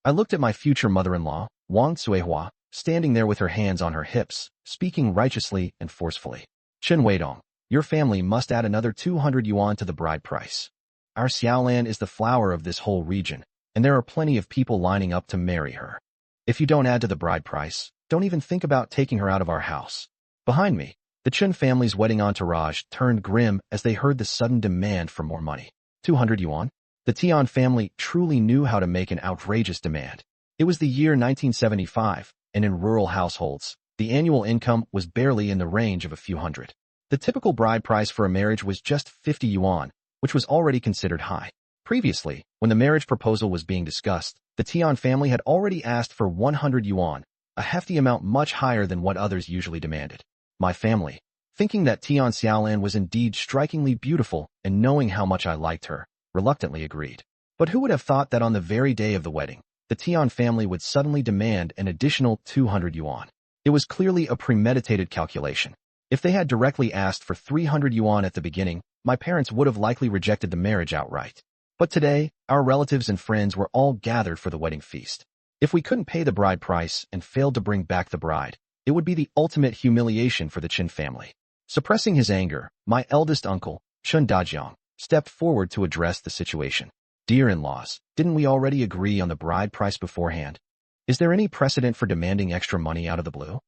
I looked at my future mother-in-law, Wang Cuihua, standing there with her hands on her hips, speaking righteously and forcefully. Chen Weidong, your family must add another 200 yuan to the bride price. Our Xiaolan is the flower of this whole region, and there are plenty of people lining up to marry her. If you don't add to the bride price, don't even think about taking her out of our house. Behind me, the Chen family's wedding entourage turned grim as they heard the sudden demand for more money. 200 yuan? The Tian family truly knew how to make an outrageous demand. It was the year 1975, and in rural households, the annual income was barely in the range of a few hundred. The typical bride price for a marriage was just 50 yuan, which was already considered high. Previously, when the marriage proposal was being discussed, the Tian family had already asked for 100 yuan, a hefty amount much higher than what others usually demanded. My family, thinking that Tian Xiaolan was indeed strikingly beautiful and knowing how much I liked her, reluctantly agreed. But who would have thought that on the very day of the wedding, the Tian family would suddenly demand an additional 200 yuan? It was clearly a premeditated calculation. If they had directly asked for 300 yuan at the beginning, my parents would have likely rejected the marriage outright. But today, our relatives and friends were all gathered for the wedding feast. If we couldn't pay the bride price and failed to bring back the bride, it would be the ultimate humiliation for the Chen family. Suppressing his anger, my eldest uncle, Chen Dajiang, stepped forward to address the situation. Dear in-laws, didn't we already agree on the bride price beforehand? Is there any precedent for demanding extra money out of the blue?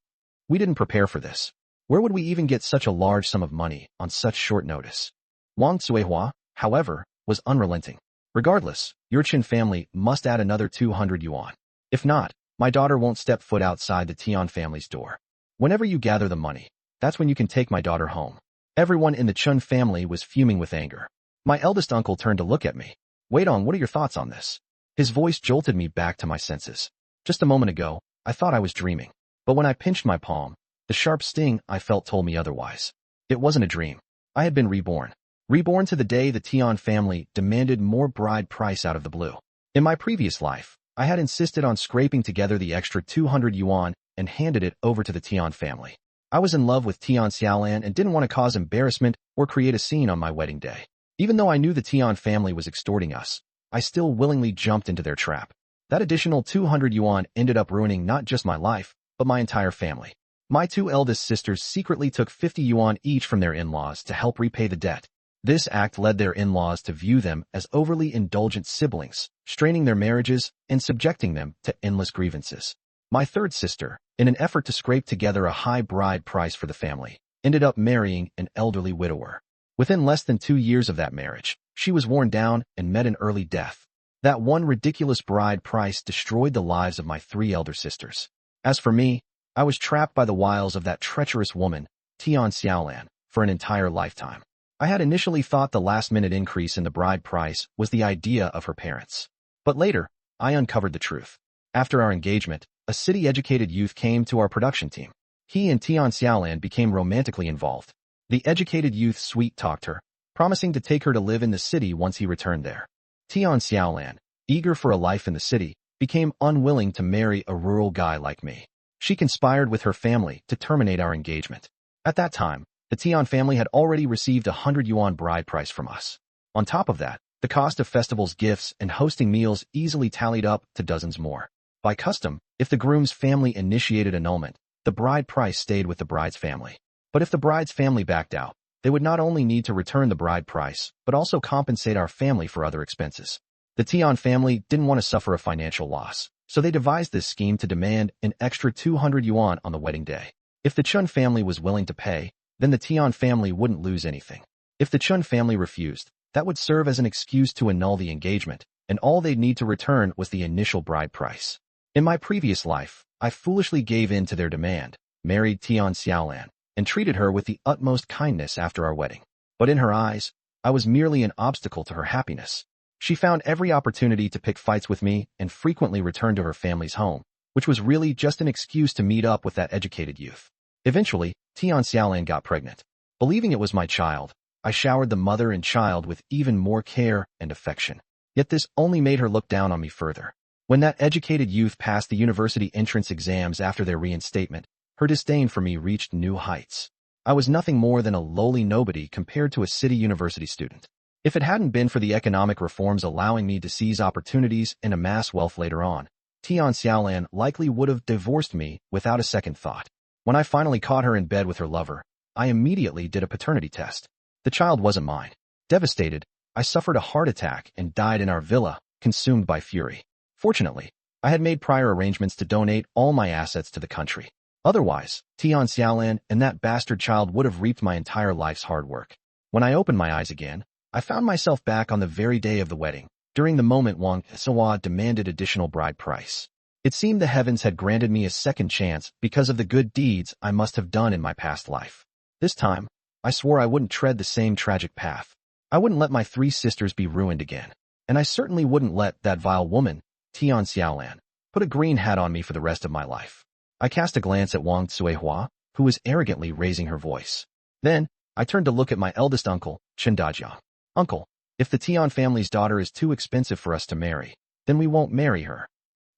We didn't prepare for this. Where would we even get such a large sum of money on such short notice? Wang Cuihua, however, was unrelenting. Regardless, your Chen family must add another 200 yuan. If not, my daughter won't step foot outside the Tian family's door. Whenever you gather the money, that's when you can take my daughter home. Everyone in the Chen family was fuming with anger. My eldest uncle turned to look at me. Weidong, what are your thoughts on this? His voice jolted me back to my senses. Just a moment ago, I thought I was dreaming. But when I pinched my palm, the sharp sting I felt told me otherwise. It wasn't a dream. I had been reborn. Reborn to the day the Tian family demanded more bride price out of the blue. In my previous life, I had insisted on scraping together the extra 200 yuan and handed it over to the Tian family. I was in love with Tian Xiaolan and didn't want to cause embarrassment or create a scene on my wedding day. Even though I knew the Tian family was extorting us, I still willingly jumped into their trap. That additional 200 yuan ended up ruining not just my life, but my entire family. My two eldest sisters secretly took 50 yuan each from their in-laws to help repay the debt. This act led their in-laws to view them as overly indulgent siblings, straining their marriages and subjecting them to endless grievances. My third sister, in an effort to scrape together a high bride price for the family, ended up marrying an elderly widower. Within less than 2 years of that marriage, she was worn down and met an early death. That one ridiculous bride price destroyed the lives of my 3 elder sisters. As for me, I was trapped by the wiles of that treacherous woman, Tian Xiaolan, for an entire lifetime. I had initially thought the last-minute increase in the bride price was the idea of her parents. But later, I uncovered the truth. After our engagement, a city-educated youth came to our production team. He and Tian Xiaolan became romantically involved. The educated youth sweet-talked her, promising to take her to live in the city once he returned there. Tian Xiaolan, eager for a life in the city, became unwilling to marry a rural guy like me. She conspired with her family to terminate our engagement. At that time, the Tian family had already received 100 yuan bride price from us. On top of that, the cost of festivals, gifts, and hosting meals easily tallied up to dozens more. By custom, if the groom's family initiated annulment, the bride price stayed with the bride's family. But if the bride's family backed out, they would not only need to return the bride price, but also compensate our family for other expenses. The Tian family didn't want to suffer a financial loss, so they devised this scheme to demand an extra 200 yuan on the wedding day. If the Chun family was willing to pay, then the Tian family wouldn't lose anything. If the Chun family refused, that would serve as an excuse to annul the engagement, and all they'd need to return was the initial bride price. In my previous life, I foolishly gave in to their demand, married Tian Xiaolan, and treated her with the utmost kindness after our wedding. But in her eyes, I was merely an obstacle to her happiness. She found every opportunity to pick fights with me and frequently returned to her family's home, which was really just an excuse to meet up with that educated youth. Eventually, Tian Xiaolan got pregnant. Believing it was my child, I showered the mother and child with even more care and affection. Yet this only made her look down on me further. When that educated youth passed the university entrance exams after their reinstatement, her disdain for me reached new heights. I was nothing more than a lowly nobody compared to a city university student. If it hadn't been for the economic reforms allowing me to seize opportunities and amass wealth later on, Tian Xiaolan likely would have divorced me without a second thought. When I finally caught her in bed with her lover, I immediately did a paternity test. The child wasn't mine. Devastated, I suffered a heart attack and died in our villa, consumed by fury. Fortunately, I had made prior arrangements to donate all my assets to the country. Otherwise, Tian Xiaolan and that bastard child would have reaped my entire life's hard work. When I opened my eyes again, I found myself back on the very day of the wedding, during the moment Wanqiu demanded additional bride price. It seemed the heavens had granted me a second chance because of the good deeds I must have done in my past life. This time, I swore I wouldn't tread the same tragic path. I wouldn't let my 3 sisters be ruined again. And I certainly wouldn't let that vile woman, Tian Xiaolan, put a green hat on me for the rest of my life. I cast a glance at Wang Cuihua, who was arrogantly raising her voice. Then, I turned to look at my eldest uncle, Chen Dajiang. Uncle, if the Tian family's daughter is too expensive for us to marry, then we won't marry her.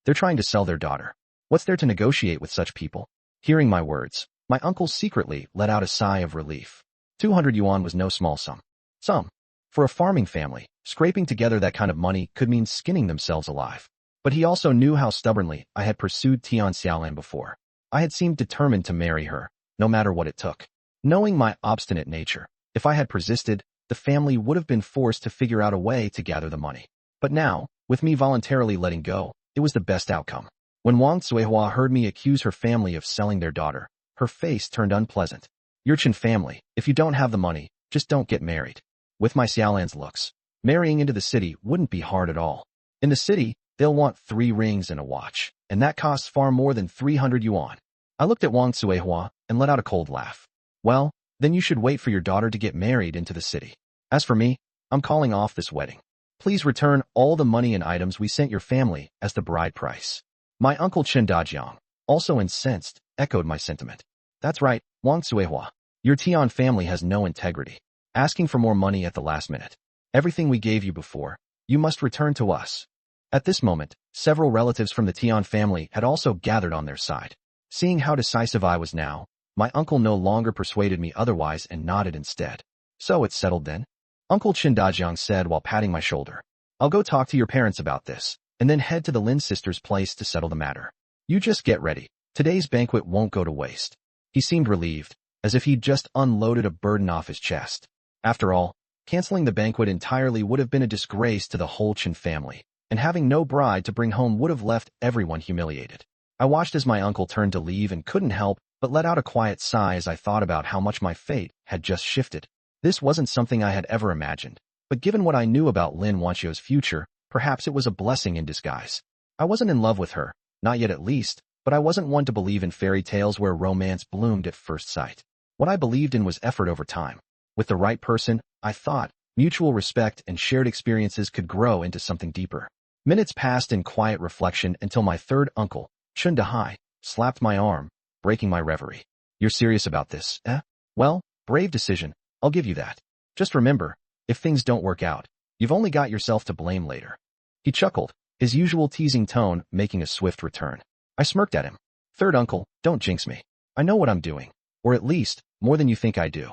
They're trying to sell their daughter. What's there to negotiate with such people? Hearing my words, my uncle secretly let out a sigh of relief. 200 yuan was no small sum. For a farming family, scraping together that kind of money could mean skinning themselves alive. But he also knew how stubbornly I had pursued Tian Xiaolan before. I had seemed determined to marry her, no matter what it took. Knowing my obstinate nature, if I had persisted, the family would have been forced to figure out a way to gather the money. But now, with me voluntarily letting go, it was the best outcome. When Wang Cuihua heard me accuse her family of selling their daughter, her face turned unpleasant. Your Chen family, if you don't have the money, just don't get married. With my Xiaolan's looks, marrying into the city wouldn't be hard at all. In the city, they'll want 3 rings and a watch, and that costs far more than 300 yuan. I looked at Wang Cuihua and let out a cold laugh. Well, then you should wait for your daughter to get married into the city. As for me, I'm calling off this wedding. Please return all the money and items we sent your family as the bride price. My uncle Chen Dajiang, also incensed, echoed my sentiment. That's right, Wang Cuihua. Your Tian family has no integrity. Asking for more money at the last minute. Everything we gave you before, you must return to us. At this moment, several relatives from the Tian family had also gathered on their side. Seeing how decisive I was now, my uncle no longer persuaded me otherwise and nodded instead. So it's settled then? Uncle Chen Dajiang said while patting my shoulder. I'll go talk to your parents about this, and then head to the Lin sisters' place to settle the matter. You just get ready. Today's banquet won't go to waste. He seemed relieved, as if he'd just unloaded a burden off his chest. After all, canceling the banquet entirely would have been a disgrace to the whole Chen family, and having no bride to bring home would have left everyone humiliated. I watched as my uncle turned to leave and couldn't help but let out a quiet sigh as I thought about how much my fate had just shifted. This wasn't something I had ever imagined, but given what I knew about Lin Wanqiu's future, perhaps it was a blessing in disguise. I wasn't in love with her, not yet at least, but I wasn't one to believe in fairy tales where romance bloomed at first sight. What I believed in was effort over time. With the right person, I thought, mutual respect and shared experiences could grow into something deeper. Minutes passed in quiet reflection until my third uncle, Chen Dahai, slapped my arm, breaking my reverie. You're serious about this, eh? Well, brave decision, I'll give you that. Just remember, if things don't work out, you've only got yourself to blame later. He chuckled, his usual teasing tone making a swift return. I smirked at him. Third uncle, don't jinx me. I know what I'm doing, or at least, more than you think I do.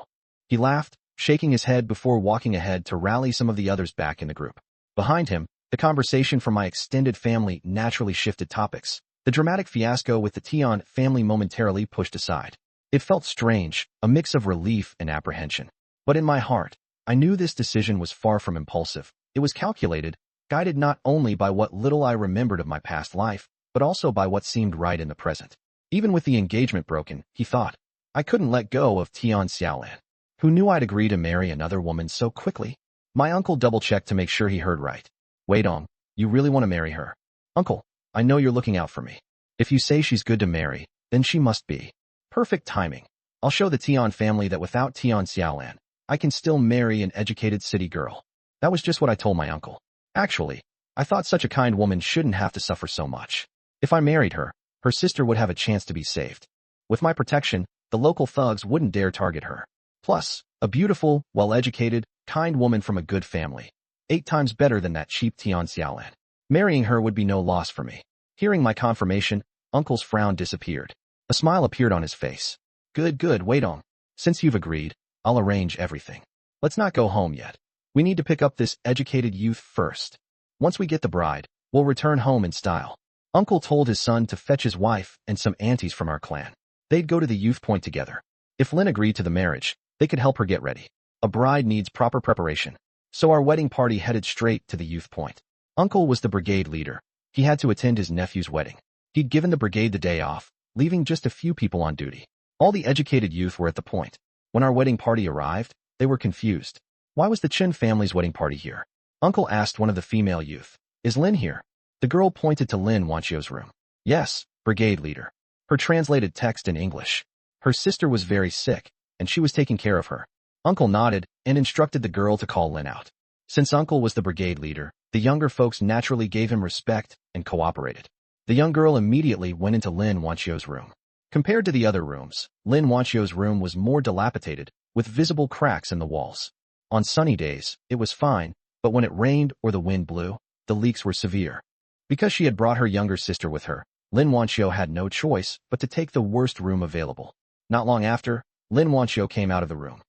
He laughed, shaking his head before walking ahead to rally some of the others back in the group. Behind him, the conversation from my extended family naturally shifted topics. The dramatic fiasco with the Tian family momentarily pushed aside. It felt strange, a mix of relief and apprehension. But in my heart, I knew this decision was far from impulsive. It was calculated, guided not only by what little I remembered of my past life, but also by what seemed right in the present. Even with the engagement broken, he thought, I couldn't let go of Tian Xiaolan. Who knew I'd agree to marry another woman so quickly? My uncle double-checked to make sure he heard right. Wait on, you really want to marry her? Uncle, I know you're looking out for me. If you say she's good to marry, then she must be. Perfect timing. I'll show the Tian family that without Tian Xiaolan, I can still marry an educated city girl. That was just what I told my uncle. Actually, I thought such a kind woman shouldn't have to suffer so much. If I married her, her sister would have a chance to be saved. With my protection, the local thugs wouldn't dare target her. Plus, a beautiful, well-educated, kind woman from a good family. 8 times better than that cheap Tian Xiaolan. Marrying her would be no loss for me. Hearing my confirmation, Uncle's frown disappeared. A smile appeared on his face. Good, wait on. Since you've agreed, I'll arrange everything. Let's not go home yet. We need to pick up this educated youth first. Once we get the bride, we'll return home in style. Uncle told his son to fetch his wife and some aunties from our clan. They'd go to the youth point together. If Lin agreed to the marriage, they could help her get ready. A bride needs proper preparation. So our wedding party headed straight to the youth point. Uncle was the brigade leader. He had to attend his nephew's wedding. He'd given the brigade the day off, leaving just a few people on duty. All the educated youth were at the point. When our wedding party arrived, they were confused. Why was the Chen family's wedding party here? Uncle asked one of the female youth. Is Lin here? The girl pointed to Lin Wanqiu's room. Yes, brigade leader. Her translated text in English. Her sister was very sick, and she was taking care of her. Uncle nodded and instructed the girl to call Lin out. Since Uncle was the brigade leader, the younger folks naturally gave him respect and cooperated. The young girl immediately went into Lin Wanqiu's room. Compared to the other rooms, Lin Wanqiu's room was more dilapidated, with visible cracks in the walls. On sunny days, it was fine, but when it rained or the wind blew, the leaks were severe. Because she had brought her younger sister with her, Lin Wanqiu had no choice but to take the worst room available. Not long after, Lin Wanqiu came out of the room.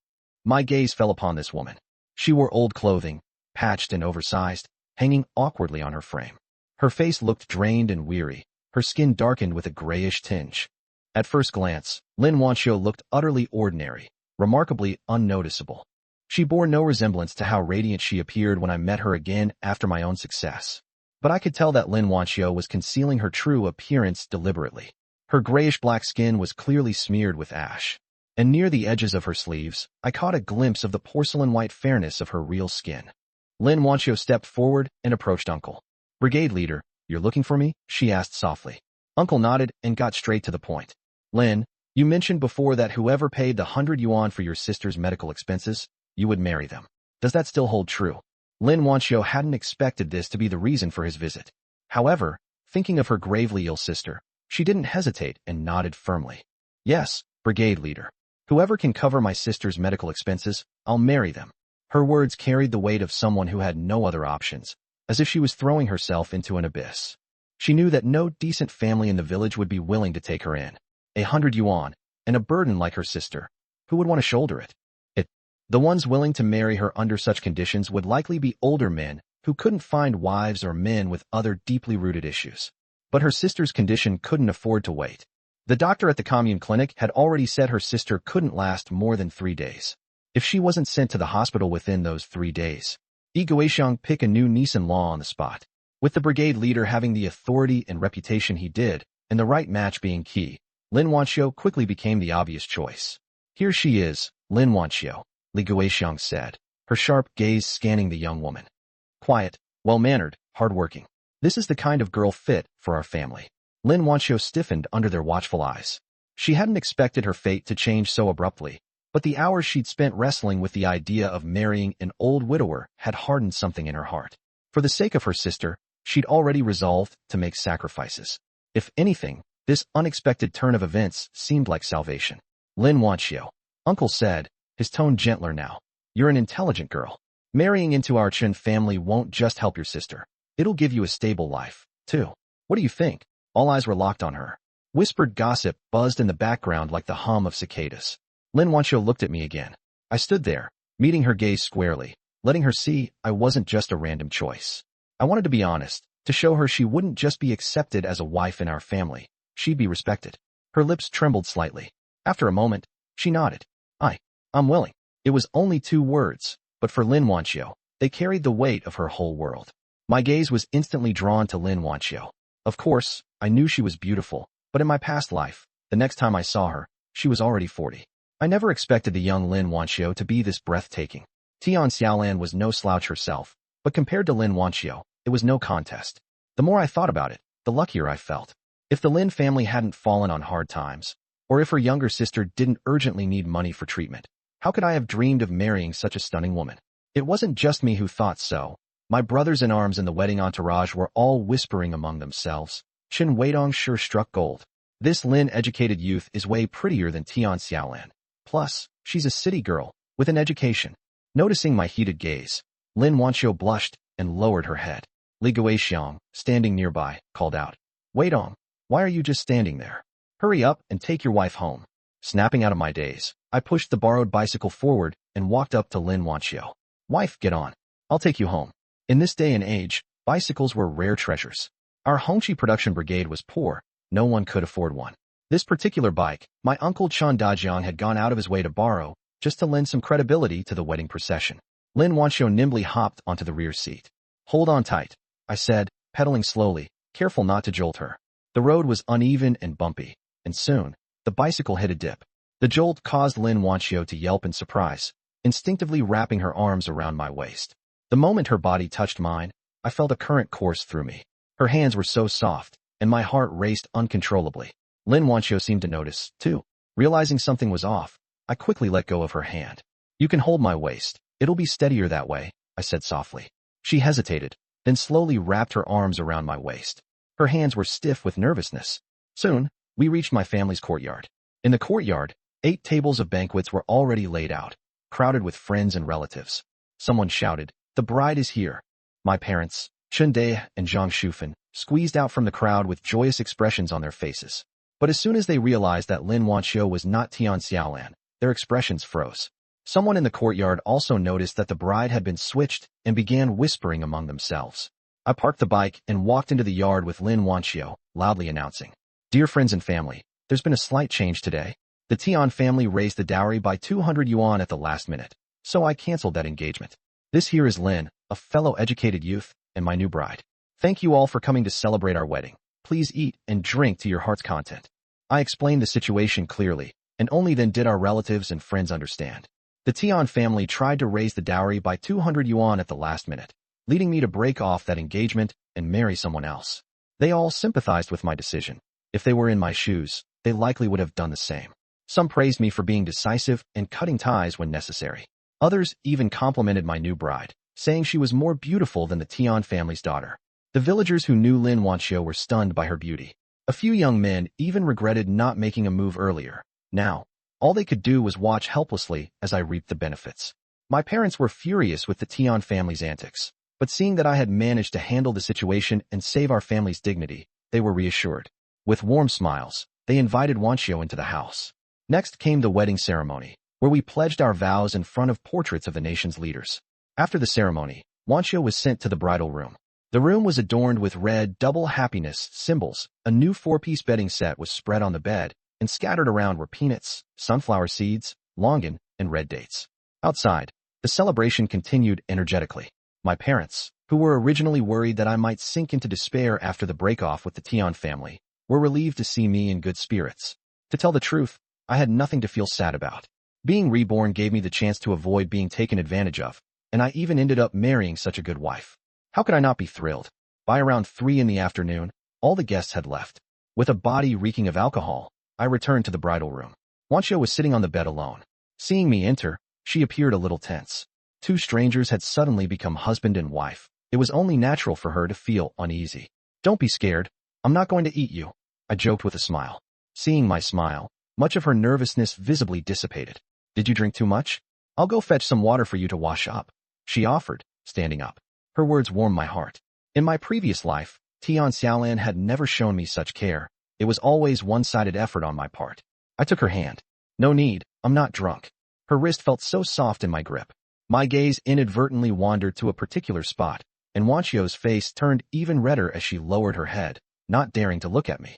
My gaze fell upon this woman. She wore old clothing, patched and oversized, hanging awkwardly on her frame. Her face looked drained and weary, her skin darkened with a grayish tinge. At first glance, Lin Wanqiu looked utterly ordinary, remarkably unnoticeable. She bore no resemblance to how radiant she appeared when I met her again after my own success. But I could tell that Lin Wanqiu was concealing her true appearance deliberately. Her grayish-black skin was clearly smeared with ash. And near the edges of her sleeves, I caught a glimpse of the porcelain-white fairness of her real skin. Lin Wanqiu stepped forward and approached Uncle. Brigade leader, you're looking for me? She asked softly. Uncle nodded and got straight to the point. Lin, you mentioned before that whoever paid the 100 yuan for your sister's medical expenses, you would marry them. Does that still hold true? Lin Wanqiu hadn't expected this to be the reason for his visit. However, thinking of her gravely ill sister, she didn't hesitate and nodded firmly. Yes, brigade leader. Whoever can cover my sister's medical expenses, I'll marry them. Her words carried the weight of someone who had no other options, as if she was throwing herself into an abyss. She knew that no decent family in the village would be willing to take her in. 100 yuan, and a burden like her sister. Who would want to shoulder it? The ones willing to marry her under such conditions would likely be older men who couldn't find wives or men with other deeply rooted issues. But her sister's condition couldn't afford to wait. The doctor at the commune clinic had already said her sister couldn't last more than 3 days. If she wasn't sent to the hospital within those 3 days, Yi Guixiang pick a new Nissan law on the spot. With the brigade leader having the authority and reputation he did, and the right match being key, Lin Wanqiu quickly became the obvious choice. Here she is, Lin Wanqiu, Li Guixiang said, her sharp gaze scanning the young woman. Quiet, well-mannered, hard-working. This is the kind of girl fit for our family. Lin Wanqiu stiffened under their watchful eyes. She hadn't expected her fate to change so abruptly, but the hours she'd spent wrestling with the idea of marrying an old widower had hardened something in her heart. For the sake of her sister, she'd already resolved to make sacrifices. If anything, this unexpected turn of events seemed like salvation. Lin Wanqiu, Uncle said, his tone gentler now. You're an intelligent girl. Marrying into our Chen family won't just help your sister. It'll give you a stable life, too. What do you think? All eyes were locked on her. Whispered gossip buzzed in the background like the hum of cicadas. Lin Wanqiu looked at me again. I stood there, meeting her gaze squarely, letting her see I wasn't just a random choice. I wanted to be honest, to show her she wouldn't just be accepted as a wife in our family, she'd be respected. Her lips trembled slightly. After a moment, she nodded. I'm willing. It was only 2 words, but for Lin Wanqiu, they carried the weight of her whole world. My gaze was instantly drawn to Lin Wanqiu. Of course, I knew she was beautiful, but in my past life, the next time I saw her, she was already 40. I never expected the young Lin Wanqiu to be this breathtaking. Tian Xiaolan was no slouch herself, but compared to Lin Wanqiu, it was no contest. The more I thought about it, the luckier I felt. If the Lin family hadn't fallen on hard times, or if her younger sister didn't urgently need money for treatment, how could I have dreamed of marrying such a stunning woman? It wasn't just me who thought so. My brothers-in-arms in the wedding entourage were all whispering among themselves. Chen Weidong sure struck gold. This Lin-educated youth is way prettier than Tian Xiaolan. Plus, she's a city girl, with an education. Noticing my heated gaze, Lin Wanqiu blushed and lowered her head. Li Guixiang, standing nearby, called out, Weidong, why are you just standing there? Hurry up and take your wife home. Snapping out of my daze, I pushed the borrowed bicycle forward and walked up to Lin Wanqiu. Wife, get on. I'll take you home. In this day and age, bicycles were rare treasures. Our Hongqi production brigade was poor. No one could afford one. This particular bike, my uncle Chan Dajiang had gone out of his way to borrow, just to lend some credibility to the wedding procession. Lin Wanqiu nimbly hopped onto the rear seat. Hold on tight, I said, pedaling slowly, careful not to jolt her. The road was uneven and bumpy, and soon, the bicycle hit a dip. The jolt caused Lin Wanqiu to yelp in surprise, instinctively wrapping her arms around my waist. The moment her body touched mine, I felt a current course through me. Her hands were so soft, and my heart raced uncontrollably. Lin Wanqiu seemed to notice, too. Realizing something was off, I quickly let go of her hand. You can hold my waist. It'll be steadier that way, I said softly. She hesitated, then slowly wrapped her arms around my waist. Her hands were stiff with nervousness. Soon, we reached my family's courtyard. In the courtyard, 8 tables of banquets were already laid out, crowded with friends and relatives. Someone shouted, "The bride is here." My parents, Chen Dai and Zhang Shufan, squeezed out from the crowd with joyous expressions on their faces. But as soon as they realized that Lin Wanqiu was not Tian Xiaolan, their expressions froze. Someone in the courtyard also noticed that the bride had been switched and began whispering among themselves. I parked the bike and walked into the yard with Lin Wanqiu, loudly announcing, "Dear friends and family, there's been a slight change today. The Tian family raised the dowry by 200 yuan at the last minute, so I canceled that engagement. This here is Lin, a fellow educated youth, and my new bride. Thank you all for coming to celebrate our wedding. Please eat and drink to your heart's content." I explained the situation clearly, and only then did our relatives and friends understand. The Tian family tried to raise the dowry by 200 yuan at the last minute, leading me to break off that engagement and marry someone else. They all sympathized with my decision. If they were in my shoes, they likely would have done the same. Some praised me for being decisive and cutting ties when necessary. Others even complimented my new bride, saying she was more beautiful than the Tian family's daughter. The villagers who knew Lin Wanqiu were stunned by her beauty. A few young men even regretted not making a move earlier. Now, all they could do was watch helplessly as I reaped the benefits. My parents were furious with the Tian family's antics, but seeing that I had managed to handle the situation and save our family's dignity, they were reassured. With warm smiles, they invited Wanqiu into the house. Next came the wedding ceremony, where we pledged our vows in front of portraits of the nation's leaders. After the ceremony, Wanqiu was sent to the bridal room. The room was adorned with red double happiness symbols. A new 4-piece bedding set was spread on the bed, and scattered around were peanuts, sunflower seeds, longan, and red dates. Outside, the celebration continued energetically. My parents, who were originally worried that I might sink into despair after the break-off with the Tian family, were relieved to see me in good spirits. To tell the truth, I had nothing to feel sad about. Being reborn gave me the chance to avoid being taken advantage of, and I even ended up marrying such a good wife. How could I not be thrilled? By around 3 in the afternoon, all the guests had left. With a body reeking of alcohol, I returned to the bridal room. Wanqiu was sitting on the bed alone. Seeing me enter, she appeared a little tense. 2 strangers had suddenly become husband and wife. It was only natural for her to feel uneasy. "Don't be scared. I'm not going to eat you," I joked with a smile. Seeing my smile, much of her nervousness visibly dissipated. "Did you drink too much? I'll go fetch some water for you to wash up," she offered, standing up. Her words warmed my heart. In my previous life, Tian Xiaolan had never shown me such care. It was always one-sided effort on my part. I took her hand. "No need, I'm not drunk." Her wrist felt so soft in my grip. My gaze inadvertently wandered to a particular spot, and Wanqiu's face turned even redder as she lowered her head, not daring to look at me.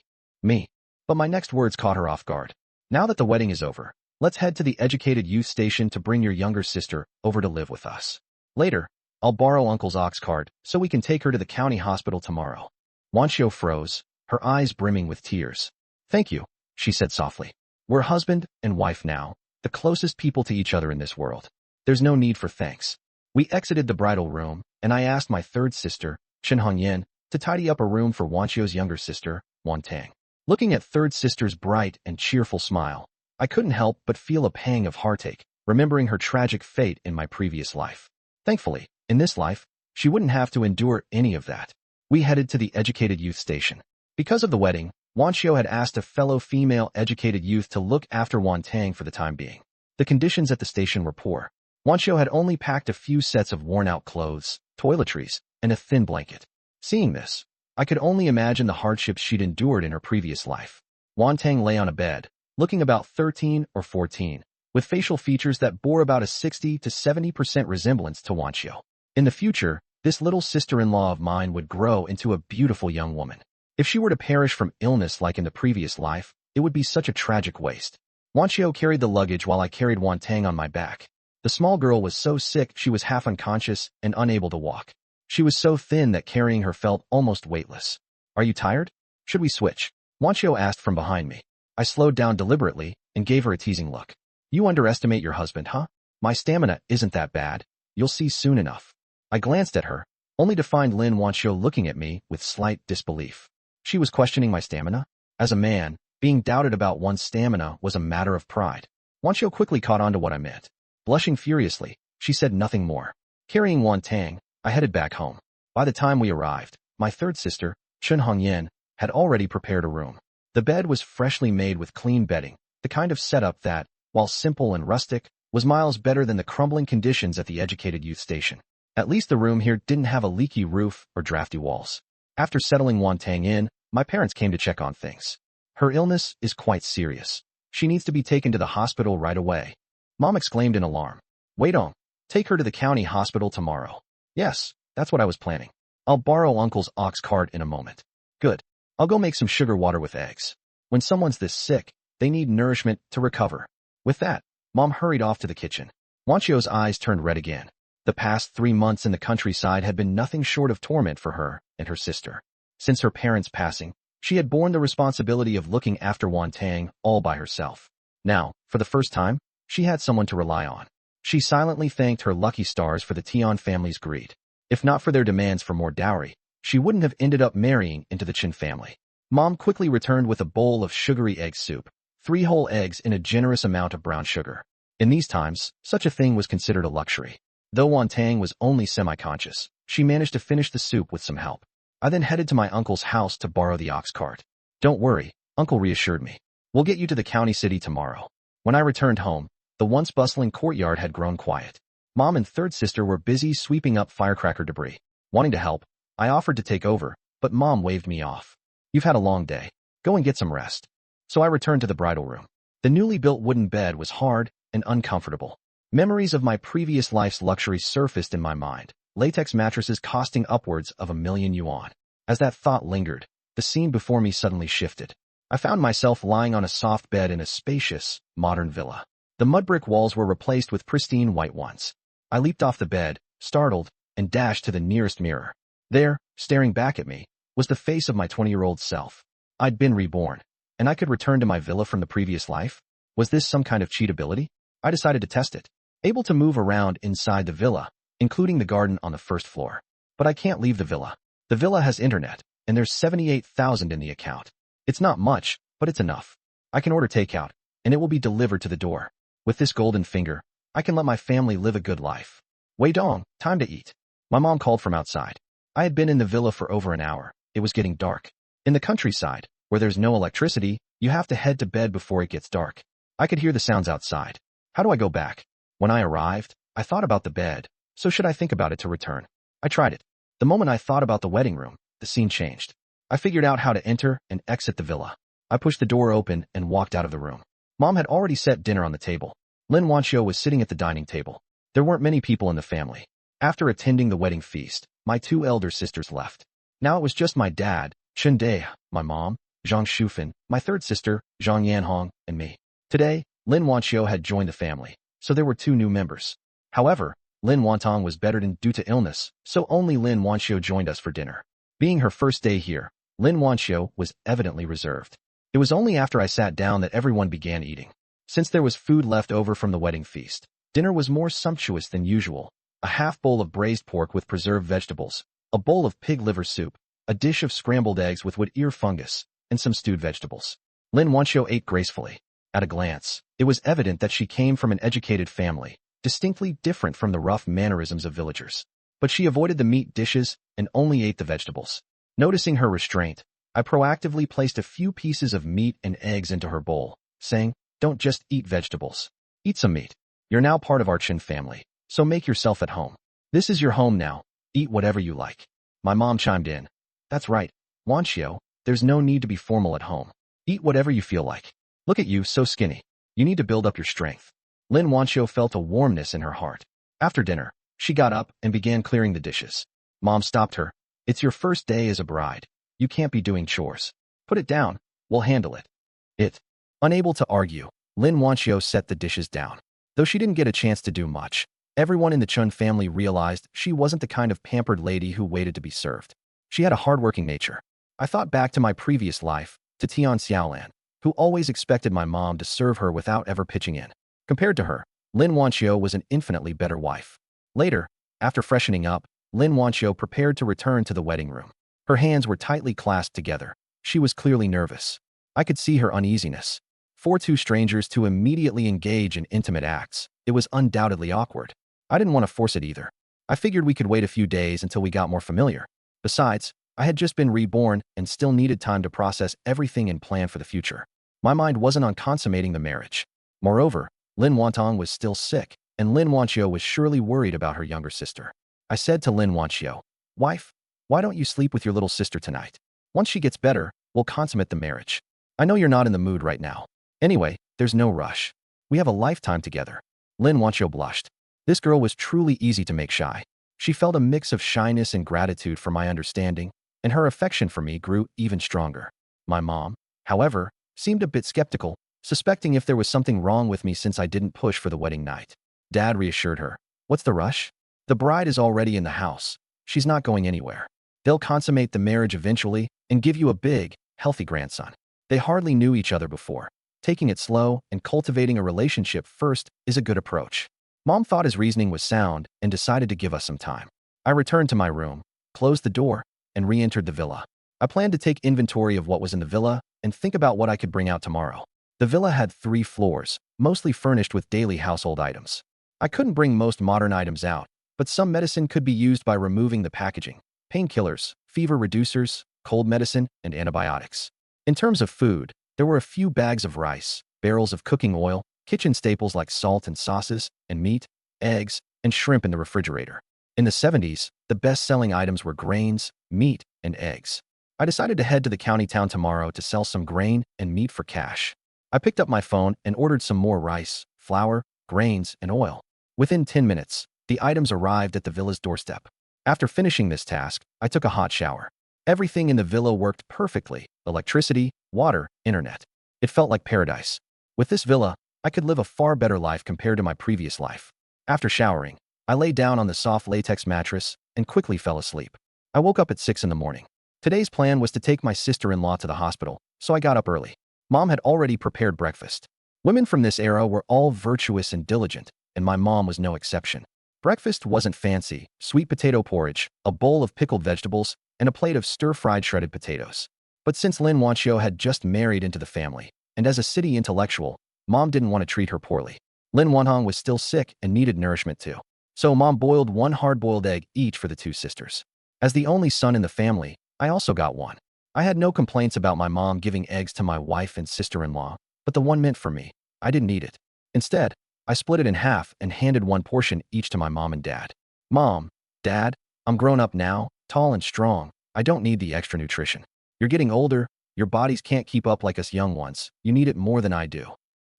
But my next words caught her off guard. "Now that the wedding is over, let's head to the educated youth station to bring your younger sister over to live with us. Later, I'll borrow Uncle's ox cart so we can take her to the county hospital tomorrow." Wanqiu froze, her eyes brimming with tears. "Thank you," she said softly. "We're husband and wife now, the closest people to each other in this world. There's no need for thanks." We exited the bridal room, and I asked my third sister, Chen Hongyan, to tidy up a room for Wanqiu's younger sister, Wantang. Looking at third sister's bright and cheerful smile, I couldn't help but feel a pang of heartache, remembering her tragic fate in my previous life. Thankfully, in this life, she wouldn't have to endure any of that. We headed to the educated youth station. Because of the wedding, Wanqiu had asked a fellow female educated youth to look after Wantang for the time being. The conditions at the station were poor. Wanqiu had only packed a few sets of worn-out clothes, toiletries, and a thin blanket. Seeing this, I could only imagine the hardships she'd endured in her previous life. Wantang lay on a bed, looking about 13 or 14, with facial features that bore about a 60 to 70% resemblance to Wanqiu. In the future, this little sister-in-law of mine would grow into a beautiful young woman. If she were to perish from illness like in the previous life, it would be such a tragic waste. Wanqiu carried the luggage while I carried Wantang on my back. The small girl was so sick she was half unconscious and unable to walk. She was so thin that carrying her felt almost weightless. Are you tired? Should we switch? Wanqiu asked from behind me. I slowed down deliberately and gave her a teasing look. You underestimate your husband, huh? My stamina isn't that bad. You'll see soon enough. I glanced at her, only to find Lin Wanqiu looking at me with slight disbelief. She was questioning my stamina? As a man, being doubted about one's stamina was a matter of pride. Wanqiu quickly caught on to what I meant. Blushing furiously, she said nothing more. Carrying Wantang, I headed back home. By the time we arrived, my third sister, Chen Hongyan, had already prepared a room. The bed was freshly made with clean bedding, the kind of setup that, while simple and rustic, was miles better than the crumbling conditions at the educated youth station. At least the room here didn't have a leaky roof or drafty walls. After settling Wantang in, my parents came to check on things. Her illness is quite serious. She needs to be taken to the hospital right away. Mom exclaimed in alarm. Wait on. Take her to the county hospital tomorrow. Yes, that's what I was planning. I'll borrow Uncle's ox cart in a moment. Good. I'll go make some sugar water with eggs. When someone's this sick, they need nourishment to recover. With that, Mom hurried off to the kitchen. Wanqiu's eyes turned red again. The past 3 months in the countryside had been nothing short of torment for her and her sister. Since her parents' passing, she had borne the responsibility of looking after Wantang all by herself. Now, for the first time, she had someone to rely on. She silently thanked her lucky stars for the Tian family's greed. If not for their demands for more dowry, she wouldn't have ended up marrying into the Chen family. Mom quickly returned with a bowl of sugary egg soup, 3 whole eggs in a generous amount of brown sugar. In these times, such a thing was considered a luxury. Though Wantang was only semi-conscious, she managed to finish the soup with some help. I then headed to my uncle's house to borrow the ox cart. Don't worry, Uncle reassured me. We'll get you to the county city tomorrow. When I returned home, the once bustling courtyard had grown quiet. Mom and third sister were busy sweeping up firecracker debris. Wanting to help, I offered to take over, but Mom waved me off. You've had a long day. Go and get some rest. So I returned to the bridal room. The newly built wooden bed was hard and uncomfortable. Memories of my previous life's luxury surfaced in my mind, latex mattresses costing upwards of 1,000,000 yuan. As that thought lingered, the scene before me suddenly shifted. I found myself lying on a soft bed in a spacious, modern villa. The mud brick walls were replaced with pristine white ones. I leaped off the bed, startled, and dashed to the nearest mirror. There, staring back at me, was the face of my 20-year-old self. I'd been reborn, and I could return to my villa from the previous life? Was this some kind of cheat ability? I decided to test it. Able to move around inside the villa, including the garden on the first floor. But I can't leave the villa. The villa has internet, and there's 78,000 in the account. It's not much, but it's enough. I can order takeout, and it will be delivered to the door. With this golden finger, I can let my family live a good life. Wei Dong, time to eat. My mom called from outside. I had been in the villa for over an hour. It was getting dark. In the countryside, where there's no electricity, you have to head to bed before it gets dark. I could hear the sounds outside. How do I go back? When I arrived, I thought about the bed. So should I think about it to return? I tried it. The moment I thought about the wedding room, the scene changed. I figured out how to enter and exit the villa. I pushed the door open and walked out of the room. Mom had already set dinner on the table. Lin Wanqiu was sitting at the dining table. There weren't many people in the family. After attending the wedding feast, my 2 elder sisters left. Now it was just my dad, Chen Dai, my mom, Zhang Shufan, my third sister, Zhang Yanhong, and me. Today, Lin Wanqiu had joined the family, so there were 2 new members. However, Lin Wantang was bedridden due to illness, so only Lin Wanqiu joined us for dinner. Being her first day here, Lin Wanqiu was evidently reserved. It was only after I sat down that everyone began eating. Since there was food left over from the wedding feast, dinner was more sumptuous than usual. A half bowl of braised pork with preserved vegetables, a bowl of pig liver soup, a dish of scrambled eggs with wood ear fungus, and some stewed vegetables. Lin Wanqiu ate gracefully. At a glance, it was evident that she came from an educated family, distinctly different from the rough mannerisms of villagers. But she avoided the meat dishes and only ate the vegetables. Noticing her restraint, I proactively placed a few pieces of meat and eggs into her bowl, saying, "Don't just eat vegetables. Eat some meat. You're now part of our Chen family, so make yourself at home. This is your home now. Eat whatever you like." My mom chimed in. "That's right, Wanqiu, there's no need to be formal at home. Eat whatever you feel like. Look at you, so skinny. You need to build up your strength." Lin Wanqiu felt a warmness in her heart. After dinner, she got up and began clearing the dishes. Mom stopped her. It's your first day as a bride. You can't be doing chores. Put it down. We'll handle it. Unable to argue, Lin Wanqiu set the dishes down. Though she didn't get a chance to do much, everyone in the Chun family realized she wasn't the kind of pampered lady who waited to be served. She had a hardworking nature. I thought back to my previous life, to Tian Xiaolan, who always expected my mom to serve her without ever pitching in. Compared to her, Lin Wanqiu was an infinitely better wife. Later, after freshening up, Lin Wanqiu prepared to return to the wedding room. Her hands were tightly clasped together. She was clearly nervous. I could see her uneasiness. For two strangers to immediately engage in intimate acts, it was undoubtedly awkward. I didn't want to force it either. I figured we could wait a few days until we got more familiar. Besides, I had just been reborn and still needed time to process everything and plan for the future. My mind wasn't on consummating the marriage. Moreover, Lin Wantong was still sick, and Lin Wanqiu was surely worried about her younger sister. I said to Lin Wanqiu, "Wife, why don't you sleep with your little sister tonight? Once she gets better, we'll consummate the marriage. I know you're not in the mood right now. Anyway, there's no rush. We have a lifetime together." Lin Wanqiu blushed. This girl was truly easy to make shy. She felt a mix of shyness and gratitude for my understanding, and her affection for me grew even stronger. My mom, however, seemed a bit skeptical, suspecting if there was something wrong with me since I didn't push for the wedding night. Dad reassured her. "What's the rush? The bride is already in the house. She's not going anywhere. They'll consummate the marriage eventually and give you a big, healthy grandson." They hardly knew each other before. Taking it slow and cultivating a relationship first is a good approach. Mom thought his reasoning was sound and decided to give us some time. I returned to my room, closed the door, and re-entered the villa. I planned to take inventory of what was in the villa and think about what I could bring out tomorrow. The villa had 3 floors, mostly furnished with daily household items. I couldn't bring most modern items out, but some medicine could be used by removing the packaging: painkillers, fever reducers, cold medicine, and antibiotics. In terms of food, there were a few bags of rice, barrels of cooking oil, kitchen staples like salt and sauces, and meat, eggs, and shrimp in the refrigerator. In the 70s, the best-selling items were grains, meat, and eggs. I decided to head to the county town tomorrow to sell some grain and meat for cash. I picked up my phone and ordered some more rice, flour, grains, and oil. Within 10 minutes, the items arrived at the villa's doorstep. After finishing this task, I took a hot shower. Everything in the villa worked perfectly: electricity, water, internet. It felt like paradise. With this villa, I could live a far better life compared to my previous life. After showering, I lay down on the soft latex mattress and quickly fell asleep. I woke up at 6 in the morning. Today's plan was to take my sister-in-law to the hospital, so I got up early. Mom had already prepared breakfast. Women from this era were all virtuous and diligent, and my mom was no exception. Breakfast wasn't fancy: sweet potato porridge, a bowl of pickled vegetables, and a plate of stir-fried shredded potatoes. But since Lin Wanqiu had just married into the family, and as a city intellectual, Mom didn't want to treat her poorly. Lin Wanhong was still sick and needed nourishment too. So Mom boiled 1 hard-boiled egg each for the 2 sisters. As the only son in the family, I also got one. I had no complaints about my mom giving eggs to my wife and sister-in-law, but the one meant for me, I didn't eat it. Instead, I split it in half and handed 1 portion each to my mom and dad. "Mom, Dad, I'm grown up now, tall and strong. I don't need the extra nutrition. You're getting older, your bodies can't keep up like us young ones. You need it more than I do."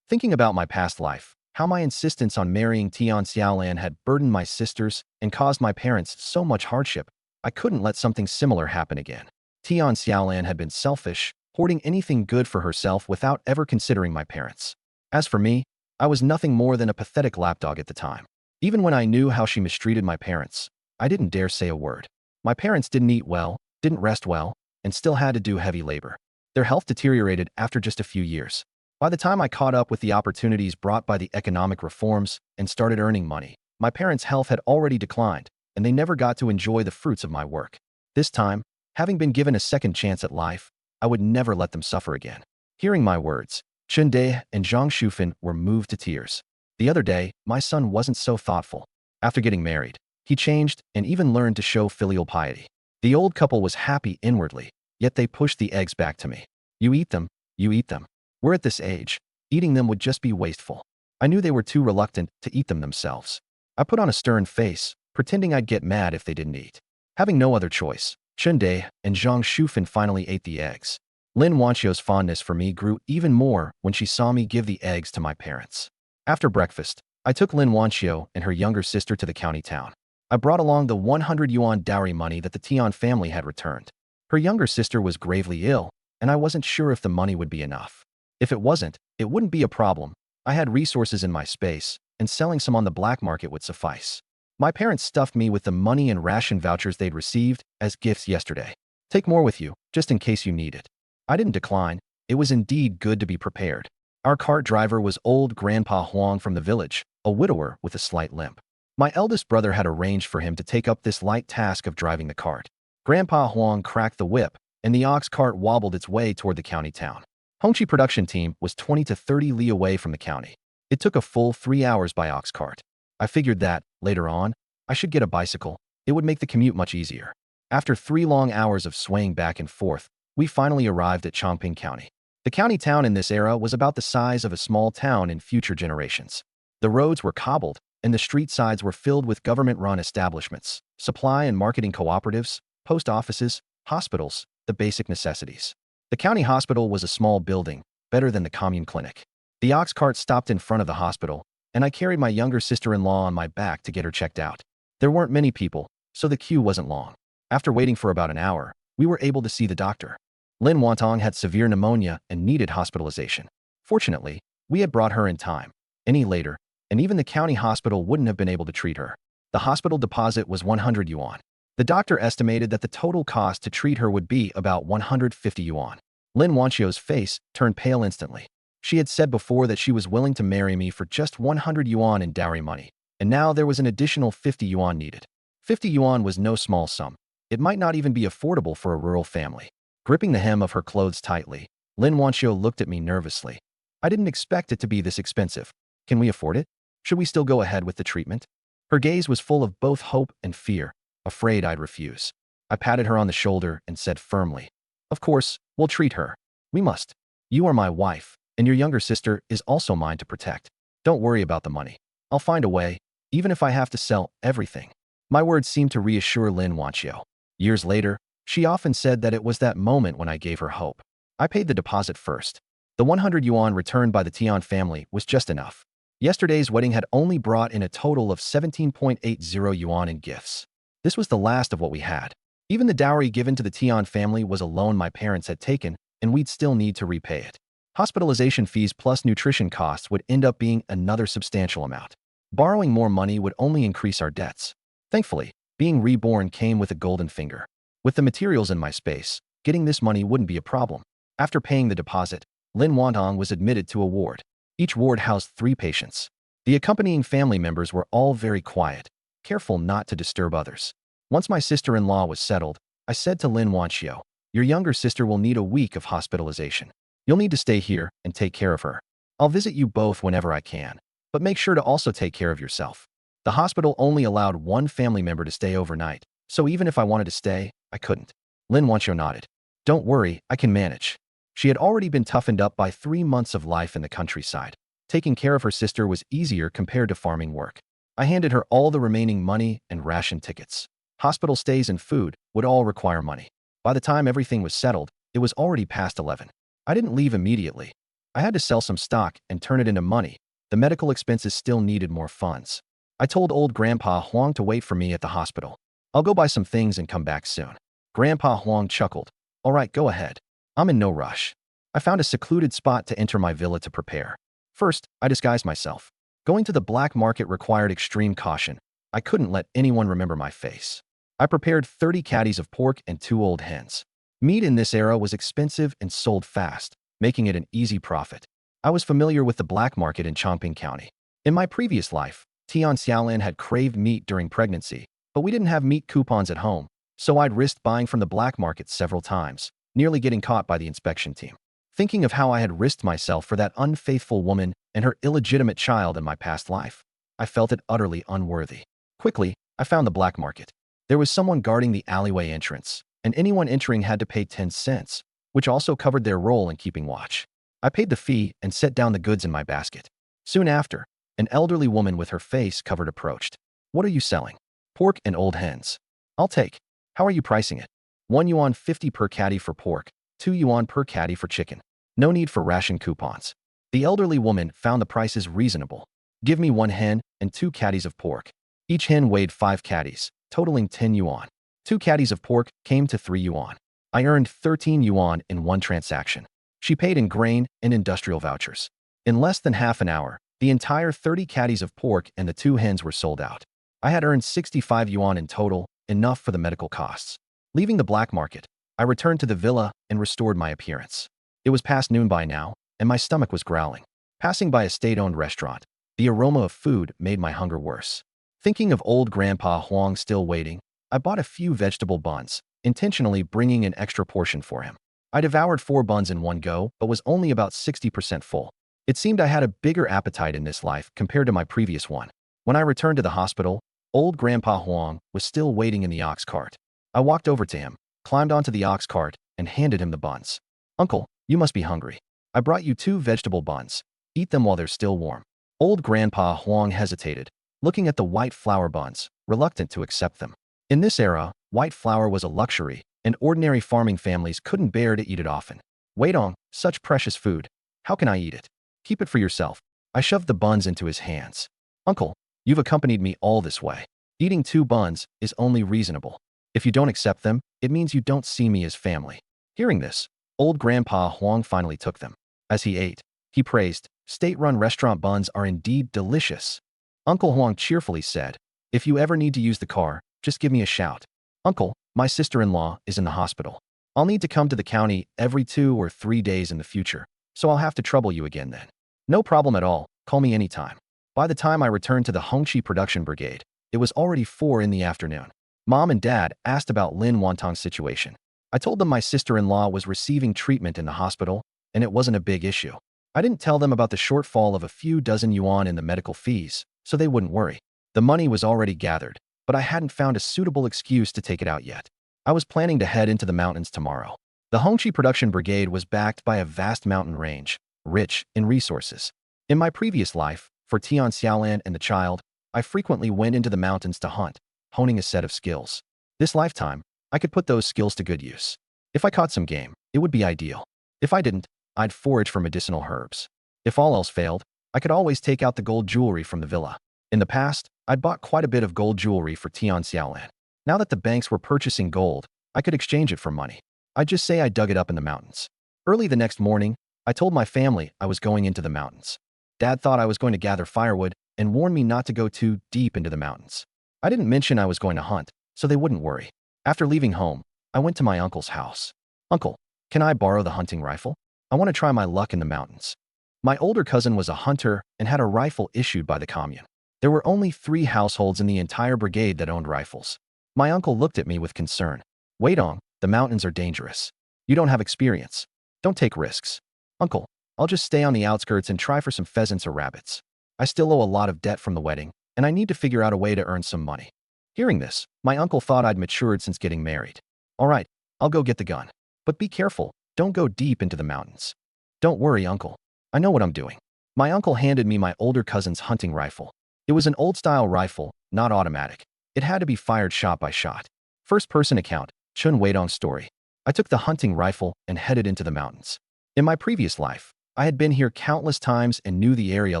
Thinking about my past life, how my insistence on marrying Tian Xiaolan had burdened my sisters and caused my parents so much hardship, I couldn't let something similar happen again. Tian Xiaolan had been selfish, hoarding anything good for herself without ever considering my parents. As for me, I was nothing more than a pathetic lapdog at the time. Even when I knew how she mistreated my parents, I didn't dare say a word. My parents didn't eat well, didn't rest well, and still had to do heavy labor. Their health deteriorated after just a few years. By the time I caught up with the opportunities brought by the economic reforms and started earning money, my parents' health had already declined, and they never got to enjoy the fruits of my work. This time, having been given a second chance at life, I would never let them suffer again. Hearing my words, Chen Dai and Zhang Shufan were moved to tears. The other day, my son wasn't so thoughtful. After getting married, he changed and even learned to show filial piety. The old couple was happy inwardly, yet they pushed the eggs back to me. "You eat them, you eat them. We're at this age. Eating them would just be wasteful." I knew they were too reluctant to eat them themselves. I put on a stern face, pretending I'd get mad if they didn't eat. Having no other choice, Chen Dai and Zhang Shufan finally ate the eggs. Lin Wanqiu's fondness for me grew even more when she saw me give the eggs to my parents. After breakfast, I took Lin Wanqiu and her younger sister to the county town. I brought along the 100 yuan dowry money that the Tian family had returned. Her younger sister was gravely ill, and I wasn't sure if the money would be enough. If it wasn't, it wouldn't be a problem. I had resources in my space, and selling some on the black market would suffice. My parents stuffed me with the money and ration vouchers they'd received as gifts yesterday. Take more with you, just in case you need it. I didn't decline. It was indeed good to be prepared. Our cart driver was old Grandpa Huang from the village, a widower with a slight limp. My eldest brother had arranged for him to take up this light task of driving the cart. Grandpa Huang cracked the whip, and the ox cart wobbled its way toward the county town. Hongqi production team was 20 to 30 li away from the county. It took a full 3 hours by ox cart. I figured that, later on, I should get a bicycle. It would make the commute much easier. After 3 long hours of swaying back and forth, we finally arrived at Chongping County. The county town in this era was about the size of a small town in future generations. The roads were cobbled, and the street sides were filled with government-run establishments, supply and marketing cooperatives, post offices, hospitals, the basic necessities. The county hospital was a small building, better than the commune clinic. The ox cart stopped in front of the hospital, and I carried my younger sister-in-law on my back to get her checked out. There weren't many people, so the queue wasn't long. After waiting for about an hour, we were able to see the doctor. Lin Wanqiu had severe pneumonia and needed hospitalization. Fortunately, we had brought her in time. Any later, and even the county hospital wouldn't have been able to treat her. The hospital deposit was 100 yuan. The doctor estimated that the total cost to treat her would be about 150 yuan. Lin Wanqiu's face turned pale instantly. She had said before that she was willing to marry me for just 100 yuan in dowry money, and now there was an additional 50 yuan needed. 50 yuan was no small sum. It might not even be affordable for a rural family. Gripping the hem of her clothes tightly, Lin Wanqiu looked at me nervously. I didn't expect it to be this expensive. Can we afford it? Should we still go ahead with the treatment? Her gaze was full of both hope and fear, afraid I'd refuse. I patted her on the shoulder and said firmly, "Of course, we'll treat her. We must. You are my wife, and your younger sister is also mine to protect. Don't worry about the money. I'll find a way, even if I have to sell everything." My words seemed to reassure Lin Wanqiu. Years later, she often said that it was that moment when I gave her hope. I paid the deposit first. The 100 yuan returned by the Tian family was just enough. Yesterday's wedding had only brought in a total of 17.80 yuan in gifts. This was the last of what we had. Even the dowry given to the Tian family was a loan my parents had taken, and we'd still need to repay it. Hospitalization fees plus nutrition costs would end up being another substantial amount. Borrowing more money would only increase our debts. Thankfully, being reborn came with a golden finger. With the materials in my space, getting this money wouldn't be a problem. After paying the deposit, Lin Wanqiu was admitted to a ward. Each ward housed 3 patients. The accompanying family members were all very quiet, careful not to disturb others. Once my sister-in-law was settled, I said to Lin Wanqiu, "Your younger sister will need a week of hospitalization. You'll need to stay here and take care of her. I'll visit you both whenever I can, but make sure to also take care of yourself." The hospital only allowed 1 family member to stay overnight, so even if I wanted to stay, I couldn't. Lin Wanqiu nodded. "Don't worry, I can manage." She had already been toughened up by 3 months of life in the countryside. Taking care of her sister was easier compared to farming work. I handed her all the remaining money and ration tickets. Hospital stays and food would all require money. By the time everything was settled, it was already past 11. I didn't leave immediately. I had to sell some stock and turn it into money. The medical expenses still needed more funds. I told old Grandpa Huang to wait for me at the hospital. "I'll go buy some things and come back soon." Grandpa Huang chuckled. "All right, go ahead. I'm in no rush." I found a secluded spot to enter my villa to prepare. First, I disguised myself. Going to the black market required extreme caution. I couldn't let anyone remember my face. I prepared 30 caddies of pork and 2 old hens. Meat in this era was expensive and sold fast, making it an easy profit. I was familiar with the black market in Chongping County. In my previous life, Tian Xiaolin had craved meat during pregnancy, but we didn't have meat coupons at home, so I'd risked buying from the black market several times, nearly getting caught by the inspection team. Thinking of how I had risked myself for that unfaithful woman and her illegitimate child in my past life, I felt it utterly unworthy. Quickly, I found the black market. There was someone guarding the alleyway entrance, and anyone entering had to pay 10 cents, which also covered their role in keeping watch. I paid the fee and set down the goods in my basket. Soon after, an elderly woman with her face covered approached. "What are you selling?" "Pork and old hens." "I'll take. How are you pricing it?" 1 yuan 50 per caddy for pork, 2 yuan per caddy for chicken. No need for ration coupons. The elderly woman found the prices reasonable. "Give me 1 hen and 2 caddies of pork." Each hen weighed 5 caddies, totaling 10 yuan. 2 caddies of pork came to 3 yuan. I earned 13 yuan in one transaction. She paid in grain and industrial vouchers. In less than half an hour, the entire 30 caddies of pork and the 2 hens were sold out. I had earned 65 yuan in total, enough for the medical costs. Leaving the black market, I returned to the villa and restored my appearance. It was past noon by now, and my stomach was growling. Passing by a state-owned restaurant, the aroma of food made my hunger worse. Thinking of old Grandpa Huang still waiting, I bought a few vegetable buns, intentionally bringing an extra portion for him. I devoured 4 buns in one go, but was only about 60% full. It seemed I had a bigger appetite in this life compared to my previous one. When I returned to the hospital, old Grandpa Huang was still waiting in the ox cart. I walked over to him, climbed onto the ox cart, and handed him the buns. "Uncle, you must be hungry. I brought you 2 vegetable buns. Eat them while they're still warm." Old Grandpa Huang hesitated, looking at the white flour buns, reluctant to accept them. In this era, white flour was a luxury, and ordinary farming families couldn't bear to eat it often. "Wait on, such precious food. How can I eat it? Keep it for yourself." I shoved the buns into his hands. "Uncle, you've accompanied me all this way. Eating 2 buns is only reasonable. If you don't accept them, it means you don't see me as family." Hearing this, old Grandpa Huang finally took them. As he ate, he praised, "State-run restaurant buns are indeed delicious." Uncle Huang cheerfully said, "If you ever need to use the car, just give me a shout." "Uncle, my sister-in-law is in the hospital. I'll need to come to the county every 2 or 3 days in the future, so I'll have to trouble you again then." "No problem at all. Call me anytime." By the time I returned to the Hongqi production brigade, it was already 4 in the afternoon. Mom and Dad asked about Lin Wanqiu's situation. I told them my sister-in-law was receiving treatment in the hospital, and it wasn't a big issue. I didn't tell them about the shortfall of a few dozen yuan in the medical fees, so they wouldn't worry. The money was already gathered, but I hadn't found a suitable excuse to take it out yet. I was planning to head into the mountains tomorrow. The Hongqi production brigade was backed by a vast mountain range, rich in resources. In my previous life, for Tian Xiaolan and the child, I frequently went into the mountains to hunt, honing a set of skills. This lifetime, I could put those skills to good use. If I caught some game, it would be ideal. If I didn't, I'd forage for medicinal herbs. If all else failed, I could always take out the gold jewelry from the villa. In the past, I'd bought quite a bit of gold jewelry for Tian Xiaolan. Now that the banks were purchasing gold, I could exchange it for money. I'd just say I dug it up in the mountains. Early the next morning, I told my family I was going into the mountains. Dad thought I was going to gather firewood and warned me not to go too deep into the mountains. I didn't mention I was going to hunt, so they wouldn't worry. After leaving home, I went to my uncle's house. "Uncle, can I borrow the hunting rifle? I want to try my luck in the mountains." My older cousin was a hunter and had a rifle issued by the commune. There were only 3 households in the entire brigade that owned rifles. My uncle looked at me with concern. "Wait on, the mountains are dangerous. You don't have experience. Don't take risks." "Uncle, I'll just stay on the outskirts and try for some pheasants or rabbits. I still owe a lot of debt from the wedding, and I need to figure out a way to earn some money." Hearing this, my uncle thought I'd matured since getting married. "All right, I'll go get the gun. But be careful, don't go deep into the mountains." "Don't worry, uncle. I know what I'm doing." My uncle handed me my older cousin's hunting rifle. It was an old-style rifle, not automatic. It had to be fired shot by shot. First-person account, Chun Weidong's story. I took the hunting rifle and headed into the mountains. In my previous life, I had been here countless times and knew the area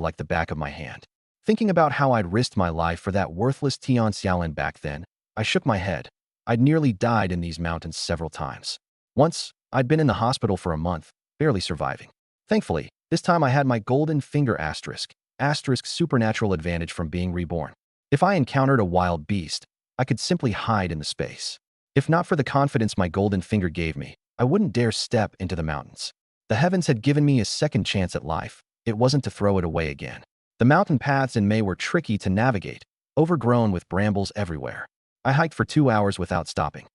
like the back of my hand. Thinking about how I'd risked my life for that worthless Tian Xiaolin back then, I shook my head. I'd nearly died in these mountains several times. Once, I'd been in the hospital for a month, barely surviving. Thankfully, this time I had my golden finger asterisk supernatural advantage from being reborn. If I encountered a wild beast, I could simply hide in the space. If not for the confidence my golden finger gave me, I wouldn't dare step into the mountains. The heavens had given me a second chance at life. It wasn't to throw it away again. The mountain paths in May were tricky to navigate, overgrown with brambles everywhere. I hiked for 2 hours without stopping.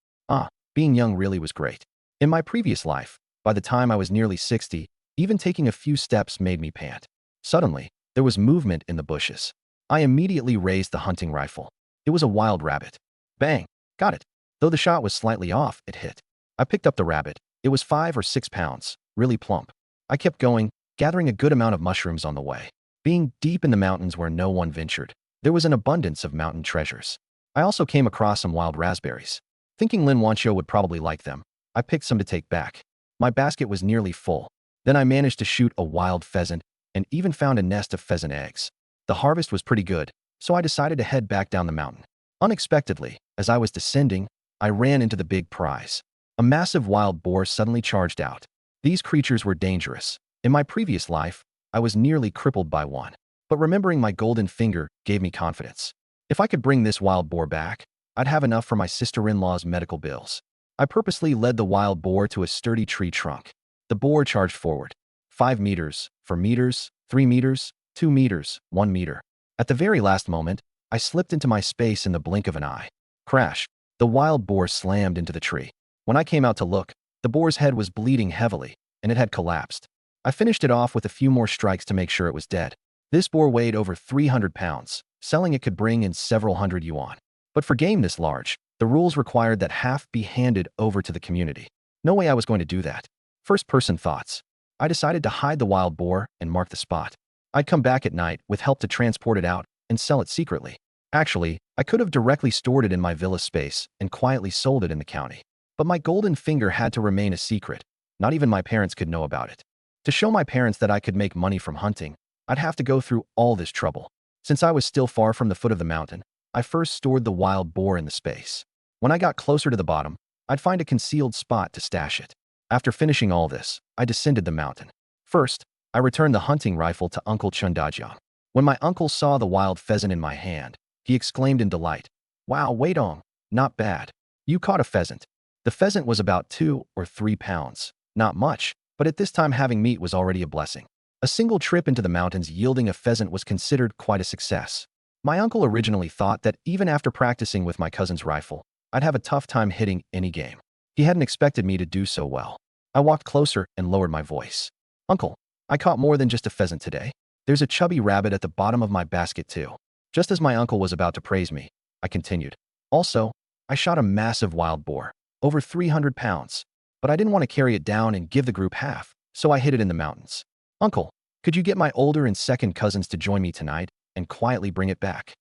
Being young really was great. In my previous life, by the time I was nearly 60, even taking a few steps made me pant. Suddenly, there was movement in the bushes. I immediately raised the hunting rifle. It was a wild rabbit. Bang! Got it. Though the shot was slightly off, it hit. I picked up the rabbit. It was 5 or 6 pounds, really plump. I kept going, gathering a good amount of mushrooms on the way. Being deep in the mountains where no one ventured, there was an abundance of mountain treasures. I also came across some wild raspberries. Thinking Lin Wanqiu would probably like them, I picked some to take back. My basket was nearly full. Then I managed to shoot a wild pheasant and even found a nest of pheasant eggs. The harvest was pretty good, so I decided to head back down the mountain. Unexpectedly, as I was descending, I ran into the big prize. A massive wild boar suddenly charged out. These creatures were dangerous. In my previous life, I was nearly crippled by one. But remembering my golden finger gave me confidence. If I could bring this wild boar back, I'd have enough for my sister-in-law's medical bills. I purposely led the wild boar to a sturdy tree trunk. The boar charged forward. 5 meters, 4 meters, 3 meters, 2 meters, 1 meter. At the very last moment, I slipped into my space in the blink of an eye. Crash! The wild boar slammed into the tree. When I came out to look, the boar's head was bleeding heavily, and it had collapsed. I finished it off with a few more strikes to make sure it was dead. This boar weighed over 300 pounds. Selling it could bring in several hundred yuan. But for game this large, the rules required that half be handed over to the community. No way I was going to do that. First-person thoughts. I decided to hide the wild boar and mark the spot. I'd come back at night with help to transport it out and sell it secretly. Actually, I could have directly stored it in my villa space and quietly sold it in the county. But my golden finger had to remain a secret. Not even my parents could know about it. To show my parents that I could make money from hunting, I'd have to go through all this trouble. Since I was still far from the foot of the mountain, I first stored the wild boar in the space. When I got closer to the bottom, I'd find a concealed spot to stash it. After finishing all this, I descended the mountain. First, I returned the hunting rifle to Uncle Chundajiang. When my uncle saw the wild pheasant in my hand, he exclaimed in delight, "Wow, Weidong, not bad. You caught a pheasant." The pheasant was about 2 or 3 pounds. Not much, but at this time having meat was already a blessing. A single trip into the mountains yielding a pheasant was considered quite a success. My uncle originally thought that even after practicing with my cousin's rifle, I'd have a tough time hitting any game. He hadn't expected me to do so well. I walked closer and lowered my voice. "Uncle, I caught more than just a pheasant today. There's a chubby rabbit at the bottom of my basket too." Just as my uncle was about to praise me, I continued. "Also, I shot a massive wild boar, over 300 pounds. But I didn't want to carry it down and give the group half, so I hid it in the mountains. Uncle, could you get my older and second cousins to join me tonight and quietly bring it back?"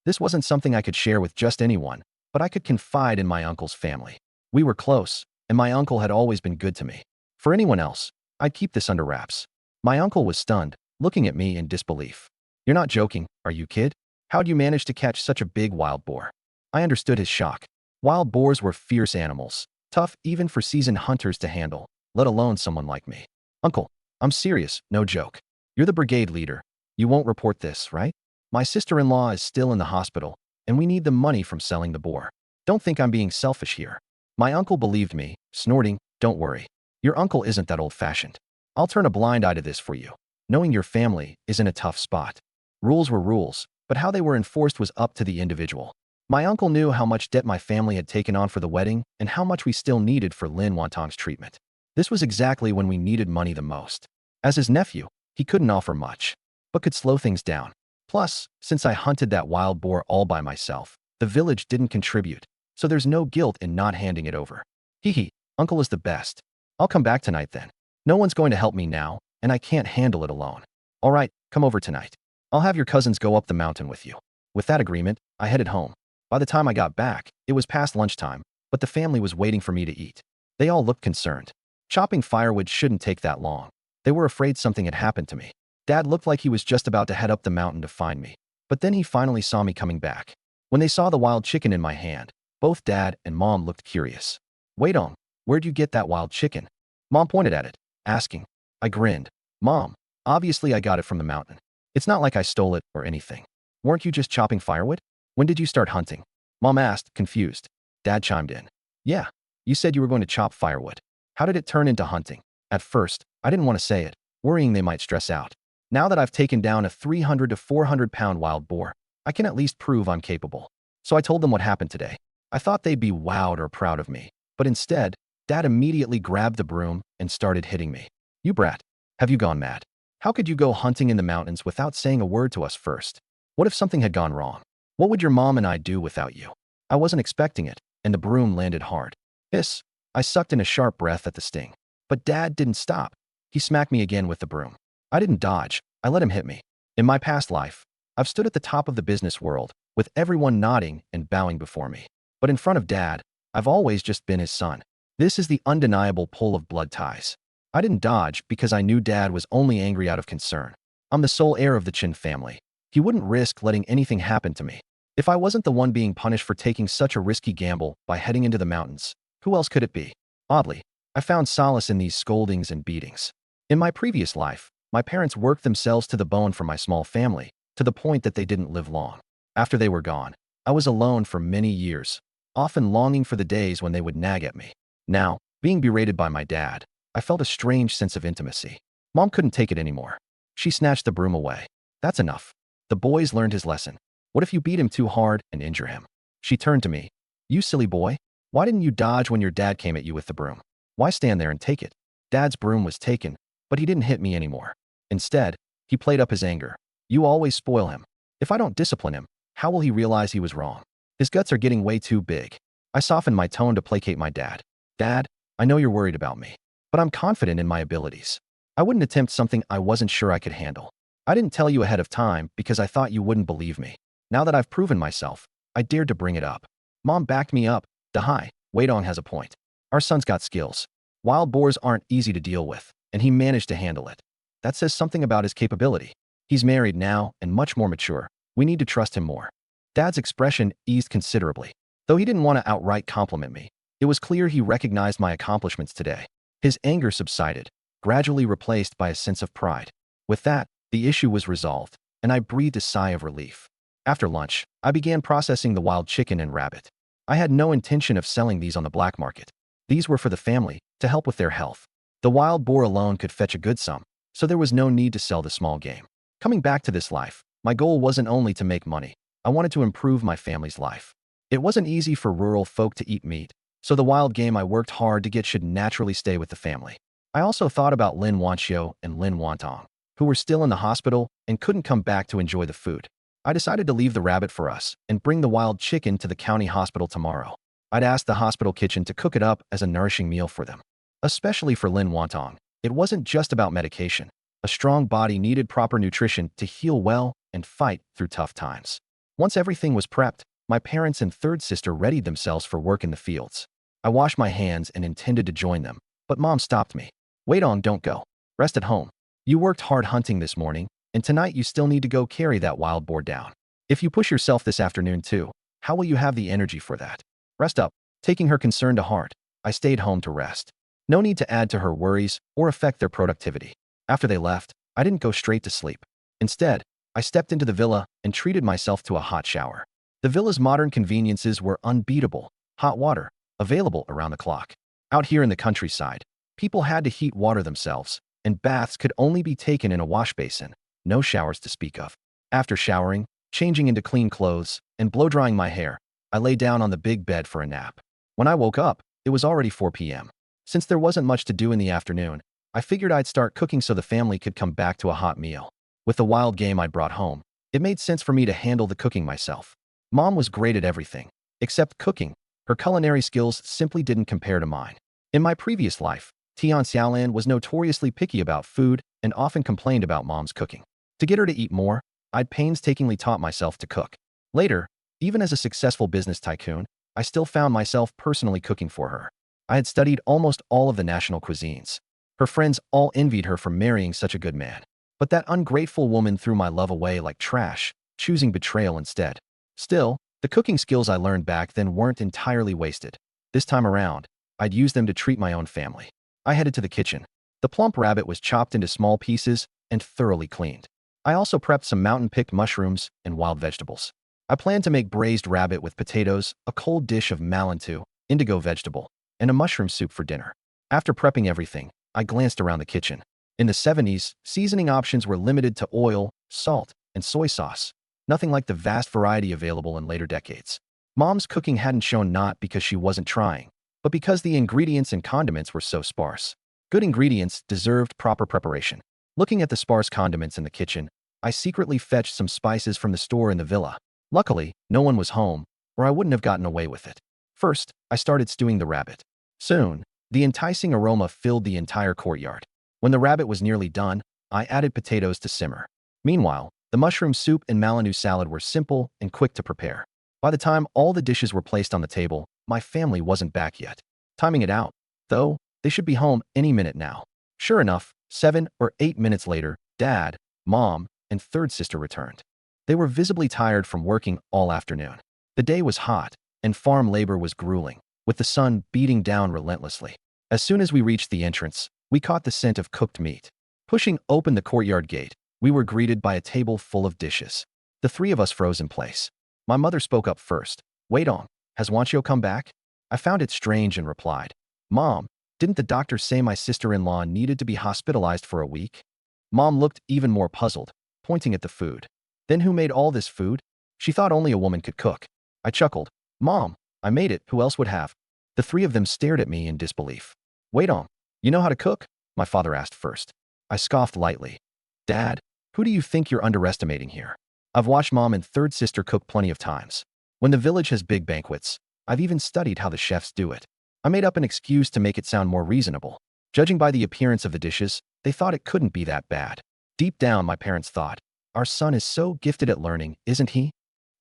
This wasn't something I could share with just anyone, but I could confide in my uncle's family. We were close, and my uncle had always been good to me. For anyone else, I'd keep this under wraps. My uncle was stunned, looking at me in disbelief. "You're not joking, are you, kid? How'd you manage to catch such a big wild boar?" I understood his shock. Wild boars were fierce animals, tough even for seasoned hunters to handle, let alone someone like me. "Uncle, I'm serious, no joke. You're the brigade leader. You won't report this, right? My sister-in-law is still in the hospital, and we need the money from selling the boar. Don't think I'm being selfish here." My uncle believed me, snorting, "Don't worry. Your uncle isn't that old-fashioned. I'll turn a blind eye to this for you. Knowing your family is in a tough spot." Rules were rules, but how they were enforced was up to the individual. My uncle knew how much debt my family had taken on for the wedding and how much we still needed for Lin Wanqiu's treatment. This was exactly when we needed money the most. As his nephew, he couldn't offer much, but could slow things down. Plus, since I hunted that wild boar all by myself, the village didn't contribute, so there's no guilt in not handing it over. Hee, uncle is the best. I'll come back tonight then. No one's going to help me now, and I can't handle it alone. All right, come over tonight. I'll have your cousins go up the mountain with you. With that agreement, I headed home. By the time I got back, it was past lunchtime, but the family was waiting for me to eat. They all looked concerned. Chopping firewood shouldn't take that long. They were afraid something had happened to me. Dad looked like he was just about to head up the mountain to find me, but then he finally saw me coming back. When they saw the wild chicken in my hand, both Dad and Mom looked curious. "Wait on, where'd you get that wild chicken?" Mom pointed at it, asking. I grinned. "Mom, obviously I got it from the mountain. It's not like I stole it or anything." "Weren't you just chopping firewood? When did you start hunting?" Mom asked, confused. Dad chimed in. "Yeah, you said you were going to chop firewood. How did it turn into hunting?" At first, I didn't want to say it, worrying they might stress out. Now that I've taken down a 300 to 400 pound wild boar, I can at least prove I'm capable. So I told them what happened today. I thought they'd be wowed or proud of me, but instead, Dad immediately grabbed the broom and started hitting me. "You brat, have you gone mad? How could you go hunting in the mountains without saying a word to us first? What if something had gone wrong? What would your mom and I do without you?" I wasn't expecting it, and the broom landed hard. Hiss! I sucked in a sharp breath at the sting. But Dad didn't stop. He smacked me again with the broom. I didn't dodge. I let him hit me. In my past life, I've stood at the top of the business world, with everyone nodding and bowing before me. But in front of Dad, I've always just been his son. This is the undeniable pull of blood ties. I didn't dodge because I knew Dad was only angry out of concern. I'm the sole heir of the Chin family. He wouldn't risk letting anything happen to me. If I wasn't the one being punished for taking such a risky gamble by heading into the mountains, who else could it be? Oddly, I found solace in these scoldings and beatings. In my previous life, my parents worked themselves to the bone for my small family, to the point that they didn't live long. After they were gone, I was alone for many years, often longing for the days when they would nag at me. Now, being berated by my dad, I felt a strange sense of intimacy. Mom couldn't take it anymore. She snatched the broom away. That's enough. The boy's learned his lesson. What if you beat him too hard and injure him? She turned to me. You silly boy. Why didn't you dodge when your dad came at you with the broom? Why stand there and take it? Dad's broom was taken, but he didn't hit me anymore. Instead, he played up his anger. You always spoil him. If I don't discipline him, how will he realize he was wrong? His guts are getting way too big. I softened my tone to placate my dad. Dad, I know you're worried about me, but I'm confident in my abilities. I wouldn't attempt something I wasn't sure I could handle. I didn't tell you ahead of time because I thought you wouldn't believe me. Now that I've proven myself, I dared to bring it up. Mom backed me up. Dahai, Weidong has a point. Our son's got skills. Wild boars aren't easy to deal with, and he managed to handle it. That says something about his capability. He's married now and much more mature. We need to trust him more. Dad's expression eased considerably. Though he didn't want to outright compliment me, it was clear he recognized my accomplishments today. His anger subsided, gradually replaced by a sense of pride. With that, the issue was resolved, and I breathed a sigh of relief. After lunch, I began processing the wild chicken and rabbit. I had no intention of selling these on the black market. These were for the family, to help with their health. The wild boar alone could fetch a good sum, so there was no need to sell the small game. Coming back to this life, my goal wasn't only to make money. I wanted to improve my family's life. It wasn't easy for rural folk to eat meat, so the wild game I worked hard to get should naturally stay with the family. I also thought about Lin Wanqiu and Lin Wanqiu, who were still in the hospital and couldn't come back to enjoy the food. I decided to leave the rabbit for us and bring the wild chicken to the county hospital tomorrow. I'd asked the hospital kitchen to cook it up as a nourishing meal for them. Especially for Lin Wanqiu, it wasn't just about medication. A strong body needed proper nutrition to heal well and fight through tough times. Once everything was prepped, my parents and third sister readied themselves for work in the fields. I washed my hands and intended to join them, but Mom stopped me. Wait on, don't go. Rest at home. You worked hard hunting this morning, and tonight you still need to go carry that wild boar down. If you push yourself this afternoon too, how will you have the energy for that? Rest up. Taking her concern to heart, I stayed home to rest. No need to add to her worries or affect their productivity. After they left, I didn't go straight to sleep. Instead, I stepped into the villa and treated myself to a hot shower. The villa's modern conveniences were unbeatable. Hot water, available around the clock. Out here in the countryside, people had to heat water themselves, and baths could only be taken in a wash basin. No showers to speak of. After showering, changing into clean clothes, and blow-drying my hair, I lay down on the big bed for a nap. When I woke up, it was already 4 p.m. Since there wasn't much to do in the afternoon, I figured I'd start cooking so the family could come back to a hot meal. With the wild game I'd brought home, it made sense for me to handle the cooking myself. Mom was great at everything, except cooking. Her culinary skills simply didn't compare to mine. In my previous life, Tian Xiaolan was notoriously picky about food and often complained about Mom's cooking. To get her to eat more, I'd painstakingly taught myself to cook. Later, even as a successful business tycoon, I still found myself personally cooking for her. I had studied almost all of the national cuisines. Her friends all envied her for marrying such a good man. But that ungrateful woman threw my love away like trash, choosing betrayal instead. Still, the cooking skills I learned back then weren't entirely wasted. This time around, I'd use them to treat my own family. I headed to the kitchen. The plump rabbit was chopped into small pieces and thoroughly cleaned. I also prepped some mountain-picked mushrooms and wild vegetables. I planned to make braised rabbit with potatoes, a cold dish of malantu, indigo vegetable, and a mushroom soup for dinner. After prepping everything, I glanced around the kitchen. In the 70s, seasoning options were limited to oil, salt, and soy sauce. Nothing like the vast variety available in later decades. Mom's cooking hadn't shown not because she wasn't trying, but because the ingredients and condiments were so sparse. Good ingredients deserved proper preparation. Looking at the sparse condiments in the kitchen, I secretly fetched some spices from the store in the villa. Luckily, no one was home, or I wouldn't have gotten away with it. First, I started stewing the rabbit. Soon, the enticing aroma filled the entire courtyard. When the rabbit was nearly done, I added potatoes to simmer. Meanwhile, the mushroom soup and Malanu salad were simple and quick to prepare. By the time all the dishes were placed on the table, my family wasn't back yet. Timing it out, though, they should be home any minute now. Sure enough, 7 or 8 minutes later, Dad, Mom, and third sister returned. They were visibly tired from working all afternoon. The day was hot, and farm labor was grueling, with the sun beating down relentlessly. As soon as we reached the entrance, we caught the scent of cooked meat. Pushing open the courtyard gate, we were greeted by a table full of dishes. The three of us froze in place. My mother spoke up first. "Wait on, has Wanqiu come back?" I found it strange and replied, "Mom, didn't the doctor say my sister-in-law needed to be hospitalized for a week?" Mom looked even more puzzled, pointing at the food. "Then who made all this food?" She thought only a woman could cook. I chuckled. "Mom, I made it, who else would have?" The three of them stared at me in disbelief. "Wait on, you know how to cook?" My father asked first. I scoffed lightly. "Dad, who do you think you're underestimating here? I've watched Mom and third sister cook plenty of times. When the village has big banquets, I've even studied how the chefs do it." I made up an excuse to make it sound more reasonable. Judging by the appearance of the dishes, they thought it couldn't be that bad. Deep down, my parents thought, "Our son is so gifted at learning, isn't he?"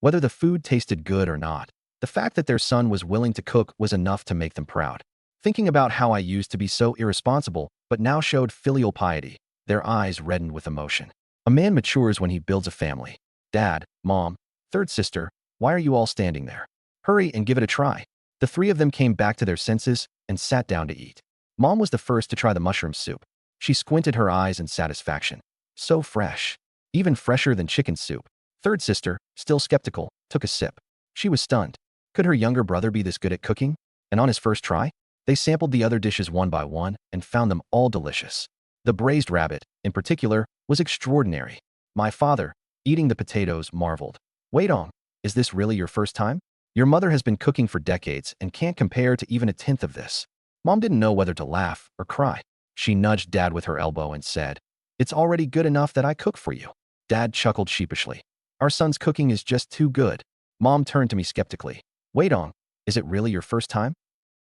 Whether the food tasted good or not, the fact that their son was willing to cook was enough to make them proud. Thinking about how I used to be so irresponsible, but now showed filial piety, their eyes reddened with emotion. A man matures when he builds a family. "Dad, Mom, third sister, why are you all standing there? Hurry and give it a try." The three of them came back to their senses and sat down to eat. Mom was the first to try the mushroom soup. She squinted her eyes in satisfaction. So fresh. Even fresher than chicken soup. Third sister, still skeptical, took a sip. She was stunned. Could her younger brother be this good at cooking? And on his first try? They sampled the other dishes one by one and found them all delicious. The braised rabbit, in particular, was extraordinary. My father, eating the potatoes, marveled. "Wait on, is this really your first time? Your mother has been cooking for decades and can't compare to even a tenth of this." Mom didn't know whether to laugh or cry. She nudged Dad with her elbow and said, "It's already good enough that I cook for you." Dad chuckled sheepishly. "Our son's cooking is just too good." Mom turned to me skeptically. "Wait on, is it really your first time?"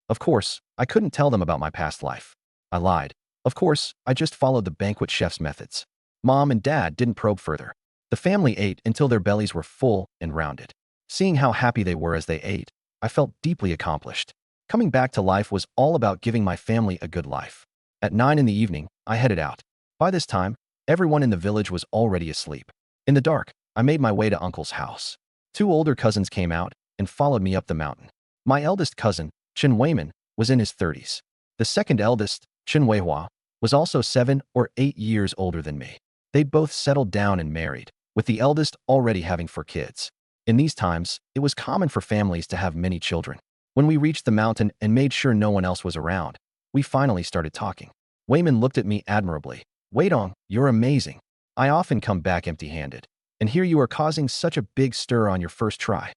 Of course, I couldn't tell them about my past life. I lied. Of course, I just followed the banquet chef's methods. Mom and Dad didn't probe further. The family ate until their bellies were full and rounded. Seeing how happy they were as they ate, I felt deeply accomplished. Coming back to life was all about giving my family a good life. At 9 in the evening, I headed out. By this time, everyone in the village was already asleep. In the dark, I made my way to Uncle's house. Two older cousins came out and followed me up the mountain. My eldest cousin, Qin Weiman, was in his 30s. The second eldest, Qin Weihua, was also 7 or 8 years older than me. They'd both settled down and married, with the eldest already having 4 kids. In these times, it was common for families to have many children. When we reached the mountain and made sure no one else was around, we finally started talking. Wayman looked at me admirably. "Wait on, you're amazing. I often come back empty-handed. And here you are causing such a big stir on your first try."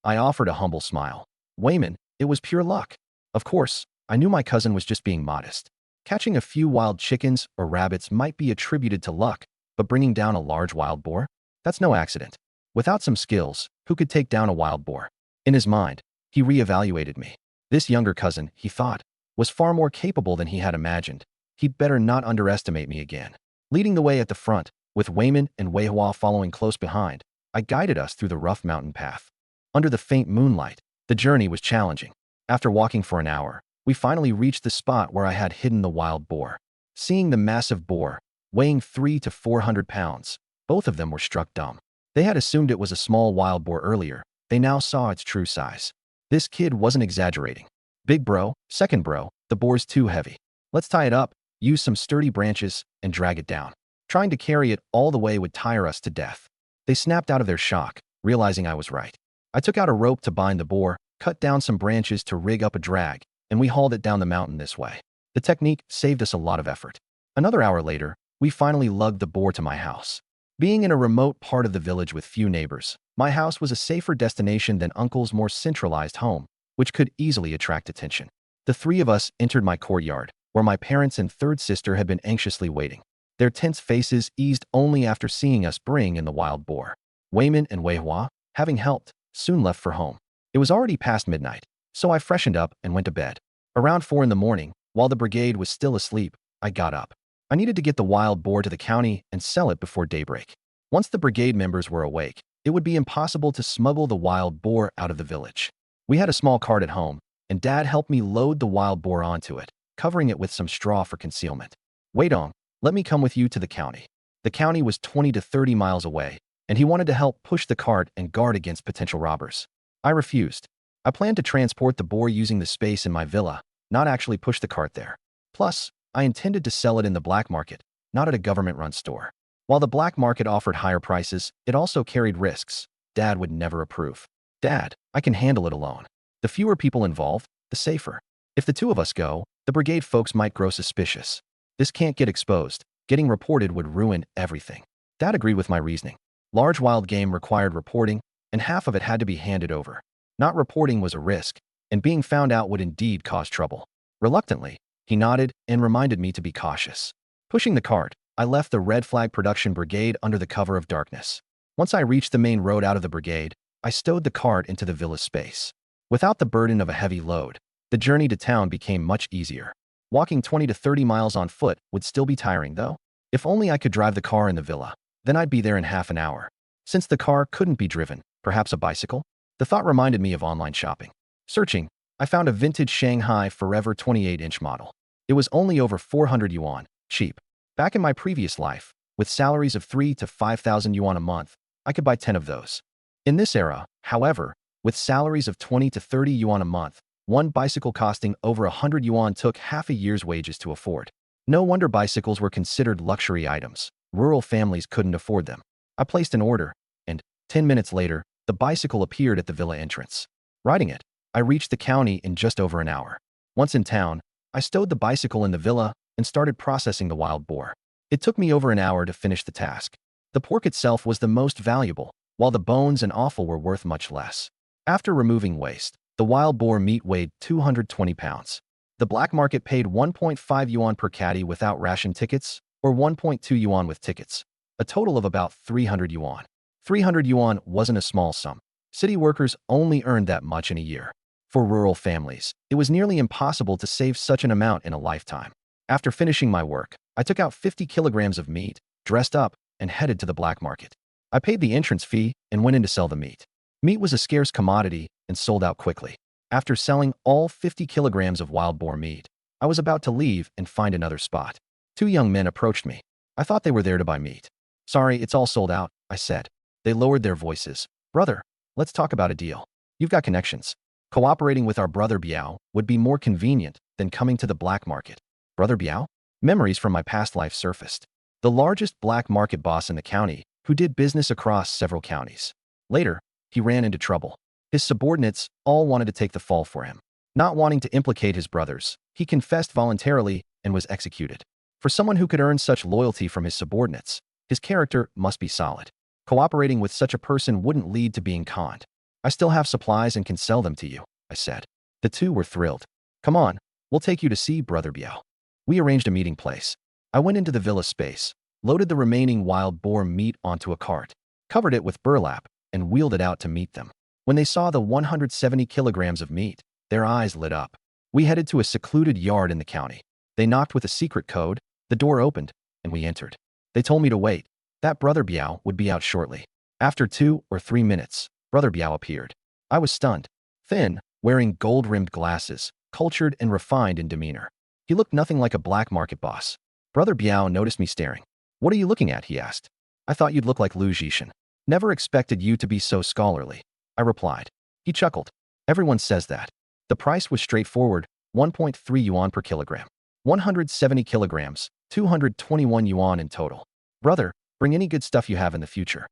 I offered a humble smile. "Wayman, it was pure luck." Of course, I knew my cousin was just being modest. Catching a few wild chickens or rabbits might be attributed to luck, but bringing down a large wild boar? That's no accident. Without some skills, who could take down a wild boar? In his mind, he re-evaluated me. This younger cousin, he thought, was far more capable than he had imagined. He'd better not underestimate me again. Leading the way at the front, with Wayman and Weihua following close behind, I guided us through the rough mountain path. Under the faint moonlight, the journey was challenging. After walking for an hour, we finally reached the spot where I had hidden the wild boar. Seeing the massive boar, weighing 300 to 400 pounds, both of them were struck dumb. They had assumed it was a small wild boar earlier. They now saw its true size. This kid wasn't exaggerating. "Big bro, second bro, the boar's too heavy. Let's tie it up, use some sturdy branches, and drag it down. Trying to carry it all the way would tire us to death." They snapped out of their shock, realizing I was right. I took out a rope to bind the boar, cut down some branches to rig up a drag, and we hauled it down the mountain this way. The technique saved us a lot of effort. Another hour later, we finally lugged the boar to my house. Being in a remote part of the village with few neighbors, my house was a safer destination than Uncle's more centralized home, which could easily attract attention. The three of us entered my courtyard, where my parents and third sister had been anxiously waiting. Their tense faces eased only after seeing us bring in the wild boar. Wayman and Weihua, having helped, soon left for home. It was already past midnight, so I freshened up and went to bed. Around 4 in the morning, while the brigade was still asleep, I got up. I needed to get the wild boar to the county and sell it before daybreak. Once the brigade members were awake, it would be impossible to smuggle the wild boar out of the village. We had a small cart at home, and Dad helped me load the wild boar onto it, covering it with some straw for concealment. "Wait on, let me come with you to the county." The county was 20 to 30 miles away, and he wanted to help push the cart and guard against potential robbers. I refused. I planned to transport the boar using the space in my villa, not actually push the cart there. Plus, I intended to sell it in the black market, not at a government-run store. While the black market offered higher prices, it also carried risks. Dad would never approve. Dad, I can handle it alone. The fewer people involved, the safer. If the two of us go, the brigade folks might grow suspicious. This can't get exposed. Getting reported would ruin everything. Dad agreed with my reasoning. Large wild game required reporting, and half of it had to be handed over. Not reporting was a risk, and being found out would indeed cause trouble. Reluctantly, he nodded and reminded me to be cautious. Pushing the cart, I left the Red Flag Production Brigade under the cover of darkness. Once I reached the main road out of the brigade, I stowed the cart into the villa space. Without the burden of a heavy load, the journey to town became much easier. Walking 20 to 30 miles on foot would still be tiring, though. If only I could drive the car in the villa, then I'd be there in half an hour. Since the car couldn't be driven, perhaps a bicycle? The thought reminded me of online shopping. Searching, I found a vintage Shanghai Forever 28-inch model. It was only over 400 yuan, cheap. Back in my previous life, with salaries of 3 to 5,000 yuan a month, I could buy 10 of those. In this era, however, with salaries of 20 to 30 yuan a month, one bicycle costing over 100 yuan took half a year's wages to afford. No wonder bicycles were considered luxury items. Rural families couldn't afford them. I placed an order, and 10 minutes later, the bicycle appeared at the villa entrance. Riding it, I reached the county in just over an hour. Once in town, I stowed the bicycle in the villa and started processing the wild boar. It took me over an hour to finish the task. The pork itself was the most valuable, while the bones and offal were worth much less. After removing waste, the wild boar meat weighed 220 pounds. The black market paid 1.5 yuan per caddy without ration tickets, or 1.2 yuan with tickets, a total of about 300 yuan. 300 yuan wasn't a small sum. City workers only earned that much in a year. For rural families, it was nearly impossible to save such an amount in a lifetime. After finishing my work, I took out 50 kilograms of meat, dressed up, and headed to the black market. I paid the entrance fee and went in to sell the meat. Meat was a scarce commodity and sold out quickly. After selling all 50 kilograms of wild boar meat, I was about to leave and find another spot. Two young men approached me. I thought they were there to buy meat. Sorry, it's all sold out, I said. They lowered their voices. Brother, let's talk about a deal. You've got connections. Cooperating with our brother Biao would be more convenient than coming to the black market. Brother Biao? Memories from my past life surfaced. The largest black market boss in the county, who did business across several counties. Later, he ran into trouble. His subordinates all wanted to take the fall for him. Not wanting to implicate his brothers, he confessed voluntarily and was executed. For someone who could earn such loyalty from his subordinates, his character must be solid. Cooperating with such a person wouldn't lead to being conned. I still have supplies and can sell them to you, I said. The two were thrilled. Come on, we'll take you to see Brother Biao. We arranged a meeting place. I went into the villa space, loaded the remaining wild boar meat onto a cart, covered it with burlap, and wheeled it out to meet them. When they saw the 170 kilograms of meat, their eyes lit up. We headed to a secluded yard in the county. They knocked with a secret code, the door opened, and we entered. They told me to wait. That Brother Biao would be out shortly. After 2 or 3 minutes, Brother Biao appeared. I was stunned. Thin, wearing gold-rimmed glasses, cultured and refined in demeanor. He looked nothing like a black market boss. Brother Biao noticed me staring. What are you looking at? He asked. I thought you'd look like Lu Zhishan. Never expected you to be so scholarly, I replied. He chuckled. Everyone says that. The price was straightforward, 1.3 yuan per kilogram. 170 kilograms, 221 yuan in total. Brother, bring any good stuff you have in the future.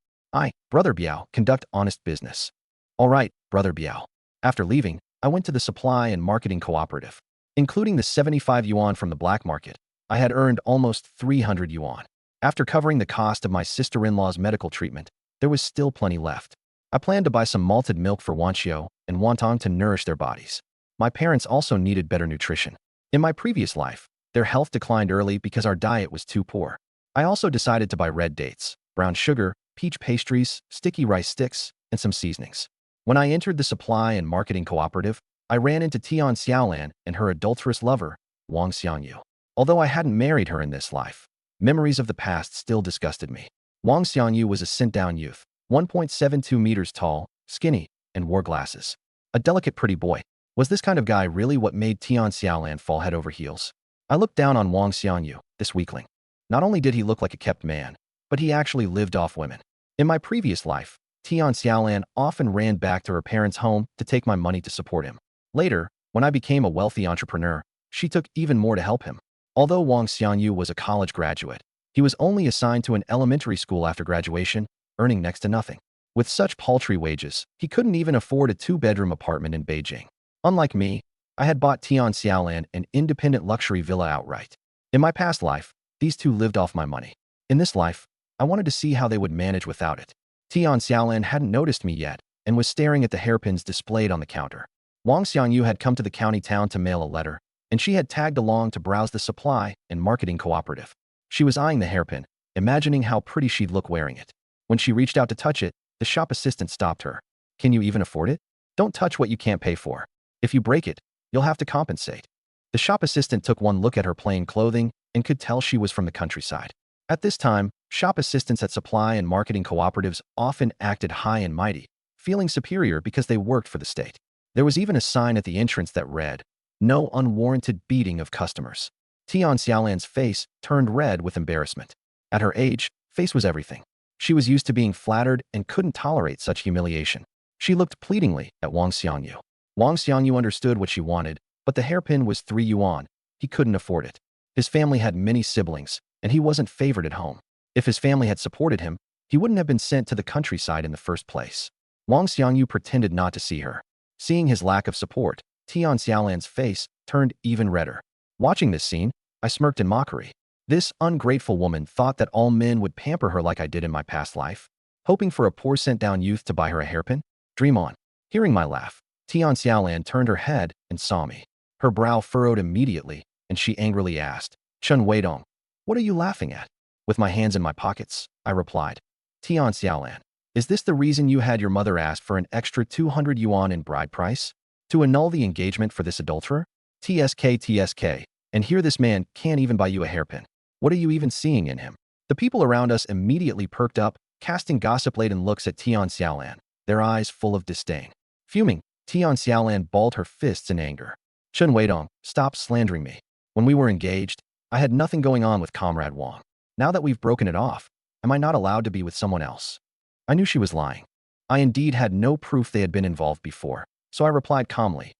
Brother Biao, conduct honest business. All right, Brother Biao. After leaving, I went to the supply and marketing cooperative. Including the 75 yuan from the black market, I had earned almost 300 yuan. After covering the cost of my sister-in-law's medical treatment, there was still plenty left. I planned to buy some malted milk for Wanqiu and Wantong to nourish their bodies. My parents also needed better nutrition. In my previous life, their health declined early because our diet was too poor. I also decided to buy red dates, brown sugar, peach pastries, sticky rice sticks, and some seasonings. When I entered the supply and marketing cooperative, I ran into Tian Xiaolan and her adulterous lover, Wang Xiangyu. Although I hadn't married her in this life, memories of the past still disgusted me. Wang Xiangyu was a sent-down youth, 1.72 meters tall, skinny, and wore glasses. A delicate pretty boy. Was this kind of guy really what made Tian Xiaolan fall head over heels? I looked down on Wang Xiangyu, this weakling. Not only did he look like a kept man, but he actually lived off women. In my previous life, Tian Xiaolan often ran back to her parents' home to take my money to support him. Later, when I became a wealthy entrepreneur, she took even more to help him. Although Wang Xiangyu was a college graduate, he was only assigned to an elementary school after graduation, earning next to nothing. With such paltry wages, he couldn't even afford a two-bedroom apartment in Beijing. Unlike me, I had bought Tian Xiaolan an independent luxury villa outright. In my past life, these two lived off my money. In this life, I wanted to see how they would manage without it. Tian Xiaolan hadn't noticed me yet and was staring at the hairpins displayed on the counter. Wang Xiangyu had come to the county town to mail a letter, and she had tagged along to browse the supply and marketing cooperative. She was eyeing the hairpin, imagining how pretty she'd look wearing it. When she reached out to touch it, the shop assistant stopped her. Can you even afford it? Don't touch what you can't pay for. If you break it, you'll have to compensate. The shop assistant took one look at her plain clothing and could tell she was from the countryside. At this time, shop assistants at supply and marketing cooperatives often acted high and mighty, feeling superior because they worked for the state. There was even a sign at the entrance that read, "No unwarranted beating of customers." Tian Xiaolan's face turned red with embarrassment. At her age, face was everything. She was used to being flattered and couldn't tolerate such humiliation. She looked pleadingly at Wang Xiangyu. Wang Xiangyu understood what she wanted, but the hairpin was 3 yuan. He couldn't afford it. His family had many siblings, and he wasn't favored at home. If his family had supported him, he wouldn't have been sent to the countryside in the first place. Wang Xiangyu pretended not to see her. Seeing his lack of support, Tian Xiaolan's face turned even redder. Watching this scene, I smirked in mockery. This ungrateful woman thought that all men would pamper her like I did in my past life, hoping for a poor sent-down youth to buy her a hairpin? Dream on. Hearing my laugh, Tian Xiaolan turned her head and saw me. Her brow furrowed immediately, and she angrily asked, "Chen Weidong, what are you laughing at?" With my hands in my pockets, I replied, "Tian Xiaolan, is this the reason you had your mother ask for an extra 200 yuan in bride price? To annul the engagement for this adulterer? TSK, and here this man can't even buy you a hairpin. What are you even seeing in him?" The people around us immediately perked up, casting gossip-laden looks at Tian Xiaolan, their eyes full of disdain. Fuming, Tian Xiaolan balled her fists in anger. "Chen Weidong, stop slandering me. When we were engaged, I had nothing going on with Comrade Wang. Now that we've broken it off, am I not allowed to be with someone else?" I knew she was lying. I indeed had no proof they had been involved before, so I replied calmly,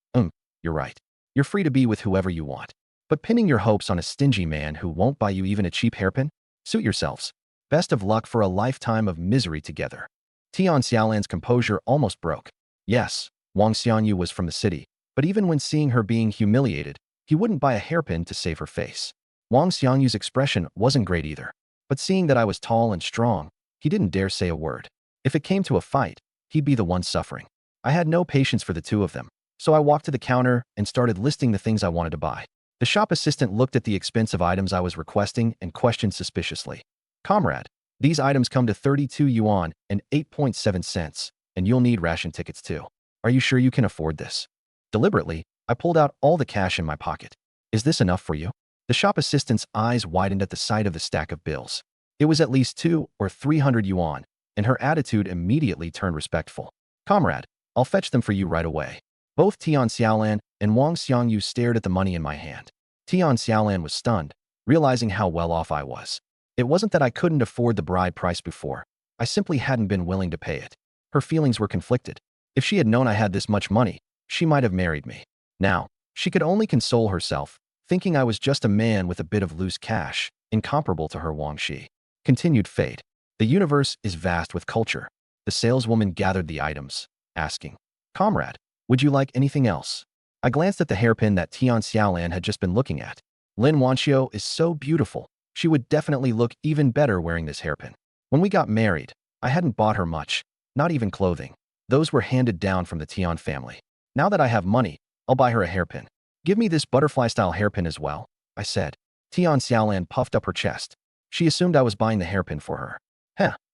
"You're right. You're free to be with whoever you want. But pinning your hopes on a stingy man who won't buy you even a cheap hairpin? Suit yourselves. Best of luck for a lifetime of misery together." Tian Xiaolan's composure almost broke. Yes, Wang Xiangyu was from the city, but even when seeing her being humiliated, he wouldn't buy a hairpin to save her face. Wang Xiangyu's expression wasn't great either, but seeing that I was tall and strong, he didn't dare say a word. If it came to a fight, he'd be the one suffering. I had no patience for the two of them, so I walked to the counter and started listing the things I wanted to buy. The shop assistant looked at the expensive items I was requesting and questioned suspiciously. "Comrade, these items come to 32 yuan and 8.7 cents, and you'll need ration tickets too. Are you sure you can afford this?" Deliberately, I pulled out all the cash in my pocket. "Is this enough for you?" The shop assistant's eyes widened at the sight of the stack of bills. It was at least 200 or 300 yuan, and her attitude immediately turned respectful. "Comrade, I'll fetch them for you right away." Both Tian Xiaolan and Wang Xiangyu stared at the money in my hand. Tian Xiaolan was stunned, realizing how well off I was. It wasn't that I couldn't afford the bride price before. I simply hadn't been willing to pay it. Her feelings were conflicted. If she had known I had this much money, she might have married me. Now, she could only console herself, thinking I was just a man with a bit of loose cash, incomparable to her Wang Shi. Continued fate. The universe is vast with culture. The saleswoman gathered the items, asking, "Comrade, would you like anything else?" I glanced at the hairpin that Tian Xiaolan had just been looking at. Lin Wanqiu is so beautiful. She would definitely look even better wearing this hairpin. When we got married, I hadn't bought her much, not even clothing. Those were handed down from the Tian family. Now that I have money, I'll buy her a hairpin. "Give me this butterfly-style hairpin as well," I said. Tian Xiaolan puffed up her chest. She assumed I was buying the hairpin for her.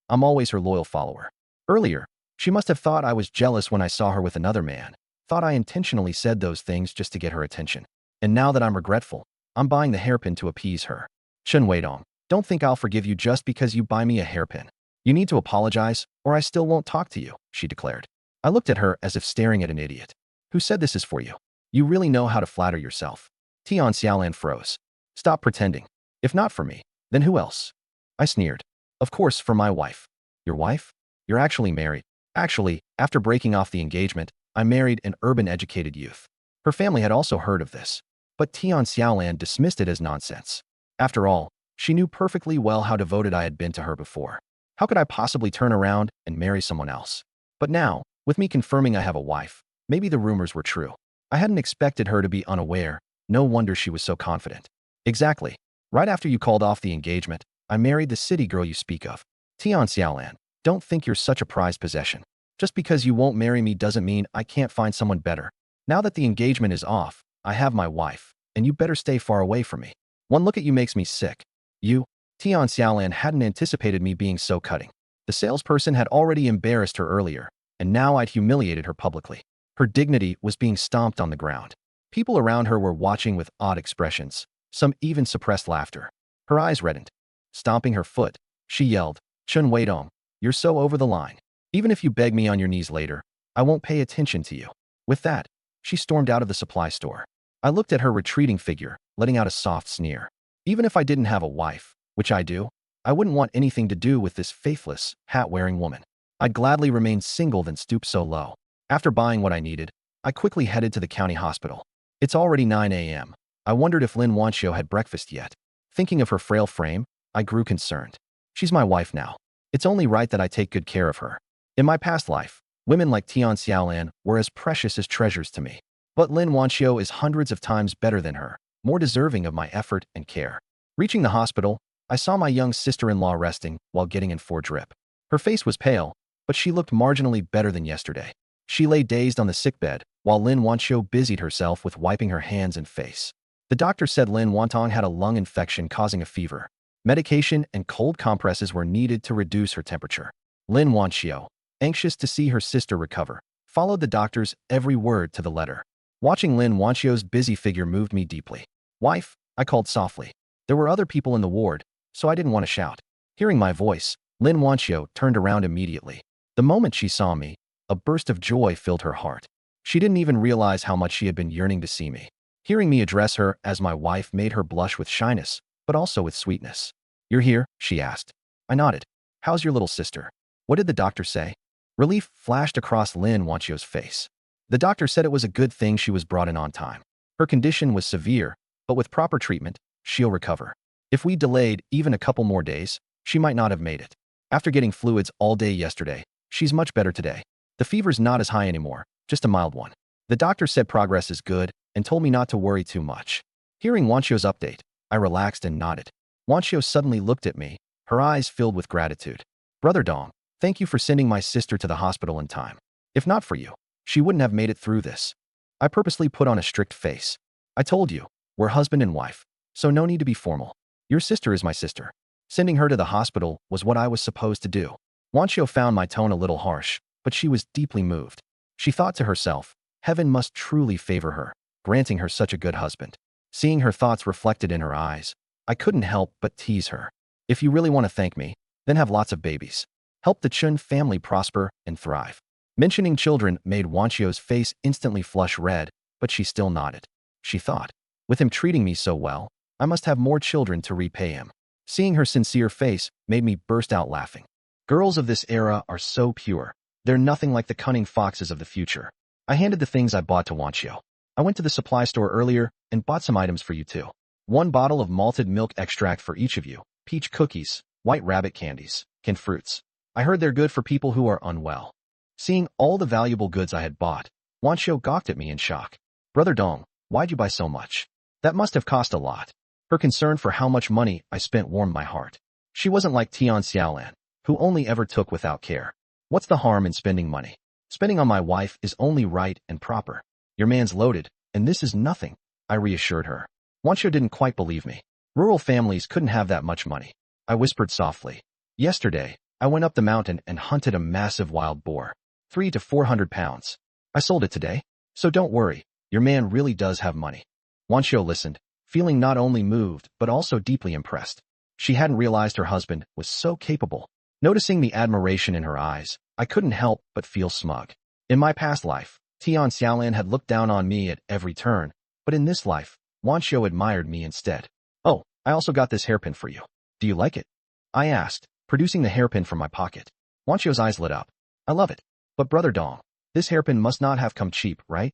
I'm always her loyal follower. Earlier, she must have thought I was jealous when I saw her with another man, thought I intentionally said those things just to get her attention. And now that I'm regretful, I'm buying the hairpin to appease her. "Chen Weidong, don't think I'll forgive you just because you buy me a hairpin. You need to apologize, or I still won't talk to you," she declared. I looked at her as if staring at an idiot. "Who said this is for you? You really know how to flatter yourself." Tian Xiaolan froze. "Stop pretending. If not for me, then who else?" I sneered. "Of course, for my wife." Your wife? You're actually married. Actually, after breaking off the engagement, I married an urban-educated youth. Her family had also heard of this, but Tian Xiaolan dismissed it as nonsense. After all, she knew perfectly well how devoted I had been to her before. How could I possibly turn around and marry someone else? But now, with me confirming I have a wife, maybe the rumors were true. I hadn't expected her to be unaware. No wonder she was so confident. Exactly. Right after you called off the engagement, I married the city girl you speak of. Tian Xiaolan, don't think you're such a prized possession. Just because you won't marry me doesn't mean I can't find someone better. Now that the engagement is off, I have my wife, and you better stay far away from me. One look at you makes me sick. You, Tian Xiaolan hadn't anticipated me being so cutting. The salesperson had already embarrassed her earlier, and now I'd humiliated her publicly. Her dignity was being stomped on the ground. People around her were watching with odd expressions, some even suppressed laughter. Her eyes reddened. Stomping her foot, she yelled, "Chun Weidong, you're so over the line. Even if you beg me on your knees later, I won't pay attention to you." With that, she stormed out of the supply store. I looked at her retreating figure, letting out a soft sneer. Even if I didn't have a wife, which I do, I wouldn't want anything to do with this faithless, hat-wearing woman. I'd gladly remain single than stoop so low. After buying what I needed, I quickly headed to the county hospital. It's already 9 a.m. I wondered if Lin Wanqiu had breakfast yet. Thinking of her frail frame, I grew concerned. She's my wife now. It's only right that I take good care of her. In my past life, women like Tian Xiaolan were as precious as treasures to me. But Lin Wanqiu is hundreds of times better than her, more deserving of my effort and care. Reaching the hospital, I saw my young sister-in-law resting while getting in for drip. Her face was pale, but she looked marginally better than yesterday. She lay dazed on the sickbed, while Lin Wanqiu busied herself with wiping her hands and face. The doctor said Lin Wantong had a lung infection causing a fever. Medication and cold compresses were needed to reduce her temperature. Lin Wanqiu, anxious to see her sister recover, followed the doctor's every word to the letter. Watching Lin Wanqiu's busy figure moved me deeply. "Wife," I called softly. There were other people in the ward, so I didn't want to shout. Hearing my voice, Lin Wanqiu turned around immediately. The moment she saw me, a burst of joy filled her heart. She didn't even realize how much she had been yearning to see me. Hearing me address her as my wife made her blush with shyness, but also with sweetness. "You're here?" she asked. I nodded. "How's your little sister?" "What did the doctor say?" Relief flashed across Lin Wanqiu's face. The doctor said it was a good thing she was brought in on time. Her condition was severe, but with proper treatment, she'll recover. If we delayed even a couple more days, she might not have made it. After getting fluids all day yesterday, she's much better today. The fever's not as high anymore, just a mild one. The doctor said progress is good and told me not to worry too much. Hearing Wanqiu's update, I relaxed and nodded. Wanqiu suddenly looked at me, her eyes filled with gratitude. "Brother Dong, thank you for sending my sister to the hospital in time. If not for you, she wouldn't have made it through this." I purposely put on a strict face. "I told you, we're husband and wife, so no need to be formal. Your sister is my sister. Sending her to the hospital was what I was supposed to do." Wanqiu found my tone a little harsh, but she was deeply moved. She thought to herself, heaven must truly favor her, granting her such a good husband. Seeing her thoughts reflected in her eyes, I couldn't help but tease her. "If you really want to thank me, then have lots of babies. Help the Chun family prosper and thrive." Mentioning children made Wanqiu's face instantly flush red, but she still nodded. She thought, with him treating me so well, I must have more children to repay him. Seeing her sincere face made me burst out laughing. Girls of this era are so pure. They're nothing like the cunning foxes of the future. I handed the things I bought to Wanqiu. "I went to the supply store earlier and bought some items for you too. 1 bottle of malted milk extract for each of you, peach cookies, white rabbit candies, canned fruits. I heard they're good for people who are unwell." Seeing all the valuable goods I had bought, Wanqiu gawked at me in shock. "Brother Dong, why'd you buy so much? That must have cost a lot." Her concern for how much money I spent warmed my heart. She wasn't like Tian Xiaolan, who only ever took without care. What's the harm in spending money? Spending on my wife is only right and proper. Your man's loaded, and this is nothing, I reassured her. Wanqiu didn't quite believe me. Rural families couldn't have that much money. I whispered softly. Yesterday, I went up the mountain and hunted a massive wild boar. 300 to 400 pounds. I sold it today. So don't worry, your man really does have money. Wanqiu listened, feeling not only moved but also deeply impressed. She hadn't realized her husband was so capable. Noticing the admiration in her eyes, I couldn't help but feel smug. In my past life, Tian Xiaolan had looked down on me at every turn, but in this life, Wanqiu admired me instead. "Oh, I also got this hairpin for you. Do you like it?" I asked, producing the hairpin from my pocket. Wanqiu's eyes lit up. I love it. But brother Dong, this hairpin must not have come cheap, right?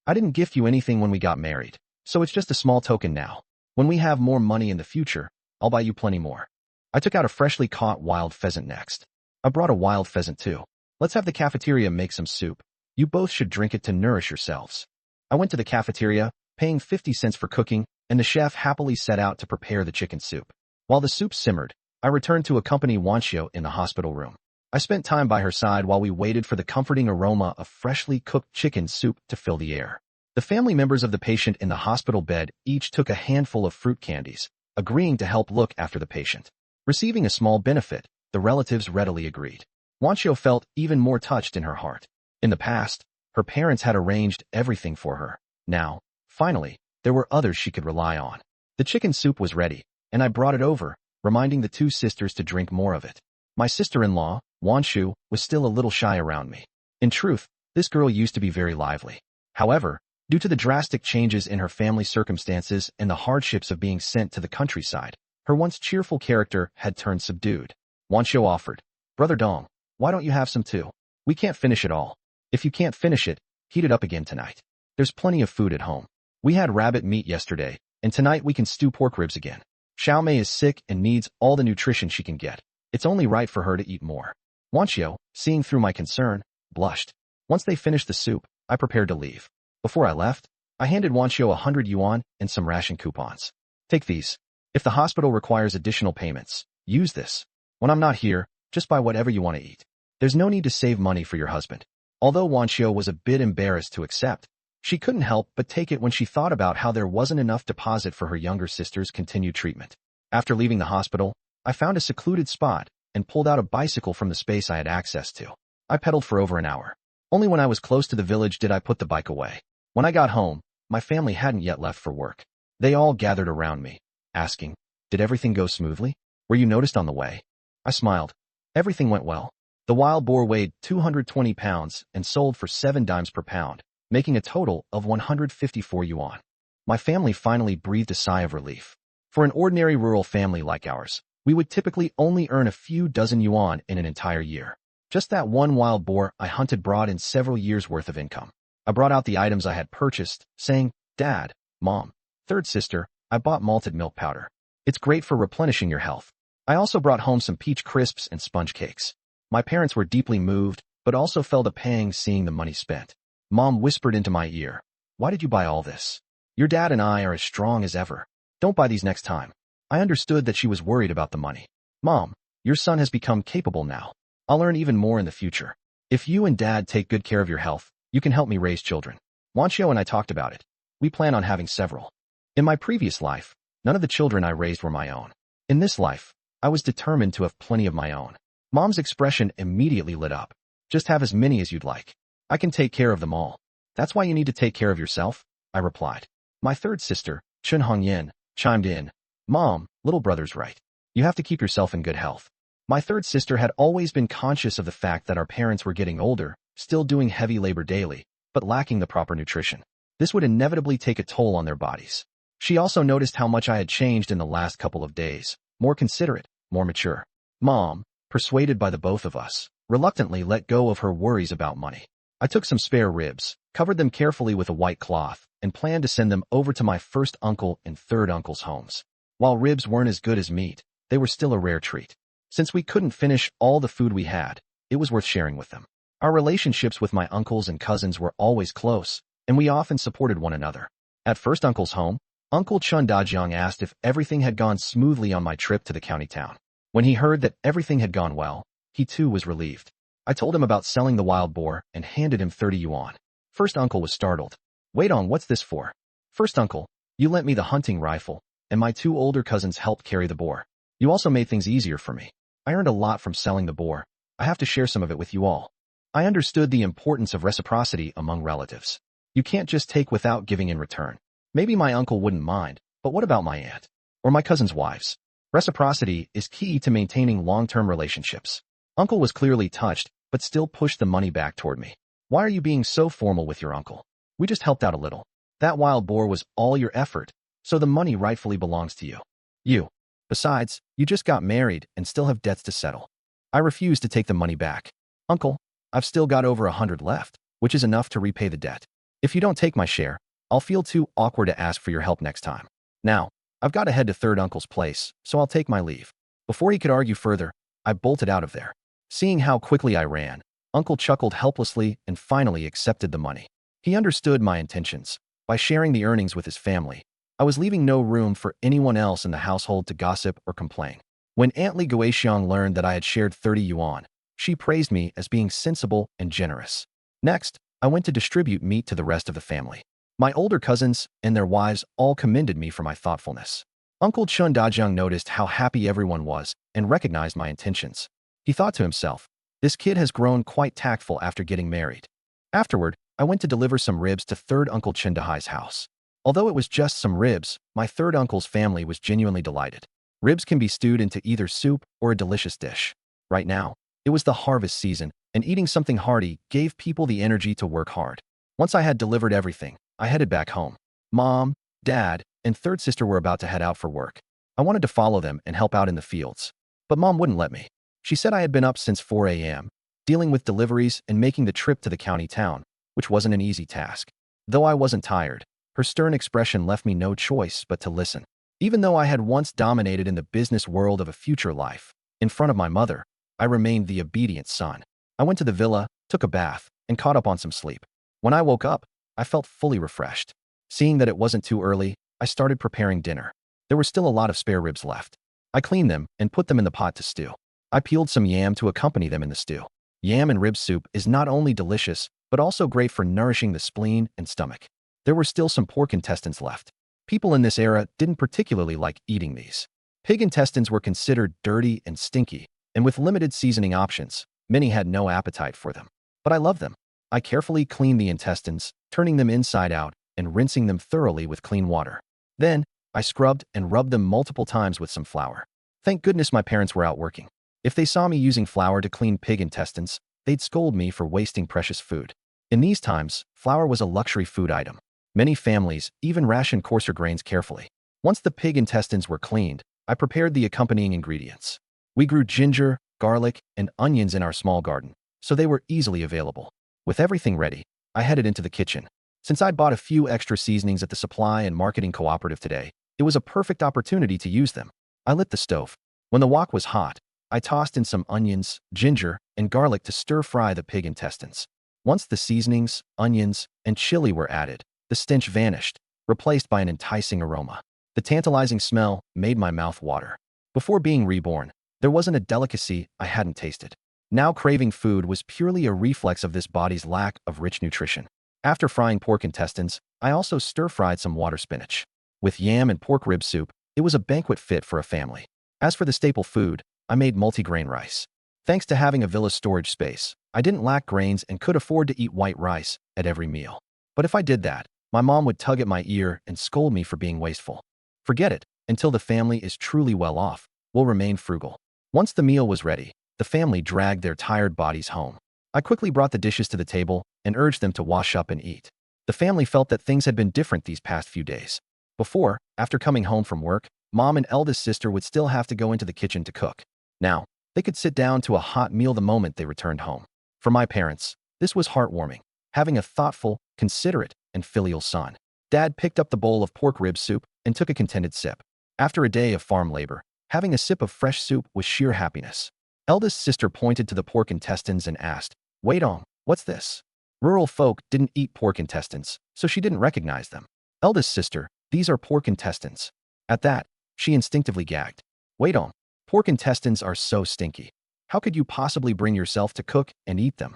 I didn't gift you anything when we got married, so it's just a small token now. When we have more money in the future, I'll buy you plenty more. I took out a freshly caught wild pheasant next. I brought a wild pheasant too. Let's have the cafeteria make some soup. You both should drink it to nourish yourselves. I went to the cafeteria, paying 50 cents for cooking, and the chef happily set out to prepare the chicken soup. While the soup simmered, I returned to accompany Wanqiu in the hospital room. I spent time by her side while we waited for the comforting aroma of freshly cooked chicken soup to fill the air. The family members of the patient in the hospital bed each took a handful of fruit candies, agreeing to help look after the patient. Receiving a small benefit, the relatives readily agreed. Wanqiu felt even more touched in her heart. In the past, her parents had arranged everything for her. Now, finally, there were others she could rely on. The chicken soup was ready, and I brought it over, reminding the two sisters to drink more of it. My sister-in-law, Wanqiu, was still a little shy around me. In truth, this girl used to be very lively. However, due to the drastic changes in her family circumstances and the hardships of being sent to the countryside, her once cheerful character had turned subdued. Wanqiu offered, "Brother Dong, why don't you have some too? We can't finish it all. If you can't finish it, heat it up again tonight. There's plenty of food at home. We had rabbit meat yesterday, and tonight we can stew pork ribs again. Xiaomei is sick and needs all the nutrition she can get. It's only right for her to eat more." Wanqiu, seeing through my concern, blushed. Once they finished the soup, I prepared to leave. Before I left, I handed Wanqiu 100 yuan and some ration coupons. "Take these. If the hospital requires additional payments, use this. When I'm not here, just buy whatever you want to eat. There's no need to save money for your husband." Although Wanqiu was a bit embarrassed to accept, she couldn't help but take it when she thought about how there wasn't enough deposit for her younger sister's continued treatment. After leaving the hospital, I found a secluded spot and pulled out a bicycle from the space I had access to. I pedaled for over an hour. Only when I was close to the village did I put the bike away. When I got home, my family hadn't yet left for work. They all gathered around me, asking, "Did everything go smoothly? Were you noticed on the way?" I smiled. Everything went well. The wild boar weighed 220 pounds and sold for 7 dimes per pound, making a total of 154 yuan. My family finally breathed a sigh of relief. For an ordinary rural family like ours, we would typically only earn a few dozen yuan in an entire year. Just that one wild boar I hunted brought in several years' worth of income. I brought out the items I had purchased, saying, "Dad, Mom, third sister, I bought malted milk powder. It's great for replenishing your health." I also brought home some peach crisps and sponge cakes. My parents were deeply moved, but also felt a pang seeing the money spent. Mom whispered into my ear, "Why did you buy all this? Your dad and I are as strong as ever. Don't buy these next time." I understood that she was worried about the money. "Mom, your son has become capable now. I'll earn even more in the future. If you and Dad take good care of your health, you can help me raise children." Wanqiu and I talked about it. We plan on having several. In my previous life, none of the children I raised were my own. In this life, I was determined to have plenty of my own. Mom's expression immediately lit up. "Just have as many as you'd like. I can take care of them all." "That's why you need to take care of yourself," I replied. My third sister, Chun Hongyan, chimed in, "Mom, little brother's right. You have to keep yourself in good health." My third sister had always been conscious of the fact that our parents were getting older, still doing heavy labor daily, but lacking the proper nutrition. This would inevitably take a toll on their bodies. She also noticed how much I had changed in the last couple of days, more considerate, more mature. Mom, persuaded by the both of us, reluctantly let go of her worries about money. I took some spare ribs, covered them carefully with a white cloth, and planned to send them over to my first uncle and third uncle's homes. While ribs weren't as good as meat, they were still a rare treat. Since we couldn't finish all the food we had, it was worth sharing with them. Our relationships with my uncles and cousins were always close, and we often supported one another. At first uncle's home, Uncle Chun Dajiang asked if everything had gone smoothly on my trip to the county town. When he heard that everything had gone well, he too was relieved. I told him about selling the wild boar and handed him 30 yuan. First uncle was startled. "Wait on, what's this for?" "First uncle, you lent me the hunting rifle, and my 2 older cousins helped carry the boar. You also made things easier for me. I earned a lot from selling the boar. I have to share some of it with you all." I understood the importance of reciprocity among relatives. You can't just take without giving in return. Maybe my uncle wouldn't mind, but what about my aunt? Or my cousins' wives? Reciprocity is key to maintaining long-term relationships. Uncle was clearly touched, but still pushed the money back toward me. "Why are you being so formal with your uncle? We just helped out a little. That wild boar was all your effort, so the money rightfully belongs to you. Besides, you just got married and still have debts to settle." I refused to take the money back. Uncle, I've still got over 100 left, which is enough to repay the debt. If you don't take my share, I'll feel too awkward to ask for your help next time. Now, I've got to head to third uncle's place, so I'll take my leave. Before he could argue further, I bolted out of there. Seeing how quickly I ran, Uncle chuckled helplessly and finally accepted the money. He understood my intentions. By sharing the earnings with his family, I was leaving no room for anyone else in the household to gossip or complain. When Aunt Li Guixiang learned that I had shared 30 yuan, she praised me as being sensible and generous. Next, I went to distribute meat to the rest of the family. My older cousins and their wives all commended me for my thoughtfulness. Uncle Chun Dajiang noticed how happy everyone was and recognized my intentions. He thought to himself, this kid has grown quite tactful after getting married. Afterward, I went to deliver some ribs to third Uncle Chen Dahai's house. Although it was just some ribs, my third uncle's family was genuinely delighted. Ribs can be stewed into either soup or a delicious dish. Right now, it was the harvest season, and eating something hearty gave people the energy to work hard. Once I had delivered everything, I headed back home. Mom, Dad, and third sister were about to head out for work. I wanted to follow them and help out in the fields. But Mom wouldn't let me. She said I had been up since 4 a.m., dealing with deliveries and making the trip to the county town, which wasn't an easy task. Though I wasn't tired, her stern expression left me no choice but to listen. Even though I had once dominated in the business world of a future life, in front of my mother, I remained the obedient son. I went to the villa, took a bath, and caught up on some sleep. When I woke up, I felt fully refreshed. Seeing that it wasn't too early, I started preparing dinner. There were still a lot of spare ribs left. I cleaned them and put them in the pot to stew. I peeled some yam to accompany them in the stew. Yam and rib soup is not only delicious, but also great for nourishing the spleen and stomach. There were still some pork intestines left. People in this era didn't particularly like eating these. Pig intestines were considered dirty and stinky, and with limited seasoning options, many had no appetite for them. But I love them. I carefully cleaned the intestines, turning them inside out and rinsing them thoroughly with clean water. Then, I scrubbed and rubbed them multiple times with some flour. Thank goodness my parents were out working. If they saw me using flour to clean pig intestines, they'd scold me for wasting precious food. In these times, flour was a luxury food item. Many families even rationed coarser grains carefully. Once the pig intestines were cleaned, I prepared the accompanying ingredients. We grew ginger, garlic, and onions in our small garden, so they were easily available. With everything ready, I headed into the kitchen. Since I'd bought a few extra seasonings at the supply and marketing cooperative today, it was a perfect opportunity to use them. I lit the stove. When the wok was hot, I tossed in some onions, ginger, and garlic to stir-fry the pig intestines. Once the seasonings, onions, and chili were added, the stench vanished, replaced by an enticing aroma. The tantalizing smell made my mouth water. Before being reborn, there wasn't a delicacy I hadn't tasted. Now craving food was purely a reflex of this body's lack of rich nutrition. After frying pork intestines, I also stir-fried some water spinach. With yam and pork rib soup, it was a banquet fit for a family. As for the staple food, I made multigrain rice. Thanks to having a villa storage space, I didn't lack grains and could afford to eat white rice at every meal. But if I did that, my mom would tug at my ear and scold me for being wasteful. Forget it. Until the family is truly well off, we'll remain frugal. Once the meal was ready, the family dragged their tired bodies home. I quickly brought the dishes to the table and urged them to wash up and eat. The family felt that things had been different these past few days. Before, after coming home from work, Mom and eldest sister would still have to go into the kitchen to cook. Now, they could sit down to a hot meal the moment they returned home. For my parents, this was heartwarming, having a thoughtful, considerate, and filial son. Dad picked up the bowl of pork rib soup and took a contented sip. After a day of farm labor, having a sip of fresh soup was sheer happiness. Eldest sister pointed to the pork intestines and asked, "Wait on, what's this?" Rural folk didn't eat pork intestines, so she didn't recognize them. Eldest sister, these are pork intestines. At that, she instinctively gagged. Wait on, pork intestines are so stinky. How could you possibly bring yourself to cook and eat them?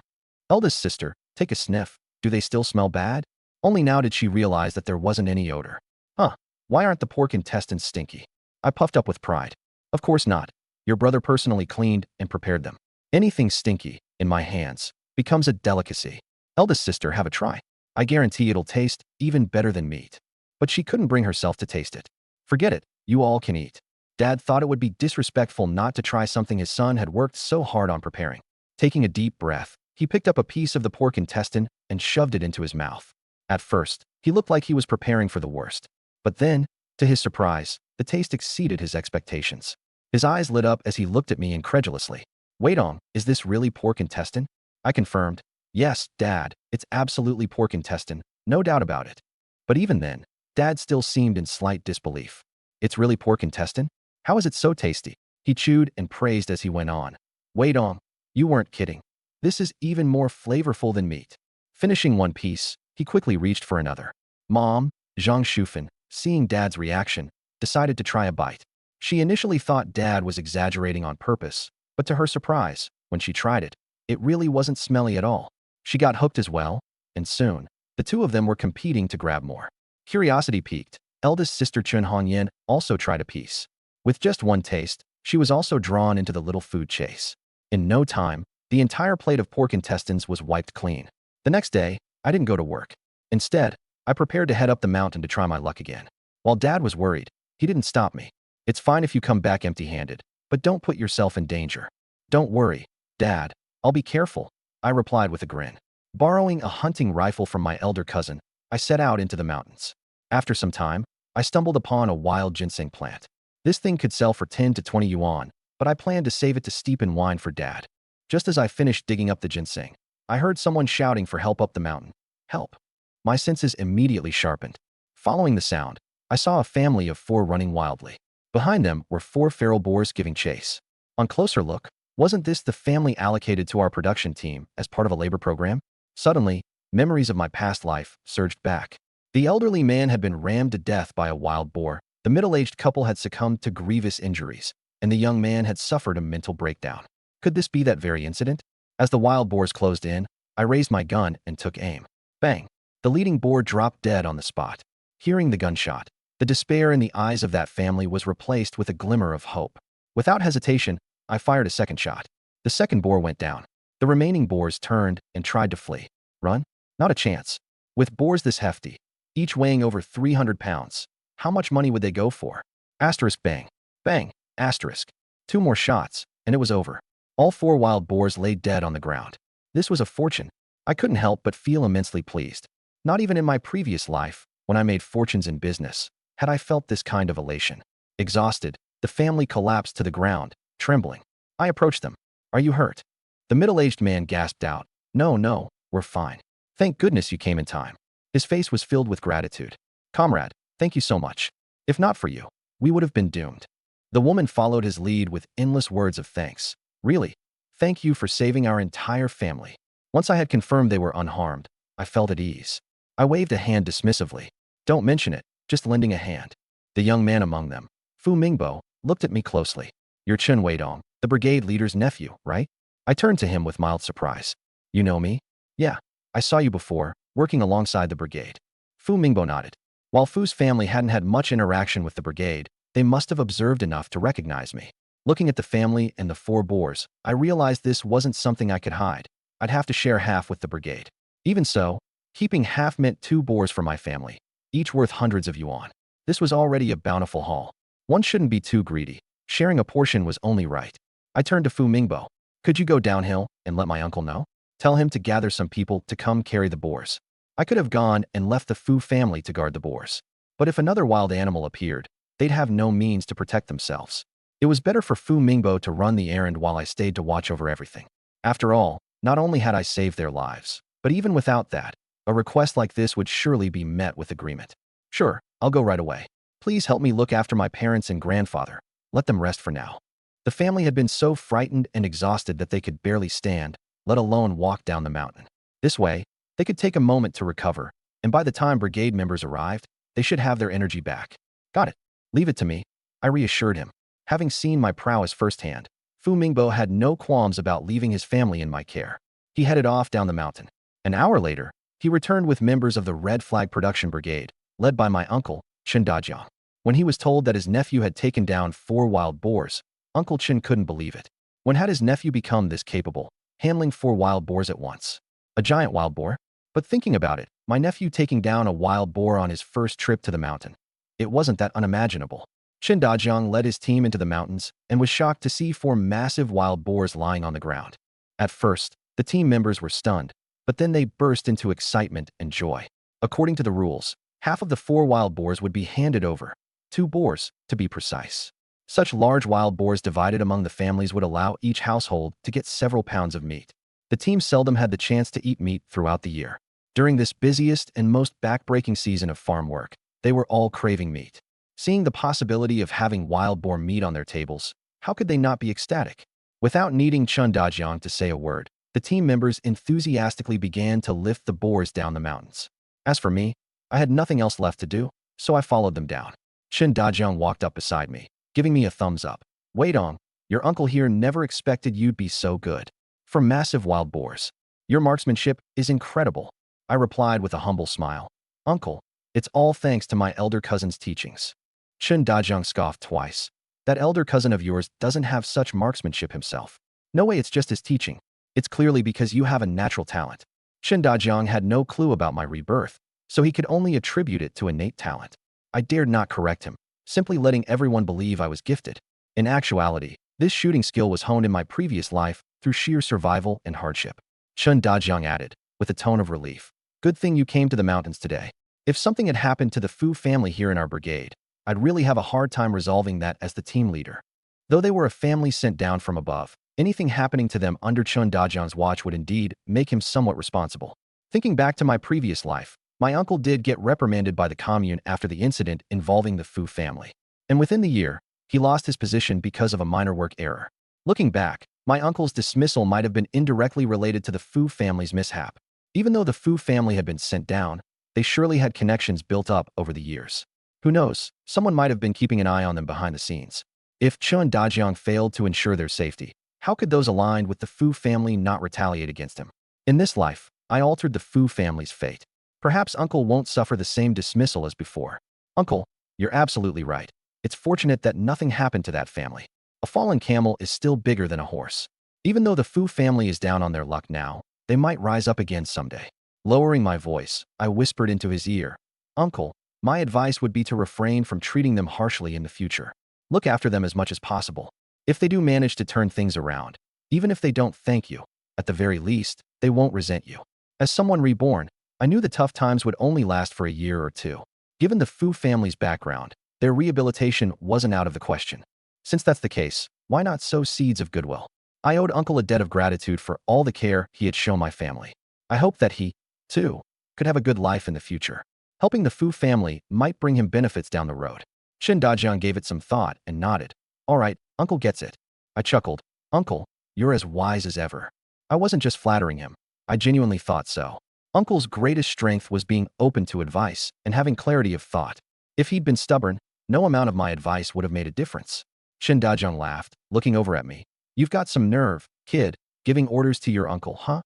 Eldest sister, take a sniff. Do they still smell bad? Only now did she realize that there wasn't any odor. Huh, why aren't the pork intestines stinky? I puffed up with pride. Of course not. Your brother personally cleaned and prepared them. Anything stinky, in my hands, becomes a delicacy. Eldest sister, have a try. I guarantee it'll taste even better than meat. But she couldn't bring herself to taste it. Forget it, you all can eat. Dad thought it would be disrespectful not to try something his son had worked so hard on preparing. Taking a deep breath, he picked up a piece of the pork intestine and shoved it into his mouth. At first, he looked like he was preparing for the worst. But then, to his surprise, the taste exceeded his expectations. His eyes lit up as he looked at me incredulously. Weidong, is this really pork intestine? I confirmed. Yes, Dad, it's absolutely pork intestine, no doubt about it. But even then, Dad still seemed in slight disbelief. It's really pork intestine? How is it so tasty? He chewed and praised as he went on. Weidong, you weren't kidding. This is even more flavorful than meat. Finishing one piece, he quickly reached for another. Mom, Zhang Shufan, seeing Dad's reaction, decided to try a bite. She initially thought Dad was exaggerating on purpose, but to her surprise, when she tried it, it really wasn't smelly at all. She got hooked as well, and soon, the two of them were competing to grab more. Curiosity piqued. Eldest sister Chun Hongyan also tried a piece. With just one taste, she was also drawn into the little food chase. In no time, the entire plate of pork intestines was wiped clean. The next day, I didn't go to work. Instead, I prepared to head up the mountain to try my luck again. While Dad was worried, he didn't stop me. It's fine if you come back empty-handed, but don't put yourself in danger. Don't worry, Dad, I'll be careful, I replied with a grin. Borrowing a hunting rifle from my elder cousin, I set out into the mountains. After some time, I stumbled upon a wild ginseng plant. This thing could sell for 10 to 20 yuan, but I planned to save it to steep in wine for Dad. Just as I finished digging up the ginseng, I heard someone shouting for help up the mountain. Help! My senses immediately sharpened. Following the sound, I saw a family of 4 running wildly. Behind them were 4 feral boars giving chase. On closer look, wasn't this the family allocated to our production team as part of a labor program? Suddenly, memories of my past life surged back. The elderly man had been rammed to death by a wild boar, the middle-aged couple had succumbed to grievous injuries, and the young man had suffered a mental breakdown. Could this be that very incident? As the wild boars closed in, I raised my gun and took aim. Bang! The leading boar dropped dead on the spot. Hearing the gunshot, the despair in the eyes of that family was replaced with a glimmer of hope. Without hesitation, I fired a second shot. The second boar went down. The remaining boars turned and tried to flee. Run? Not a chance. With boars this hefty, each weighing over 300 pounds, how much money would they go for? Asterisk bang. Bang. Asterisk. 2 more shots, and it was over. All 4 wild boars lay dead on the ground. This was a fortune. I couldn't help but feel immensely pleased. Not even in my previous life, when I made fortunes in business, had I felt this kind of elation. Exhausted, the family collapsed to the ground, trembling. I approached them. Are you hurt? The middle-aged man gasped out. No, we're fine. Thank goodness you came in time. His face was filled with gratitude. Comrade, thank you so much. If not for you, we would have been doomed. The woman followed his lead with endless words of thanks. Really, thank you for saving our entire family. Once I had confirmed they were unharmed, I felt at ease. I waved a hand dismissively. Don't mention it, just lending a hand. The young man among them, Fu Mingbo, looked at me closely. You're Chen Weidong, the brigade leader's nephew, right? I turned to him with mild surprise. You know me? Yeah, I saw you before, working alongside the brigade. Fu Mingbo nodded. While Fu's family hadn't had much interaction with the brigade, they must have observed enough to recognize me. Looking at the family and the 4 boars, I realized this wasn't something I could hide. I'd have to share half with the brigade. Even so, keeping half meant 2 boars for my family, each worth hundreds of yuan. This was already a bountiful haul. One shouldn't be too greedy. Sharing a portion was only right. I turned to Fu Mingbo. Could you go downhill and let my uncle know? Tell him to gather some people to come carry the boars. I could have gone and left the Fu family to guard the boars. But if another wild animal appeared, they'd have no means to protect themselves. It was better for Fu Mingbo to run the errand while I stayed to watch over everything. After all, not only had I saved their lives, but even without that, a request like this would surely be met with agreement. Sure, I'll go right away. Please help me look after my parents and grandfather. Let them rest for now. The family had been so frightened and exhausted that they could barely stand, let alone walk down the mountain. This way, they could take a moment to recover, and by the time brigade members arrived, they should have their energy back. Got it. Leave it to me, I reassured him. Having seen my prowess firsthand, Fu Mingbo had no qualms about leaving his family in my care. He headed off down the mountain. An hour later, he returned with members of the Red Flag Production Brigade, led by my uncle, Chen Dajiang. When he was told that his nephew had taken down 4 wild boars, Uncle Chen couldn't believe it. When had his nephew become this capable, handling 4 wild boars at once? A giant wild boar? But thinking about it, my nephew taking down a wild boar on his first trip to the mountain. It wasn't that unimaginable. Chen Dajiang led his team into the mountains and was shocked to see 4 massive wild boars lying on the ground. At first, the team members were stunned, but then they burst into excitement and joy. According to the rules, half of the 4 wild boars would be handed over. 2 boars, to be precise. Such large wild boars divided among the families would allow each household to get several pounds of meat. The team seldom had the chance to eat meat throughout the year. During this busiest and most backbreaking season of farm work, they were all craving meat. Seeing the possibility of having wild boar meat on their tables, how could they not be ecstatic? Without needing Chun Dajiang to say a word, the team members enthusiastically began to lift the boars down the mountains. As for me, I had nothing else left to do, so I followed them down. Chun Dajiang walked up beside me, giving me a thumbs up. Wait on, your uncle here never expected you'd be so good. For massive wild boars, your marksmanship is incredible. I replied with a humble smile. Uncle, it's all thanks to my elder cousin's teachings. Chun Dajiang scoffed twice. That elder cousin of yours doesn't have such marksmanship himself. No way, it's just his teaching. It's clearly because you have a natural talent. Chun Dajiang had no clue about my rebirth, so he could only attribute it to innate talent. I dared not correct him, simply letting everyone believe I was gifted. In actuality, this shooting skill was honed in my previous life through sheer survival and hardship. Chun Dajiang added, with a tone of relief. Good thing you came to the mountains today. If something had happened to the Fu family here in our brigade, I'd really have a hard time resolving that as the team leader. Though they were a family sent down from above, anything happening to them under Chun Dajiang's watch would indeed make him somewhat responsible. Thinking back to my previous life, my uncle did get reprimanded by the commune after the incident involving the Fu family. And within the year, he lost his position because of a minor work error. Looking back, my uncle's dismissal might have been indirectly related to the Fu family's mishap. Even though the Fu family had been sent down, they surely had connections built up over the years. Who knows, someone might have been keeping an eye on them behind the scenes. If Chun Dajiang failed to ensure their safety, how could those aligned with the Fu family not retaliate against him? In this life, I altered the Fu family's fate. Perhaps Uncle won't suffer the same dismissal as before. Uncle, you're absolutely right. It's fortunate that nothing happened to that family. A fallen camel is still bigger than a horse. Even though the Fu family is down on their luck now, they might rise up again someday. Lowering my voice, I whispered into his ear, Uncle, my advice would be to refrain from treating them harshly in the future. Look after them as much as possible. If they do manage to turn things around, even if they don't thank you, at the very least, they won't resent you. As someone reborn, I knew the tough times would only last for a year or two. Given the Fu family's background, their rehabilitation wasn't out of the question. Since that's the case, why not sow seeds of goodwill? I owed Uncle a debt of gratitude for all the care he had shown my family. I hoped that he, too, could have a good life in the future. Helping the Fu family might bring him benefits down the road. Chun Dajiang gave it some thought and nodded. All right, Uncle gets it. I chuckled. Uncle, you're as wise as ever. I wasn't just flattering him. I genuinely thought so. Uncle's greatest strength was being open to advice and having clarity of thought. If he'd been stubborn, no amount of my advice would have made a difference. Chun Dajiang laughed, looking over at me. You've got some nerve, kid, giving orders to your uncle, huh?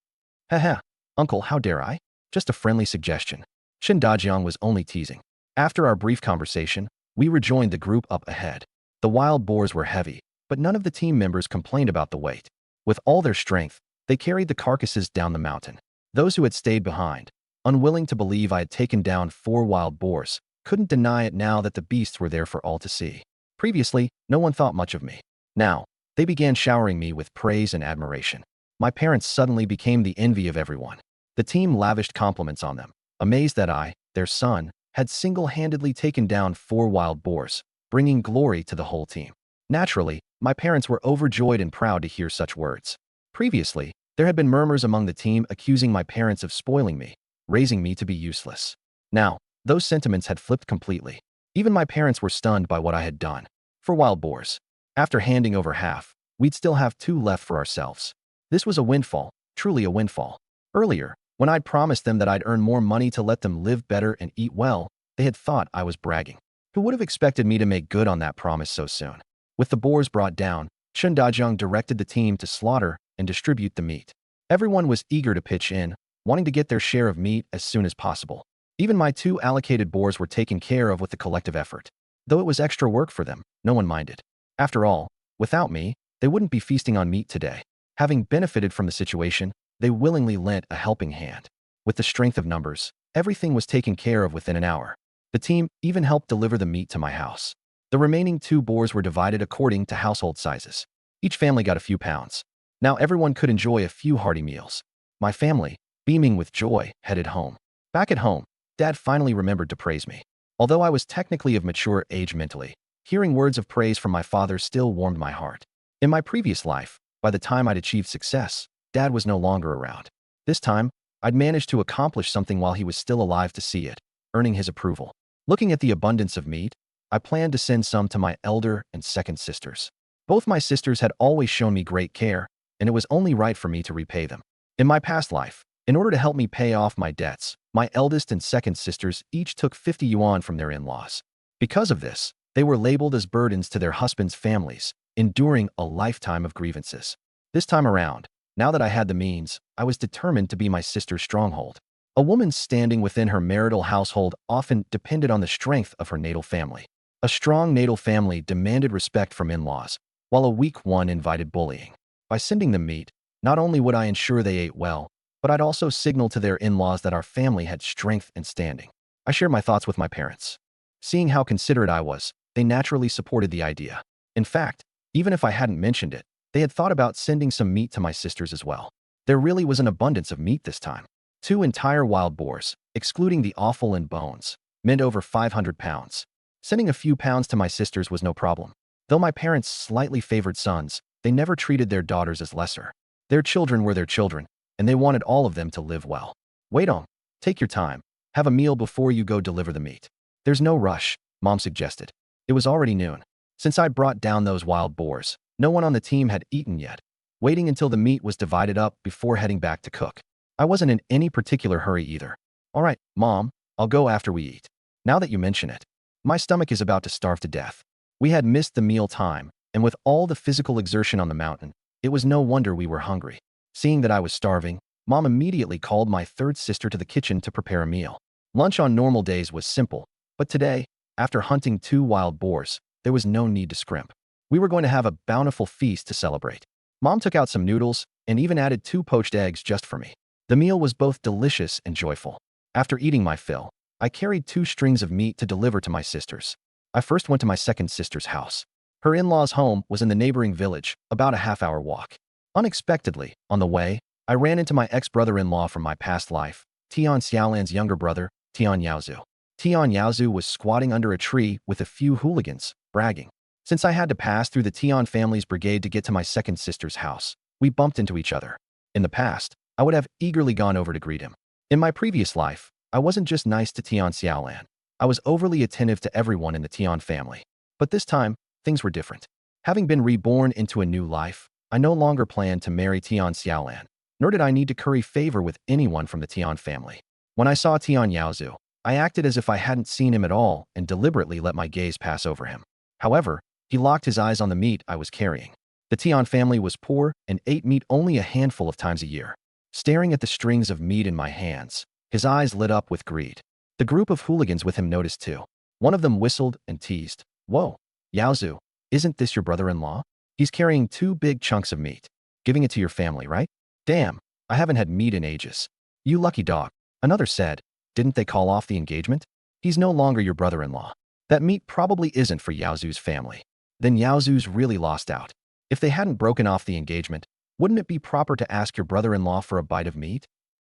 Haha, Uncle, how dare I? Just a friendly suggestion. Chun Dajiang was only teasing. After our brief conversation, we rejoined the group up ahead. The wild boars were heavy, but none of the team members complained about the weight. With all their strength, they carried the carcasses down the mountain. Those who had stayed behind, unwilling to believe I had taken down 4 wild boars, couldn't deny it now that the beasts were there for all to see. Previously, no one thought much of me. Now, they began showering me with praise and admiration. My parents suddenly became the envy of everyone. The team lavished compliments on them, amazed that I, their son, had single-handedly taken down 4 wild boars, bringing glory to the whole team. Naturally, my parents were overjoyed and proud to hear such words. Previously, there had been murmurs among the team accusing my parents of spoiling me, raising me to be useless. Now, those sentiments had flipped completely. Even my parents were stunned by what I had done. For wild boars, after handing over half, we'd still have 2 left for ourselves. This was a windfall, truly a windfall. Earlier, when I'd promised them that I'd earn more money to let them live better and eat well, they had thought I was bragging. Who would have expected me to make good on that promise so soon? With the boars brought down, Chun Dajiang directed the team to slaughter and distribute the meat. Everyone was eager to pitch in, wanting to get their share of meat as soon as possible. Even my 2 allocated boars were taken care of with the collective effort. Though it was extra work for them, no one minded. After all, without me, they wouldn't be feasting on meat today. Having benefited from the situation, they willingly lent a helping hand. With the strength of numbers, everything was taken care of within an hour. The team even helped deliver the meat to my house. The remaining 2 boars were divided according to household sizes. Each family got a few pounds. Now everyone could enjoy a few hearty meals. My family, beaming with joy, headed home. Back at home, Dad finally remembered to praise me. Although I was technically of mature age mentally, Hearing words of praise from my father still warmed my heart. In my previous life, by the time I'd achieved success, Dad was no longer around. This time, I'd managed to accomplish something while he was still alive to see it, earning his approval. Looking at the abundance of meat, I planned to send some to my elder and second sisters. Both my sisters had always shown me great care, and it was only right for me to repay them. In my past life, in order to help me pay off my debts, my eldest and second sisters each took 50 yuan from their in-laws. Because of this, they were labeled as burdens to their husbands' families, enduring a lifetime of grievances. This time around, now that I had the means, I was determined to be my sister's stronghold. A woman's standing within her marital household often depended on the strength of her natal family. A strong natal family demanded respect from in-laws, while a weak one invited bullying. By sending them meat, not only would I ensure they ate well, but I'd also signal to their in-laws that our family had strength and standing. I shared my thoughts with my parents. Seeing how considerate I was, they naturally supported the idea. In fact, even if I hadn't mentioned it, they had thought about sending some meat to my sisters as well. There really was an abundance of meat this time. 2 entire wild boars, excluding the offal and bones, meant over 500 pounds. Sending a few pounds to my sisters was no problem. Though my parents slightly favored sons, they never treated their daughters as lesser. Their children were their children, and they wanted all of them to live well. Wait on. Take your time. Have a meal before you go deliver the meat. There's no rush, Mom suggested. It was already noon. Since I brought down those wild boars, no one on the team had eaten yet, waiting until the meat was divided up before heading back to cook. I wasn't in any particular hurry either. All right, Mom, I'll go after we eat. Now that you mention it, my stomach is about to starve to death. We had missed the meal time, and with all the physical exertion on the mountain, it was no wonder we were hungry. Seeing that I was starving, Mom immediately called my third sister to the kitchen to prepare a meal. Lunch on normal days was simple, but today, after hunting 2 wild boars, there was no need to scrimp. We were going to have a bountiful feast to celebrate. Mom took out some noodles and even added 2 poached eggs just for me. The meal was both delicious and joyful. After eating my fill, I carried 2 strings of meat to deliver to my sisters. I first went to my second sister's house. Her in-laws' home was in the neighboring village, about a half-hour walk. Unexpectedly, on the way, I ran into my ex-brother-in-law from my past life, Tian Xiaolan's younger brother, Tian Yaozu. Tian Yaozu was squatting under a tree with a few hooligans, bragging. Since I had to pass through the Tian family's brigade to get to my second sister's house, we bumped into each other. In the past, I would have eagerly gone over to greet him. In my previous life, I wasn't just nice to Tian Xiaolan. I was overly attentive to everyone in the Tian family. But this time, things were different. Having been reborn into a new life, I no longer planned to marry Tian Xiaolan, nor did I need to curry favor with anyone from the Tian family. When I saw Tian Yaozu, I acted as if I hadn't seen him at all and deliberately let my gaze pass over him. However, he locked his eyes on the meat I was carrying. The Tian family was poor and ate meat only a handful of times a year. Staring at the strings of meat in my hands, his eyes lit up with greed. The group of hooligans with him noticed too. One of them whistled and teased. Whoa, Yaozu, isn't this your brother-in-law? He's carrying 2 big chunks of meat. Giving it to your family, right? Damn, I haven't had meat in ages. You lucky dog. Another said, didn't they call off the engagement? He's no longer your brother-in-law. That meat probably isn't for Yaozu's family. Then Yaozu's really lost out. If they hadn't broken off the engagement, wouldn't it be proper to ask your brother-in-law for a bite of meat?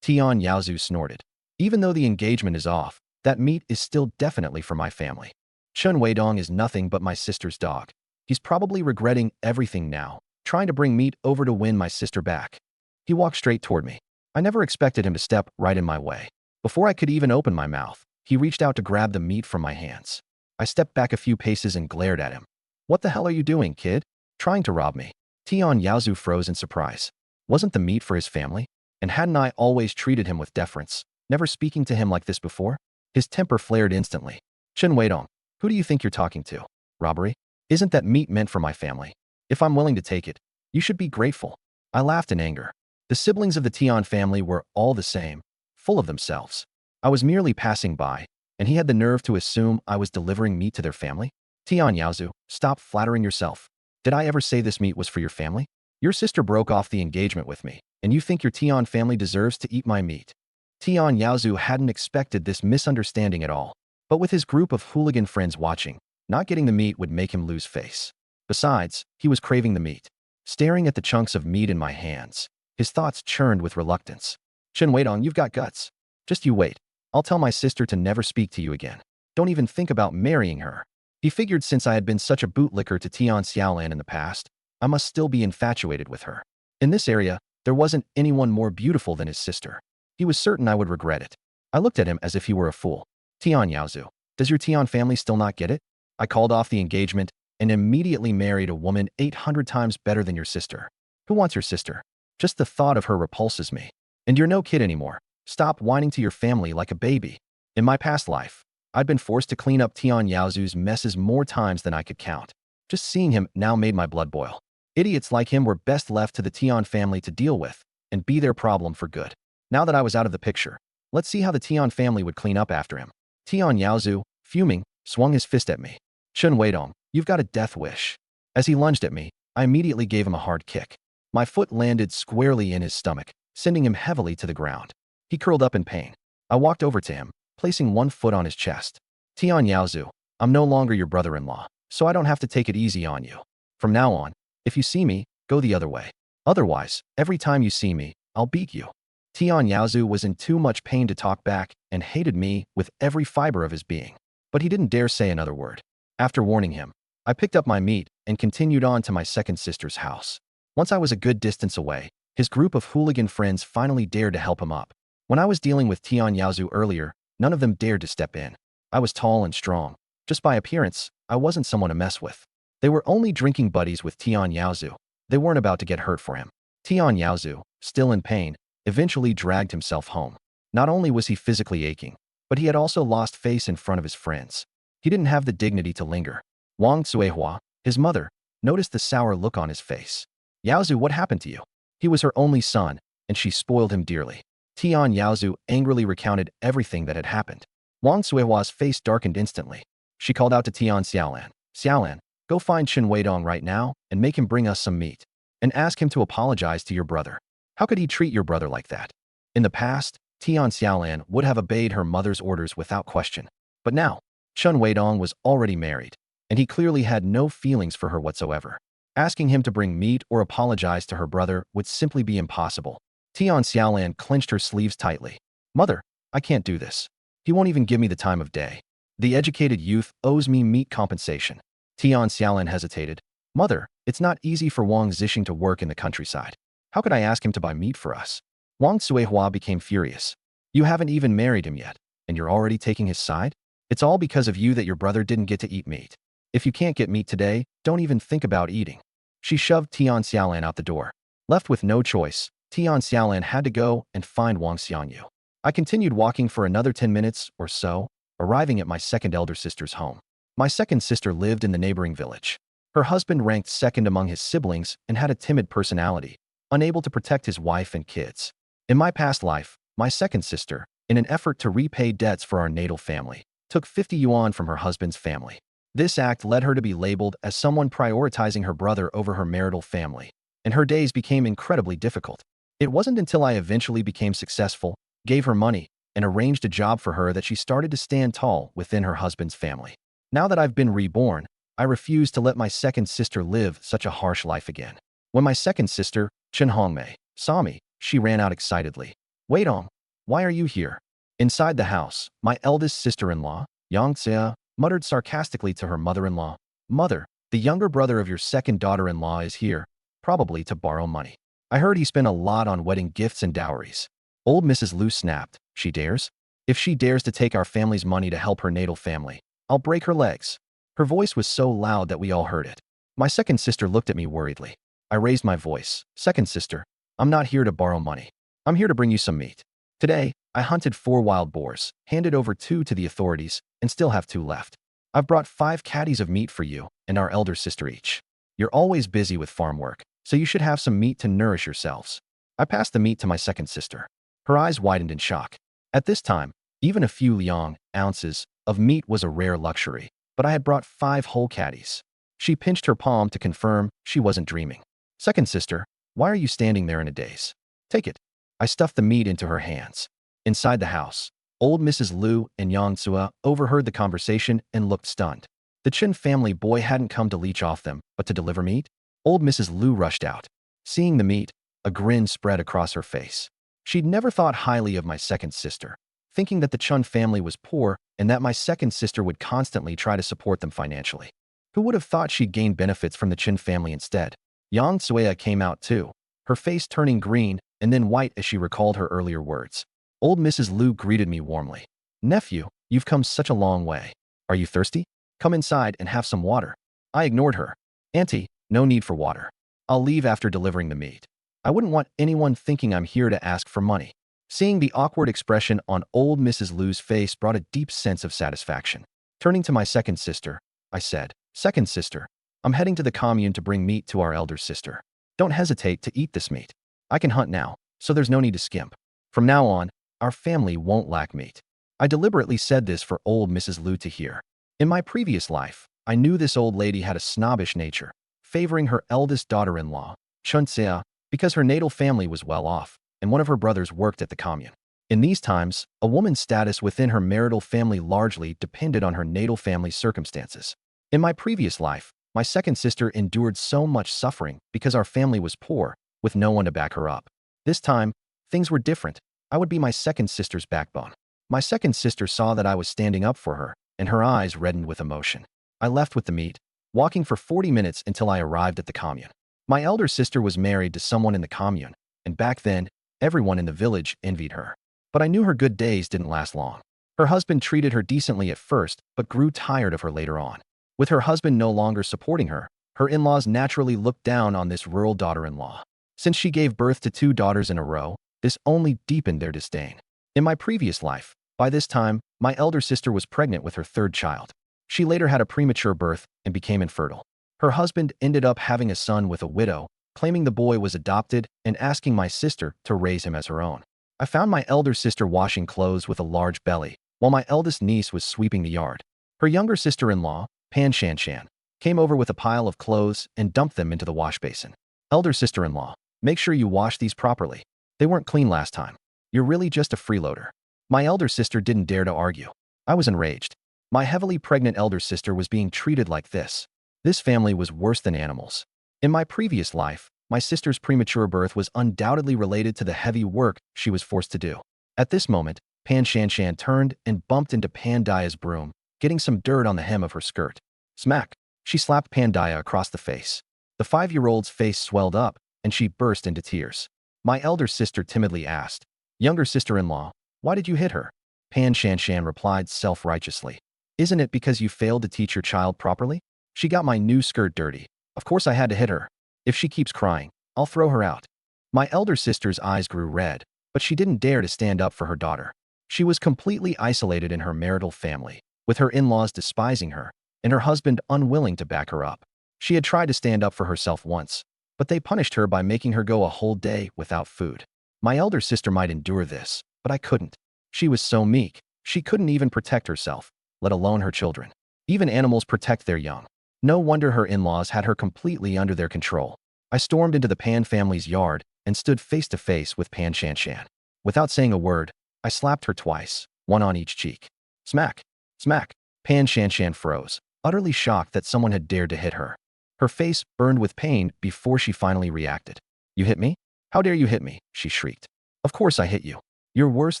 Tian Yaozu snorted. Even though the engagement is off, that meat is still definitely for my family. Chen Weidong is nothing but my sister's dog. He's probably regretting everything now, trying to bring meat over to win my sister back. He walked straight toward me. I never expected him to step right in my way. Before I could even open my mouth, he reached out to grab the meat from my hands. I stepped back a few paces and glared at him. What the hell are you doing, kid? Trying to rob me? Tian Yaozu froze in surprise. Wasn't the meat for his family? And hadn't I always treated him with deference, never speaking to him like this before? His temper flared instantly. Chen Weidong, who do you think you're talking to? Robbery? Isn't that meat meant for my family? If I'm willing to take it, you should be grateful. I laughed in anger. The siblings of the Tian family were all the same, full of themselves. I was merely passing by, and he had the nerve to assume I was delivering meat to their family? Tian Yaozu, stop flattering yourself. Did I ever say this meat was for your family? Your sister broke off the engagement with me, and you think your Tian family deserves to eat my meat? Tian Yaozu hadn't expected this misunderstanding at all, but with his group of hooligan friends watching, not getting the meat would make him lose face. Besides, he was craving the meat. Staring at the chunks of meat in my hands, his thoughts churned with reluctance. Chen Weidong, you've got guts. Just you wait. I'll tell my sister to never speak to you again. Don't even think about marrying her. He figured since I had been such a bootlicker to Tian Xiaolan in the past, I must still be infatuated with her. In this area, there wasn't anyone more beautiful than his sister. He was certain I would regret it. I looked at him as if he were a fool. Tian Yaozu, does your Tian family still not get it? I called off the engagement and immediately married a woman 800 times better than your sister. Who wants your sister? Just the thought of her repulses me. And you're no kid anymore. Stop whining to your family like a baby. In my past life, I'd been forced to clean up Tian Yaozu's messes more times than I could count. Just seeing him now made my blood boil. Idiots like him were best left to the Tian family to deal with and be their problem for good. Now that I was out of the picture, let's see how the Tian family would clean up after him. Tian Yaozu, fuming, swung his fist at me. Chen Weidong, you've got a death wish. As he lunged at me, I immediately gave him a hard kick. My foot landed squarely in his stomach, sending him heavily to the ground. He curled up in pain. I walked over to him, placing one foot on his chest. Tian Yaozu, I'm no longer your brother-in-law, so I don't have to take it easy on you. From now on, if you see me, go the other way. Otherwise, every time you see me, I'll beat you. Tian Yaozu was in too much pain to talk back and hated me with every fiber of his being. But he didn't dare say another word. After warning him, I picked up my meat and continued on to my second sister's house. Once I was a good distance away, his group of hooligan friends finally dared to help him up. When I was dealing with Tian Yaozu earlier, none of them dared to step in. I was tall and strong. Just by appearance, I wasn't someone to mess with. They were only drinking buddies with Tian Yaozu. They weren't about to get hurt for him. Tian Yaozu, still in pain, eventually dragged himself home. Not only was he physically aching, but he had also lost face in front of his friends. He didn't have the dignity to linger. Wang Cuihua, his mother, noticed the sour look on his face. Yaozu, what happened to you? He was her only son, and she spoiled him dearly. Tian Yaozu angrily recounted everything that had happened. Wang Cuihua's face darkened instantly. She called out to Tian Xiaolan. Xiaolan, go find Chen Weidong right now and make him bring us some meat. And ask him to apologize to your brother. How could he treat your brother like that? In the past, Tian Xiaolan would have obeyed her mother's orders without question. But now, Chen Weidong was already married, and he clearly had no feelings for her whatsoever. Asking him to bring meat or apologize to her brother would simply be impossible. Tian Xiaolan clenched her sleeves tightly. Mother, I can't do this. He won't even give me the time of day. The educated youth owes me meat compensation. Tian Xiaolan hesitated. Mother, it's not easy for Wang Zixing to work in the countryside. How could I ask him to buy meat for us? Wang Cuihua became furious. You haven't even married him yet, and you're already taking his side? It's all because of you that your brother didn't get to eat meat. If you can't get meat today, don't even think about eating. She shoved Tian Xiaolan out the door. Left with no choice, Tian Xiaolan had to go and find Wang Xiangyu. I continued walking for another 10 minutes or so, arriving at my second elder sister's home. My second sister lived in the neighboring village. Her husband ranked second among his siblings and had a timid personality, unable to protect his wife and kids. In my past life, my second sister, in an effort to repay debts for our natal family, took 50 yuan from her husband's family. This act led her to be labeled as someone prioritizing her brother over her marital family, and her days became incredibly difficult. It wasn't until I eventually became successful, gave her money, and arranged a job for her that she started to stand tall within her husband's family. Now that I've been reborn, I refuse to let my second sister live such a harsh life again. When my second sister, Chen Hongmei, saw me, she ran out excitedly. Weidong, why are you here? Inside the house, my eldest sister-in-law, Yang Xia, muttered sarcastically to her mother-in-law. Mother, the younger brother of your second daughter-in-law is here, probably to borrow money. I heard he spent a lot on wedding gifts and dowries. Old Mrs. Lu snapped. She dares? If she dares to take our family's money to help her natal family, I'll break her legs. Her voice was so loud that we all heard it. My second sister looked at me worriedly. I raised my voice. Second sister, I'm not here to borrow money. I'm here to bring you some meat. Today, I hunted 4 wild boars, handed over 2 to the authorities, and still have 2 left. I've brought 5 caddies of meat for you and our elder sister each. You're always busy with farm work, so you should have some meat to nourish yourselves. I passed the meat to my second sister. Her eyes widened in shock. At this time, even a few liang ounces of meat was a rare luxury, but I had brought 5 whole caddies. She pinched her palm to confirm she wasn't dreaming. Second sister, why are you standing there in a daze? Take it. I stuffed the meat into her hands. Inside the house, old Mrs. Lu and Yang Xua overheard the conversation and looked stunned. The Chen family boy hadn't come to leech off them, but to deliver meat? Old Mrs. Lu rushed out. Seeing the meat, a grin spread across her face. She'd never thought highly of my second sister. thinking that the Chun family was poor and that my second sister would constantly try to support them financially. Who would have thought she'd gain benefits from the Chin family instead? Yang Suea came out too, her face turning green and then white as she recalled her earlier words. Old Mrs. Liu greeted me warmly. Nephew, you've come such a long way. Are you thirsty? Come inside and have some water. I ignored her. Auntie, no need for water. I'll leave after delivering the meat. I wouldn't want anyone thinking I'm here to ask for money. Seeing the awkward expression on old Mrs. Liu's face brought a deep sense of satisfaction. Turning to my second sister, I said, Second sister, I'm heading to the commune to bring meat to our elder sister. Don't hesitate to eat this meat. I can hunt now, so there's no need to skimp. From now on, our family won't lack meat. I deliberately said this for old Mrs. Liu to hear. In my previous life, I knew this old lady had a snobbish nature, favoring her eldest daughter-in-law, Chun Xia, because her natal family was well off, and one of her brothers worked at the commune. In these times, a woman's status within her marital family largely depended on her natal family's circumstances. In my previous life, my second sister endured so much suffering because our family was poor, with no one to back her up. This time, things were different. I would be my second sister's backbone. My second sister saw that I was standing up for her, and her eyes reddened with emotion. I left with the meat, walking for 40 minutes until I arrived at the commune. My elder sister was married to someone in the commune, and back then, everyone in the village envied her. But I knew her good days didn't last long. Her husband treated her decently at first, but grew tired of her later on. With her husband no longer supporting her, her in-laws naturally looked down on this rural daughter-in-law. Since she gave birth to 2 daughters in a row, this only deepened their disdain. In my previous life, by this time, my elder sister was pregnant with her 3rd child. She later had a premature birth and became infertile. Her husband ended up having a son with a widow, claiming the boy was adopted and asking my sister to raise him as her own. I found my elder sister washing clothes with a large belly, while my eldest niece was sweeping the yard. Her younger sister-in-law, Pan Shanshan, came over with a pile of clothes and dumped them into the wash basin. Elder sister-in-law, make sure you wash these properly. They weren't clean last time. You're really just a freeloader. My elder sister didn't dare to argue. I was enraged. My heavily pregnant elder sister was being treated like this. This family was worse than animals. In my previous life, my sister's premature birth was undoubtedly related to the heavy work she was forced to do. At this moment, Pan Shanshan turned and bumped into Pandaya's broom, getting some dirt on the hem of her skirt. Smack! She slapped Pandaya across the face. The 5-year-old's face swelled up, and she burst into tears. My elder sister timidly asked, Younger sister-in-law, why did you hit her? Pan Shanshan replied self-righteously. Isn't it because you failed to teach your child properly? She got my new skirt dirty. Of course I had to hit her. If she keeps crying, I'll throw her out. My elder sister's eyes grew red, but she didn't dare to stand up for her daughter. She was completely isolated in her marital family, with her in-laws despising her, and her husband unwilling to back her up. She had tried to stand up for herself once, but they punished her by making her go a whole day without food. My elder sister might endure this, but I couldn't. She was so meek, she couldn't even protect herself, let alone her children. Even animals protect their young. No wonder her in-laws had her completely under their control. I stormed into the Pan family's yard and stood face to face with Pan Shanshan. Without saying a word, I slapped her twice, one on each cheek. Smack! Smack! Pan Shanshan froze, utterly shocked that someone had dared to hit her. Her face burned with pain before she finally reacted. You hit me? How dare you hit me? She shrieked. Of course I hit you. You're worse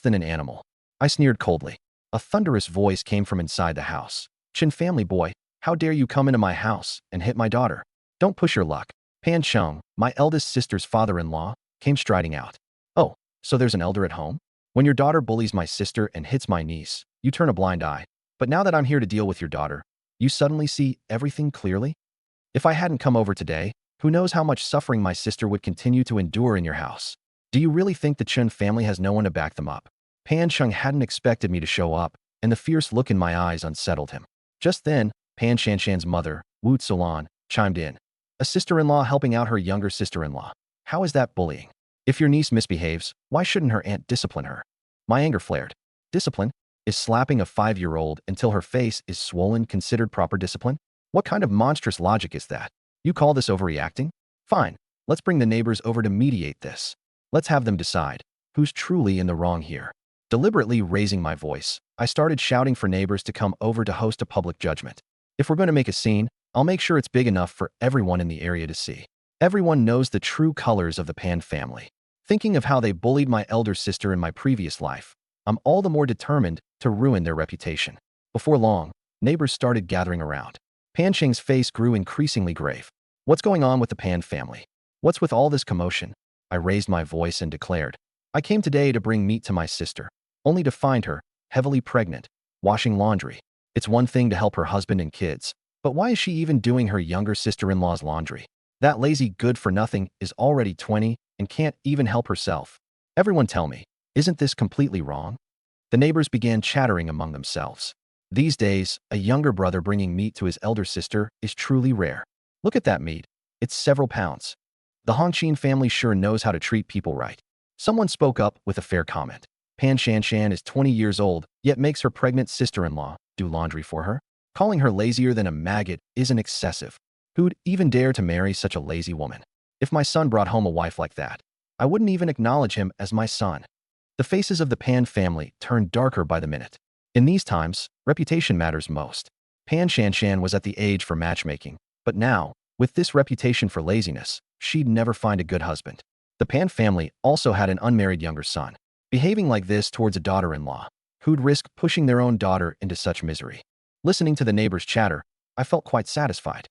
than an animal. I sneered coldly. A thunderous voice came from inside the house. Chin family boy, how dare you come into my house and hit my daughter? Don't push your luck. Pan Cheng, my eldest sister's father-in-law, came striding out. Oh, so there's an elder at home? When your daughter bullies my sister and hits my niece, you turn a blind eye. But now that I'm here to deal with your daughter, you suddenly see everything clearly? If I hadn't come over today, who knows how much suffering my sister would continue to endure in your house? Do you really think the Chen family has no one to back them up? Pan Cheng hadn't expected me to show up, and the fierce look in my eyes unsettled him. Just then, Pan Shanshan's mother, Wu Tsolan, chimed in. A sister-in-law helping out her younger sister-in-law. How is that bullying? If your niece misbehaves, why shouldn't her aunt discipline her? My anger flared. Discipline? Is slapping a 5-year-old until her face is swollen considered proper discipline? What kind of monstrous logic is that? You call this overreacting? Fine, let's bring the neighbors over to mediate this. Let's have them decide who's truly in the wrong here. Deliberately raising my voice, I started shouting for neighbors to come over to host a public judgment. If we're going to make a scene, I'll make sure it's big enough for everyone in the area to see. Everyone knows the true colors of the Pan family. Thinking of how they bullied my elder sister in my previous life, I'm all the more determined to ruin their reputation. Before long, neighbors started gathering around. Pan Qing's face grew increasingly grave. What's going on with the Pan family? What's with all this commotion? I raised my voice and declared, I came today to bring meat to my sister, only to find her, heavily pregnant, washing laundry. It's one thing to help her husband and kids, but why is she even doing her younger sister-in-law's laundry? That lazy good-for-nothing is already 20 and can't even help herself. Everyone tell me, isn't this completely wrong? The neighbors began chattering among themselves. These days, a younger brother bringing meat to his elder sister is truly rare. Look at that meat. It's several pounds. The Hongqin family sure knows how to treat people right. Someone spoke up with a fair comment. Pan Shanshan is 20 years old, yet makes her pregnant sister-in-law do laundry for her. Calling her lazier than a maggot isn't excessive. Who'd even dare to marry such a lazy woman? If my son brought home a wife like that, I wouldn't even acknowledge him as my son. The faces of the Pan family turned darker by the minute. In these times, reputation matters most. Pan Shanshan was at the age for matchmaking, but now, with this reputation for laziness, she'd never find a good husband. The Pan family also had an unmarried younger son. Behaving like this towards a daughter-in-law, who'd risk pushing their own daughter into such misery. Listening to the neighbors' chatter, I felt quite satisfied.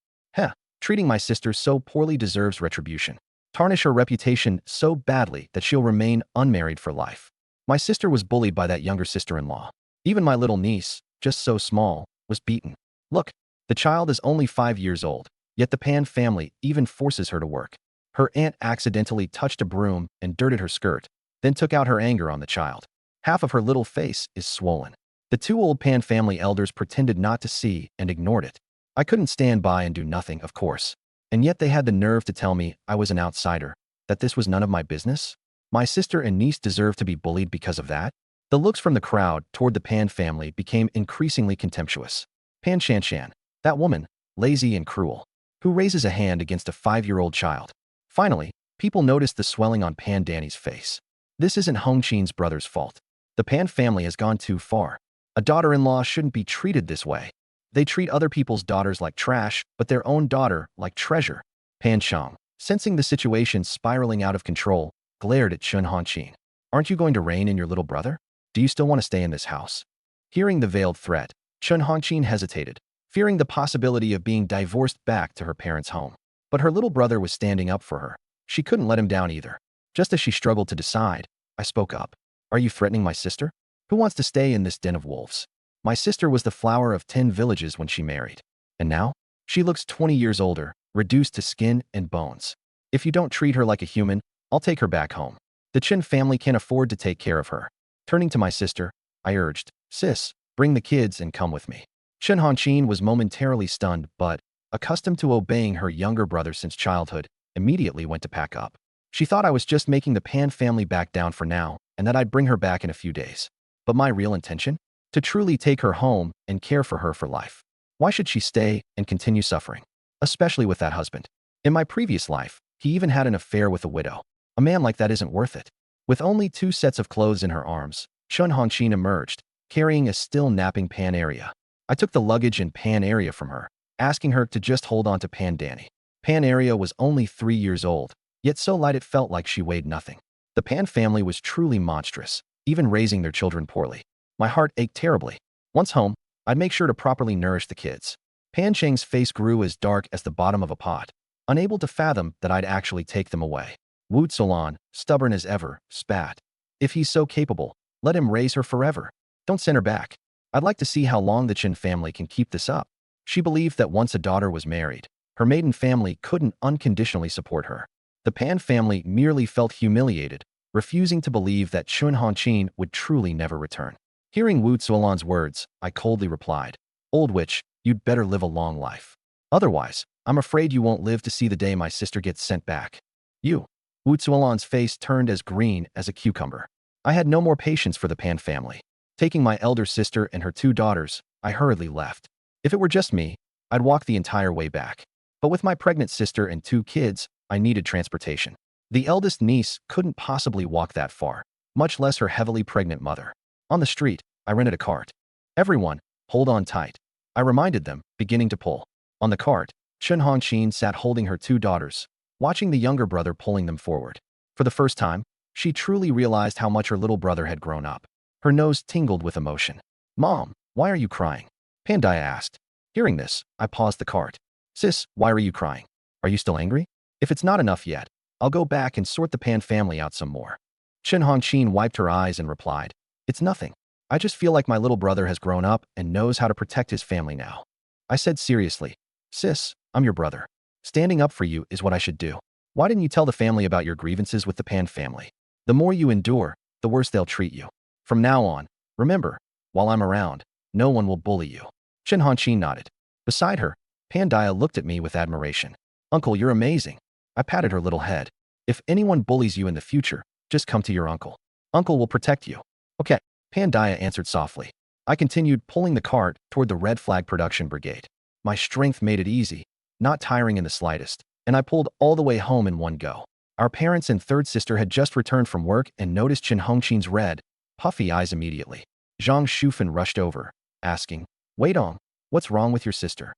Treating my sister so poorly deserves retribution. Tarnish her reputation so badly that she'll remain unmarried for life. My sister was bullied by that younger sister-in-law. Even my little niece, just so small, was beaten. Look, the child is only 5 years old, yet the Pan family even forces her to work. Her aunt accidentally touched a broom and dirted her skirt, then took out her anger on the child. Half of her little face is swollen. The two old Pan family elders pretended not to see and ignored it. I couldn't stand by and do nothing, of course. And yet they had the nerve to tell me I was an outsider, that this was none of my business. My sister and niece deserved to be bullied because of that. The looks from the crowd toward the Pan family became increasingly contemptuous. Pan Shanshan, that woman, lazy and cruel. Who raises a hand against a 5-year-old child? Finally, people noticed the swelling on Pan Danny's face. This isn't Hongqin's brother's fault. The Pan family has gone too far. A daughter-in-law shouldn't be treated this way. They treat other people's daughters like trash, but their own daughter like treasure. Pan Shang, sensing the situation spiraling out of control, glared at Chun Hongqin. Aren't you going to rein in your little brother? Do you still want to stay in this house? Hearing the veiled threat, Chun Hongqin hesitated, fearing the possibility of being divorced back to her parents' home. But her little brother was standing up for her. She couldn't let him down either. Just as she struggled to decide, I spoke up. Are you threatening my sister? Who wants to stay in this den of wolves? My sister was the flower of 10 villages when she married. And now? She looks 20 years older, reduced to skin and bones. If you don't treat her like a human, I'll take her back home. The Chen family can't afford to take care of her. Turning to my sister, I urged, Sis, bring the kids and come with me. Chen Hongqin was momentarily stunned, but, accustomed to obeying her younger brother since childhood, immediately went to pack up. She thought I was just making the Pan family back down for now, and that I'd bring her back in a few days. But my real intention? To truly take her home and care for her for life. Why should she stay and continue suffering? Especially with that husband. In my previous life, he even had an affair with a widow. A man like that isn't worth it. With only 2 sets of clothes in her arms, Chun Hongqin emerged, carrying a still napping Pan area. I took the luggage and Pan area from her, asking her to just hold on to Pan Danny. Pan area was only 3 years old, yet so light it felt like she weighed nothing. The Pan family was truly monstrous, even raising their children poorly. My heart ached terribly. Once home, I'd make sure to properly nourish the kids. Pan Cheng's face grew as dark as the bottom of a pot, unable to fathom that I'd actually take them away. Wu Tsulan, stubborn as ever, spat. If he's so capable, let him raise her forever. Don't send her back. I'd like to see how long the Chen family can keep this up. She believed that once a daughter was married, her maiden family couldn't unconditionally support her. The Pan family merely felt humiliated, refusing to believe that Chun Hongqin would truly never return. Hearing Wu Tsulan's words, I coldly replied, Old witch, you'd better live a long life. Otherwise, I'm afraid you won't live to see the day my sister gets sent back. You. Wu Tsulan's face turned as green as a cucumber. I had no more patience for the Pan family. Taking my elder sister and her 2 daughters, I hurriedly left. If it were just me, I'd walk the entire way back. But with my pregnant sister and 2 kids, I needed transportation. The eldest niece couldn't possibly walk that far, much less her heavily pregnant mother. On the street, I rented a cart. Everyone, hold on tight. I reminded them, beginning to pull. On the cart, Chun Hongqin sat holding her 2 daughters, watching the younger brother pulling them forward. For the first time, she truly realized how much her little brother had grown up. Her nose tingled with emotion. Mom, why are you crying? Pandaya asked. Hearing this, I paused the cart. Sis, why are you crying? Are you still angry? If it's not enough yet, I'll go back and sort the Pan family out some more. Chen Hongqin wiped her eyes and replied, It's nothing. I just feel like my little brother has grown up and knows how to protect his family now. I said seriously, Sis, I'm your brother. Standing up for you is what I should do. Why didn't you tell the family about your grievances with the Pan family? The more you endure, the worse they'll treat you. From now on, remember, while I'm around, no one will bully you. Chen Hongqin nodded. Beside her, Pandaya looked at me with admiration. Uncle, you're amazing. I patted her little head. If anyone bullies you in the future, just come to your uncle. Uncle will protect you. Okay, Pandaya answered softly. I continued pulling the cart toward the red flag production brigade. My strength made it easy, not tiring in the slightest, and I pulled all the way home in one go. Our parents and third sister had just returned from work and noticed Chen Hongqin's red, puffy eyes immediately. Zhang Shufan rushed over, asking, Weidong, what's wrong with your sister?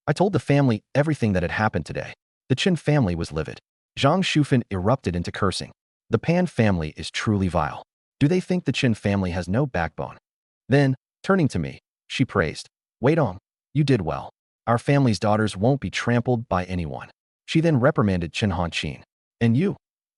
I told the family everything that had happened today. The Chen family was livid. Zhang Shufan erupted into cursing. The Pan family is truly vile. Do they think the Chen family has no backbone? Then, turning to me, she praised. Weidong, you did well. Our family's daughters won't be trampled by anyone. She then reprimanded Chen Hongqin. And you,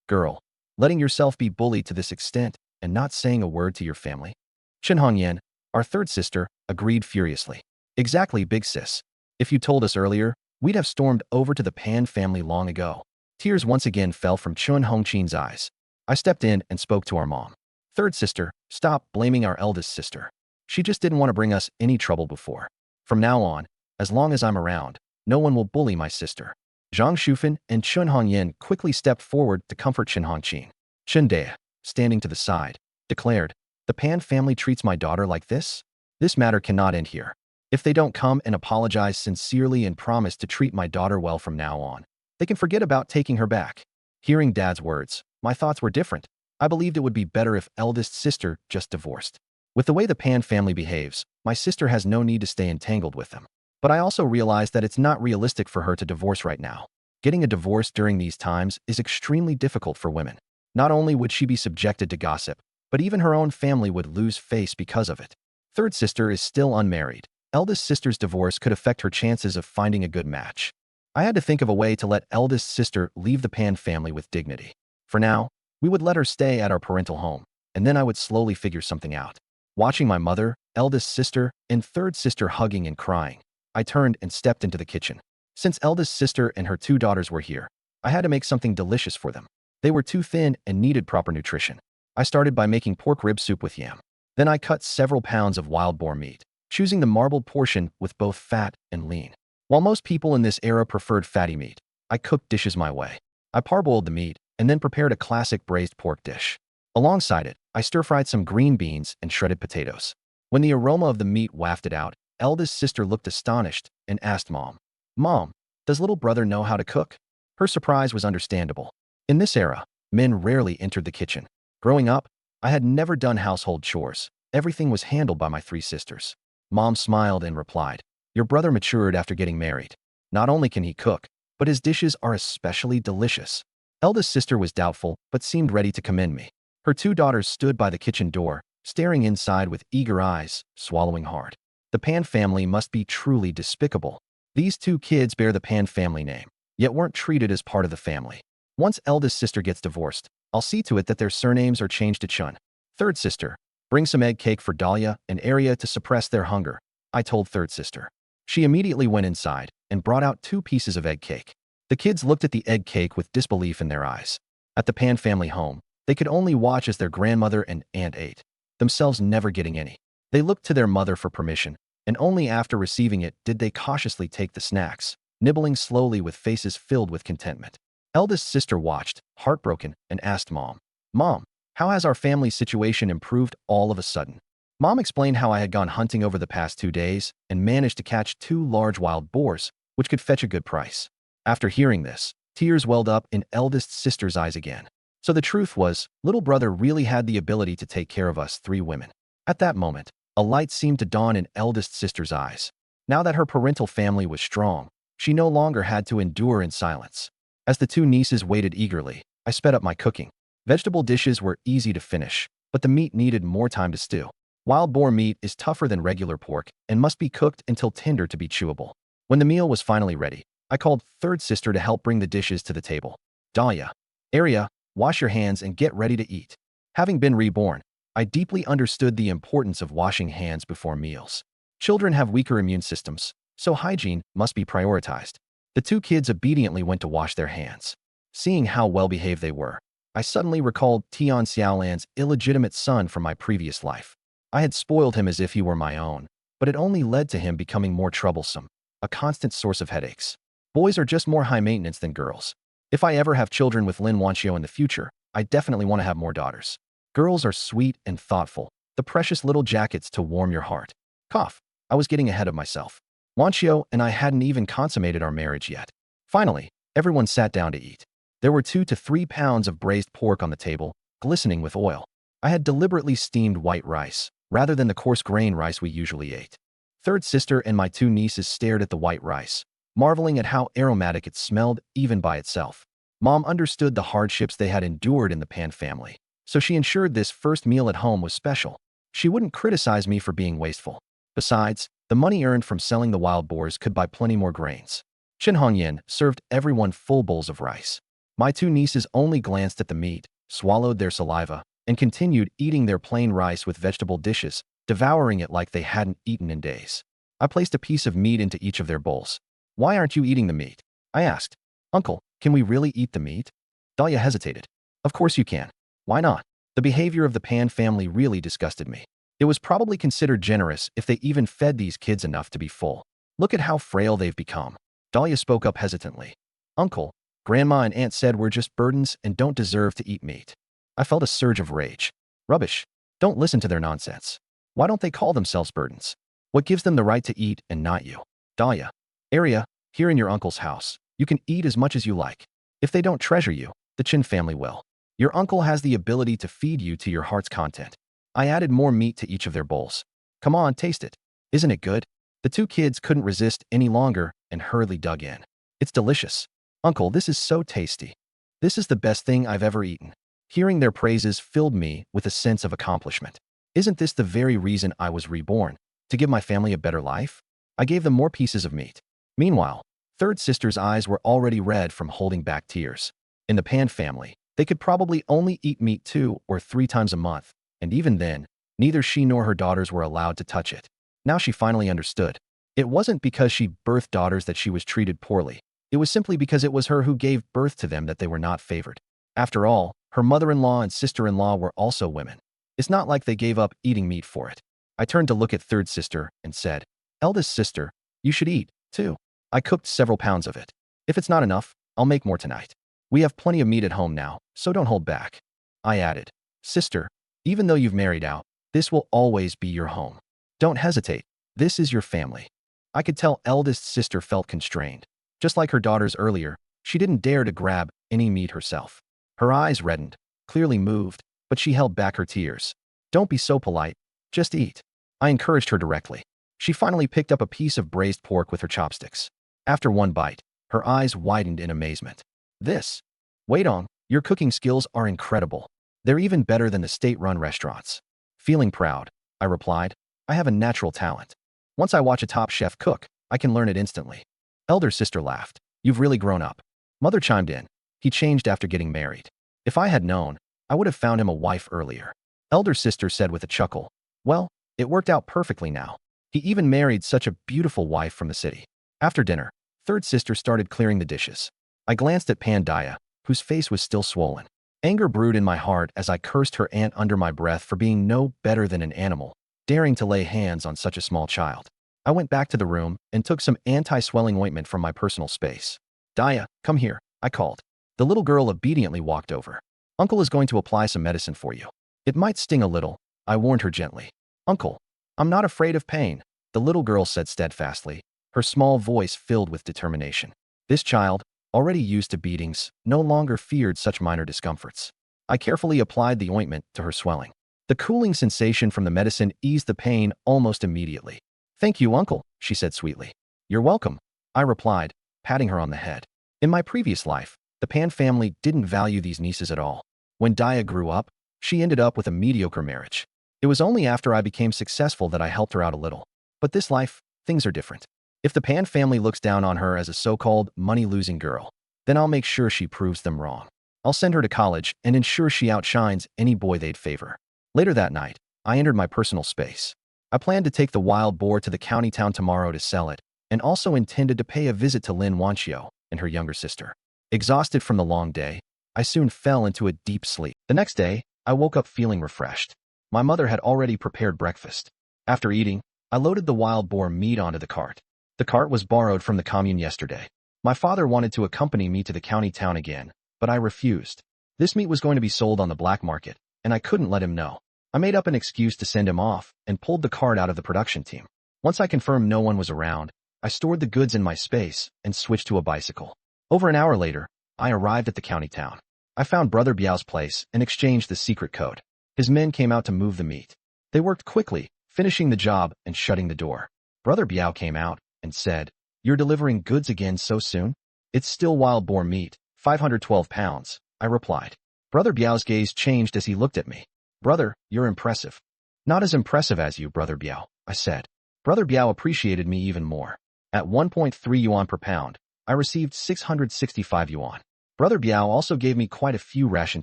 girl, letting yourself be bullied to this extent and not saying a word to your family? Chen Hongyan, our third sister, agreed furiously. Exactly, big sis. If you told us earlier, we'd have stormed over to the Pan family long ago. Tears once again fell from Chen Hongqin's eyes. I stepped in and spoke to our mom. Third sister, stop blaming our eldest sister. She just didn't want to bring us any trouble before. From now on, as long as I'm around, no one will bully my sister. Zhang Shufan and Chen Hongyan quickly stepped forward to comfort Chen Hongqin. Chen Dea, standing to the side, declared, The Pan family treats my daughter like this? This matter cannot end here. If they don't come and apologize sincerely and promise to treat my daughter well from now on, they can forget about taking her back. Hearing Dad's words, my thoughts were different. I believed it would be better if eldest sister just divorced. With the way the Pan family behaves, my sister has no need to stay entangled with them. But I also realized that it's not realistic for her to divorce right now. Getting a divorce during these times is extremely difficult for women. Not only would she be subjected to gossip, but even her own family would lose face because of it. Third sister is still unmarried. Eldest sister's divorce could affect her chances of finding a good match. I had to think of a way to let eldest sister leave the Pan family with dignity. For now, we would let her stay at our parental home, and then I would slowly figure something out. Watching my mother, eldest sister, and third sister hugging and crying, I turned and stepped into the kitchen. Since eldest sister and her two daughters were here, I had to make something delicious for them. They were too thin and needed proper nutrition. I started by making pork rib soup with yam. Then I cut several pounds of wild boar meat, choosing the marbled portion with both fat and lean. While most people in this era preferred fatty meat, I cooked dishes my way. I parboiled the meat and then prepared a classic braised pork dish. Alongside it, I stir-fried some green beans and shredded potatoes. When the aroma of the meat wafted out, eldest sister looked astonished and asked Mom, Mom, does little brother know how to cook? Her surprise was understandable. In this era, men rarely entered the kitchen. Growing up, I had never done household chores. Everything was handled by my three sisters. Mom smiled and replied, Your brother matured after getting married. Not only can he cook, but his dishes are especially delicious. Eldest sister was doubtful, but seemed ready to commend me. Her two daughters stood by the kitchen door, staring inside with eager eyes, swallowing hard. The Pan family must be truly despicable. These two kids bear the Pan family name, yet weren't treated as part of the family. Once eldest sister gets divorced, I'll see to it that their surnames are changed to Chun. Third sister, bring some egg cake for Dahlia and Arya to suppress their hunger, I told third sister. She immediately went inside and brought out 2 pieces of egg cake. The kids looked at the egg cake with disbelief in their eyes. At the Pan family home, they could only watch as their grandmother and aunt ate, themselves never getting any. They looked to their mother for permission, and only after receiving it did they cautiously take the snacks, nibbling slowly with faces filled with contentment. Eldest sister watched, heartbroken, and asked Mom, Mom, how has our family situation improved all of a sudden? Mom explained how I had gone hunting over the past 2 days and managed to catch 2 large wild boars, which could fetch a good price. After hearing this, tears welled up in eldest sister's eyes again. So the truth was, little brother really had the ability to take care of us 3 women. At that moment, a light seemed to dawn in eldest sister's eyes. Now that her parental family was strong, she no longer had to endure in silence. As the 2 nieces waited eagerly, I sped up my cooking. Vegetable dishes were easy to finish, but the meat needed more time to stew. Wild boar meat is tougher than regular pork and must be cooked until tender to be chewable. When the meal was finally ready, I called third sister to help bring the dishes to the table. Dahlia, Arya, wash your hands and get ready to eat. Having been reborn, I deeply understood the importance of washing hands before meals. Children have weaker immune systems, so hygiene must be prioritized. The two kids obediently went to wash their hands. Seeing how well-behaved they were, I suddenly recalled Tian Xiaolan's illegitimate son from my previous life. I had spoiled him as if he were my own, but it only led to him becoming more troublesome, a constant source of headaches. Boys are just more high maintenance than girls. If I ever have children with Lin Wanqiu in the future, I definitely want to have more daughters. Girls are sweet and thoughtful, the precious little jackets to warm your heart. Cough. I was getting ahead of myself. Wanqiu and I hadn't even consummated our marriage yet. Finally, everyone sat down to eat. There were 2 to 3 pounds of braised pork on the table, glistening with oil. I had deliberately steamed white rice, rather than the coarse grain rice we usually ate. Third sister and my 2 nieces stared at the white rice, marveling at how aromatic it smelled even by itself. Mom understood the hardships they had endured in the Pan family, so she ensured this first meal at home was special. She wouldn't criticize me for being wasteful. Besides, the money earned from selling the wild boars could buy plenty more grains. Chen Hongyan served everyone full bowls of rice. My 2 nieces only glanced at the meat, swallowed their saliva, and continued eating their plain rice with vegetable dishes, devouring it like they hadn't eaten in days. I placed a piece of meat into each of their bowls. "Why aren't you eating the meat?" I asked. "Uncle, can we really eat the meat?" Dahlia hesitated. "Of course you can. Why not?" The behavior of the Pan family really disgusted me. It was probably considered generous if they even fed these kids enough to be full. Look at how frail they've become. Dahlia spoke up hesitantly. "Uncle, Grandma and Aunt said we're just burdens and don't deserve to eat meat." I felt a surge of rage. Rubbish. Don't listen to their nonsense. Why don't they call themselves burdens? What gives them the right to eat and not you? Dahlia, Arya, here in your uncle's house, you can eat as much as you like. If they don't treasure you, the Chin family will. Your uncle has the ability to feed you to your heart's content. I added more meat to each of their bowls. "Come on, taste it. Isn't it good?" The 2 kids couldn't resist any longer and hurriedly dug in. "It's delicious. Uncle, this is so tasty. This is the best thing I've ever eaten." Hearing their praises filled me with a sense of accomplishment. Isn't this the very reason I was reborn? To give my family a better life? I gave them more pieces of meat. Meanwhile, third sister's eyes were already red from holding back tears. In the Pan family, they could probably only eat meat 2 or 3 times a month, and even then, neither she nor her daughters were allowed to touch it. Now she finally understood. It wasn't because she birthed daughters that she was treated poorly. It was simply because it was her who gave birth to them that they were not favored. After all, her mother-in-law and sister-in-law were also women. It's not like they gave up eating meat for it. I turned to look at third sister and said, "Eldest sister, you should eat, too." I cooked several pounds of it. If it's not enough, I'll make more tonight. We have plenty of meat at home now, so don't hold back. I added, "Sister, even though you've married out, this will always be your home. Don't hesitate. This is your family." I could tell eldest sister felt constrained. Just like her daughters earlier, she didn't dare to grab any meat herself. Her eyes reddened, clearly moved, but she held back her tears. "Don't be so polite. Just eat." I encouraged her directly. She finally picked up a piece of braised pork with her chopsticks. After one bite, her eyes widened in amazement. "This? Wait on, your cooking skills are incredible. They're even better than the state-run restaurants." Feeling proud, I replied, "I have a natural talent. Once I watch a top chef cook, I can learn it instantly." Elder sister laughed. "You've really grown up." Mother chimed in. "He changed after getting married. If I had known, I would have found him a wife earlier." Elder sister said with a chuckle, "Well, it worked out perfectly now. He even married such a beautiful wife from the city." After dinner, third sister started clearing the dishes. I glanced at Pandaya, whose face was still swollen. Anger brewed in my heart as I cursed her aunt under my breath for being no better than an animal, daring to lay hands on such a small child. I went back to the room and took some anti-swelling ointment from my personal space. "Daya, come here," I called. The little girl obediently walked over. "Uncle is going to apply some medicine for you. It might sting a little," I warned her gently. "Uncle, I'm not afraid of pain," the little girl said steadfastly, her small voice filled with determination. This child, already used to beatings, no longer feared such minor discomforts. I carefully applied the ointment to her swelling. The cooling sensation from the medicine eased the pain almost immediately. "Thank you, Uncle," she said sweetly. "You're welcome," I replied, patting her on the head. In my previous life, the Pan family didn't value these nieces at all. When Daya grew up, She ended up with a mediocre marriage. It was only after I became successful that I helped her out a little. But this life, things are different. If the Pan family looks down on her as a so-called money-losing girl, then I'll make sure she proves them wrong. I'll send her to college and ensure she outshines any boy they'd favor. Later that night, I entered my personal space. I planned to take the wild boar to the county town tomorrow to sell it, and also intended to pay a visit to Lin Wanqiu and her younger sister. Exhausted from the long day, I soon fell into a deep sleep. The next day, I woke up feeling refreshed. My mother had already prepared breakfast. After eating, I loaded the wild boar meat onto the cart. The cart was borrowed from the commune yesterday. My father wanted to accompany me to the county town again, but I refused. This meat was going to be sold on the black market, and I couldn't let him know. I made up an excuse to send him off and pulled the cart out of the production team. Once I confirmed no one was around, I stored the goods in my space and switched to a bicycle. Over an hour later, I arrived at the county town. I found Brother Biao's place and exchanged the secret code. His men came out to move the meat. They worked quickly, finishing the job and shutting the door. Brother Biao came out and said, "You're delivering goods again so soon?" "It's still wild boar meat, 512 pounds, I replied. Brother Biao's gaze changed as he looked at me. "Brother, you're impressive." "Not as impressive as you, Brother Biao," I said. Brother Biao appreciated me even more. At 1.3 yuan per pound, I received 665 yuan. Brother Biao also gave me quite a few ration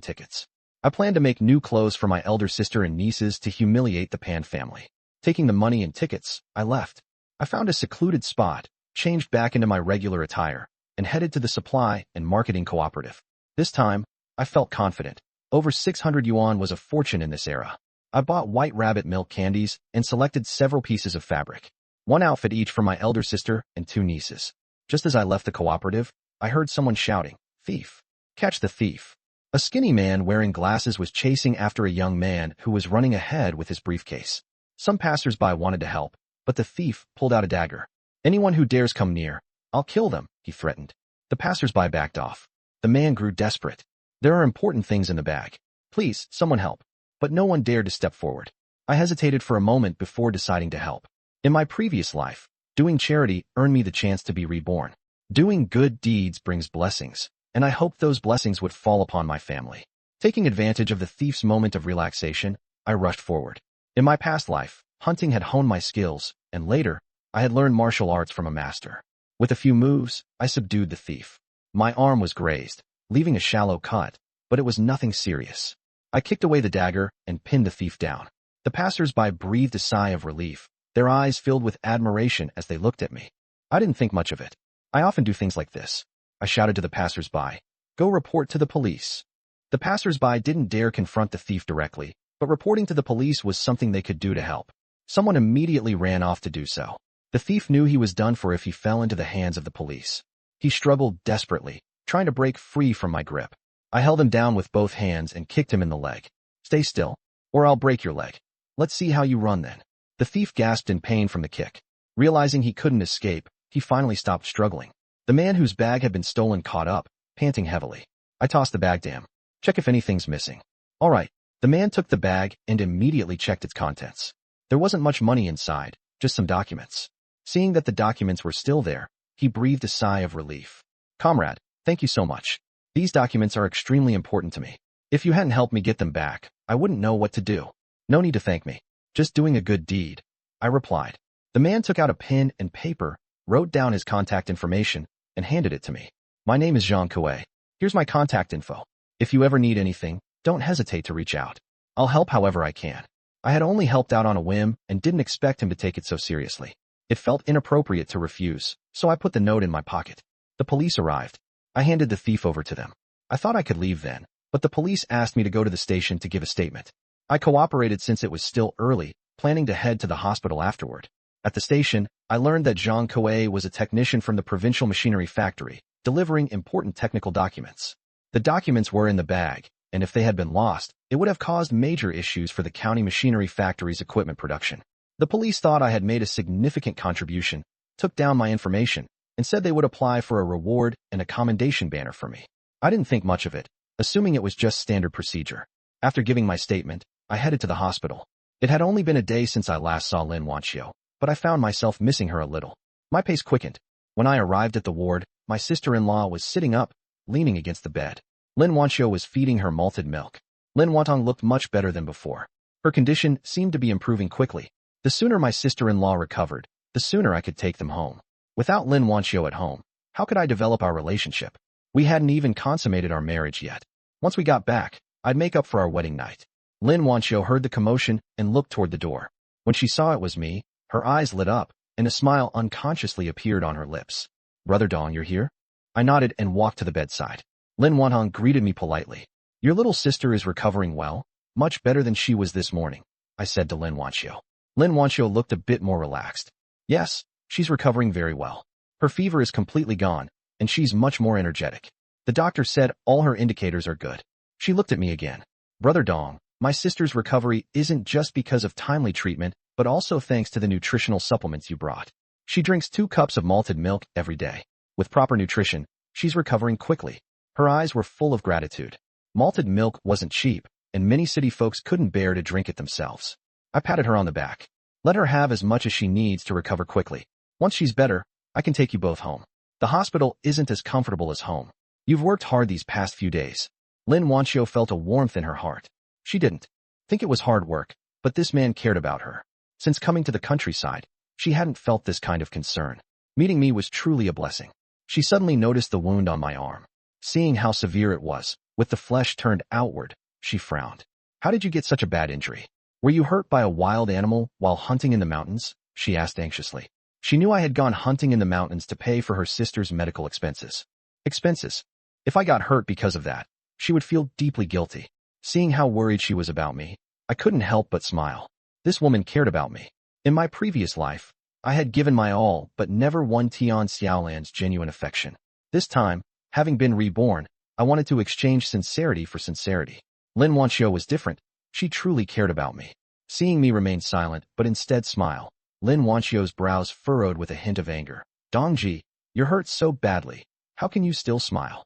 tickets. I planned to make new clothes for my elder sister and nieces to humiliate the Pan family. Taking the money and tickets, I left. I found a secluded spot, changed back into my regular attire, and headed to the supply and marketing cooperative. This time, I felt confident. Over 600 yuan was a fortune in this era. I bought white rabbit milk candies and selected several pieces of fabric. One outfit each for my elder sister and two nieces. Just as I left the cooperative, I heard someone shouting, "Thief! Catch the thief!" A skinny man wearing glasses was chasing after a young man who was running ahead with his briefcase. Some passers-by wanted to help, but the thief pulled out a dagger. "Anyone who dares come near, I'll kill them," he threatened. The passers-by backed off. The man grew desperate. "There are important things in the bag. Please, someone help." But no one dared to step forward. I hesitated for a moment before deciding to help. In my previous life, doing charity earned me the chance to be reborn. Doing good deeds brings blessings, and I hoped those blessings would fall upon my family. Taking advantage of the thief's moment of relaxation, I rushed forward. In my past life, hunting had honed my skills, and later, I had learned martial arts from a master. With a few moves, I subdued the thief. My arm was grazed, leaving a shallow cut, but it was nothing serious. I kicked away the dagger and pinned the thief down. The passers-by breathed a sigh of relief, their eyes filled with admiration as they looked at me. I didn't think much of it. I often do things like this. I shouted to the passers-by, "Go report to the police." The passers-by didn't dare confront the thief directly, but reporting to the police was something they could do to help. Someone immediately ran off to do so. The thief knew he was done for if he fell into the hands of the police. He struggled desperately, trying to break free from my grip. I held him down with both hands and kicked him in the leg. "Stay still, or I'll break your leg. Let's see how you run then." The thief gasped in pain from the kick. Realizing he couldn't escape, he finally stopped struggling. The man whose bag had been stolen caught up, panting heavily. I tossed the bag to him. "Check if anything's missing." "All right." The man took the bag and immediately checked its contents. There wasn't much money inside, just some documents. Seeing that the documents were still there, he breathed a sigh of relief. "Comrade, thank you so much. These documents are extremely important to me. If you hadn't helped me get them back, I wouldn't know what to do." "No need to thank me. Just doing a good deed," I replied. The man took out a pen and paper, wrote down his contact information, and handed it to me. "My name is Zhang Kuei. Here's my contact info. If you ever need anything, don't hesitate to reach out. I'll help however I can." I had only helped out on a whim and didn't expect him to take it so seriously. It felt inappropriate to refuse, so I put the note in my pocket. The police arrived. I handed the thief over to them. I thought I could leave then, but the police asked me to go to the station to give a statement. I cooperated since it was still early, planning to head to the hospital afterward. At the station, I learned that Zhang Kuei was a technician from the provincial machinery factory, delivering important technical documents. The documents were in the bag, and if they had been lost, it would have caused major issues for the county machinery factory's equipment production. The police thought I had made a significant contribution, took down my information, and said they would apply for a reward and a commendation banner for me. I didn't think much of it, assuming it was just standard procedure. After giving my statement, I headed to the hospital. It had only been a day since I last saw Lin Wanqiu, but I found myself missing her a little. My pace quickened. When I arrived at the ward, my sister-in-law was sitting up, leaning against the bed. Lin Wanqiu was feeding her malted milk. Lin Wantong looked much better than before. Her condition seemed to be improving quickly. The sooner my sister-in-law recovered, the sooner I could take them home. Without Lin Wanqiu at home, how could I develop our relationship? We hadn't even consummated our marriage yet. Once we got back, I'd make up for our wedding night. Lin Wanqiu heard the commotion and looked toward the door. When she saw it was me, her eyes lit up, and a smile unconsciously appeared on her lips. Brother Dong, you're here? I nodded and walked to the bedside. Lin Wantong greeted me politely. Your little sister is recovering well, much better than she was this morning, I said to Lin Wanqiu. Lin Wanqiu looked a bit more relaxed. Yes, she's recovering very well. Her fever is completely gone, and she's much more energetic. The doctor said all her indicators are good. She looked at me again. Brother Dong, my sister's recovery isn't just because of timely treatment, but also thanks to the nutritional supplements you brought. She drinks 2 cups of malted milk every day. With proper nutrition, she's recovering quickly. Her eyes were full of gratitude. Malted milk wasn't cheap, and many city folks couldn't bear to drink it themselves. I patted her on the back. Let her have as much as she needs to recover quickly. Once she's better, I can take you both home. The hospital isn't as comfortable as home. You've worked hard these past few days. Lin Wanqiu felt a warmth in her heart. She didn't think it was hard work, but this man cared about her. Since coming to the countryside, she hadn't felt this kind of concern. Meeting me was truly a blessing. She suddenly noticed the wound on my arm. Seeing how severe it was, with the flesh turned outward, she frowned. How did you get such a bad injury? Were you hurt by a wild animal while hunting in the mountains? She asked anxiously. She knew I had gone hunting in the mountains to pay for her sister's medical expenses. Expenses? If I got hurt because of that, she would feel deeply guilty. Seeing how worried she was about me, I couldn't help but smile. This woman cared about me. In my previous life, I had given my all but never won Tian Xiaolan's genuine affection. This time, having been reborn, I wanted to exchange sincerity for sincerity. Lin Wanqiu was different. She truly cared about me. Seeing me remain silent, but instead smile, Lin Wanqiu's brows furrowed with a hint of anger. Dongji, you're hurt so badly. How can you still smile?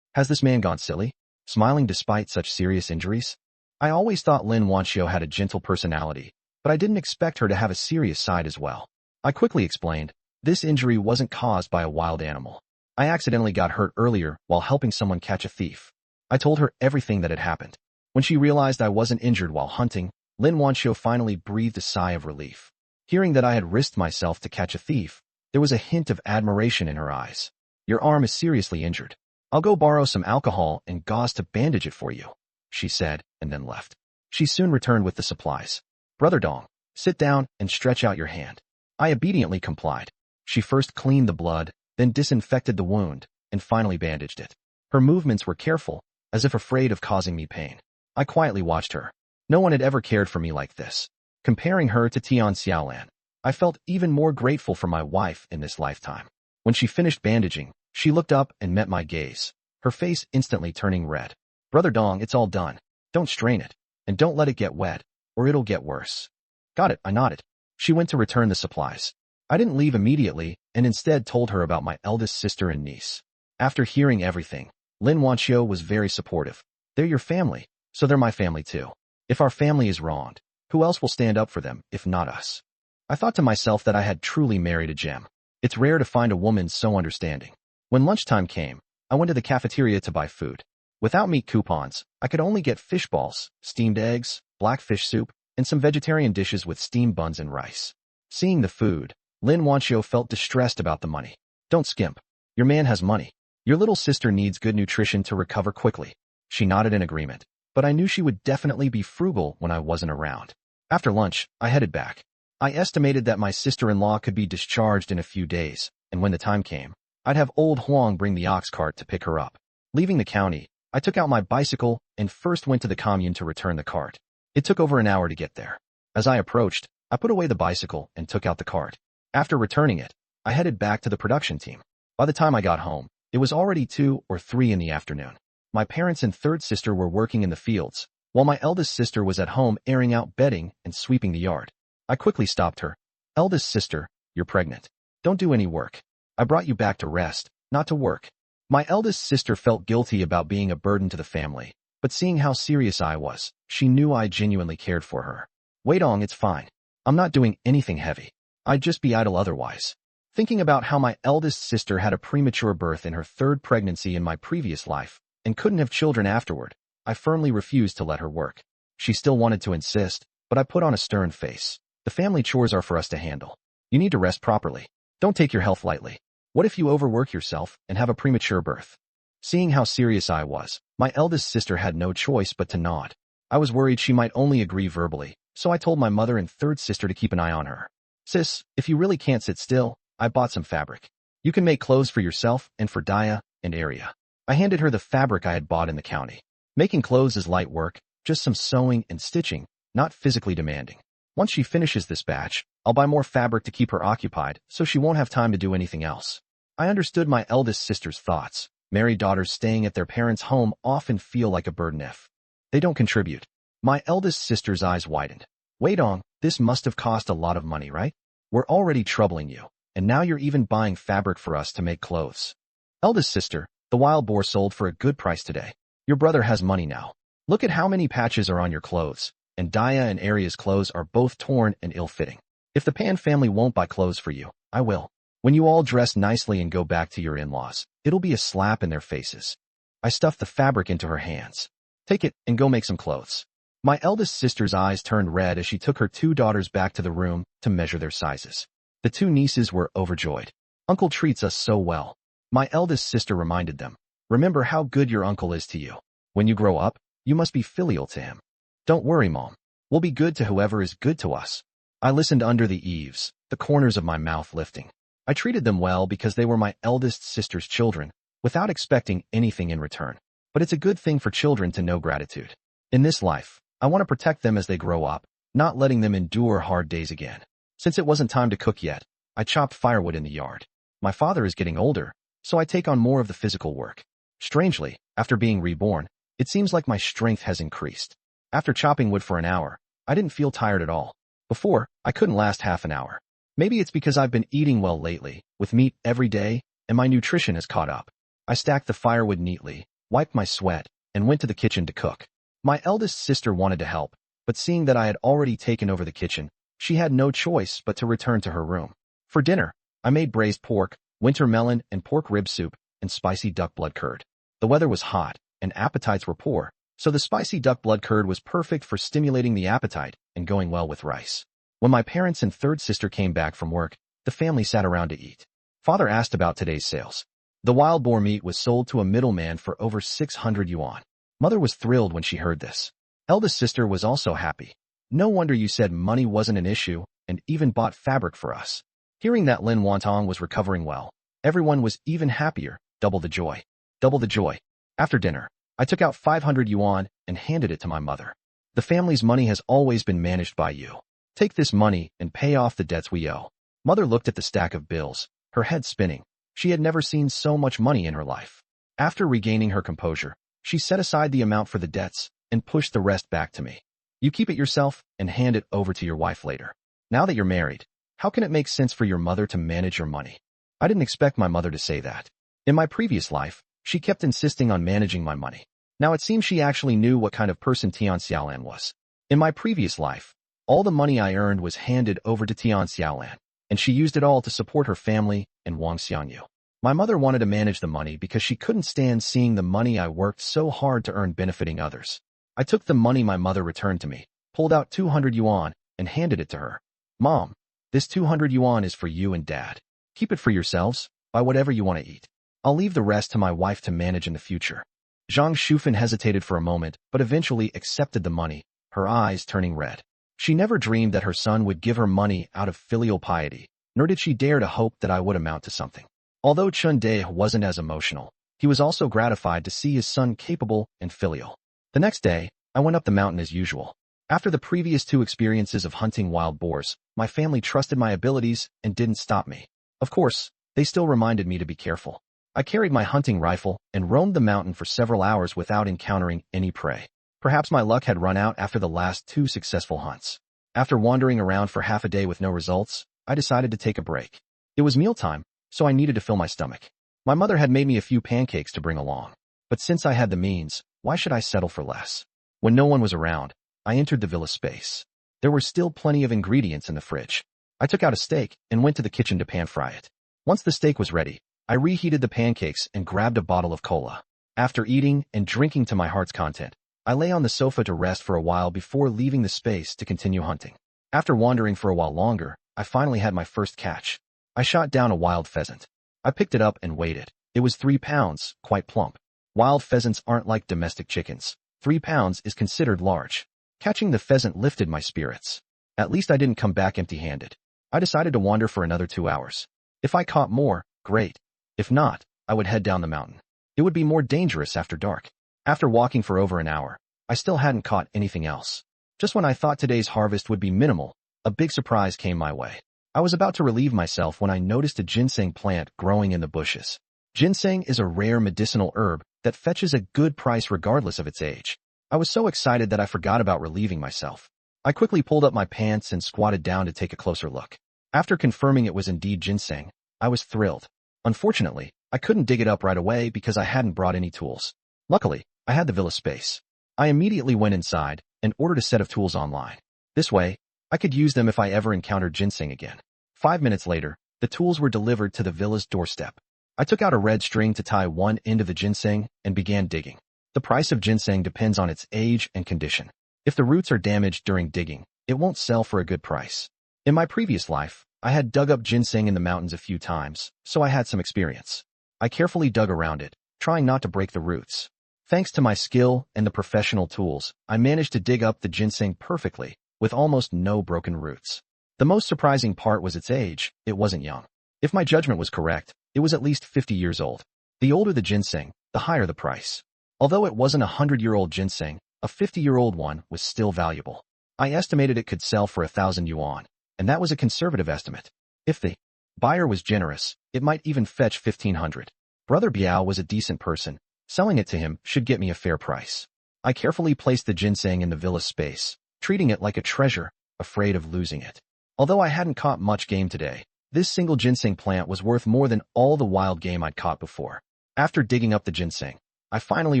Has this man gone silly? Smiling despite such serious injuries? I always thought Lin Wanqiu had a gentle personality, but I didn't expect her to have a serious side as well. I quickly explained, this injury wasn't caused by a wild animal. I accidentally got hurt earlier while helping someone catch a thief. I told her everything that had happened. When she realized I wasn't injured while hunting, Lin Wanqiu finally breathed a sigh of relief. Hearing that I had risked myself to catch a thief, there was a hint of admiration in her eyes. Your arm is seriously injured. I'll go borrow some alcohol and gauze to bandage it for you, she said, and then left. She soon returned with the supplies. Brother Dong, sit down and stretch out your hand. I obediently complied. She first cleaned the blood, then disinfected the wound, and finally bandaged it. Her movements were careful, as if afraid of causing me pain. I quietly watched her. No one had ever cared for me like this. Comparing her to Tian Xiaolan, I felt even more grateful for my wife in this lifetime. When she finished bandaging, she looked up and met my gaze, her face instantly turning red. Brother Dong, it's all done. Don't strain it, and don't let it get wet, or it'll get worse. Got it, I nodded. She went to return the supplies. I didn't leave immediately, and instead told her about my eldest sister and niece. After hearing everything, Lin Wanqiu was very supportive. They're your family, so they're my family too. If our family is wronged, who else will stand up for them, if not us? I thought to myself that I had truly married a gem. It's rare to find a woman so understanding. When lunchtime came, I went to the cafeteria to buy food. Without meat coupons, I could only get fish balls, steamed eggs, blackfish soup, and some vegetarian dishes with steamed buns and rice. Seeing the food, Lin Wanqiu felt distressed about the money. Don't skimp. Your man has money. Your little sister needs good nutrition to recover quickly. She nodded in agreement, but I knew she would definitely be frugal when I wasn't around. After lunch, I headed back. I estimated that my sister-in-law could be discharged in a few days, and when the time came, I'd have old Huang bring the ox cart to pick her up. Leaving the county, I took out my bicycle and first went to the commune to return the cart. It took over an hour to get there. As I approached, I put away the bicycle and took out the cart. After returning it, I headed back to the production team. By the time I got home, it was already 2 or 3 in the afternoon. My parents and third sister were working in the fields, while my eldest sister was at home airing out bedding and sweeping the yard. I quickly stopped her. Eldest sister, you're pregnant. Don't do any work. I brought you back to rest, not to work. My eldest sister felt guilty about being a burden to the family, but seeing how serious I was, she knew I genuinely cared for her. Wait on, it's fine. I'm not doing anything heavy. I'd just be idle otherwise. Thinking about how my eldest sister had a premature birth in her 3rd pregnancy in my previous life, and couldn't have children afterward, I firmly refused to let her work. She still wanted to insist, but I put on a stern face. The family chores are for us to handle. You need to rest properly. Don't take your health lightly. What if you overwork yourself and have a premature birth? Seeing how serious I was, my eldest sister had no choice but to nod. I was worried she might only agree verbally, so I told my mother and third sister to keep an eye on her. Sis, if you really can't sit still, I bought some fabric. You can make clothes for yourself and for Daya and Arya. I handed her the fabric I had bought in the county. Making clothes is light work, just some sewing and stitching, not physically demanding. Once she finishes this batch, I'll buy more fabric to keep her occupied so she won't have time to do anything else. I understood my eldest sister's thoughts. Married daughters staying at their parents' home often feel like a burden if they don't contribute. My eldest sister's eyes widened. Wait on, this must have cost a lot of money, right? We're already troubling you, and now you're even buying fabric for us to make clothes. Eldest sister, the wild boar sold for a good price today. Your brother has money now. Look at how many patches are on your clothes, and Daya and Arya's clothes are both torn and ill-fitting. If the Pan family won't buy clothes for you, I will. When you all dress nicely and go back to your in-laws, it'll be a slap in their faces. I stuffed the fabric into her hands. Take it and go make some clothes. My eldest sister's eyes turned red as she took her two daughters back to the room to measure their sizes. The two nieces were overjoyed. Uncle treats us so well. My eldest sister reminded them. Remember how good your uncle is to you. When you grow up, you must be filial to him. Don't worry, Mom. We'll be good to whoever is good to us. I listened under the eaves, the corners of my mouth lifting. I treated them well because they were my eldest sister's children, without expecting anything in return. But it's a good thing for children to know gratitude. In this life, I want to protect them as they grow up, not letting them endure hard days again. Since it wasn't time to cook yet, I chopped firewood in the yard. My father is getting older, so I take on more of the physical work. Strangely, after being reborn, it seems like my strength has increased. After chopping wood for an hour, I didn't feel tired at all. Before, I couldn't last half an hour. Maybe it's because I've been eating well lately, with meat every day, and my nutrition has caught up. I stacked the firewood neatly, wiped my sweat, and went to the kitchen to cook. My eldest sister wanted to help, but seeing that I had already taken over the kitchen, she had no choice but to return to her room. For dinner, I made braised pork, winter melon and pork rib soup, and spicy duck blood curd. The weather was hot, and appetites were poor, so the spicy duck blood curd was perfect for stimulating the appetite and going well with rice. When my parents and third sister came back from work, the family sat around to eat. Father asked about today's sales. The wild boar meat was sold to a middleman for over 600 yuan. Mother was thrilled when she heard this. Eldest sister was also happy. No wonder you said money wasn't an issue, and even bought fabric for us. Hearing that Lin Wanqiu was recovering well, everyone was even happier. Double the joy. Double the joy. After dinner, I took out 500 yuan and handed it to my mother. The family's money has always been managed by you. Take this money and pay off the debts we owe. Mother looked at the stack of bills, her head spinning. She had never seen so much money in her life. After regaining her composure, she set aside the amount for the debts and pushed the rest back to me. You keep it yourself and hand it over to your wife later. Now that you're married, how can it make sense for your mother to manage your money? I didn't expect my mother to say that. In my previous life, she kept insisting on managing my money. Now it seems she actually knew what kind of person Tian Xiaolan was. In my previous life, all the money I earned was handed over to Tian Xiaolan, and she used it all to support her family and Wang Xiangyu. My mother wanted to manage the money because she couldn't stand seeing the money I worked so hard to earn benefiting others. I took the money my mother returned to me, pulled out 200 yuan, and handed it to her. Mom, this 200 yuan is for you and Dad. Keep it for yourselves, buy whatever you want to eat. I'll leave the rest to my wife to manage in the future. Zhang Shufan hesitated for a moment, but eventually accepted the money, her eyes turning red. She never dreamed that her son would give her money out of filial piety, nor did she dare to hope that I would amount to something. Although Chun De wasn't as emotional, he was also gratified to see his son capable and filial. The next day, I went up the mountain as usual. After the previous 2 experiences of hunting wild boars, my family trusted my abilities and didn't stop me. Of course, they still reminded me to be careful. I carried my hunting rifle and roamed the mountain for several hours without encountering any prey. Perhaps my luck had run out after the last 2 successful hunts. After wandering around for half a day with no results, I decided to take a break. It was mealtime, so I needed to fill my stomach. My mother had made me a few pancakes to bring along. But since I had the means, why should I settle for less? When no one was around, I entered the villa space. There were still plenty of ingredients in the fridge. I took out a steak and went to the kitchen to pan-fry it. Once the steak was ready, I reheated the pancakes and grabbed a bottle of cola. After eating and drinking to my heart's content, I lay on the sofa to rest for a while before leaving the space to continue hunting. After wandering for a while longer, I finally had my first catch. I shot down a wild pheasant. I picked it up and weighed it. It was 3 pounds, quite plump. Wild pheasants aren't like domestic chickens. 3 pounds is considered large. Catching the pheasant lifted my spirits. At least I didn't come back empty-handed. I decided to wander for another 2 hours. If I caught more, great. If not, I would head down the mountain. It would be more dangerous after dark. After walking for over an hour, I still hadn't caught anything else. Just when I thought today's harvest would be minimal, a big surprise came my way. I was about to relieve myself when I noticed a ginseng plant growing in the bushes. Ginseng is a rare medicinal herb that fetches a good price regardless of its age. I was so excited that I forgot about relieving myself. I quickly pulled up my pants and squatted down to take a closer look. After confirming it was indeed ginseng, I was thrilled. Unfortunately, I couldn't dig it up right away because I hadn't brought any tools. Luckily, I had the villa space. I immediately went inside and ordered a set of tools online. This way, I could use them if I ever encountered ginseng again. 5 minutes later, the tools were delivered to the villa's doorstep. I took out a red string to tie one end of the ginseng and began digging. The price of ginseng depends on its age and condition. If the roots are damaged during digging, it won't sell for a good price. In my previous life, I had dug up ginseng in the mountains a few times, so I had some experience. I carefully dug around it, trying not to break the roots. Thanks to my skill and the professional tools, I managed to dig up the ginseng perfectly, with almost no broken roots. The most surprising part was its age. It wasn't young. If my judgment was correct, it was at least 50 years old. The older the ginseng, the higher the price. Although it wasn't a 100-year-old ginseng, a 50-year-old one was still valuable. I estimated it could sell for 1,000 yuan, and that was a conservative estimate. If the buyer was generous, it might even fetch 1,500. Brother Biao was a decent person. Selling it to him should get me a fair price. I carefully placed the ginseng in the villa space, treating it like a treasure, afraid of losing it. Although I hadn't caught much game today, this single ginseng plant was worth more than all the wild game I'd caught before. After digging up the ginseng, I finally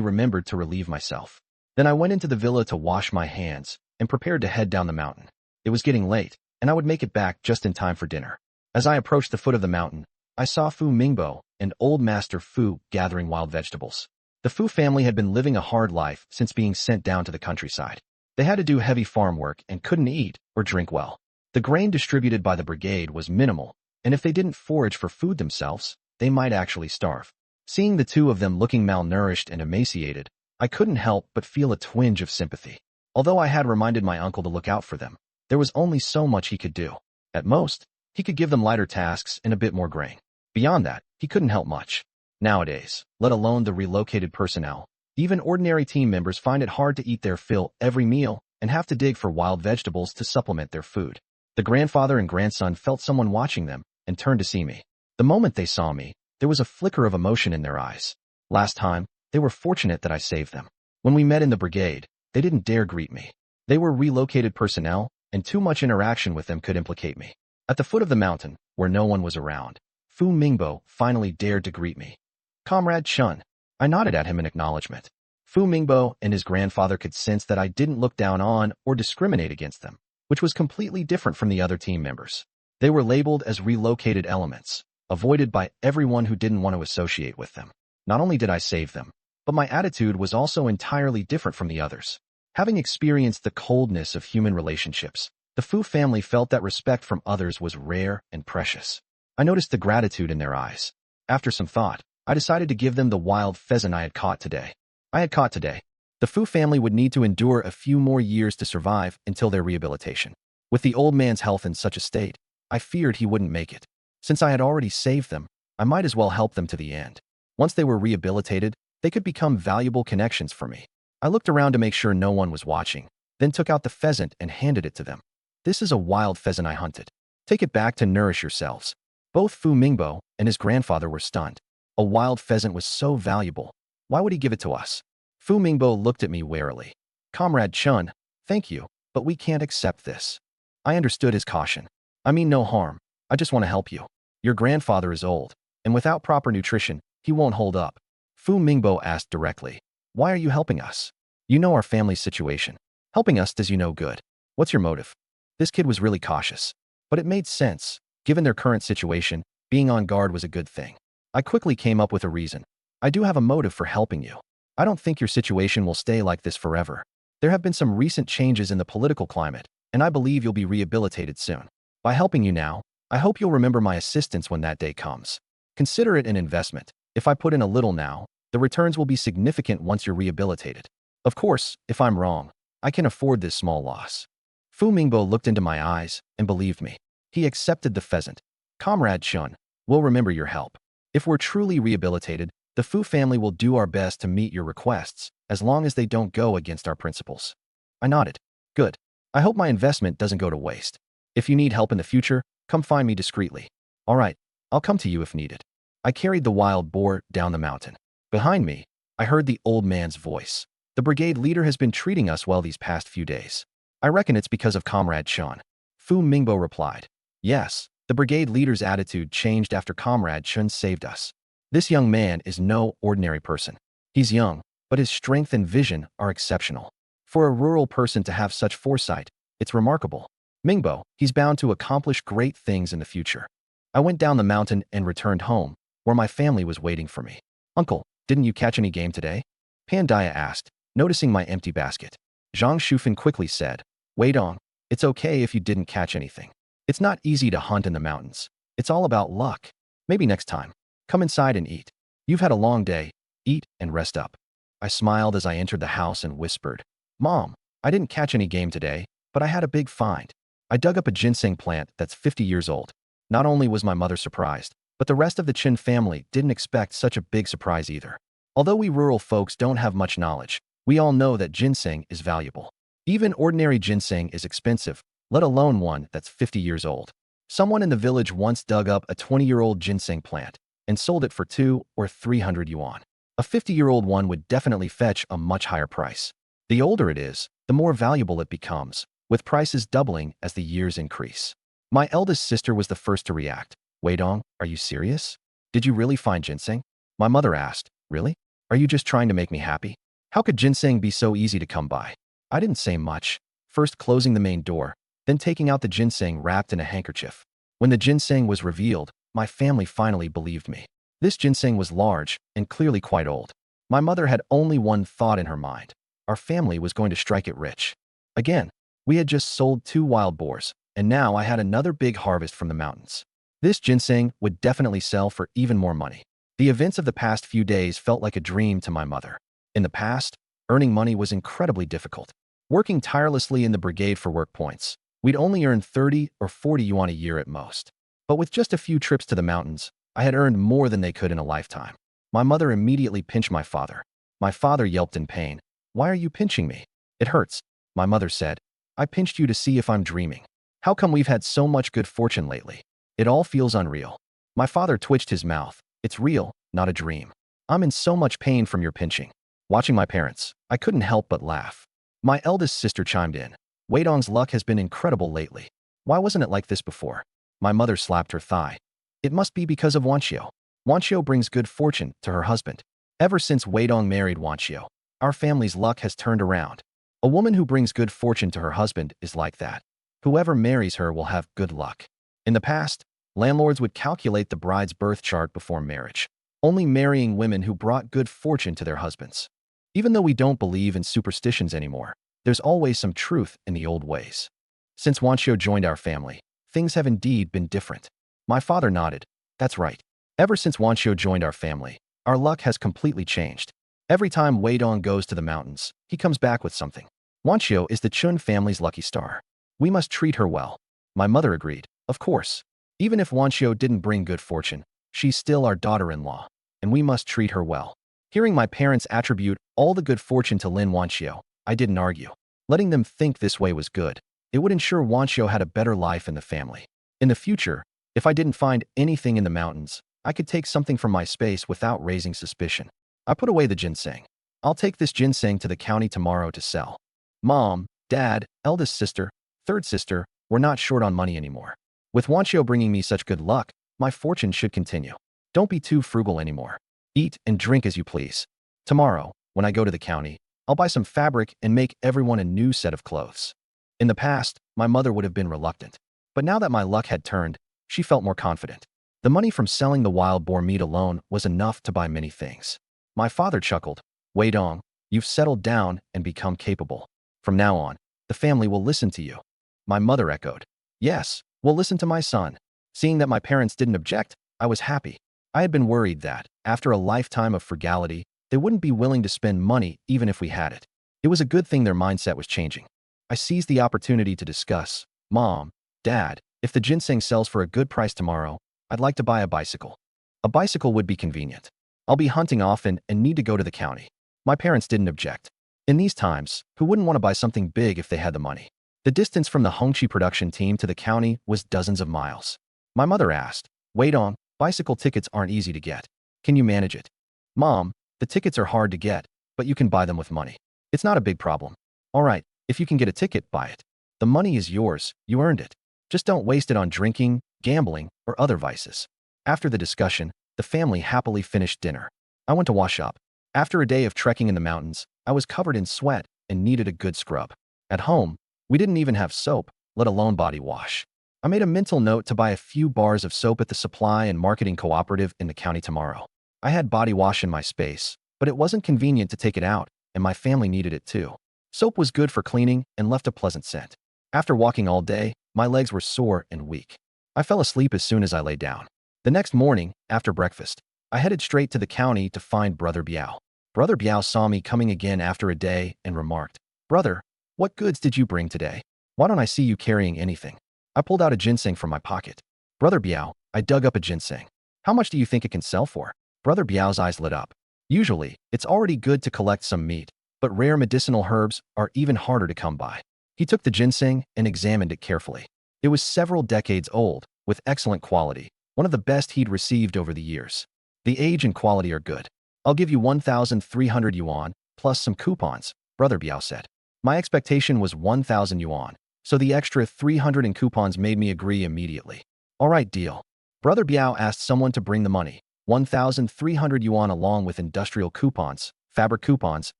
remembered to relieve myself. Then I went into the villa to wash my hands and prepared to head down the mountain. It was getting late, and I would make it back just in time for dinner. As I approached the foot of the mountain, I saw Fu Mingbo and Old Master Fu gathering wild vegetables. The Fu family had been living a hard life since being sent down to the countryside. They had to do heavy farm work and couldn't eat or drink well. The grain distributed by the brigade was minimal, and if they didn't forage for food themselves, they might actually starve. Seeing the two of them looking malnourished and emaciated, I couldn't help but feel a twinge of sympathy. Although I had reminded my uncle to look out for them, there was only so much he could do. At most, he could give them lighter tasks and a bit more grain. Beyond that, he couldn't help much. Nowadays, let alone the relocated personnel, even ordinary team members find it hard to eat their fill every meal and have to dig for wild vegetables to supplement their food. The grandfather and grandson felt someone watching them and turned to see me. The moment they saw me, there was a flicker of emotion in their eyes. Last time, they were fortunate that I saved them. When we met in the brigade, they didn't dare greet me. They were relocated personnel, and too much interaction with them could implicate me. At the foot of the mountain, where no one was around, Fu Mingbo finally dared to greet me. "Comrade Chun." I nodded at him in acknowledgement. Fu Mingbo and his grandfather could sense that I didn't look down on or discriminate against them, which was completely different from the other team members. They were labeled as relocated elements, avoided by everyone who didn't want to associate with them. Not only did I save them, but my attitude was also entirely different from the others. Having experienced the coldness of human relationships, the Fu family felt that respect from others was rare and precious. I noticed the gratitude in their eyes. After some thought, I decided to give them the wild pheasant I had caught today. The Fu family would need to endure a few more years to survive until their rehabilitation. With the old man's health in such a state, I feared he wouldn't make it. Since I had already saved them, I might as well help them to the end. Once they were rehabilitated, they could become valuable connections for me. I looked around to make sure no one was watching, then took out the pheasant and handed it to them. "This is a wild pheasant I hunted. Take it back to nourish yourselves." Both Fu Mingbo and his grandfather were stunned. A wild pheasant was so valuable. Why would he give it to us? Fu Mingbo looked at me warily. "Comrade Chun, thank you, but we can't accept this." I understood his caution. "I mean no harm. I just want to help you. Your grandfather is old, and without proper nutrition, he won't hold up." Fu Mingbo asked directly, "Why are you helping us? You know our family's situation. Helping us does you no good. What's your motive?" This kid was really cautious, but it made sense. Given their current situation, being on guard was a good thing. I quickly came up with a reason. "I do have a motive for helping you. I don't think your situation will stay like this forever. There have been some recent changes in the political climate, and I believe you'll be rehabilitated soon. By helping you now, I hope you'll remember my assistance when that day comes. Consider it an investment. If I put in a little now, the returns will be significant once you're rehabilitated. Of course, if I'm wrong, I can afford this small loss. Fu Mingbo looked into my eyes and believed me. He accepted the pheasant. Comrade Chun, we'll remember your help. If we're truly rehabilitated, the Fu family will do our best to meet your requests, as long as they don't go against our principles. I nodded. Good. I hope my investment doesn't go to waste. If you need help in the future, come find me discreetly. All right, I'll come to you if needed. I carried the wild boar down the mountain. Behind me, I heard the old man's voice. The brigade leader has been treating us well these past few days. I reckon it's because of Comrade Chun. Fu Mingbo replied. Yes, the brigade leader's attitude changed after Comrade Chun saved us. This young man is no ordinary person. He's young, but his strength and vision are exceptional. For a rural person to have such foresight, it's remarkable. Mingbo, he's bound to accomplish great things in the future. I went down the mountain and returned home, where my family was waiting for me. Uncle, didn't you catch any game today? Pandaya asked, noticing my empty basket. Zhang Shufan quickly said, Wait on, it's okay if you didn't catch anything. It's not easy to hunt in the mountains. It's all about luck. Maybe next time. Come inside and eat. You've had a long day. Eat and rest up. I smiled as I entered the house and whispered, Mom, I didn't catch any game today, but I had a big find. I dug up a ginseng plant that's 50 years old. Not only was my mother surprised, but the rest of the Qin family didn't expect such a big surprise either. Although we rural folks don't have much knowledge, we all know that ginseng is valuable. Even ordinary ginseng is expensive, let alone one that's 50 years old. Someone in the village once dug up a 20-year-old ginseng plant and sold it for 200 or 300 yuan. A 50-year-old one would definitely fetch a much higher price. The older it is, the more valuable it becomes, with prices doubling as the years increase. My eldest sister was the first to react. Weidong, are you serious? Did you really find ginseng? My mother asked. Really? Are you just trying to make me happy? How could ginseng be so easy to come by? I didn't say much, first closing the main door, then taking out the ginseng wrapped in a handkerchief. When the ginseng was revealed, my family finally believed me. This ginseng was large and clearly quite old. My mother had only one thought in her mind. Our family was going to strike it rich. Again, we had just sold 2 wild boars, and now I had another big harvest from the mountains. This ginseng would definitely sell for even more money. The events of the past few days felt like a dream to my mother. In the past, earning money was incredibly difficult. Working tirelessly in the brigade for work points, we'd only earn 30 or 40 yuan a year at most. But with just a few trips to the mountains, I had earned more than they could in a lifetime. My mother immediately pinched my father. My father yelped in pain. Why are you pinching me? It hurts, my mother said. I pinched you to see if I'm dreaming. How come we've had so much good fortune lately? It all feels unreal. My father twitched his mouth. It's real, not a dream. I'm in so much pain from your pinching. Watching my parents, I couldn't help but laugh. My eldest sister chimed in. Weidong's luck has been incredible lately. Why wasn't it like this before? My mother slapped her thigh. It must be because of Wanqiu. Wanqiu brings good fortune to her husband. Ever since Weidong married Wanqiu, our family's luck has turned around. A woman who brings good fortune to her husband is like that. Whoever marries her will have good luck. In the past, landlords would calculate the bride's birth chart before marriage, only marrying women who brought good fortune to their husbands. Even though we don't believe in superstitions anymore, there's always some truth in the old ways. Since Wanqiu joined our family, things have indeed been different. My father nodded. That's right. Ever since Wanqiu joined our family, our luck has completely changed. Every time Weidong goes to the mountains, he comes back with something. Wanqiu is the Chun family's lucky star. We must treat her well. My mother agreed. Of course. Even if Wanqiu didn't bring good fortune, she's still our daughter-in-law, and we must treat her well. Hearing my parents attribute all the good fortune to Lin Wanqiu, I didn't argue. Letting them think this way was good. It would ensure Wanqiu had a better life in the family. In the future, if I didn't find anything in the mountains, I could take something from my space without raising suspicion. I put away the ginseng. I'll take this ginseng to the county tomorrow to sell. Mom, Dad, eldest sister, third sister, we're not short on money anymore. With Wanqiu bringing me such good luck, my fortune should continue. Don't be too frugal anymore. Eat and drink as you please. Tomorrow, when I go to the county, I'll buy some fabric and make everyone a new set of clothes. In the past, my mother would have been reluctant. But now that my luck had turned, she felt more confident. The money from selling the wild boar meat alone was enough to buy many things. My father chuckled. Wei Dong, you've settled down and become capable. From now on, the family will listen to you. My mother echoed. Yes, we'll listen to my son. Seeing that my parents didn't object, I was happy. I had been worried that, after a lifetime of frugality, they wouldn't be willing to spend money even if we had it. It was a good thing their mindset was changing. I seized the opportunity to discuss. Mom, Dad, if the ginseng sells for a good price tomorrow, I'd like to buy a bicycle. A bicycle would be convenient. I'll be hunting often and need to go to the county. My parents didn't object. In these times, who wouldn't want to buy something big if they had the money? The distance from the Hongqi production team to the county was dozens of miles. My mother asked, Wait on, bicycle tickets aren't easy to get. Can you manage it? Mom, the tickets are hard to get, but you can buy them with money. It's not a big problem. All right, if you can get a ticket, buy it. The money is yours, you earned it. Just don't waste it on drinking, gambling, or other vices. After the discussion, the family happily finished dinner. I went to wash up. After a day of trekking in the mountains, I was covered in sweat and needed a good scrub. At home, we didn't even have soap, let alone body wash. I made a mental note to buy a few bars of soap at the supply and marketing cooperative in the county tomorrow. I had body wash in my space, but it wasn't convenient to take it out, and my family needed it too. Soap was good for cleaning and left a pleasant scent. After walking all day, my legs were sore and weak. I fell asleep as soon as I lay down. The next morning, after breakfast, I headed straight to the county to find Brother Biao. Brother Biao saw me coming again after a day and remarked, Brother, what goods did you bring today? Why don't I see you carrying anything? I pulled out a ginseng from my pocket. Brother Biao, I dug up a ginseng. How much do you think it can sell for? Brother Biao's eyes lit up. Usually, it's already good to collect some meat, but rare medicinal herbs are even harder to come by. He took the ginseng and examined it carefully. It was several decades old, with excellent quality, one of the best he'd received over the years. The age and quality are good. I'll give you 1,300 yuan, plus some coupons, Brother Biao said. My expectation was 1,000 yuan, so the extra 300 in coupons made me agree immediately. All right, deal. Brother Biao asked someone to bring the money, 1,300 yuan along with industrial coupons, fabric coupons,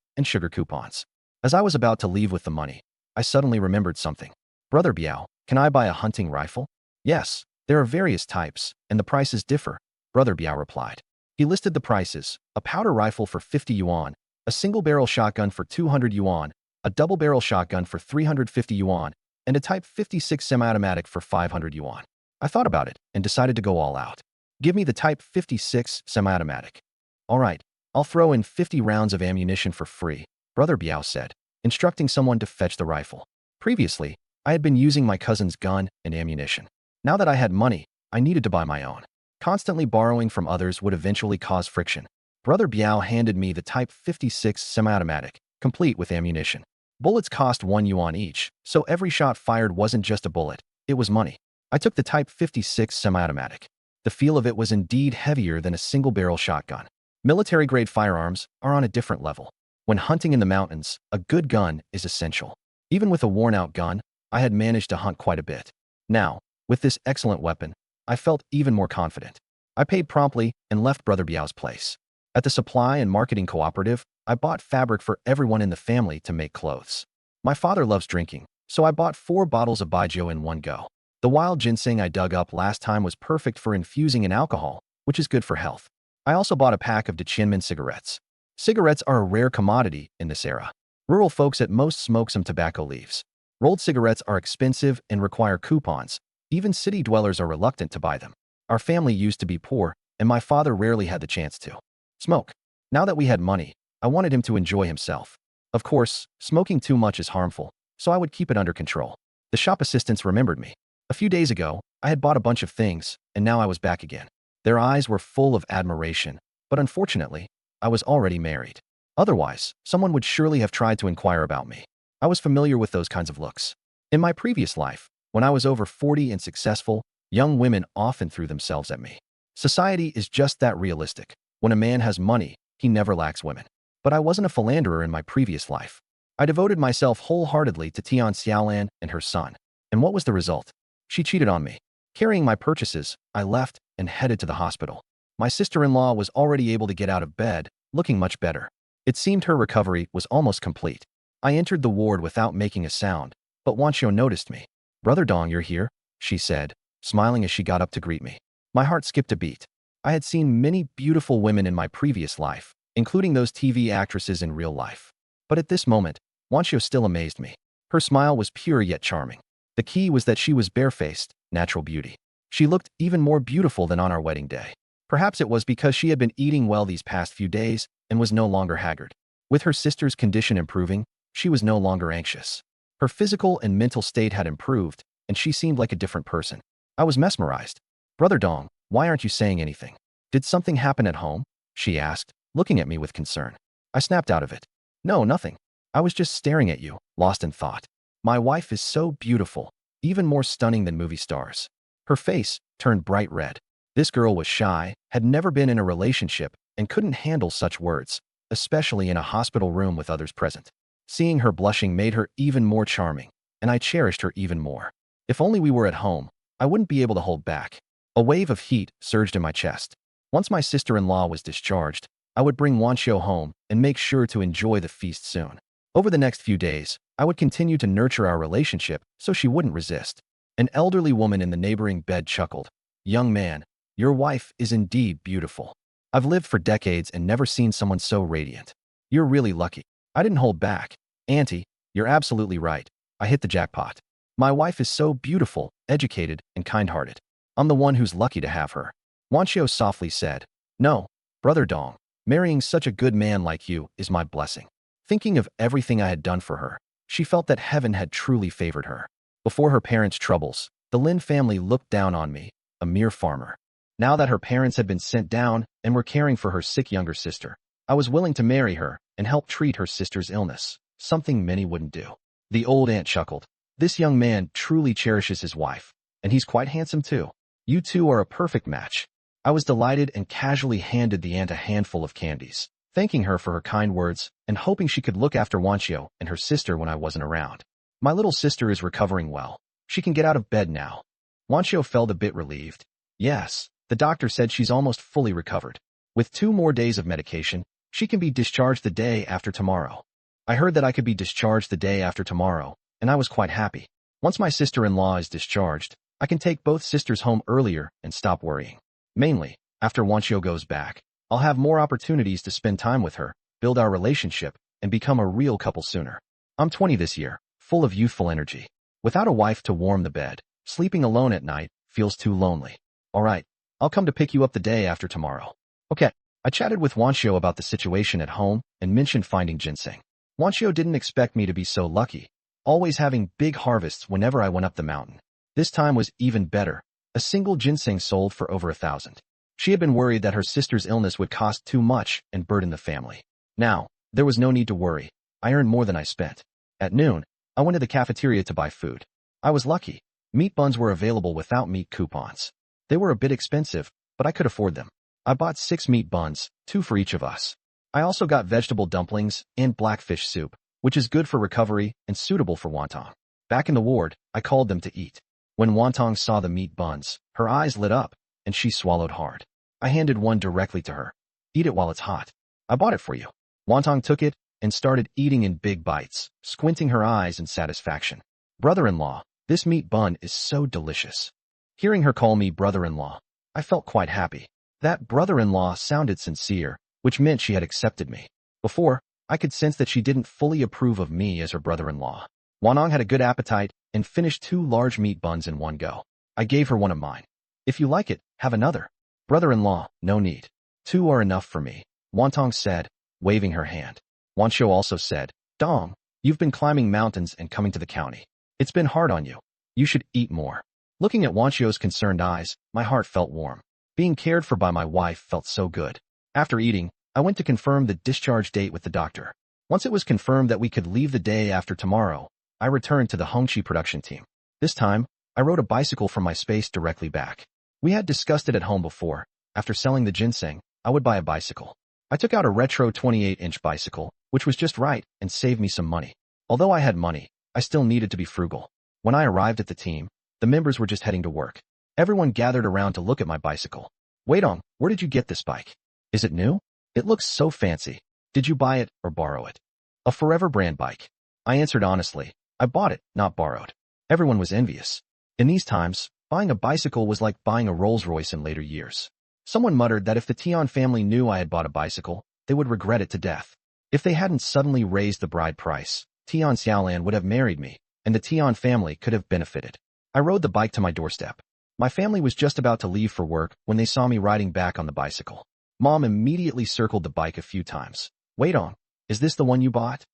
and sugar coupons. As I was about to leave with the money, I suddenly remembered something. Brother Biao, can I buy a hunting rifle? Yes, there are various types, and the prices differ, Brother Biao replied. He listed the prices: a powder rifle for 50 yuan, a single-barrel shotgun for 200 yuan, a double-barrel shotgun for 350 yuan, and a Type 56 semi-automatic for 500 yuan. I thought about it and decided to go all out. Give me the Type 56 semi-automatic. All right, I'll throw in 50 rounds of ammunition for free, Brother Biao said, instructing someone to fetch the rifle. Previously, I had been using my cousin's gun and ammunition. Now that I had money, I needed to buy my own. Constantly borrowing from others would eventually cause friction. Brother Biao handed me the Type 56 semi-automatic, complete with ammunition. Bullets cost 1 yuan each, so every shot fired wasn't just a bullet, it was money. I took the Type 56 semi-automatic. The feel of it was indeed heavier than a single-barrel shotgun. Military-grade firearms are on a different level. When hunting in the mountains, a good gun is essential. Even with a worn-out gun, I had managed to hunt quite a bit. Now, with this excellent weapon, I felt even more confident. I paid promptly and left Brother Biao's place. At the supply and marketing cooperative, I bought fabric for everyone in the family to make clothes. My father loves drinking, so I bought 4 bottles of baijiu in one go. The wild ginseng I dug up last time was perfect for infusing in alcohol, which is good for health. I also bought a pack of Daqianmen cigarettes. Cigarettes are a rare commodity in this era. Rural folks at most smoke some tobacco leaves. Rolled cigarettes are expensive and require coupons. Even city dwellers are reluctant to buy them. Our family used to be poor, and my father rarely had the chance to smoke. Now that we had money, I wanted him to enjoy himself. Of course, smoking too much is harmful, so I would keep it under control. The shop assistants remembered me. A few days ago, I had bought a bunch of things, and now I was back again. Their eyes were full of admiration, but unfortunately, I was already married. Otherwise, someone would surely have tried to inquire about me. I was familiar with those kinds of looks. In my previous life, when I was over 40 and successful, young women often threw themselves at me. Society is just that realistic. When a man has money, he never lacks women. But I wasn't a philanderer in my previous life. I devoted myself wholeheartedly to Tian Xiaolan and her son. And what was the result? She cheated on me. Carrying my purchases, I left and headed to the hospital. My sister-in-law was already able to get out of bed, looking much better. It seemed her recovery was almost complete. I entered the ward without making a sound, but Wanqiu noticed me. Brother Dong, you're here, she said, smiling as she got up to greet me. My heart skipped a beat. I had seen many beautiful women in my previous life, including those TV actresses in real life. But at this moment, Wanqiu still amazed me. Her smile was pure yet charming. The key was that she was barefaced, natural beauty. She looked even more beautiful than on our wedding day. Perhaps it was because she had been eating well these past few days and was no longer haggard. With her sister's condition improving, she was no longer anxious. Her physical and mental state had improved, and she seemed like a different person. I was mesmerized. "Brother Dong, why aren't you saying anything? Did something happen at home?" she asked, looking at me with concern. I snapped out of it. "No, nothing. I was just staring at you, lost in thought. My wife is so beautiful, even more stunning than movie stars." Her face turned bright red. This girl was shy, had never been in a relationship, and couldn't handle such words, especially in a hospital room with others present. Seeing her blushing made her even more charming, and I cherished her even more. If only we were at home, I wouldn't be able to hold back. A wave of heat surged in my chest. Once my sister-in-law was discharged, I would bring Wanqiu home and make sure to enjoy the feast soon. Over the next few days, I would continue to nurture our relationship so she wouldn't resist. An elderly woman in the neighboring bed chuckled. "Young man, your wife is indeed beautiful. I've lived for decades and never seen someone so radiant. You're really lucky." I didn't hold back. "Auntie, you're absolutely right. I hit the jackpot. My wife is so beautiful, educated, and kind-hearted. I'm the one who's lucky to have her." Wanqiu softly said, "No, Brother Dong, marrying such a good man like you is my blessing." Thinking of everything I had done for her, she felt that heaven had truly favored her. Before her parents' troubles, the Lin family looked down on me, a mere farmer. Now that her parents had been sent down and were caring for her sick younger sister, I was willing to marry her and help treat her sister's illness, something many wouldn't do. The old aunt chuckled. "This young man truly cherishes his wife, and he's quite handsome too. You two are a perfect match." I was delighted and casually handed the aunt a handful of candies, thanking her for her kind words and hoping she could look after Wanqiu and her sister when I wasn't around. "My little sister is recovering well. She can get out of bed now." Wanqiu felt a bit relieved. "Yes, the doctor said she's almost fully recovered. With 2 more days of medication, she can be discharged the day after tomorrow." I heard that I could be discharged the day after tomorrow, and I was quite happy. Once my sister-in-law is discharged, I can take both sisters home earlier and stop worrying. Mainly, after Wanqiu goes back, I'll have more opportunities to spend time with her, build our relationship, and become a real couple sooner. I'm 20 this year, full of youthful energy. Without a wife to warm the bed, sleeping alone at night feels too lonely. "All right, I'll come to pick you up the day after tomorrow." "Okay." I chatted with Wanqiu about the situation at home and mentioned finding ginseng. Wanqiu didn't expect me to be so lucky, always having big harvests whenever I went up the mountain. This time was even better. A single ginseng sold for over 1,000. She had been worried that her sister's illness would cost too much and burden the family. Now, there was no need to worry. I earned more than I spent. At noon, I went to the cafeteria to buy food. I was lucky. Meat buns were available without meat coupons. They were a bit expensive, but I could afford them. I bought 6 meat buns, 2 for each of us. I also got vegetable dumplings and blackfish soup, which is good for recovery and suitable for Wantong. Back in the ward, I called them to eat. When Wantong saw the meat buns, her eyes lit up, and she swallowed hard. I handed one directly to her. "Eat it while it's hot. I bought it for you." Wantong took it and started eating in big bites, squinting her eyes in satisfaction. "Brother-in-law, this meat bun is so delicious." Hearing her call me brother-in-law, I felt quite happy. That brother-in-law sounded sincere, which meant she had accepted me. Before, I could sense that she didn't fully approve of me as her brother-in-law. Wanong had a good appetite and finished 2 large meat buns in one go. I gave her one of mine. "If you like it, have another." "Brother-in-law, no need. 2 are enough for me," Wantong said, waving her hand. Wanqiu also said, "Dong, you've been climbing mountains and coming to the county. It's been hard on you. You should eat more." Looking at Wanqiu's concerned eyes, my heart felt warm. Being cared for by my wife felt so good. After eating, I went to confirm the discharge date with the doctor. Once it was confirmed that we could leave the day after tomorrow, I returned to the Hongqi production team. This time, I rode a bicycle from my space directly back. We had discussed it at home before. After selling the ginseng, I would buy a bicycle. I took out a retro 28-inch bicycle, which was just right and saved me some money. Although I had money, I still needed to be frugal. When I arrived at the team, the members were just heading to work. Everyone gathered around to look at my bicycle. "Weidong, where did you get this bike? Is it new? It looks so fancy. Did you buy it or borrow it?" "A Forever brand bike." I answered honestly. I bought it, not borrowed. Everyone was envious. In these times, buying a bicycle was like buying a Rolls-Royce in later years. Someone muttered that if the Tian family knew I had bought a bicycle, they would regret it to death. If they hadn't suddenly raised the bride price, Tian Xiaolan would have married me, and the Tian family could have benefited. I rode the bike to my doorstep. My family was just about to leave for work when they saw me riding back on the bicycle. Mom immediately circled the bike a few times. Wait on, is this the one you bought?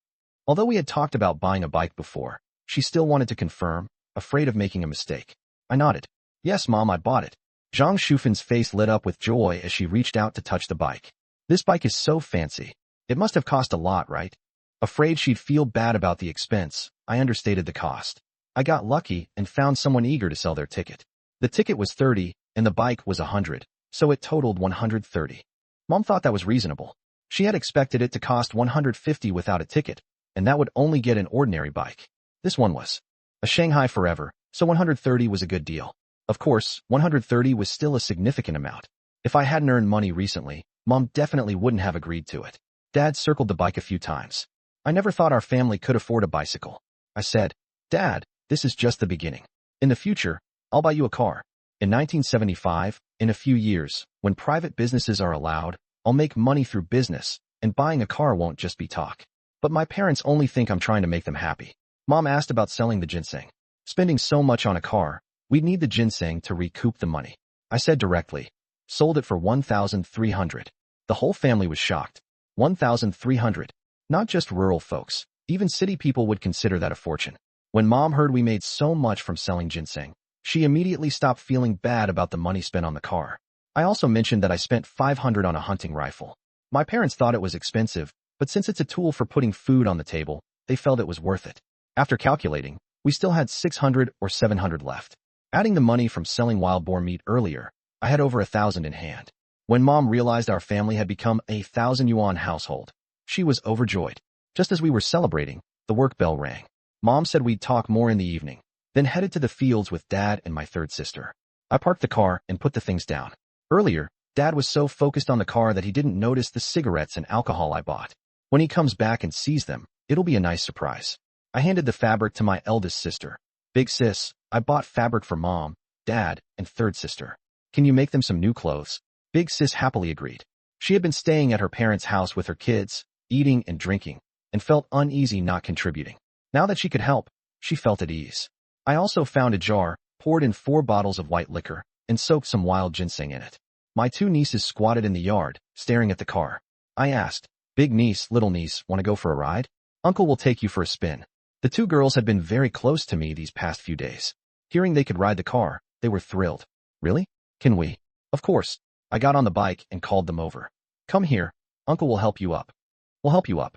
Although we had talked about buying a bike before, she still wanted to confirm, afraid of making a mistake. I nodded. Yes, Mom, I bought it. Zhang Shufan's face lit up with joy as she reached out to touch the bike. This bike is so fancy. It must have cost a lot, right? Afraid she'd feel bad about the expense, I understated the cost. I got lucky and found someone eager to sell their ticket. The ticket was 30 and the bike was 100, so it totaled 130. Mom thought that was reasonable. She had expected it to cost 150 without a ticket, and that would only get an ordinary bike. This one was a Shanghai Forever, so 130 was a good deal. Of course, 130 was still a significant amount. If I hadn't earned money recently, Mom definitely wouldn't have agreed to it. Dad circled the bike a few times. I never thought our family could afford a bicycle. I said, Dad, this is just the beginning. In the future, I'll buy you a car. In 1975, in a few years, when private businesses are allowed, I'll make money through business, and buying a car won't just be talk. But my parents only think I'm trying to make them happy. Mom asked about selling the ginseng. Spending so much on a car, we'd need the ginseng to recoup the money. I said directly, sold it for 1,300. The whole family was shocked. 1,300. Not just rural folks. Even city people would consider that a fortune. When Mom heard we made so much from selling ginseng, she immediately stopped feeling bad about the money spent on the car. I also mentioned that I spent 500 on a hunting rifle. My parents thought it was expensive, but since it's a tool for putting food on the table, they felt it was worth it. After calculating, we still had 600 or 700 left. Adding the money from selling wild boar meat earlier, I had over 1,000 in hand. When Mom realized our family had become a 1,000 yuan household, she was overjoyed. Just as we were celebrating, the work bell rang. Mom said we'd talk more in the evening, then headed to the fields with Dad and my third sister. I parked the car and put the things down. Earlier, Dad was so focused on the car that he didn't notice the cigarettes and alcohol I bought. When he comes back and sees them, it'll be a nice surprise. I handed the fabric to my eldest sister. Big sis, I bought fabric for Mom, Dad, and third sister. Can you make them some new clothes? Big sis happily agreed. She had been staying at her parents' house with her kids, eating and drinking, and felt uneasy not contributing. Now that she could help, she felt at ease. I also found a jar, poured in 4 bottles of white liquor, and soaked some wild ginseng in it. My 2 nieces squatted in the yard, staring at the car. I asked, Big niece, little niece, want to go for a ride? Uncle will take you for a spin. The 2 girls had been very close to me these past few days. Hearing they could ride the car, they were thrilled. Really? Can we? Of course. I got on the bike and called them over. Come here, Uncle will help you up. We'll help you up.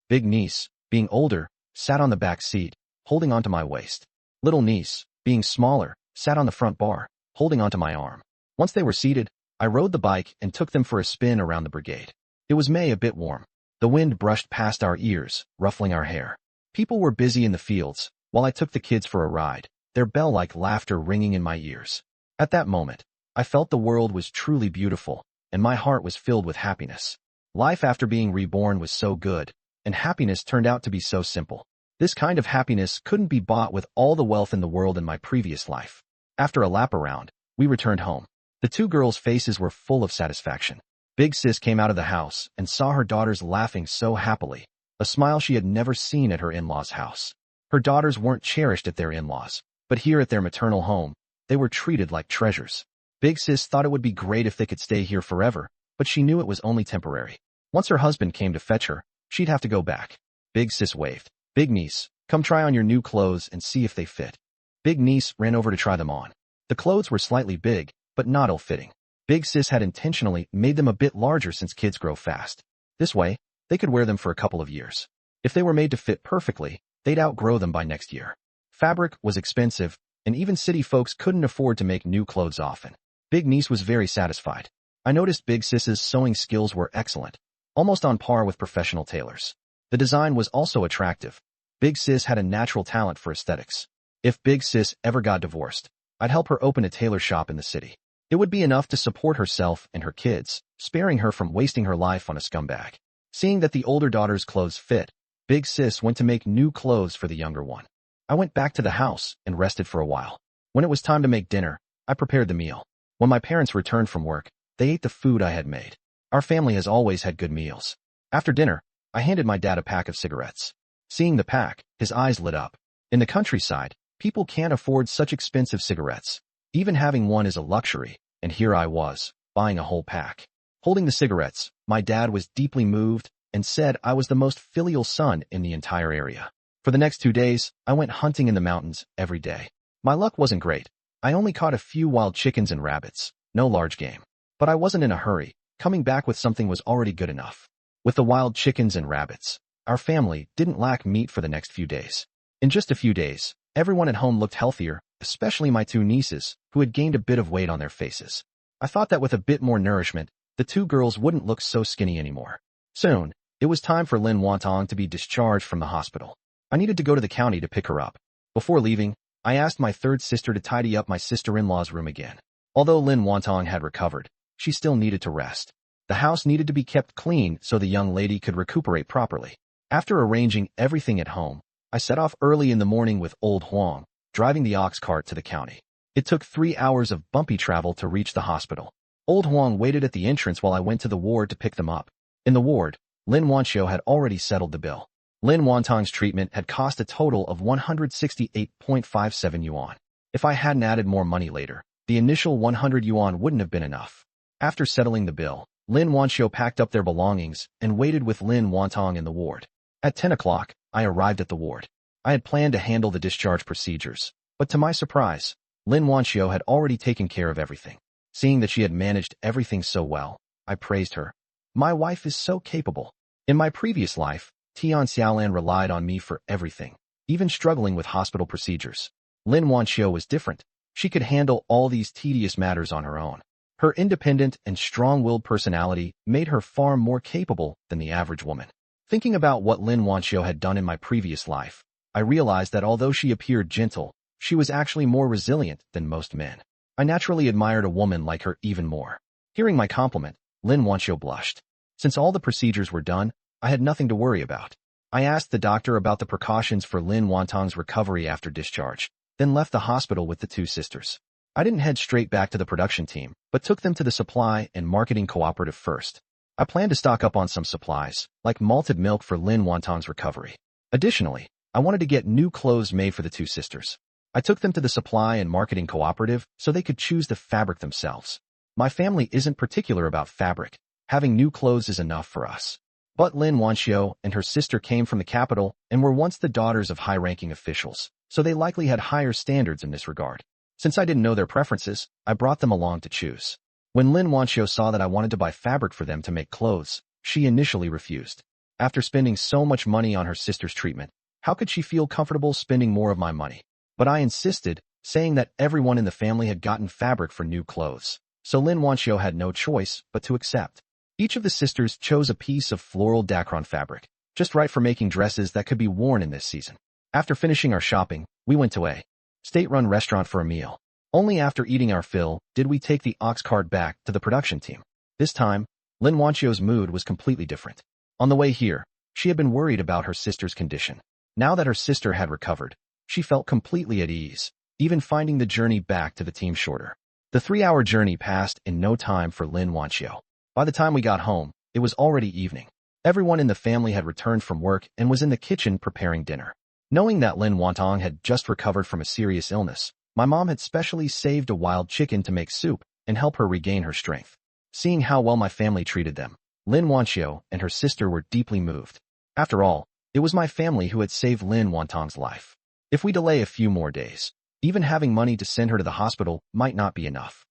Big niece, being older, sat on the back seat, holding onto my waist. Little niece, being smaller, sat on the front bar, holding onto my arm. Once they were seated, I rode the bike and took them for a spin around the brigade. It was May, a bit warm. The wind brushed past our ears, ruffling our hair. People were busy in the fields, while I took the kids for a ride, their bell-like laughter ringing in my ears. At that moment, I felt the world was truly beautiful, and my heart was filled with happiness. Life after being reborn was so good, and happiness turned out to be so simple. This kind of happiness couldn't be bought with all the wealth in the world in my previous life. After a lap around, we returned home. The 2 girls' faces were full of satisfaction. Big sis came out of the house and saw her daughters laughing so happily, a smile she had never seen at her in-laws' house. Her daughters weren't cherished at their in-laws, but here at their maternal home, they were treated like treasures. Big sis thought it would be great if they could stay here forever, but she knew it was only temporary. Once her husband came to fetch her, she'd have to go back. Big sis waved. Big niece, come try on your new clothes and see if they fit. Big niece ran over to try them on. The clothes were slightly big, but not ill-fitting. Big sis had intentionally made them a bit larger since kids grow fast. This way, they could wear them for a couple of years. If they were made to fit perfectly, they'd outgrow them by next year. Fabric was expensive, and even city folks couldn't afford to make new clothes often. Big niece was very satisfied. I noticed Big sis's sewing skills were excellent, almost on par with professional tailors. The design was also attractive. Big sis had a natural talent for aesthetics. If Big sis ever got divorced, I'd help her open a tailor shop in the city. It would be enough to support herself and her kids, sparing her from wasting her life on a scumbag. Seeing that the older daughter's clothes fit, Big sis went to make new clothes for the younger one. I went back to the house and rested for a while. When it was time to make dinner, I prepared the meal. When my parents returned from work, they ate the food I had made. Our family has always had good meals. After dinner, I handed my dad a pack of cigarettes. Seeing the pack, his eyes lit up. In the countryside, people can't afford such expensive cigarettes. Even having one is a luxury, and here I was, buying a whole pack. Holding the cigarettes, my dad was deeply moved and said I was the most filial son in the entire area. For the next 2 days, I went hunting in the mountains every day. My luck wasn't great. I only caught a few wild chickens and rabbits, no large game. But I wasn't in a hurry. Coming back with something was already good enough. With the wild chickens and rabbits, our family didn't lack meat for the next few days. In just a few days, everyone at home looked healthier, especially my 2 nieces, who had gained a bit of weight on their faces. I thought that with a bit more nourishment, the 2 girls wouldn't look so skinny anymore. Soon, it was time for Lin Wanqiu to be discharged from the hospital. I needed to go to the county to pick her up. Before leaving, I asked my 3rd sister to tidy up my sister-in-law's room again. Although Lin Wanqiu had recovered, she still needed to rest. The house needed to be kept clean so the young lady could recuperate properly. After arranging everything at home, I set off early in the morning with old Huang, driving the ox cart to the county. It took 3 hours of bumpy travel to reach the hospital. Old Huang waited at the entrance while I went to the ward to pick them up. In the ward, Lin Wanqiu had already settled the bill. Lin Wanqiu's treatment had cost a total of 168.57 yuan. If I hadn't added more money later, the initial 100 yuan wouldn't have been enough. After settling the bill, Lin Wanqiu packed up their belongings and waited with Lin Wanqiu in the ward. At 10 o'clock, I arrived at the ward. I had planned to handle the discharge procedures, but to my surprise, Lin Wanqiu had already taken care of everything. Seeing that she had managed everything so well, I praised her. My wife is so capable. In my previous life, Tian Xiaolan relied on me for everything, even struggling with hospital procedures. Lin Wanqiu was different. She could handle all these tedious matters on her own. Her independent and strong-willed personality made her far more capable than the average woman. Thinking about what Lin Wanqiu had done in my previous life, I realized that although she appeared gentle, she was actually more resilient than most men. I naturally admired a woman like her even more. Hearing my compliment, Lin Wanqiu blushed. Since all the procedures were done, I had nothing to worry about. I asked the doctor about the precautions for Lin Wanqiu's recovery after discharge, then left the hospital with the 2 sisters. I didn't head straight back to the production team, but took them to the supply and marketing cooperative first. I planned to stock up on some supplies, like malted milk for Lin Wanqiu's recovery. Additionally, I wanted to get new clothes made for the 2 sisters. I took them to the supply and marketing cooperative so they could choose the fabric themselves. My family isn't particular about fabric. Having new clothes is enough for us. But Lin Wanqiu and her sister came from the capital and were once the daughters of high-ranking officials, so they likely had higher standards in this regard. Since I didn't know their preferences, I brought them along to choose. When Lin Wanqiu saw that I wanted to buy fabric for them to make clothes, she initially refused. After spending so much money on her sister's treatment, how could she feel comfortable spending more of my money? But I insisted, saying that everyone in the family had gotten fabric for new clothes, so Lin Wanqiu had no choice but to accept. Each of the sisters chose a piece of floral dacron fabric, just right for making dresses that could be worn in this season. After finishing our shopping, we went to a state-run restaurant for a meal. Only after eating our fill did we take the ox cart back to the production team. This time, Lin Wanqiu's mood was completely different. On the way here, she had been worried about her sister's condition. Now that her sister had recovered, she felt completely at ease, even finding the journey back to the team shorter. The 3-hour journey passed in no time for Lin Wanqiu. By the time we got home, it was already evening. Everyone in the family had returned from work and was in the kitchen preparing dinner. Knowing that Lin Wanqiu had just recovered from a serious illness, my mom had specially saved a wild chicken to make soup and help her regain her strength. Seeing how well my family treated them, Lin Wanqiu and her sister were deeply moved. After all, it was my family who had saved Lin Wanqiu's life. If we delay a few more days, even having money to send her to the hospital might not be enough.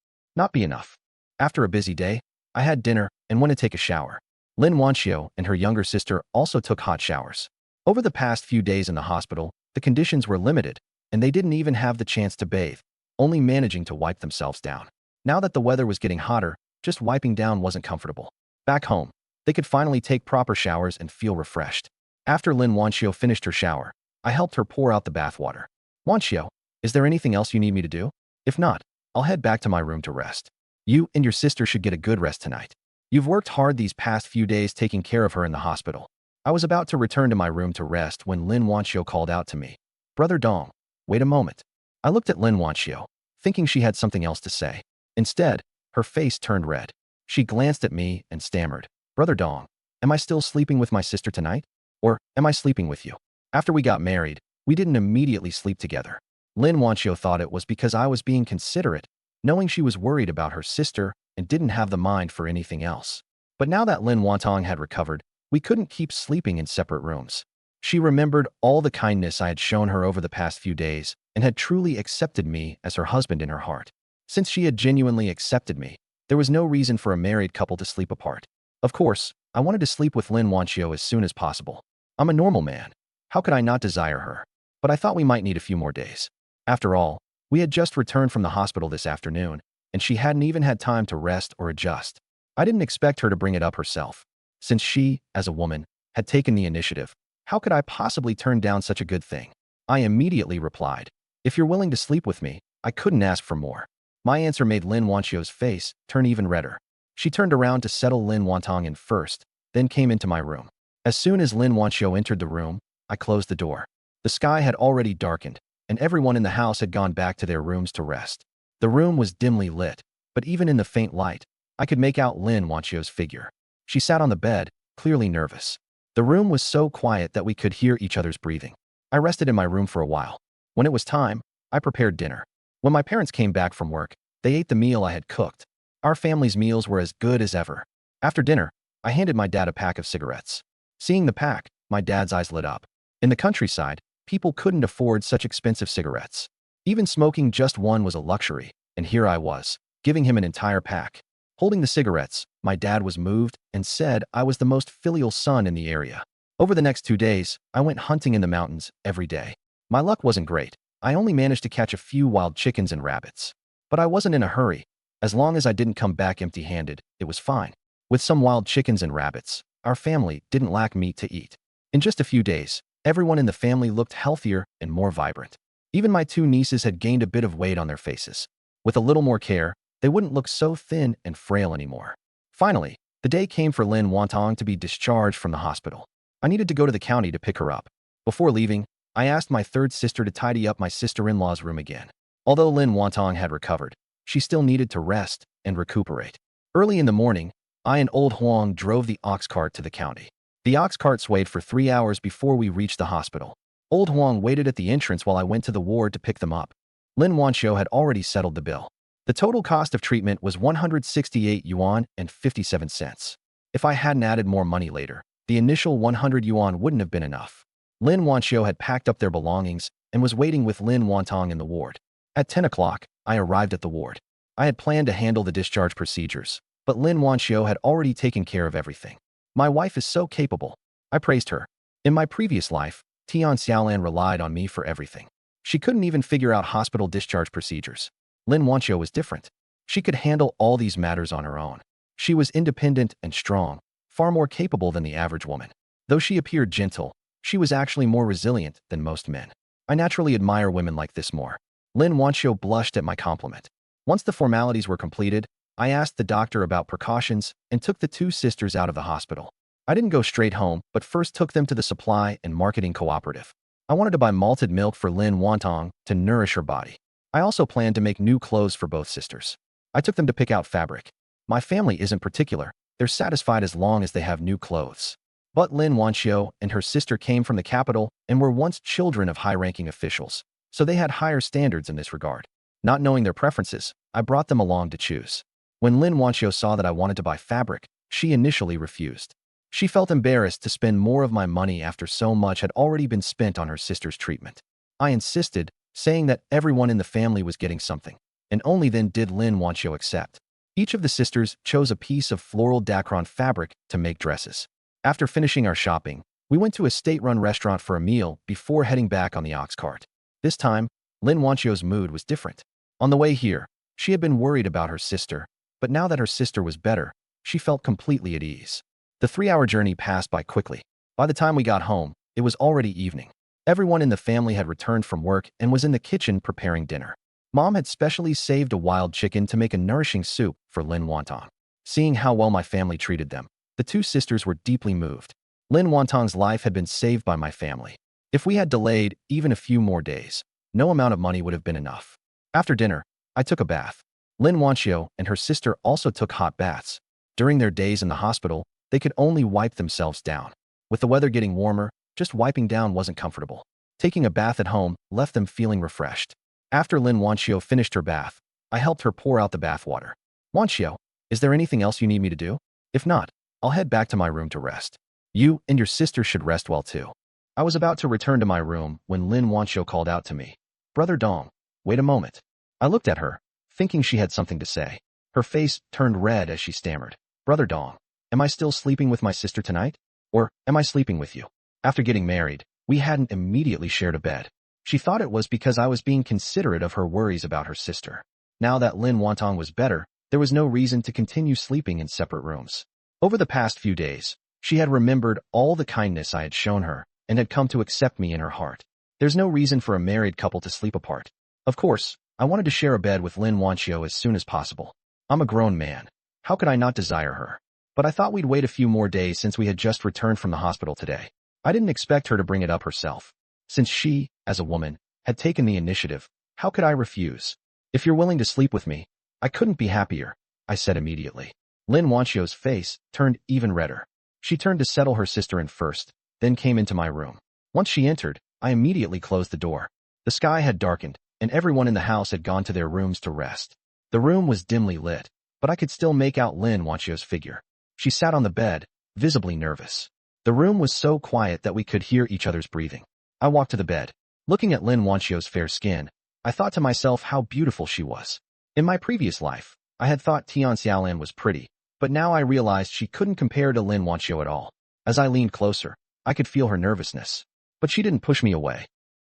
After a busy day, I had dinner and went to take a shower. Lin Wanqiu and her younger sister also took hot showers. Over the past few days in the hospital, the conditions were limited, and they didn't even have the chance to bathe, only managing to wipe themselves down. Now that the weather was getting hotter, just wiping down wasn't comfortable. Back home, they could finally take proper showers and feel refreshed. After Lin Wanqiu finished her shower, I helped her pour out the bathwater. Wanqiu, is there anything else you need me to do? If not, I'll head back to my room to rest. You and your sister should get a good rest tonight. You've worked hard these past few days taking care of her in the hospital. I was about to return to my room to rest when Lin Wanqiu called out to me. Brother Dong, wait a moment. I looked at Lin Wanqiu, thinking she had something else to say. Instead, her face turned red. She glanced at me and stammered. Brother Dong, Am I still sleeping with my sister tonight? Or am I sleeping with you? After we got married, we didn't immediately sleep together. Lin Wanqiu thought it was because I was being considerate, knowing she was worried about her sister and didn't have the mind for anything else. But now that Lin Wantong had recovered, we couldn't keep sleeping in separate rooms. She remembered all the kindness I had shown her over the past few days and had truly accepted me as her husband in her heart. Since she had genuinely accepted me, there was no reason for a married couple to sleep apart. Of course, I wanted to sleep with Lin Wanqiu as soon as possible. I'm a normal man. How could I not desire her? But I thought we might need a few more days. After all, we had just returned from the hospital this afternoon, and she hadn't even had time to rest or adjust. I didn't expect her to bring it up herself. Since she, as a woman, had taken the initiative, how could I possibly turn down such a good thing? I immediately replied, "If you're willing to sleep with me, I couldn't ask for more." My answer made Lin Wanqiu's face turn even redder. She turned around to settle Lin Wantong in first, then came into my room. As soon as Lin Wanqiu entered the room, I closed the door. The sky had already darkened, and everyone in the house had gone back to their rooms to rest. The room was dimly lit, but even in the faint light, I could make out Lin Wanqiu's figure. She sat on the bed, clearly nervous. The room was so quiet that we could hear each other's breathing. I rested in my room for a while. When it was time, I prepared dinner. When my parents came back from work, they ate the meal I had cooked. Our family's meals were as good as ever. After dinner, I handed my dad a pack of cigarettes. Seeing the pack, my dad's eyes lit up. In the countryside, people couldn't afford such expensive cigarettes. Even smoking just one was a luxury, and here I was, giving him an entire pack. Holding the cigarettes, my dad was moved and said I was the most filial son in the area. Over the next 2 days, I went hunting in the mountains every day. My luck wasn't great. I only managed to catch a few wild chickens and rabbits. But I wasn't in a hurry. As long as I didn't come back empty-handed, it was fine. With some wild chickens and rabbits, our family didn't lack meat to eat. In just a few days, everyone in the family looked healthier and more vibrant. Even my 2 nieces had gained a bit of weight on their faces. With a little more care, they wouldn't look so thin and frail anymore. Finally, the day came for Lin Wantong to be discharged from the hospital. I needed to go to the county to pick her up. Before leaving, I asked my third sister to tidy up my sister-in-law's room again. Although Lin Wantong had recovered, she still needed to rest and recuperate. Early in the morning, I and old Huang drove the ox cart to the county. The ox cart swayed for 3 hours before we reached the hospital. Old Huang waited at the entrance while I went to the ward to pick them up. Lin Wanqiu had already settled the bill. The total cost of treatment was 168 yuan and 57 cents. If I hadn't added more money later, the initial 100 yuan wouldn't have been enough. Lin Wanqiu had packed up their belongings and was waiting with Lin Wantong in the ward. At 10 o'clock, I arrived at the ward. I had planned to handle the discharge procedures, but Lin Wanqiu had already taken care of everything. My wife is so capable. I praised her. In my previous life, Tian Xiaolan relied on me for everything. She couldn't even figure out hospital discharge procedures. Lin Wanqiu was different. She could handle all these matters on her own. She was independent and strong, far more capable than the average woman. Though she appeared gentle, she was actually more resilient than most men. I naturally admire women like this more. Lin Wanqiu blushed at my compliment. Once the formalities were completed, I asked the doctor about precautions and took the 2 sisters out of the hospital. I didn't go straight home, but first took them to the supply and marketing cooperative. I wanted to buy malted milk for Lin Wantong to nourish her body. I also planned to make new clothes for both sisters. I took them to pick out fabric. My family isn't particular. They're satisfied as long as they have new clothes. But Lin Wanqiu and her sister came from the capital and were once children of high-ranking officials, so they had higher standards in this regard. Not knowing their preferences, I brought them along to choose. When Lin Wanqiu saw that I wanted to buy fabric, she initially refused. She felt embarrassed to spend more of my money after so much had already been spent on her sister's treatment. I insisted, saying that everyone in the family was getting something, and only then did Lin Wanqiu accept. Each of the sisters chose a piece of floral dacron fabric to make dresses. After finishing our shopping, we went to a state-run restaurant for a meal before heading back on the ox cart. This time, Lin Wanqiu's mood was different. On the way here, she had been worried about her sister, but now that her sister was better, she felt completely at ease. The 3-hour journey passed by quickly. By the time we got home, it was already evening. Everyone in the family had returned from work and was in the kitchen preparing dinner. Mom had specially saved a wild chicken to make a nourishing soup for Lin Wantong. Seeing how well my family treated them, the 2 sisters were deeply moved. Lin Wantong's life had been saved by my family. If we had delayed even a few more days, no amount of money would have been enough. After dinner, I took a bath. Lin Wanqiu and her sister also took hot baths. During their days in the hospital, They could only wipe themselves down. With the weather getting warmer, just wiping down wasn't comfortable. Taking a bath at home left them feeling refreshed. After Lin Wanqiu finished her bath, I helped her pour out the bath water. Wanqiu, is there anything else you need me to do? If not, I'll head back to my room to rest. You and your sister should rest well too. I was about to return to my room when Lin Wanqiu called out to me. Brother Dong, wait a moment. I looked at her, thinking she had something to say. Her face turned red as she stammered. Brother Dong, am I still sleeping with my sister tonight? Or am I sleeping with you? After getting married, we hadn't immediately shared a bed. She thought it was because I was being considerate of her worries about her sister. Now that Lin Wanqiu was better, there was no reason to continue sleeping in separate rooms. Over the past few days, she had remembered all the kindness I had shown her and had come to accept me in her heart. There's no reason for a married couple to sleep apart. Of course, I wanted to share a bed with Lin Wanqiu as soon as possible. I'm a grown man. How could I not desire her? But I thought we'd wait a few more days since we had just returned from the hospital today. I didn't expect her to bring it up herself. Since she, as a woman, had taken the initiative, how could I refuse? If you're willing to sleep with me, I couldn't be happier, I said immediately. Lin Wanqiu's face turned even redder. She turned to settle her sister in first, then came into my room. Once she entered, I immediately closed the door. The sky had darkened, and everyone in the house had gone to their rooms to rest. The room was dimly lit, but I could still make out Lin Wanqiu's figure. She sat on the bed, visibly nervous. The room was so quiet that we could hear each other's breathing. I walked to the bed. Looking at Lin Wanqiu's fair skin, I thought to myself how beautiful she was. In my previous life, I had thought Tian Xiaolan was pretty, but now I realized she couldn't compare to Lin Wanqiu at all. As I leaned closer, I could feel her nervousness. But she didn't push me away.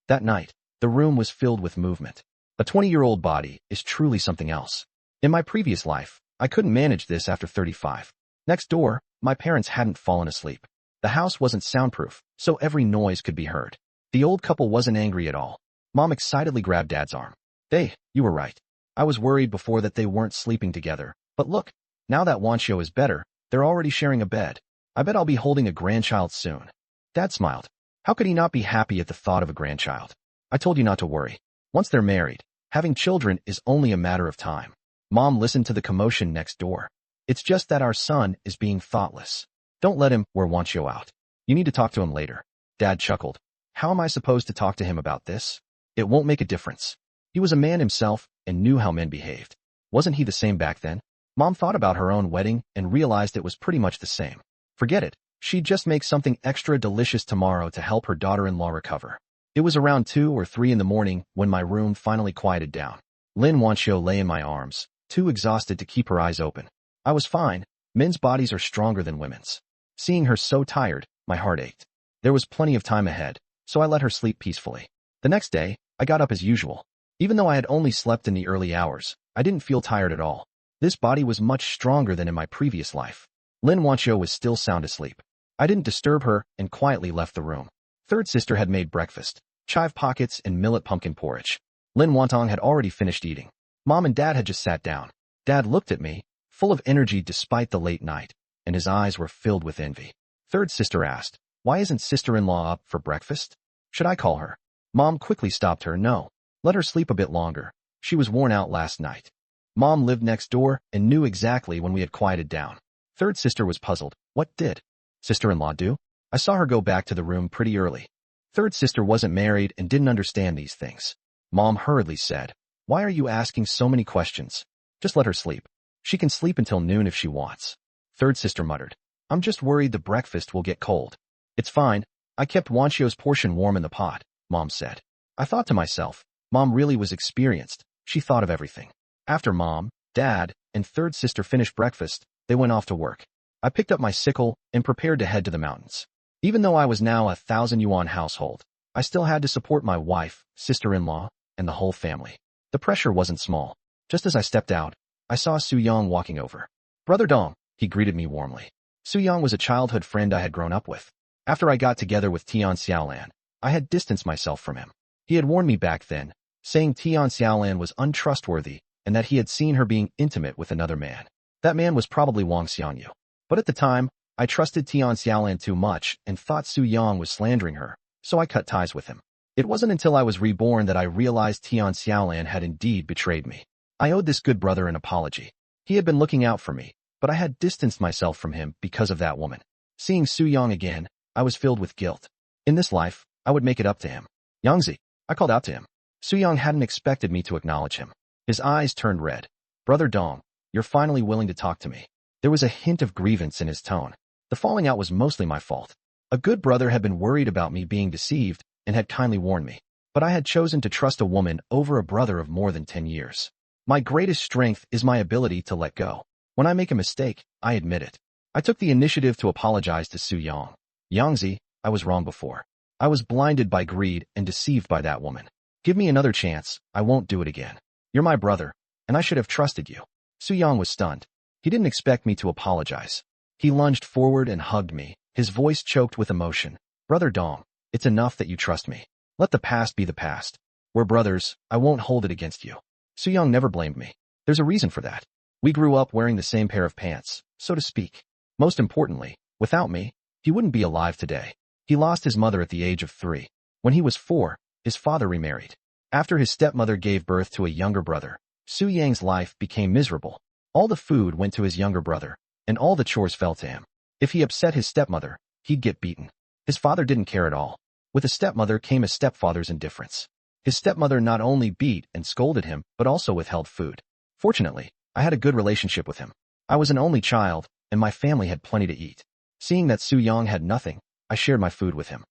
That night, the room was filled with movement. A 20-year-old body is truly something else. In my previous life, I couldn't manage this after 35. Next door, my parents hadn't fallen asleep. The house wasn't soundproof, so every noise could be heard. The old couple wasn't angry at all. Mom excitedly grabbed Dad's arm. You were right. I was worried before that they weren't sleeping together. But look, now that Wanqiu is better, they're already sharing a bed. I bet I'll be holding a grandchild soon. Dad smiled. How could he not be happy at the thought of a grandchild? I told you not to worry. Once they're married, having children is only a matter of time. Mom listened to the commotion next door. It's just that our son is being thoughtless. Don't let him wear Wanqiu out. You need to talk to him later. Dad chuckled. How am I supposed to talk to him about this? It won't make a difference. He was a man himself and knew how men behaved. Wasn't he the same back then? Mom thought about her own wedding and realized it was pretty much the same. Forget it. She'd just make something extra delicious tomorrow to help her daughter-in-law recover. It was around 2 or 3 in the morning when my room finally quieted down. Lin Wanqiu lay in my arms, too exhausted to keep her eyes open. I was fine. Men's bodies are stronger than women's. Seeing her so tired, my heart ached. There was plenty of time ahead, so I let her sleep peacefully. The next day, I got up as usual. Even though I had only slept in the early hours, I didn't feel tired at all. This body was much stronger than in my previous life. Lin Wanqiu was still sound asleep. I didn't disturb her and quietly left the room. Third sister had made breakfast, chive pockets and millet pumpkin porridge. Lin Wanqiu had already finished eating. Mom and Dad had just sat down. Dad looked at me, full of energy despite the late night, and his eyes were filled with envy. Third sister asked, why isn't sister-in-law up for breakfast? Should I call her? Mom quickly stopped her. No. Let her sleep a bit longer. She was worn out last night. Mom lived next door and knew exactly when we had quieted down. Third sister was puzzled. What did sister-in-law do? I saw her go back to the room pretty early. Third sister wasn't married and didn't understand these things. Mom hurriedly said, why are you asking so many questions? Just let her sleep. She can sleep until noon if she wants. Third sister muttered, I'm just worried the breakfast will get cold. It's fine. I kept Wanqiu's portion warm in the pot, Mom said. I thought to myself, Mom really was experienced. She thought of everything. After Mom, Dad, and third sister finished breakfast, they went off to work. I picked up my sickle and prepared to head to the mountains. Even though I was now a 1,000 yuan household, I still had to support my wife, sister-in-law, and the whole family. The pressure wasn't small. Just as I stepped out, I saw Su Yang walking over. Brother Dong, he greeted me warmly. Su Yang was a childhood friend I had grown up with. After I got together with Tian Xiaolan, I had distanced myself from him. He had warned me back then, saying Tian Xiaolan was untrustworthy and that he had seen her being intimate with another man. That man was probably Wang Xiangyu. But at the time, I trusted Tian Xiaolan too much and thought Su Yang was slandering her, so I cut ties with him. It wasn't until I was reborn that I realized Tian Xiaolan had indeed betrayed me. I owed this good brother an apology. He had been looking out for me, but I had distanced myself from him because of that woman. Seeing Su Yang again, I was filled with guilt. In this life, I would make it up to him. Yangzi, I called out to him. Su Yang hadn't expected me to acknowledge him. His eyes turned red. Brother Dong, you're finally willing to talk to me. There was a hint of grievance in his tone. The falling out was mostly my fault. A good brother had been worried about me being deceived and had kindly warned me. But I had chosen to trust a woman over a brother of more than 10 years. My greatest strength is my ability to let go. When I make a mistake, I admit it. I took the initiative to apologize to Su Yang. Yangzi, I was wrong before. I was blinded by greed and deceived by that woman. Give me another chance, I won't do it again. You're my brother, and I should have trusted you. Su Yang was stunned. He didn't expect me to apologize. He lunged forward and hugged me, his voice choked with emotion. Brother Dong, it's enough that you trust me. Let the past be the past. We're brothers, I won't hold it against you. Su Yang never blamed me. There's a reason for that. We grew up wearing the same pair of pants, so to speak. Most importantly, without me, he wouldn't be alive today. He lost his mother at the age of 3. When he was 4, his father remarried. After his stepmother gave birth to a younger brother, Su Yang's life became miserable. All the food went to his younger brother, and all the chores fell to him. If he upset his stepmother, he'd get beaten. His father didn't care at all. With a stepmother came a stepfather's indifference. His stepmother not only beat and scolded him, but also withheld food. Fortunately, I had a good relationship with him. I was an only child, and my family had plenty to eat. Seeing that Su Yang had nothing, I shared my food with him.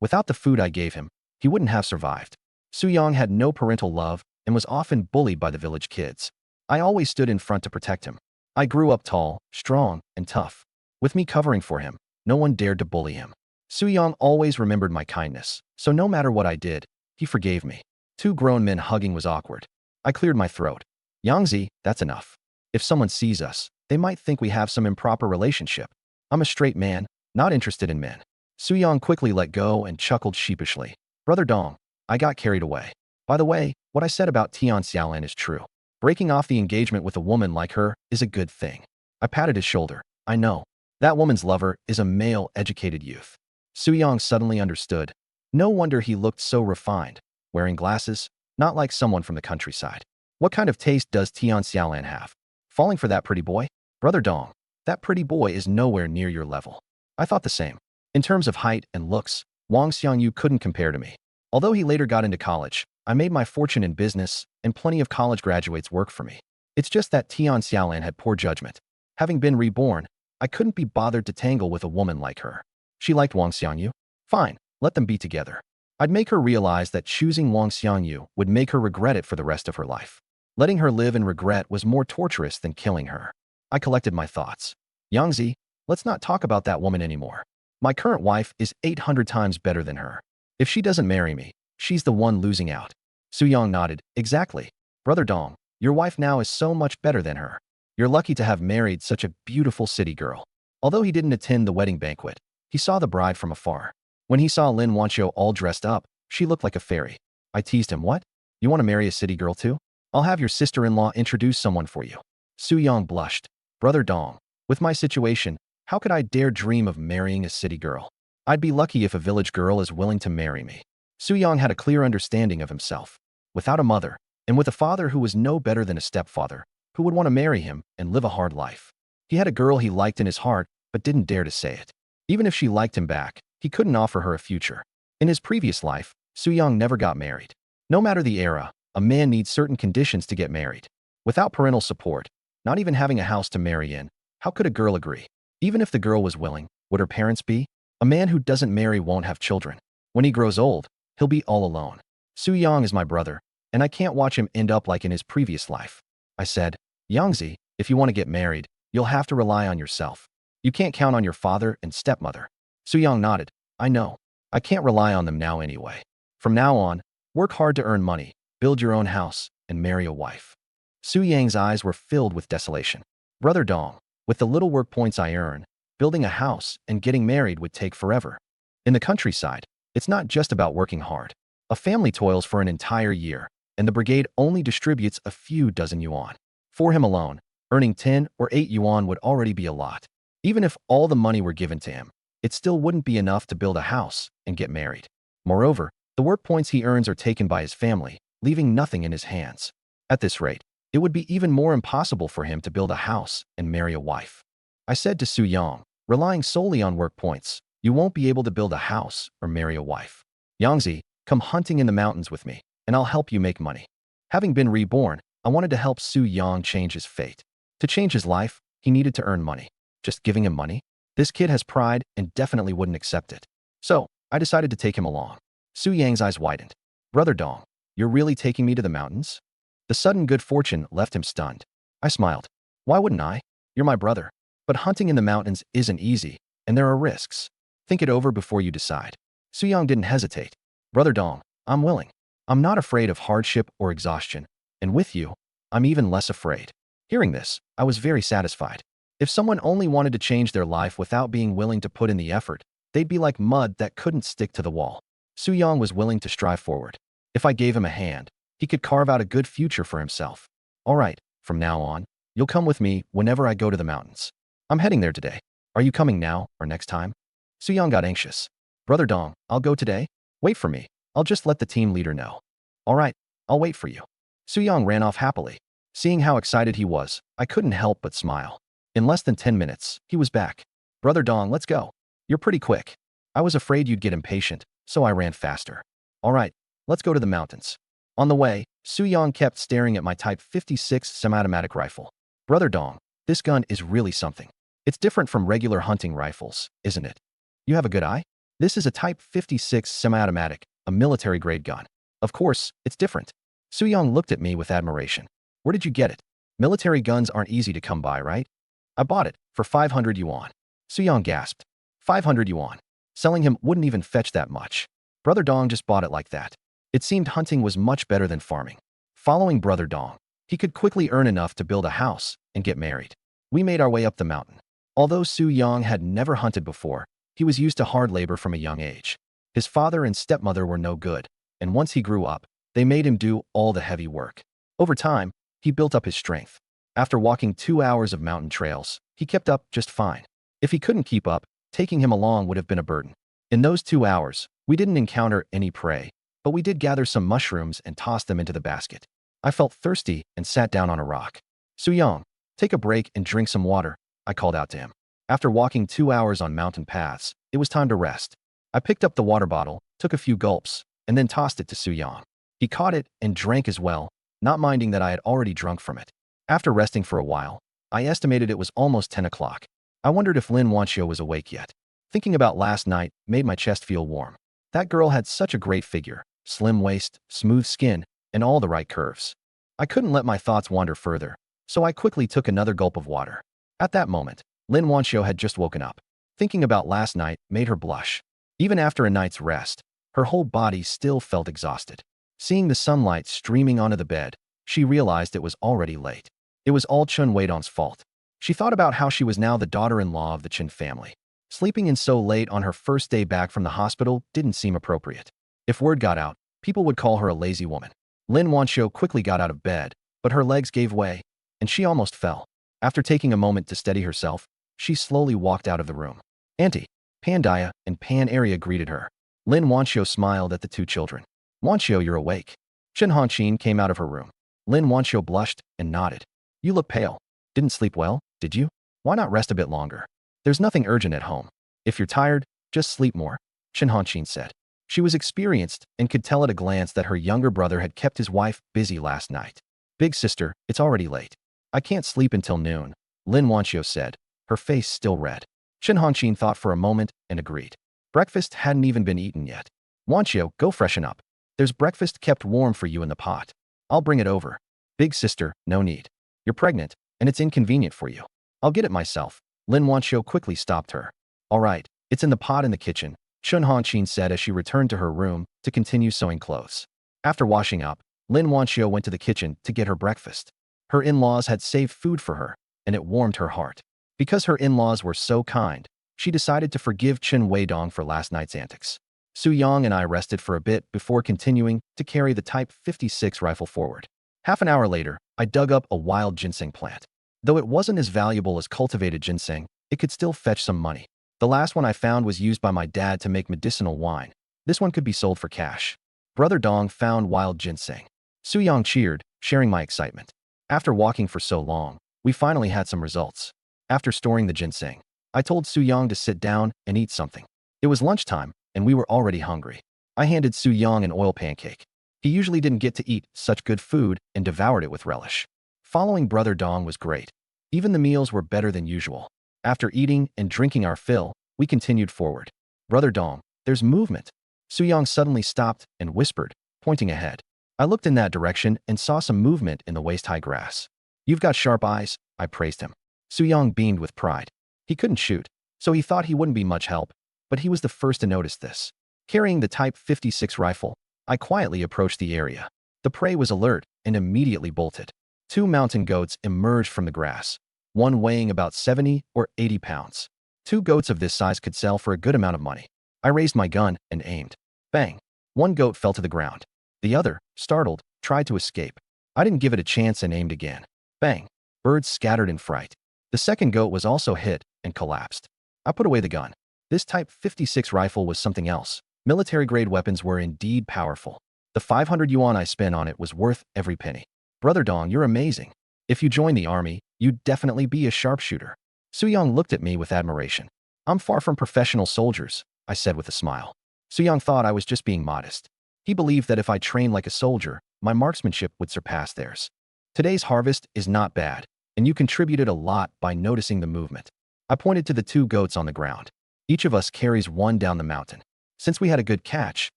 Without the food I gave him, he wouldn't have survived. Su Yang had no parental love and was often bullied by the village kids. I always stood in front to protect him. I grew up tall, strong, and tough. With me covering for him, no one dared to bully him. Su Yang always remembered my kindness, so no matter what I did, he forgave me. 2 grown men hugging was awkward. I cleared my throat. Yangzi, that's enough. If someone sees us, they might think we have some improper relationship. I'm a straight man, not interested in men. Su Yang quickly let go and chuckled sheepishly. Brother Dong, I got carried away. By the way, what I said about Tian Xiaolan is true. Breaking off the engagement with a woman like her is a good thing. I patted his shoulder. I know. That woman's lover is a male, educated youth. Su Yang suddenly understood. No wonder he looked so refined, wearing glasses, not like someone from the countryside. What kind of taste does Tian Xiaolan have? Falling for that pretty boy? Brother Dong, that pretty boy is nowhere near your level. I thought the same. In terms of height and looks, Wang Xiangyu couldn't compare to me. Although he later got into college, I made my fortune in business, and plenty of college graduates work for me. It's just that Tian Xiaolan had poor judgment. Having been reborn, I couldn't be bothered to tangle with a woman like her. She liked Wang Xiangyu? Fine, let them be together. I'd make her realize that choosing Wang Xiangyu would make her regret it for the rest of her life. Letting her live in regret was more torturous than killing her. I collected my thoughts. Yangzi, let's not talk about that woman anymore. My current wife is 800 times better than her. If she doesn't marry me, she's the one losing out. Su Yang nodded. Exactly. Brother Dong, your wife now is so much better than her. You're lucky to have married such a beautiful city girl. Although he didn't attend the wedding banquet, he saw the bride from afar. When he saw Lin Wanqiu all dressed up, she looked like a fairy. I teased him. What? You want to marry a city girl too? I'll have your sister-in-law introduce someone for you. Su Yang blushed. Brother Dong, with my situation, how could I dare dream of marrying a city girl? I'd be lucky if a village girl is willing to marry me. Su Yang had a clear understanding of himself. Without a mother, and with a father who was no better than a stepfather, who would want to marry him and live a hard life. He had a girl he liked in his heart, but didn't dare to say it. Even if she liked him back, he couldn't offer her a future. In his previous life, Su Yang never got married. No matter the era, a man needs certain conditions to get married. Without parental support, not even having a house to marry in, how could a girl agree? Even if the girl was willing, would her parents be? A man who doesn't marry won't have children. When he grows old, he'll be all alone. Su Yang is my brother, and I can't watch him end up like in his previous life. I said, Yangzi, if you want to get married, you'll have to rely on yourself. You can't count on your father and stepmother. Su Yang nodded. I know. I can't rely on them now anyway. From now on, work hard to earn money, build your own house, and marry a wife. Su Yang's eyes were filled with desolation. Brother Dong, with the little work points I earn, building a house and getting married would take forever. In the countryside, it's not just about working hard. A family toils for an entire year, and the brigade only distributes a few dozen yuan. For him alone, earning 10 or 8 yuan would already be a lot. Even if all the money were given to him, it still wouldn't be enough to build a house and get married. Moreover, the work points he earns are taken by his family, leaving nothing in his hands. At this rate, It would be even more impossible for him to build a house and marry a wife. I said to Su Yang, relying solely on work points, you won't be able to build a house or marry a wife. Yangzi, come hunting in the mountains with me, and I'll help you make money. Having been reborn, I wanted to help Su Yang change his fate. To change his life, he needed to earn money. Just giving him money? This kid has pride and definitely wouldn't accept it. So, I decided to take him along. Su Yang's eyes widened. Brother Dong, you're really taking me to the mountains? The sudden good fortune left him stunned. I smiled. Why wouldn't I? You're my brother. But hunting in the mountains isn't easy, and there are risks. Think it over before you decide. Su Yang didn't hesitate. Brother Dong, I'm willing. I'm not afraid of hardship or exhaustion, and with you, I'm even less afraid. Hearing this, I was very satisfied. If someone only wanted to change their life without being willing to put in the effort, they'd be like mud that couldn't stick to the wall. Su Yang was willing to strive forward. If I gave him a hand, he could carve out a good future for himself. All right, from now on, you'll come with me whenever I go to the mountains. I'm heading there today. Are you coming now or next time? Su Yang got anxious. Brother Dong, I'll go today. Wait for me. I'll just let the team leader know. All right, I'll wait for you. Su Yang ran off happily. Seeing how excited he was, I couldn't help but smile. In less than 10 minutes, he was back. Brother Dong, let's go. You're pretty quick. I was afraid you'd get impatient, so I ran faster. All right, let's go to the mountains. On the way, Su Yang kept staring at my Type 56 semi-automatic rifle. Brother Dong, this gun is really something. It's different from regular hunting rifles, isn't it? You have a good eye? This is a Type 56 semi-automatic, a military-grade gun. Of course, it's different. Su Yang looked at me with admiration. Where did you get it? Military guns aren't easy to come by, right? I bought it for 500 yuan. Su Yang gasped. 500 yuan. Selling him wouldn't even fetch that much. Brother Dong just bought it like that. It seemed hunting was much better than farming. Following Brother Dong, he could quickly earn enough to build a house and get married. We made our way up the mountain. Although Su Yang had never hunted before, he was used to hard labor from a young age. His father and stepmother were no good, and once he grew up, they made him do all the heavy work. Over time, he built up his strength. After walking 2 hours of mountain trails, he kept up just fine. If he couldn't keep up, taking him along would have been a burden. In those 2 hours, we didn't encounter any prey, but we did gather some mushrooms and toss them into the basket. I felt thirsty and sat down on a rock. Su Yang, take a break and drink some water, I called out to him. After walking 2 hours on mountain paths, it was time to rest. I picked up the water bottle, took a few gulps, and then tossed it to Su Yang. He caught it and drank as well, not minding that I had already drunk from it. After resting for a while, I estimated it was almost 10 o'clock. I wondered if Lin Wanqiu was awake yet. Thinking about last night made my chest feel warm. That girl had such a great figure, slim waist, smooth skin, and all the right curves. I couldn't let my thoughts wander further, so I quickly took another gulp of water. At that moment, Lin Wanqiu had just woken up. Thinking about last night made her blush. Even after a night's rest, her whole body still felt exhausted. Seeing the sunlight streaming onto the bed, she realized it was already late. It was all Chun Weidong's fault. She thought about how she was now the daughter-in-law of the Chen family. Sleeping in so late on her first day back from the hospital didn't seem appropriate. If word got out, people would call her a lazy woman. Lin Wanqiu quickly got out of bed, but her legs gave way, and she almost fell. After taking a moment to steady herself, she slowly walked out of the room. Auntie, Pandaya and Pan Area greeted her. Lin Wanqiu smiled at the two children. Wanqiu, you're awake. Chen Hanqin came out of her room. Lin Wanqiu blushed and nodded. You look pale. Didn't sleep well, did you? Why not rest a bit longer? There's nothing urgent at home. If you're tired, just sleep more, Chen Hanqin said. She was experienced and could tell at a glance that her younger brother had kept his wife busy last night. Big sister, it's already late. I can't sleep until noon, Lin Wanqiu said, her face still red. Chen Hanqin thought for a moment and agreed. Breakfast hadn't even been eaten yet. Wanqiu, go freshen up. There's breakfast kept warm for you in the pot. I'll bring it over. Big sister, no need. You're pregnant, and it's inconvenient for you. I'll get it myself. Lin Wanqiu quickly stopped her. All right, it's in the pot in the kitchen, Chen Hanqin said as she returned to her room to continue sewing clothes. After washing up, Lin Wanqiu went to the kitchen to get her breakfast. Her in-laws had saved food for her, and it warmed her heart. Because her in-laws were so kind, she decided to forgive Chen Weidong for last night's antics. Su Yang and I rested for a bit before continuing to carry the Type 56 rifle forward. Half an hour later, I dug up a wild ginseng plant. Though it wasn't as valuable as cultivated ginseng, it could still fetch some money. The last one I found was used by my dad to make medicinal wine. This one could be sold for cash. Brother Dong found wild ginseng. Su Yang cheered, sharing my excitement. After walking for so long, we finally had some results. After storing the ginseng, I told Su Yang to sit down and eat something. It was lunchtime, and we were already hungry. I handed Su Yang an oil pancake. He usually didn't get to eat such good food and devoured it with relish. Following Brother Dong was great. Even the meals were better than usual. After eating and drinking our fill, we continued forward. Brother Dong, there's movement. Su Yang suddenly stopped and whispered, pointing ahead. I looked in that direction and saw some movement in the waist-high grass. You've got sharp eyes, I praised him. Su Yang beamed with pride. He couldn't shoot, so he thought he wouldn't be much help, but he was the first to notice this. Carrying the Type 56 rifle, I quietly approached the area. The prey was alert and immediately bolted. 2 mountain goats emerged from the grass, one weighing about 70 or 80 pounds. 2 goats of this size could sell for a good amount of money. I raised my gun and aimed. Bang! 1 goat fell to the ground. The other, startled, tried to escape. I didn't give it a chance and aimed again. Bang! Birds scattered in fright. The second goat was also hit and collapsed. I put away the gun. This Type 56 rifle was something else. Military-grade weapons were indeed powerful. The 500 yuan I spent on it was worth every penny. Brother Dong, you're amazing. If you join the army, you'd definitely be a sharpshooter. Su Yang looked at me with admiration. I'm far from professional soldiers, I said with a smile. Su Yang thought I was just being modest. He believed that if I trained like a soldier, my marksmanship would surpass theirs. Today's harvest is not bad, and you contributed a lot by noticing the movement. I pointed to the 2 goats on the ground. Each of us carries 1 down the mountain. Since we had a good catch,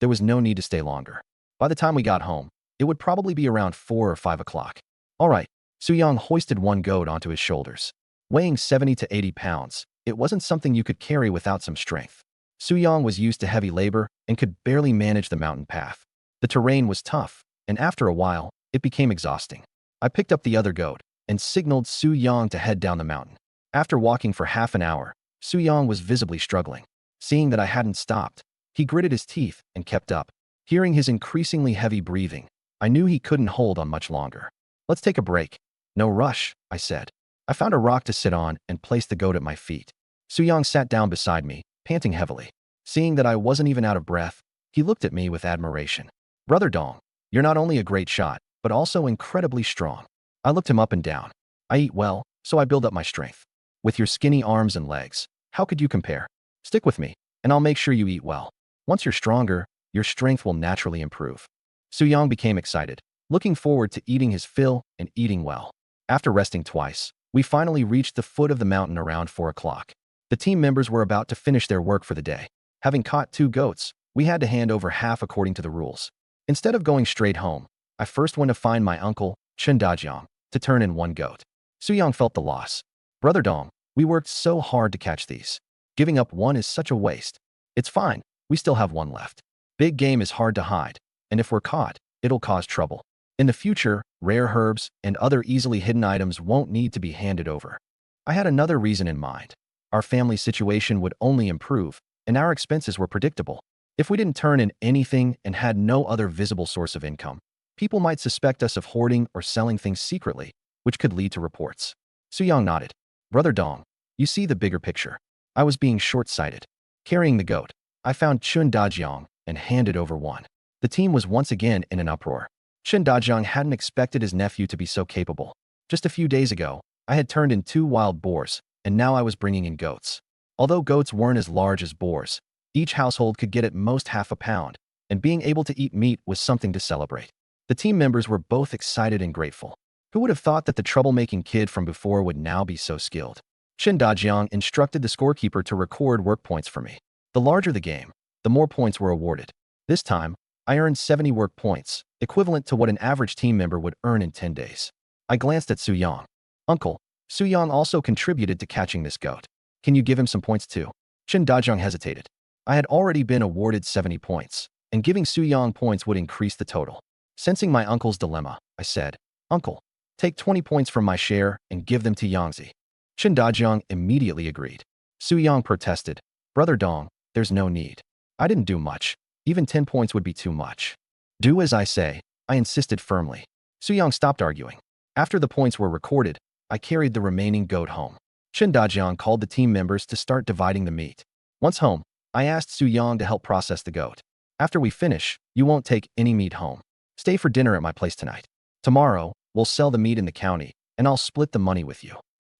there was no need to stay longer. By the time we got home, it would probably be around 4 or 5 o'clock. All right, Su Yang hoisted 1 goat onto his shoulders. Weighing 70 to 80 pounds, it wasn't something you could carry without some strength. Su Yang was used to heavy labor and could barely manage the mountain path. The terrain was tough, and after a while, it became exhausting. I picked up the other goat and signaled Su Yang to head down the mountain. After walking for half an hour, Su Yang was visibly struggling. Seeing that I hadn't stopped, he gritted his teeth and kept up. Hearing his increasingly heavy breathing, I knew he couldn't hold on much longer. Let's take a break. No rush, I said. I found a rock to sit on and placed the goat at my feet. Su Yang sat down beside me, panting heavily. Seeing that I wasn't even out of breath, he looked at me with admiration. Brother Dong, you're not only a great shot, but also incredibly strong. I looked him up and down. I eat well, so I build up my strength. With your skinny arms and legs, how could you compare? Stick with me, and I'll make sure you eat well. Once you're stronger, your strength will naturally improve. Su Yang became excited, looking forward to eating his fill and eating well. After resting twice, we finally reached the foot of the mountain around 4 o'clock. The team members were about to finish their work for the day. Having caught 2 goats, we had to hand over half according to the rules. Instead of going straight home, I first went to find my uncle, Chen Dajiang, to turn in 1 goat. Su Yang felt the loss. Brother Dong, we worked so hard to catch these. Giving up 1 is such a waste. It's fine, we still have 1 left. Big game is hard to hide, and if we're caught, it'll cause trouble. In the future, rare herbs and other easily hidden items won't need to be handed over. I had another reason in mind. Our family situation would only improve, and our expenses were predictable. If we didn't turn in anything and had no other visible source of income, people might suspect us of hoarding or selling things secretly, which could lead to reports. Su Yang nodded. Brother Dong, you see the bigger picture. I was being short-sighted. Carrying the goat, I found Chen Dajiang and handed over 1. The team was once again in an uproar. Chen Dajiang hadn't expected his nephew to be so capable. Just a few days ago, I had turned in 2 wild boars, and now I was bringing in goats. Although goats weren't as large as boars, each household could get at most half a pound, and being able to eat meat was something to celebrate. The team members were both excited and grateful. Who would have thought that the troublemaking kid from before would now be so skilled? Chen Dajiang instructed the scorekeeper to record work points for me. The larger the game, the more points were awarded. This time, I earned 70 work points, equivalent to what an average team member would earn in 10 days. I glanced at Su Yang. Uncle, Su Yang also contributed to catching this goat. Can you give him some points too? Chen Dajiang hesitated. I had already been awarded 70 points, and giving Su Yang points would increase the total. Sensing my uncle's dilemma, I said, Uncle, take 20 points from my share and give them to Yangzi. Chen Dajiang immediately agreed. Su Yang protested. Brother Dong, there's no need. I didn't do much. Even 10 points would be too much. Do as I say, I insisted firmly. Su Yang stopped arguing. After the points were recorded, I carried the remaining goat home. Chen Dajiang called the team members to start dividing the meat. Once home, I asked Su Yang to help process the goat. After we finish, you won't take any meat home. Stay for dinner at my place tonight. Tomorrow, We'll sell the meat in the county, and I'll split the money with you.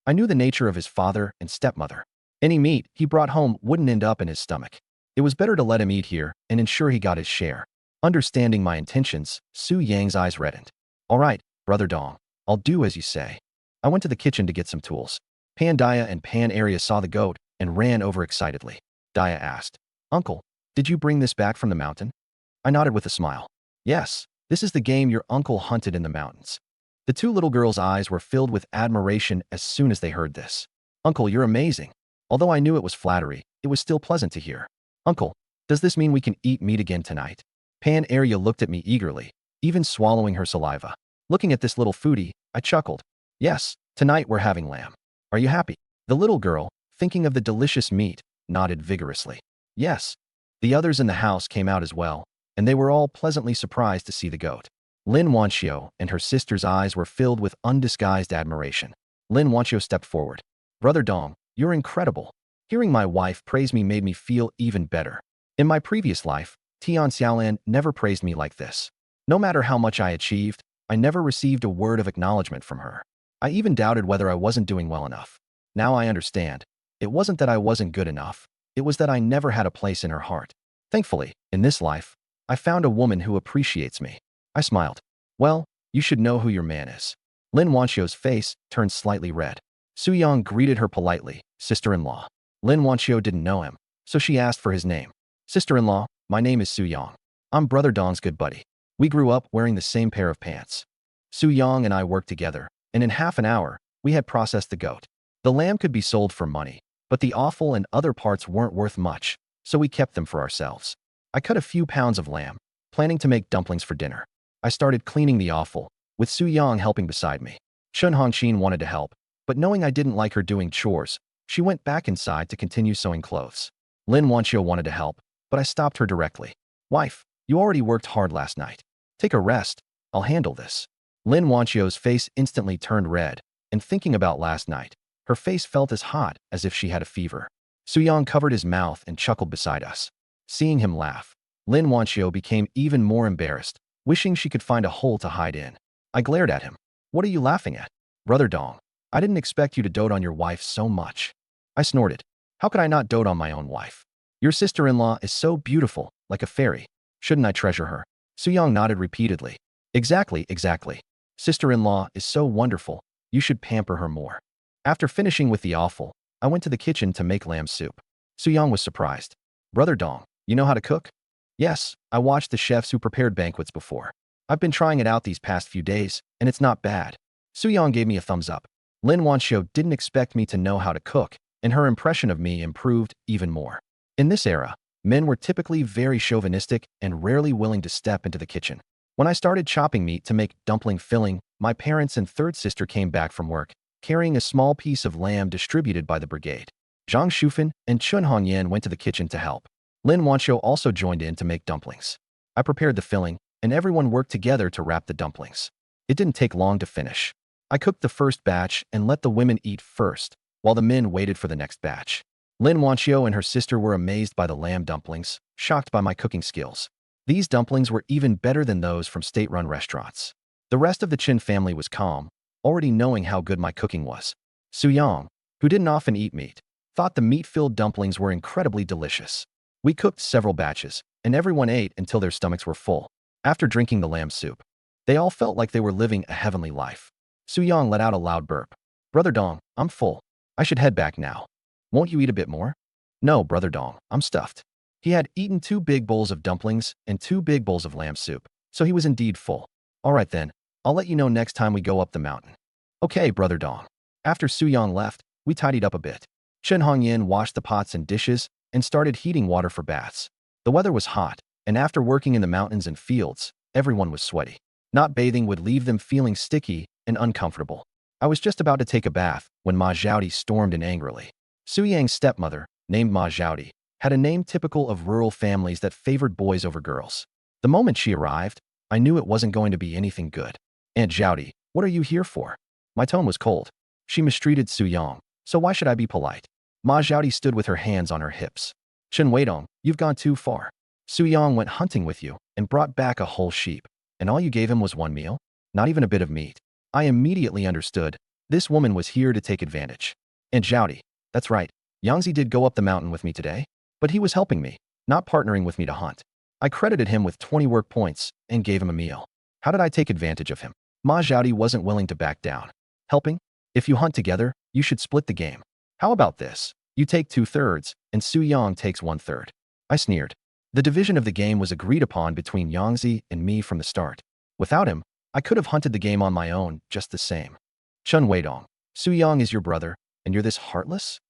I knew the nature of his father and stepmother. Any meat he brought home wouldn't end up in his stomach. It was better to let him eat here and ensure he got his share. Understanding my intentions, Su Yang's eyes reddened. All right, Brother Dong, I'll do as you say. I went to the kitchen to get some tools. Pan Dia and Pan Arya saw the goat and ran over excitedly. Dia asked, Uncle, did you bring this back from the mountain? I nodded with a smile. Yes, this is the game your uncle hunted in the mountains. The two little girls' eyes were filled with admiration as soon as they heard this. Uncle, you're amazing. Although I knew it was flattery, it was still pleasant to hear. Uncle, does this mean we can eat meat again tonight? Pan Arya looked at me eagerly, even swallowing her saliva. Looking at this little foodie, I chuckled. Yes, tonight we're having lamb. Are you happy? The little girl, thinking of the delicious meat, nodded vigorously. Yes. The others in the house came out as well, and they were all pleasantly surprised to see the goat. Lin Wanqiu and her sister's eyes were filled with undisguised admiration. Lin Wanqiu stepped forward. Brother Dong, you're incredible. Hearing my wife praise me made me feel even better. In my previous life, Tian Xiaolan never praised me like this. No matter how much I achieved, I never received a word of acknowledgement from her. I even doubted whether I wasn't doing well enough. Now I understand. It wasn't that I wasn't good enough. It was that I never had a place in her heart. Thankfully, in this life, I found a woman who appreciates me. I smiled. Well, you should know who your man is. Lin Wanqiu's face turned slightly red. Su Yang greeted her politely, sister-in-law. Lin Wanqiu didn't know him, so she asked for his name. Sister-in-law, my name is Su Yang. I'm Brother Dong's good buddy. We grew up wearing the same pair of pants. Su Yang and I worked together, and in half an hour, we had processed the goat. The lamb could be sold for money, but the offal and other parts weren't worth much, so we kept them for ourselves. I cut a few pounds of lamb, planning to make dumplings for dinner. I started cleaning the offal, with Su Yang helping beside me. Chun Hongxin wanted to help, but knowing I didn't like her doing chores, she went back inside to continue sewing clothes. Lin Wanqiu wanted to help, but I stopped her directly. Wife, you already worked hard last night. Take a rest. I'll handle this. Lin Wanqiu's face instantly turned red, and thinking about last night, her face felt as hot as if she had a fever. Su Yang covered his mouth and chuckled beside us. Seeing him laugh, Lin Wanqiu became even more embarrassed, wishing she could find a hole to hide in. I glared at him. What are you laughing at? Brother Dong, I didn't expect you to dote on your wife so much. I snorted. How could I not dote on my own wife? Your sister-in-law is so beautiful, like a fairy. Shouldn't I treasure her? Su Yang nodded repeatedly. Exactly, exactly. Sister-in-law is so wonderful, you should pamper her more. After finishing with the offal, I went to the kitchen to make lamb soup. Su Yang was surprised. Brother Dong, you know how to cook? Yes, I watched the chefs who prepared banquets before. I've been trying it out these past few days, and it's not bad. Su Yang gave me a thumbs up. Lin Wanqiu didn't expect me to know how to cook, and her impression of me improved even more. In this era, men were typically very chauvinistic and rarely willing to step into the kitchen. When I started chopping meat to make dumpling filling, my parents and third sister came back from work, carrying a small piece of lamb distributed by the brigade. Zhang Shufan and Chun Hongyan went to the kitchen to help. Lin Wanqiu also joined in to make dumplings. I prepared the filling, and everyone worked together to wrap the dumplings. It didn't take long to finish. I cooked the first batch and let the women eat first, while the men waited for the next batch. Lin Wanqiu and her sister were amazed by the lamb dumplings, shocked by my cooking skills. These dumplings were even better than those from state-run restaurants. The rest of the Qin family was calm, already knowing how good my cooking was. Su Yang, who didn't often eat meat, thought the meat-filled dumplings were incredibly delicious. We cooked several batches, and everyone ate until their stomachs were full. After drinking the lamb soup, they all felt like they were living a heavenly life. Su Yang let out a loud burp. Brother Dong, I'm full. I should head back now. Won't you eat a bit more? No, Brother Dong, I'm stuffed. He had eaten 2 big bowls of dumplings and 2 big bowls of lamb soup, so he was indeed full. All right then, I'll let you know next time we go up the mountain. Okay, Brother Dong. After Su Yang left, we tidied up a bit. Chen Hongyan washed the pots and dishes and started heating water for baths. The weather was hot, and after working in the mountains and fields, everyone was sweaty. Not bathing would leave them feeling sticky and uncomfortable. I was just about to take a bath when Ma Zhaodi stormed in angrily. Su Yang's stepmother, named Ma Zhaodi, had a name typical of rural families that favored boys over girls. The moment she arrived, I knew it wasn't going to be anything good. Aunt Zhaodi, what are you here for? My tone was cold. She mistreated Su Yang, so why should I be polite? Ma Zhaodi stood with her hands on her hips. Chen Weidong, you've gone too far. Su Yang went hunting with you and brought back a whole sheep, and all you gave him was 1 meal? Not even a bit of meat. I immediately understood. This woman was here to take advantage. And Zhaodi, that's right, Yangzi did go up the mountain with me today, but he was helping me, not partnering with me to hunt. I credited him with 20 work points and gave him a meal. How did I take advantage of him? Ma Zhaodi wasn't willing to back down. Helping? If you hunt together, you should split the game. How about this? You take 2/3, and Su Yang takes 1/3. I sneered. The division of the game was agreed upon between Yangzi and me from the start. Without him, I could have hunted the game on my own just the same. Chen Weidong, Su Yang is your brother, and you're this heartless?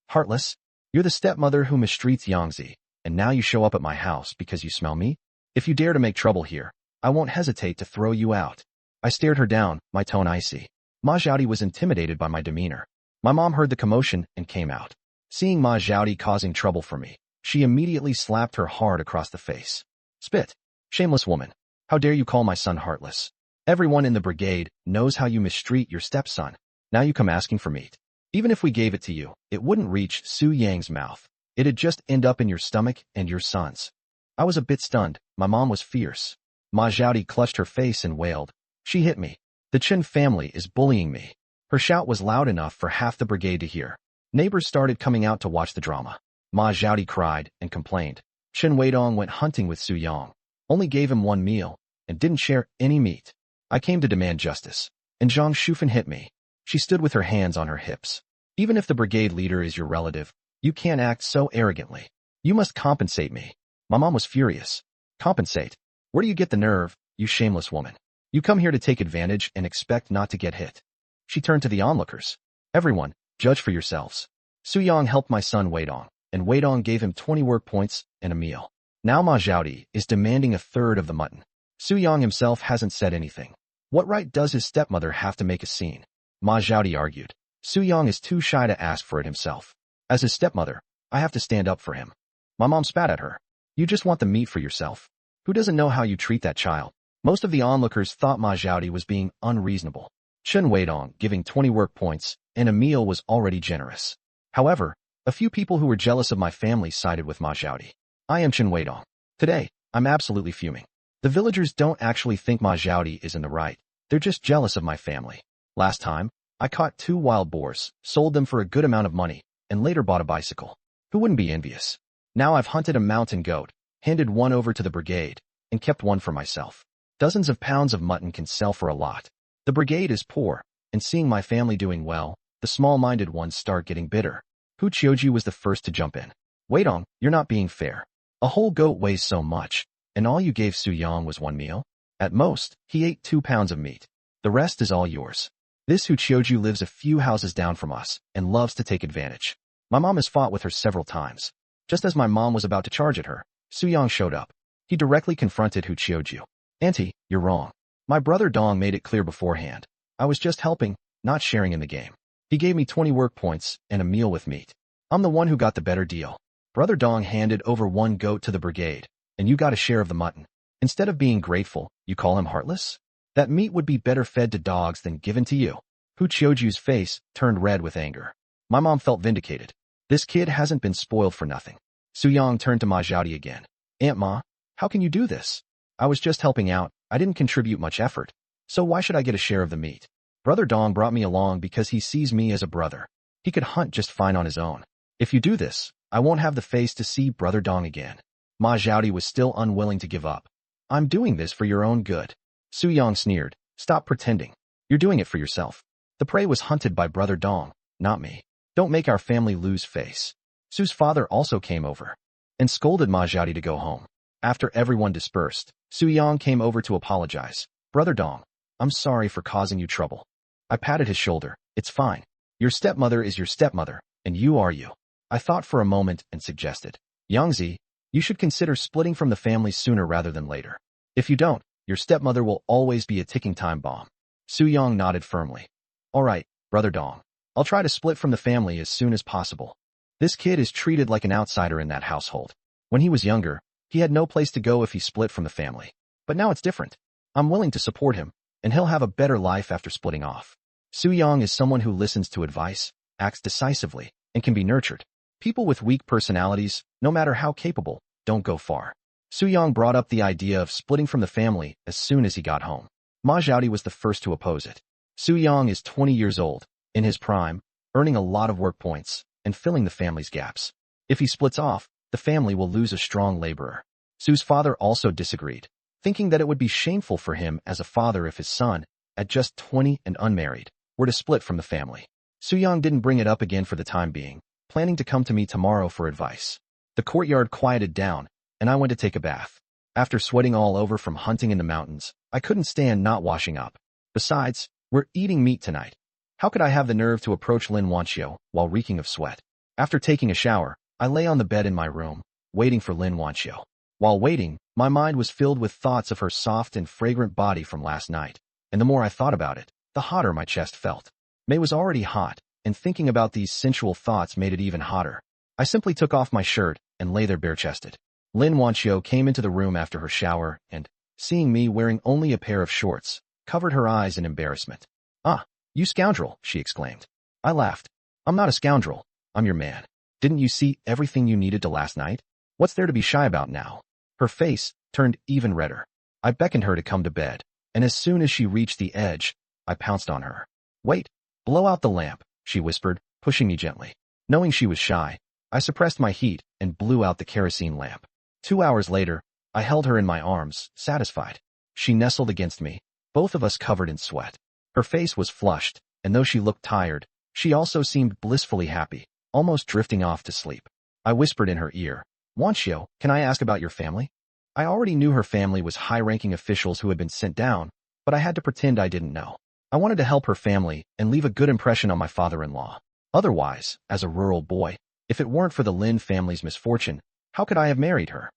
Heartless? You're the stepmother who mistreats Yangzi, and now you show up at my house because you smell me? If you dare to make trouble here, I won't hesitate to throw you out. I stared her down, my tone icy. Ma Zhaodi was intimidated by my demeanor. My mom heard the commotion and came out. Seeing Ma Zhaodi causing trouble for me, she immediately slapped her hard across the face. Spit! Shameless woman! How dare you call my son heartless? Everyone in the brigade knows how you mistreat your stepson. Now you come asking for meat. Even if we gave it to you, it wouldn't reach Su Yang's mouth. It'd just end up in your stomach and your son's. I was a bit stunned. My mom was fierce. Ma Zhaodi clutched her face and wailed. She hit me. The Chen family is bullying me. Her shout was loud enough for half the brigade to hear. Neighbors started coming out to watch the drama. Ma Zhaodi cried and complained. Chen Weidong went hunting with Su Yang, only gave him one meal, and didn't share any meat. I came to demand justice, and Zhang Shufan hit me. She stood with her hands on her hips. Even if the brigade leader is your relative, you can't act so arrogantly. You must compensate me. My mom was furious. Compensate? Where do you get the nerve, you shameless woman? You come here to take advantage and expect not to get hit. She turned to the onlookers. Everyone, judge for yourselves. Su Yang helped my son Weidong, and Weidong gave him 20 work points and a meal. Now Ma Zhaodi is demanding 1/3 of the mutton. Su Yang himself hasn't said anything. What right does his stepmother have to make a scene? Ma Zhaodi argued. Su Yang is too shy to ask for it himself. As his stepmother, I have to stand up for him. My mom spat at her. You just want the meat for yourself. Who doesn't know how you treat that child? Most of the onlookers thought Ma Zhaodi was being unreasonable. Chen Weidong giving 20 work points and a meal was already generous. However, a few people who were jealous of my family sided with Ma Zhaodi. I am Chen Weidong. Today, I'm absolutely fuming. The villagers don't actually think Ma Zhaodi is in the right. They're just jealous of my family. Last time, I caught 2 wild boars, sold them for a good amount of money, and later bought a bicycle. Who wouldn't be envious? Now I've hunted a mountain goat, handed one over to the brigade, and kept one for myself. Dozens of pounds of mutton can sell for a lot. The brigade is poor, and seeing my family doing well, the small-minded ones start getting bitter. Hu Qiuju was the first to jump in. Weidong, you're not being fair. A whole goat weighs so much, and all you gave Su Yang was 1 meal? At most, he ate 2 pounds of meat. The rest is all yours. This Hu Qiuju lives a few houses down from us and loves to take advantage. My mom has fought with her several times. Just as my mom was about to charge at her, Su Yang showed up. He directly confronted Hu Qiuju. Auntie, you're wrong. My brother Dong made it clear beforehand. I was just helping, not sharing in the game. He gave me 20 work points and a meal with meat. I'm the one who got the better deal. Brother Dong handed over 1 goat to the brigade, and you got a share of the mutton. Instead of being grateful, you call him heartless? That meat would be better fed to dogs than given to you. Hu Qiuju's face turned red with anger. My mom felt vindicated. This kid hasn't been spoiled for nothing. Su Yang turned to Ma Zhaodi again. Aunt Ma, how can you do this? I was just helping out. I didn't contribute much effort. So why should I get a share of the meat? Brother Dong brought me along because he sees me as a brother. He could hunt just fine on his own. If you do this, I won't have the face to see Brother Dong again. Ma Zhaodi was still unwilling to give up. I'm doing this for your own good. Su Yang sneered. Stop pretending. You're doing it for yourself. The prey was hunted by Brother Dong, not me. Don't make our family lose face. Su's father also came over and scolded Ma Zhaodi to go home. After everyone dispersed, Su Yang came over to apologize. Brother Dong, I'm sorry for causing you trouble. I patted his shoulder. It's fine. Your stepmother is your stepmother, and you are you. I thought for a moment and suggested. Yangzi, you should consider splitting from the family sooner rather than later. If you don't, your stepmother will always be a ticking time bomb. Su Yang nodded firmly. All right, Brother Dong. I'll try to split from the family as soon as possible. This kid is treated like an outsider in that household. When he was younger, he had no place to go if he split from the family. But now it's different. I'm willing to support him, and he'll have a better life after splitting off. Su Yang is someone who listens to advice, acts decisively, and can be nurtured. People with weak personalities, no matter how capable, don't go far. Su Yang brought up the idea of splitting from the family as soon as he got home. Ma Zhaodi was the first to oppose it. Su Yang is 20 years old, in his prime, earning a lot of work points, and filling the family's gaps. If he splits off, the family will lose a strong laborer. Su's father also disagreed, thinking that it would be shameful for him as a father if his son, at just 20 and unmarried, were to split from the family. Su Yang didn't bring it up again for the time being, planning to come to me tomorrow for advice. The courtyard quieted down, and I went to take a bath. After sweating all over from hunting in the mountains, I couldn't stand not washing up. Besides, we're eating meat tonight. How could I have the nerve to approach Lin Wanqiu while reeking of sweat? After taking a shower, I lay on the bed in my room, waiting for Lin Wanqiu. While waiting, my mind was filled with thoughts of her soft and fragrant body from last night, and the more I thought about it, the hotter my chest felt. May was already hot, and thinking about these sensual thoughts made it even hotter. I simply took off my shirt and lay there bare-chested. Lin Wanqiu came into the room after her shower and, seeing me wearing only a pair of shorts, covered her eyes in embarrassment. "Ah, you scoundrel," she exclaimed. I laughed. "I'm not a scoundrel. I'm your man. Didn't you see everything you needed to last night? What's there to be shy about now?" Her face turned even redder. I beckoned her to come to bed, and as soon as she reached the edge, I pounced on her. "Wait, blow out the lamp," she whispered, pushing me gently. Knowing she was shy, I suppressed my heat and blew out the kerosene lamp. 2 hours later, I held her in my arms, satisfied. She nestled against me, both of us covered in sweat. Her face was flushed, and though she looked tired, she also seemed blissfully happy, almost drifting off to sleep. I whispered in her ear, "Wanqiu, can I ask about your family?" I already knew her family was high-ranking officials who had been sent down, but I had to pretend I didn't know. I wanted to help her family and leave a good impression on my father-in-law. Otherwise, as a rural boy, if it weren't for the Lin family's misfortune, how could I have married her?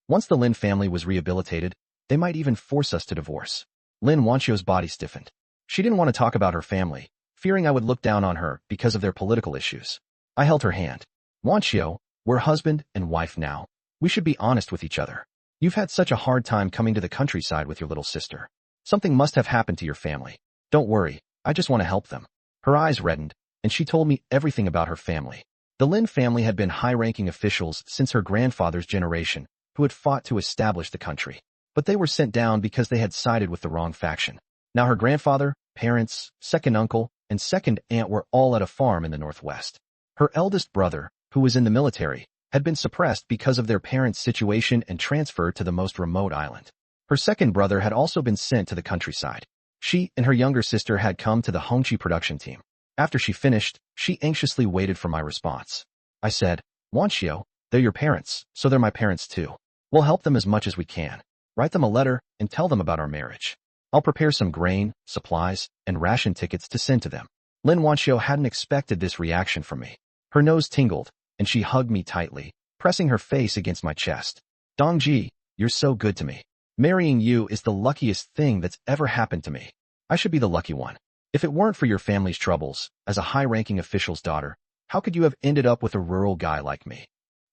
Once the Lin family was rehabilitated, they might even force us to divorce. Lin Wanqiu's body stiffened. She didn't want to talk about her family, fearing I would look down on her because of their political issues. I held her hand. "Wanqiu, we're husband and wife now. We should be honest with each other. You've had such a hard time coming to the countryside with your little sister. Something must have happened to your family. Don't worry, I just want to help them." Her eyes reddened, and she told me everything about her family. The Lin family had been high-ranking officials since her grandfather's generation, who had fought to establish the country. But they were sent down because they had sided with the wrong faction. Now her grandfather, parents, second uncle, and second aunt were all at a farm in the northwest. Her eldest brother, who was in the military, had been suppressed because of their parents' situation and transferred to the most remote island. Her second brother had also been sent to the countryside. She and her younger sister had come to the Hongqi production team. After she finished, she anxiously waited for my response. I said, "Wanqiu, they're your parents, so they're my parents too. We'll help them as much as we can. Write them a letter and tell them about our marriage. I'll prepare some grain, supplies, and ration tickets to send to them." Lin Wanqiu hadn't expected this reaction from me. Her nose tingled, and she hugged me tightly, pressing her face against my chest. "Dongji, you're so good to me. Marrying you is the luckiest thing that's ever happened to me. I should be the lucky one. If it weren't for your family's troubles, as a high-ranking official's daughter, how could you have ended up with a rural guy like me?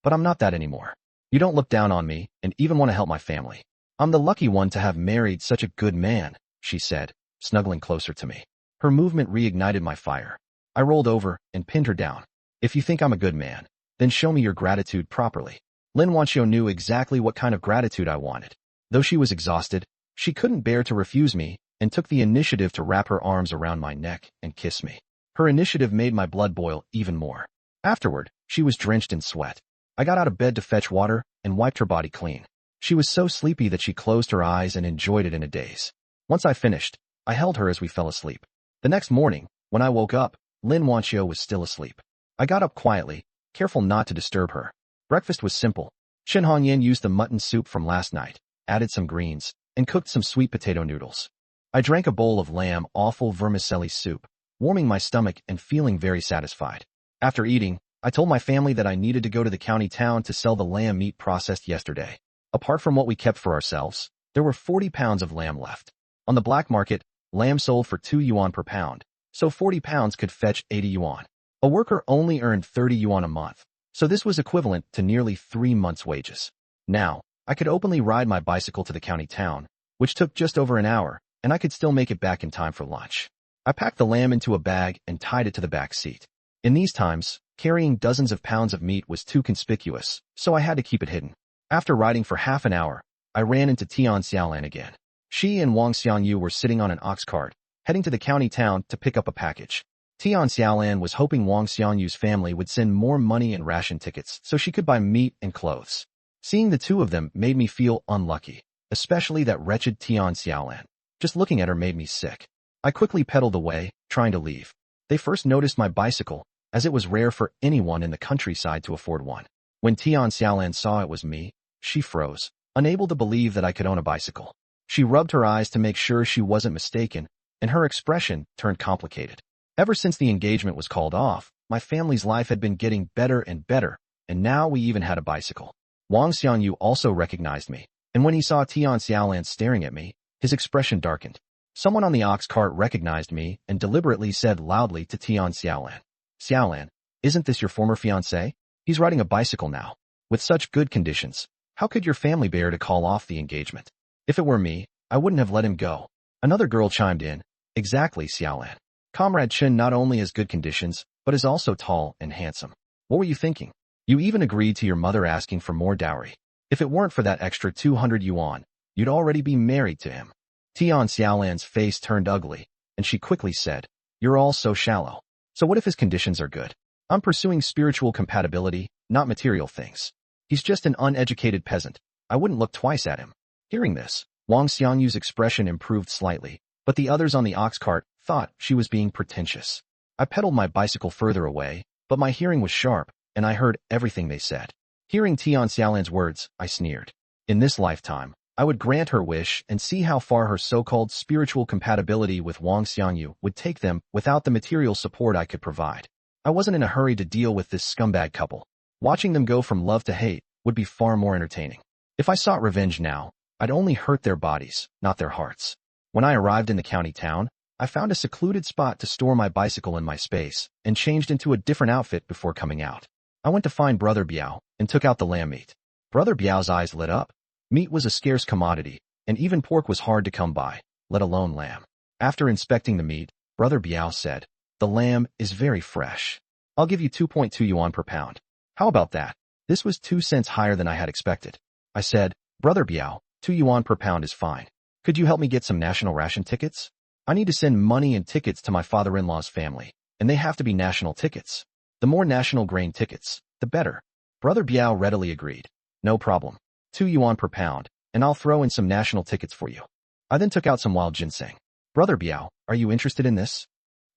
But I'm not that anymore. You don't look down on me and even want to help my family. I'm the lucky one to have married such a good man," she said, snuggling closer to me. Her movement reignited my fire. I rolled over and pinned her down. "If you think I'm a good man, then show me your gratitude properly." Lin Wanqiu knew exactly what kind of gratitude I wanted. Though she was exhausted, she couldn't bear to refuse me and took the initiative to wrap her arms around my neck and kiss me. Her initiative made my blood boil even more. Afterward, she was drenched in sweat. I got out of bed to fetch water and wiped her body clean. She was so sleepy that she closed her eyes and enjoyed it in a daze. Once I finished, I held her as we fell asleep. The next morning, when I woke up, Lin Wanqiu was still asleep. I got up quietly, careful not to disturb her. Breakfast was simple. Shen Hongyan used the mutton soup from last night, added some greens, and cooked some sweet potato noodles. I drank a bowl of lamb offal vermicelli soup, warming my stomach and feeling very satisfied. After eating, I told my family that I needed to go to the county town to sell the lamb meat processed yesterday. Apart from what we kept for ourselves, there were 40 pounds of lamb left. On the black market, lamb sold for 2 yuan per pound, so 40 pounds could fetch 80 yuan. A worker only earned 30 yuan a month, so this was equivalent to nearly 3 months' wages. Now, I could openly ride my bicycle to the county town, which took just over an hour, and I could still make it back in time for lunch. I packed the lamb into a bag and tied it to the back seat. In these times, carrying dozens of pounds of meat was too conspicuous, so I had to keep it hidden. After riding for half an hour, I ran into Tian Xiaolan again. She and Wang Xiangyu were sitting on an ox cart, heading to the county town to pick up a package. Tian Xiaolan was hoping Wang Xiangyu's family would send more money and ration tickets so she could buy meat and clothes. Seeing the two of them made me feel unlucky, especially that wretched Tian Xiaolan. Just looking at her made me sick. I quickly pedaled away, trying to leave. They first noticed my bicycle, as it was rare for anyone in the countryside to afford one. When Tian Xiaolan saw it was me, she froze, unable to believe that I could own a bicycle. She rubbed her eyes to make sure she wasn't mistaken, and her expression turned complicated. Ever since the engagement was called off, my family's life had been getting better, and now we even had a bicycle. Wang Xianyu also recognized me, and when he saw Tian Xiaolan staring at me, his expression darkened. Someone on the ox cart recognized me and deliberately said loudly to Tian Xiaolan, "Xiaolan, isn't this your former fiancé? He's riding a bicycle now. With such good conditions, how could your family bear to call off the engagement? If it were me, I wouldn't have let him go." Another girl chimed in, "Exactly, Xiaolan. Comrade Chen not only has good conditions, but is also tall and handsome. What were you thinking? You even agreed to your mother asking for more dowry. If it weren't for that extra 200 yuan, you'd already be married to him." Tian Xiaolan's face turned ugly, and she quickly said, "You're all so shallow. So what if his conditions are good? I'm pursuing spiritual compatibility, not material things. He's just an uneducated peasant. I wouldn't look twice at him." Hearing this, Wang Xianyu's expression improved slightly, but the others on the ox cart thought she was being pretentious. I pedaled my bicycle further away, but my hearing was sharp, and I heard everything they said. Hearing Tian Xiaolan's words, I sneered. In this lifetime, I would grant her wish and see how far her so-called spiritual compatibility with Wang Xianyu would take them without the material support I could provide. I wasn't in a hurry to deal with this scumbag couple. Watching them go from love to hate would be far more entertaining. If I sought revenge now, I'd only hurt their bodies, not their hearts. When I arrived in the county town, I found a secluded spot to store my bicycle in my space and changed into a different outfit before coming out. I went to find Brother Biao and took out the lamb meat. Brother Biao's eyes lit up. Meat was a scarce commodity, and even pork was hard to come by, let alone lamb. After inspecting the meat, Brother Biao said, "The lamb is very fresh. I'll give you 2.2 yuan per pound. How about that?" This was 2 cents higher than I had expected. I said, "Brother Biao, 2 yuan per pound is fine. Could you help me get some national ration tickets? I need to send money and tickets to my father-in-law's family, and they have to be national tickets. The more national grain tickets, the better." Brother Biao readily agreed. "No problem. 2 yuan per pound, and I'll throw in some national tickets for you." I then took out some wild ginseng. "Brother Biao, are you interested in this?"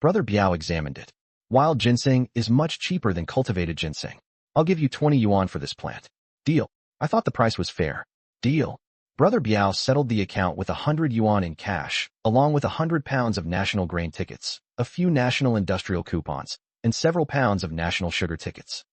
Brother Biao examined it. "Wild ginseng is much cheaper than cultivated ginseng. I'll give you 20 yuan for this plant." "Deal." I thought the price was fair. "Deal." Brother Biao settled the account with 100 yuan in cash, along with 100 pounds of national grain tickets, a few national industrial coupons, and several pounds of national sugar tickets.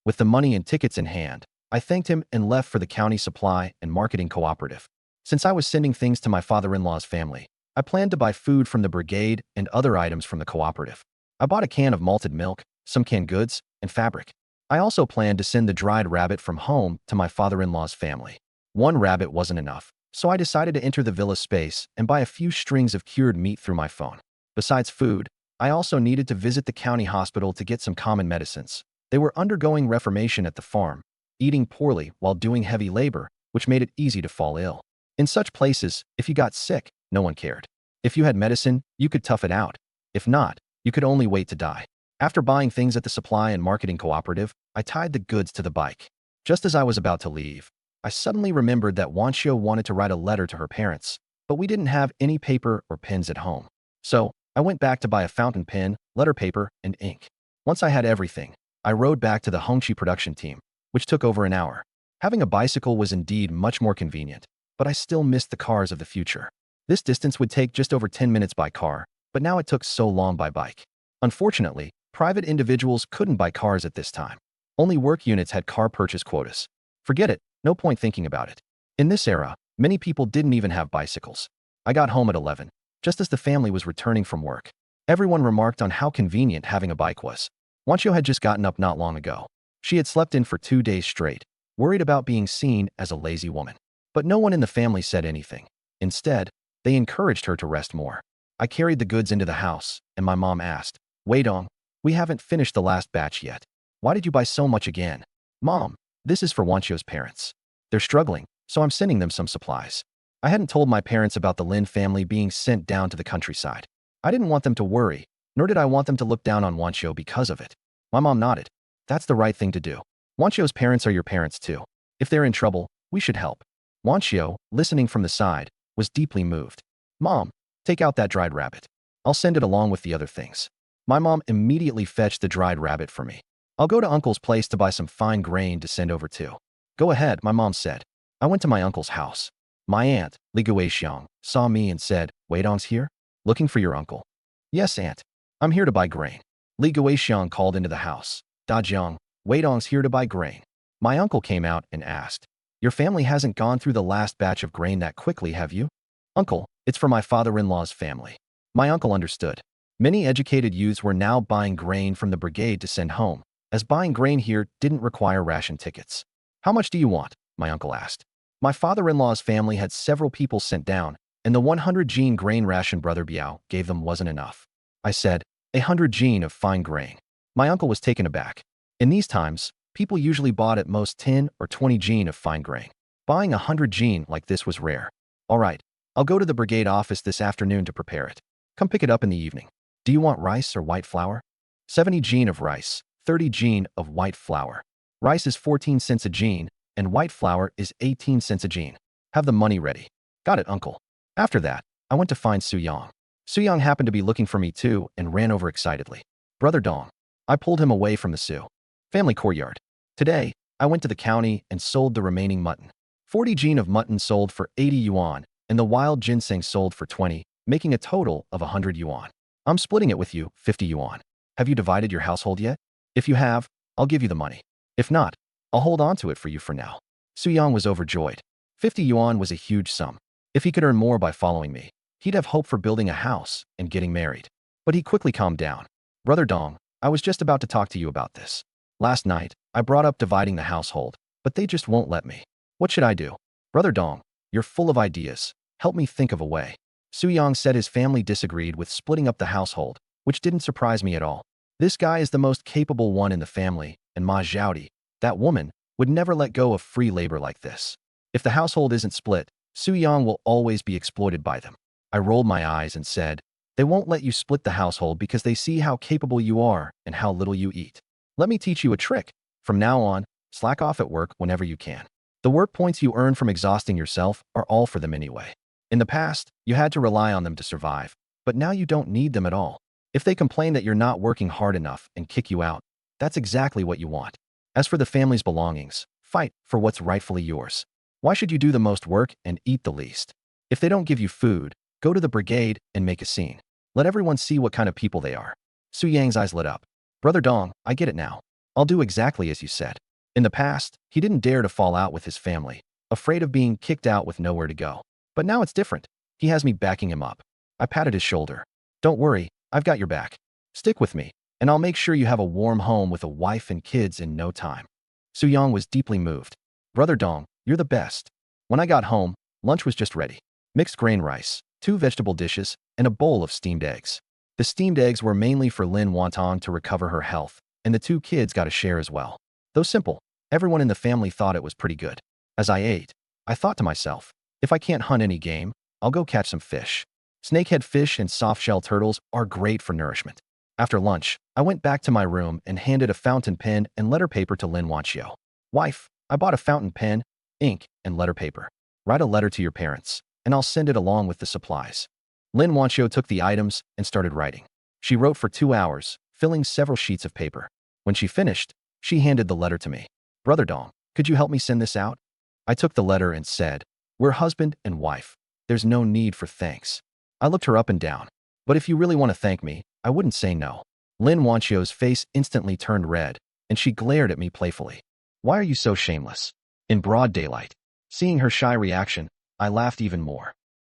With the money and tickets in hand, I thanked him and left for the county supply and marketing cooperative. Since I was sending things to my father-in-law's family, I planned to buy food from the brigade and other items from the cooperative. I bought a can of malted milk, some canned goods, and fabric. I also planned to send the dried rabbit from home to my father-in-law's family. One rabbit wasn't enough, so I decided to enter the villa space and buy a few strings of cured meat through my phone. Besides food, I also needed to visit the county hospital to get some common medicines. They were undergoing reformation at the farm, eating poorly while doing heavy labor, which made it easy to fall ill. In such places, if you got sick, no one cared. If you had medicine, you could tough it out. If not, you could only wait to die. After buying things at the supply and marketing cooperative, I tied the goods to the bike. Just as I was about to leave, I suddenly remembered that Wanqiu wanted to write a letter to her parents, but we didn't have any paper or pens at home. So, I went back to buy a fountain pen, letter paper, and ink. Once I had everything, I rode back to the Hongqi production team, which took over an hour. Having a bicycle was indeed much more convenient, but I still missed the cars of the future. This distance would take just over 10 minutes by car, but now it took so long by bike. Unfortunately, private individuals couldn't buy cars at this time. Only work units had car purchase quotas. Forget it, no point thinking about it. In this era, many people didn't even have bicycles. I got home at 11, just as the family was returning from work. Everyone remarked on how convenient having a bike was. Wanqiu had just gotten up not long ago. She had slept in for 2 days straight, worried about being seen as a lazy woman. But no one in the family said anything. Instead, they encouraged her to rest more. I carried the goods into the house, and my mom asked, "Weidong, we haven't finished the last batch yet. Why did you buy so much again?" "Mom, this is for Wanqiu's parents. They're struggling, so I'm sending them some supplies." I hadn't told my parents about the Lin family being sent down to the countryside. I didn't want them to worry, nor did I want them to look down on Wanqiu because of it. My mom nodded. That's the right thing to do. Wanqiu's parents are your parents too. If they're in trouble, we should help. Wanqiu, listening from the side, was deeply moved. Mom, take out that dried rabbit. I'll send it along with the other things. My mom immediately fetched the dried rabbit for me. I'll go to Uncle's place to buy some fine grain to send over too. Go ahead, my mom said. I went to my uncle's house. My aunt, Li Guixiang, saw me and said, Weidong's here? Looking for your uncle. Yes, aunt. I'm here to buy grain. Li Guixiang called into the house. Da Jiang, Weidong's here to buy grain. My uncle came out and asked, your family hasn't gone through the last batch of grain that quickly, have you? Uncle, it's for my father-in-law's family. My uncle understood. Many educated youths were now buying grain from the brigade to send home, as buying grain here didn't require ration tickets. How much do you want? My uncle asked. My father-in-law's family had several people sent down, and the 100 jin grain ration Brother Biao gave them wasn't enough. I said, 100 jin of fine grain. My uncle was taken aback. In these times, people usually bought at most 10 or 20 jin of fine grain. Buying 100 jin like this was rare. All right, I'll go to the brigade office this afternoon to prepare it. Come pick it up in the evening. Do you want rice or white flour? 70 jin of rice, 30 jin of white flour. Rice is 14 cents a jin, and white flour is 18 cents a jin. Have the money ready. Got it, uncle. After that, I went to find Su Yang. Su Yang happened to be looking for me too and ran over excitedly. Brother Dong. I pulled him away from the Su family courtyard. Today, I went to the county and sold the remaining mutton. 40 jin of mutton sold for 80 yuan, and the wild ginseng sold for 20, making a total of 100 yuan. I'm splitting it with you, 50 yuan. Have you divided your household yet? If you have, I'll give you the money. If not, I'll hold on to it for you for now. Su Yang was overjoyed. 50 yuan was a huge sum. If he could earn more by following me, he'd have hope for building a house and getting married. But he quickly calmed down. Brother Dong, I was just about to talk to you about this. Last night, I brought up dividing the household, but they just won't let me. What should I do? Brother Dong, you're full of ideas. Help me think of a way. Su Yang said his family disagreed with splitting up the household, which didn't surprise me at all. This guy is the most capable one in the family, and Ma Zhaodi, that woman, would never let go of free labor like this. If the household isn't split, Su Yang will always be exploited by them. I rolled my eyes and said, they won't let you split the household because they see how capable you are and how little you eat. Let me teach you a trick. From now on, slack off at work whenever you can. The work points you earn from exhausting yourself are all for them anyway. In the past, you had to rely on them to survive, but now you don't need them at all. If they complain that you're not working hard enough and kick you out, that's exactly what you want. As for the family's belongings, fight for what's rightfully yours. Why should you do the most work and eat the least? If they don't give you food, go to the brigade and make a scene. Let everyone see what kind of people they are. Su Yang's eyes lit up. Brother Dong, I get it now. I'll do exactly as you said. In the past, he didn't dare to fall out with his family, afraid of being kicked out with nowhere to go. But now it's different. He has me backing him up. I patted his shoulder. Don't worry, I've got your back. Stick with me, and I'll make sure you have a warm home with a wife and kids in no time. Su Yang was deeply moved. Brother Dong, you're the best. When I got home, lunch was just ready. Mixed grain rice, 2 vegetable dishes, and a bowl of steamed eggs. The steamed eggs were mainly for Lin Wanqiu to recover her health, and the 2 kids got a share as well. Though simple, everyone in the family thought it was pretty good. As I ate, I thought to myself, if I can't hunt any game, I'll go catch some fish. Snakehead fish and soft-shell turtles are great for nourishment. After lunch, I went back to my room and handed a fountain pen and letter paper to Lin Wanqiu. Wife, I bought a fountain pen, ink, and letter paper. Write a letter to your parents, and I'll send it along with the supplies. Lin Wanqiu took the items and started writing. She wrote for 2 hours, filling several sheets of paper. When she finished, she handed the letter to me. Brother Dong, could you help me send this out? I took the letter and said, we're husband and wife. There's no need for thanks. I looked her up and down. But if you really want to thank me, I wouldn't say no. Lin Wanqiu's face instantly turned red, and she glared at me playfully. Why are you so shameless? In broad daylight. Seeing her shy reaction, I laughed even more.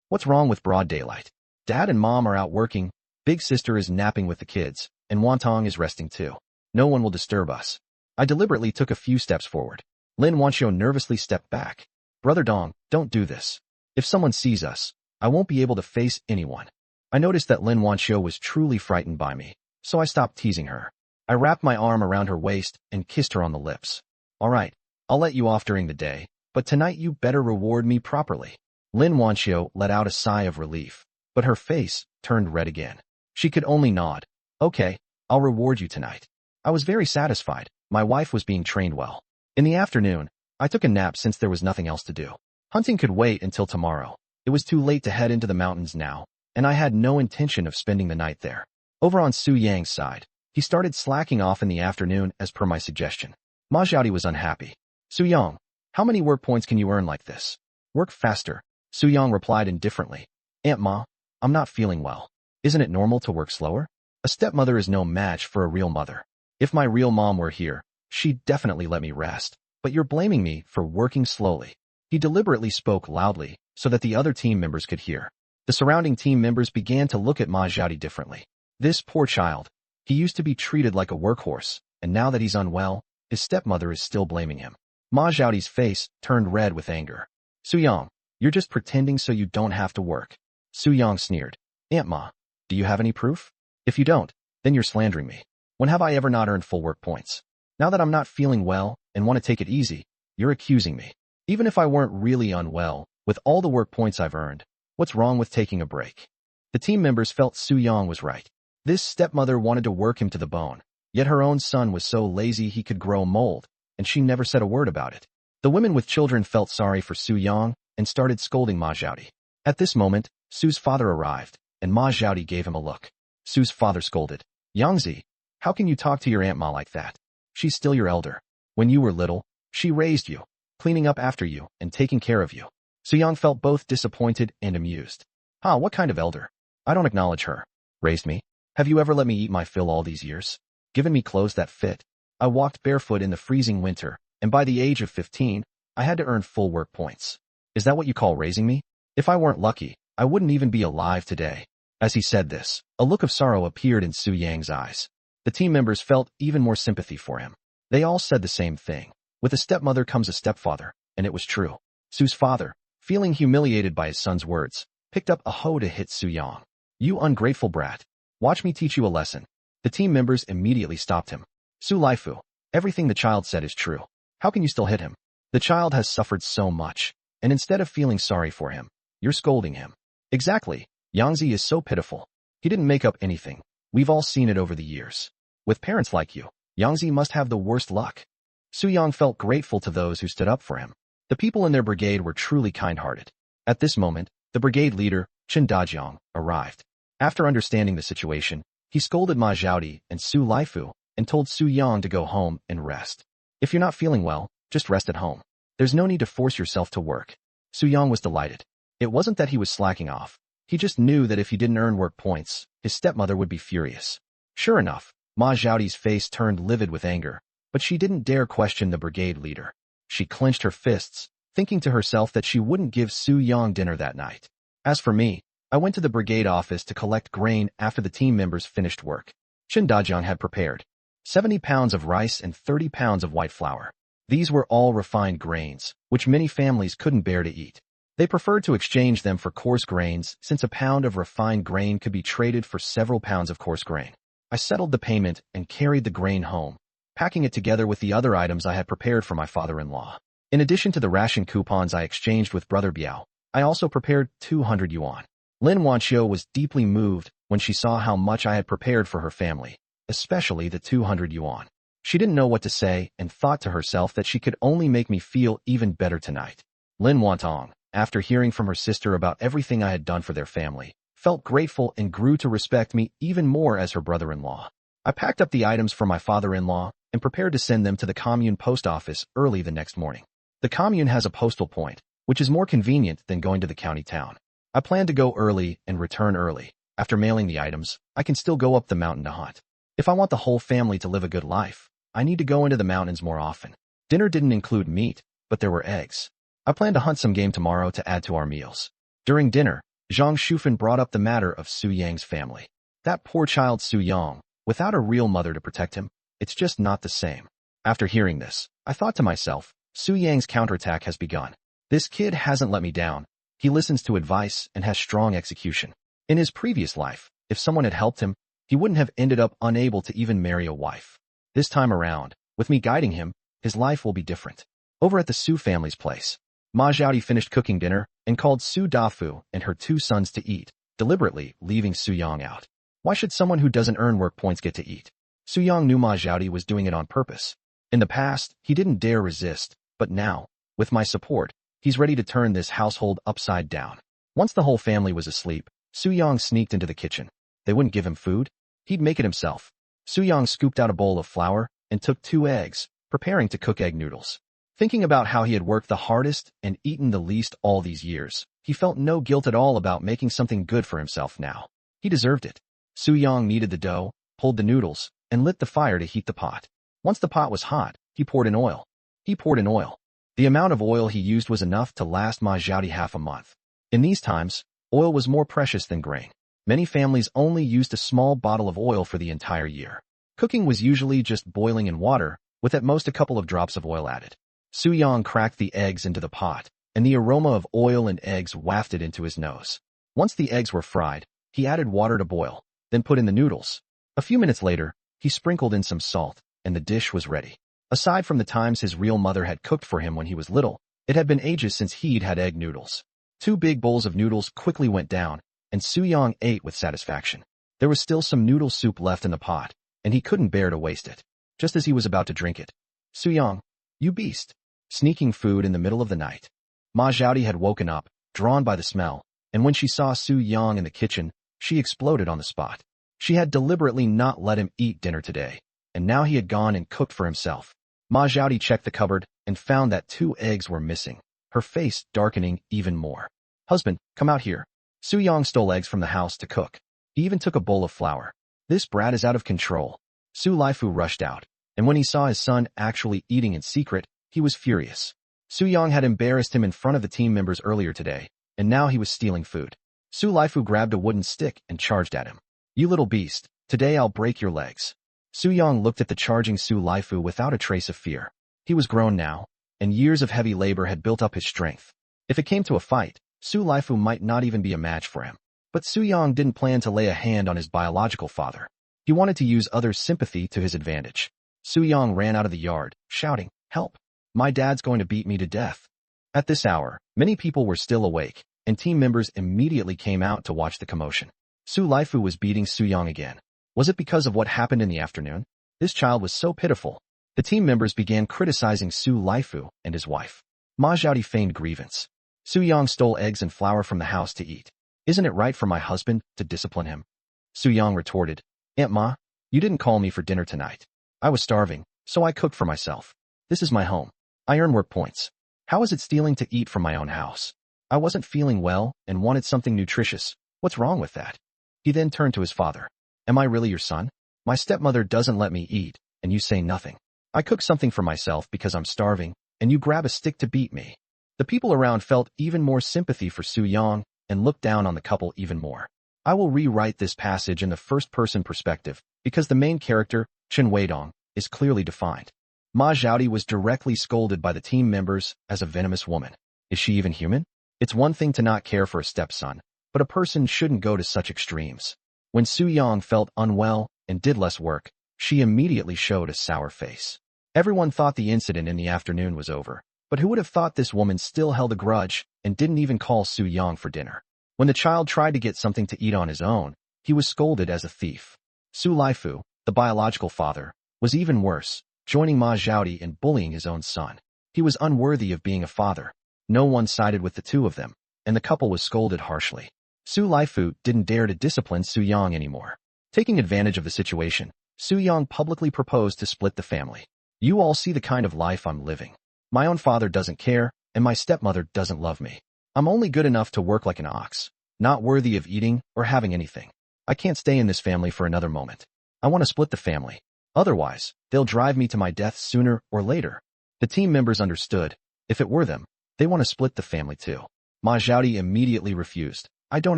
What's wrong with broad daylight? Dad and Mom are out working, Big Sister is napping with the kids, and Wantong is resting too. No one will disturb us. I deliberately took a few steps forward. Lin Wanqiu nervously stepped back. Brother Dong, don't do this. If someone sees us, I won't be able to face anyone. I noticed that Lin Wanqiu was truly frightened by me, so I stopped teasing her. I wrapped my arm around her waist and kissed her on the lips. All right, I'll let you off during the day, but tonight you better reward me properly. Lin Wanqiu let out a sigh of relief, but her face turned red again. She could only nod. Okay, I'll reward you tonight. I was very satisfied. My wife was being trained well. In the afternoon, I took a nap since there was nothing else to do. Hunting could wait until tomorrow. It was too late to head into the mountains now, and I had no intention of spending the night there. Over on Su Yang's side, he started slacking off in the afternoon as per my suggestion. Ma Xiaodi was unhappy. Su Yang, how many work points can you earn like this? Work faster. Su Yang replied indifferently. Aunt Ma, I'm not feeling well. Isn't it normal to work slower? A stepmother is no match for a real mother. If my real mom were here, she'd definitely let me rest. But you're blaming me for working slowly. He deliberately spoke loudly so that the other team members could hear. The surrounding team members began to look at Ma Xiaodi differently. This poor child. He used to be treated like a workhorse, and now that he's unwell, his stepmother is still blaming him. Ma Xiaodi's face turned red with anger. Su Yang, you're just pretending so you don't have to work. Su Yang sneered. Aunt Ma, do you have any proof? If you don't, then you're slandering me. When have I ever not earned full work points? Now that I'm not feeling well and want to take it easy, you're accusing me. Even if I weren't really unwell, with all the work points I've earned, what's wrong with taking a break? The team members felt Su Yang was right. This stepmother wanted to work him to the bone, yet her own son was so lazy he could grow mold, and she never said a word about it. The women with children felt sorry for Su Yang and started scolding Ma Xiaodi. At this moment, Su's father arrived, and Ma Xiaodi gave him a look. Su's father scolded. Yangzi, how can you talk to your Aunt Ma like that? She's still your elder. When you were little, she raised you, cleaning up after you and taking care of you. Su Yang felt both disappointed and amused. What kind of elder? I don't acknowledge her. Raised me? Have you ever let me eat my fill all these years? Given me clothes that fit? I walked barefoot in the freezing winter, and by the age of 15, I had to earn full work points. Is that what you call raising me? If I weren't lucky, I wouldn't even be alive today. As he said this, a look of sorrow appeared in Su Yang's eyes. The team members felt even more sympathy for him. They all said the same thing. With a stepmother comes a stepfather, and it was true. Su's father, feeling humiliated by his son's words, picked up a hoe to hit Su Yang. You ungrateful brat. Watch me teach you a lesson. The team members immediately stopped him. Su Laifu, everything the child said is true. How can you still hit him? The child has suffered so much, and instead of feeling sorry for him, you're scolding him. Exactly. Yangzi is so pitiful. He didn't make up anything. We've all seen it over the years. With parents like you, Yangzi must have the worst luck. Su Yang felt grateful to those who stood up for him. The people in their brigade were truly kind-hearted. At this moment, the brigade leader, Chen Dajiang, arrived. After understanding the situation, he scolded Ma Xiaodi and Su Laifu and told Su Yang to go home and rest. If you're not feeling well, just rest at home. There's no need to force yourself to work. Su Yang was delighted. It wasn't that he was slacking off. He just knew that if he didn't earn work points, his stepmother would be furious. Sure enough, Ma Xiaodi's face turned livid with anger, but she didn't dare question the brigade leader. She clenched her fists, thinking to herself that she wouldn't give Su Yang dinner that night. As for me, I went to the brigade office to collect grain after the team members finished work. Chen Dajiang had prepared 70 pounds of rice and 30 pounds of white flour. These were all refined grains, which many families couldn't bear to eat. They preferred to exchange them for coarse grains since a pound of refined grain could be traded for several pounds of coarse grain. I settled the payment and carried the grain home, packing it together with the other items I had prepared for my father-in-law. In addition to the ration coupons I exchanged with Brother Biao, I also prepared 200 yuan. Lin Wanqiu was deeply moved when she saw how much I had prepared for her family, especially the 200 yuan. She didn't know what to say and thought to herself that she could only make me feel even better tonight. Lin Wantong, after hearing from her sister about everything I had done for their family, felt grateful and grew to respect me even more as her brother-in-law. I packed up the items for my father-in-law and prepared to send them to the commune post office early the next morning. The commune has a postal point, which is more convenient than going to the county town. I plan to go early and return early. After mailing the items, I can still go up the mountain to hunt. If I want the whole family to live a good life, I need to go into the mountains more often. Dinner didn't include meat, but there were eggs. I plan to hunt some game tomorrow to add to our meals. During dinner, Zhang Shufan brought up the matter of Su Yang's family. That poor child Su Yang, without a real mother to protect him, it's just not the same. After hearing this, I thought to myself, Su Yang's counterattack has begun. This kid hasn't let me down. He listens to advice and has strong execution. In his previous life, if someone had helped him, he wouldn't have ended up unable to even marry a wife. This time around, with me guiding him, his life will be different. Over at the Su family's place, Ma Xiaodi finished cooking dinner and called Su Dafu and her 2 sons to eat, deliberately leaving Su Yang out. Why should someone who doesn't earn work points get to eat? Su Yang knew Ma Xiaodi was doing it on purpose. In the past, he didn't dare resist, but now, with my support, he's ready to turn this household upside down. Once the whole family was asleep, Su Yang sneaked into the kitchen. They wouldn't give him food. He'd make it himself. Su Yang scooped out a bowl of flour and took 2 eggs, preparing to cook egg noodles. Thinking about how he had worked the hardest and eaten the least all these years, he felt no guilt at all about making something good for himself now. He deserved it. Su Yang kneaded the dough, pulled the noodles, and lit the fire to heat the pot. Once the pot was hot, he poured in oil. The amount of oil he used was enough to last Ma Xiaodi half a month. In these times, oil was more precious than grain. Many families only used a small bottle of oil for the entire year. Cooking was usually just boiling in water, with at most a couple of drops of oil added. Su Yang cracked the eggs into the pot, and the aroma of oil and eggs wafted into his nose. Once the eggs were fried, he added water to boil, then put in the noodles. A few minutes later, he sprinkled in some salt, and the dish was ready. Aside from the times his real mother had cooked for him when he was little, it had been ages since he'd had egg noodles. 2 big bowls of noodles quickly went down, and Su Yang ate with satisfaction. There was still some noodle soup left in the pot, and he couldn't bear to waste it. Just as he was about to drink it, "Su Yang, you beast!" Sneaking food in the middle of the night. Ma Xiaodi had woken up, drawn by the smell, and when she saw Su Yang in the kitchen, she exploded on the spot. She had deliberately not let him eat dinner today, and now he had gone and cooked for himself. Ma Xiaodi checked the cupboard and found that 2 eggs were missing, her face darkening even more. "Husband, come out here." Su Yang stole eggs from the house to cook. He even took a bowl of flour. "This brat is out of control." Su Laifu rushed out, and when he saw his son actually eating in secret, he was furious. Su Yang had embarrassed him in front of the team members earlier today, and now he was stealing food. Su Laifu grabbed a wooden stick and charged at him. "You little beast, today I'll break your legs." Su Yang looked at the charging Su Laifu without a trace of fear. He was grown now, and years of heavy labor had built up his strength. If it came to a fight, Su Laifu might not even be a match for him. But Su Yang didn't plan to lay a hand on his biological father. He wanted to use others' sympathy to his advantage. Su Yang ran out of the yard, shouting, "Help! My dad's going to beat me to death." At this hour, many people were still awake, and team members immediately came out to watch the commotion. Su Laifu was beating Su Yang again. Was it because of what happened in the afternoon? This child was so pitiful. The team members began criticizing Su Laifu and his wife. Ma Xiaodi feigned grievance. Su Yang stole eggs and flour from the house to eat. "Isn't it right for my husband to discipline him?" Su Yang retorted, "Aunt Ma, you didn't call me for dinner tonight. I was starving, so I cooked for myself. This is my home. I earn work points. How is it stealing to eat from my own house? I wasn't feeling well and wanted something nutritious. What's wrong with that?" He then turned to his father. "Am I really your son? My stepmother doesn't let me eat, and you say nothing. I cook something for myself because I'm starving, and you grab a stick to beat me." The people around felt even more sympathy for Su Yang and looked down on the couple even more. I will rewrite this passage in the first-person perspective because the main character, Chen Weidong, is clearly defined. Ma Xiaodi was directly scolded by the team members as a venomous woman. Is she even human? It's one thing to not care for a stepson, but a person shouldn't go to such extremes. When Su Yang felt unwell and did less work, she immediately showed a sour face. Everyone thought the incident in the afternoon was over, but who would have thought this woman still held a grudge and didn't even call Su Yang for dinner? When the child tried to get something to eat on his own, he was scolded as a thief. Su Laifu, the biological father, was even worse, joining Ma Xiaodi in bullying his own son. He was unworthy of being a father. No one sided with the two of them, and the couple was scolded harshly. Su Laifu didn't dare to discipline Su Yang anymore. Taking advantage of the situation, Su Yang publicly proposed to split the family. "You all see the kind of life I'm living. My own father doesn't care, and my stepmother doesn't love me. I'm only good enough to work like an ox, not worthy of eating or having anything. I can't stay in this family for another moment. I want to split the family. Otherwise, they'll drive me to my death sooner or later." The team members understood. If it were them, they want to split the family too. Ma Xiaodi immediately refused. "I don't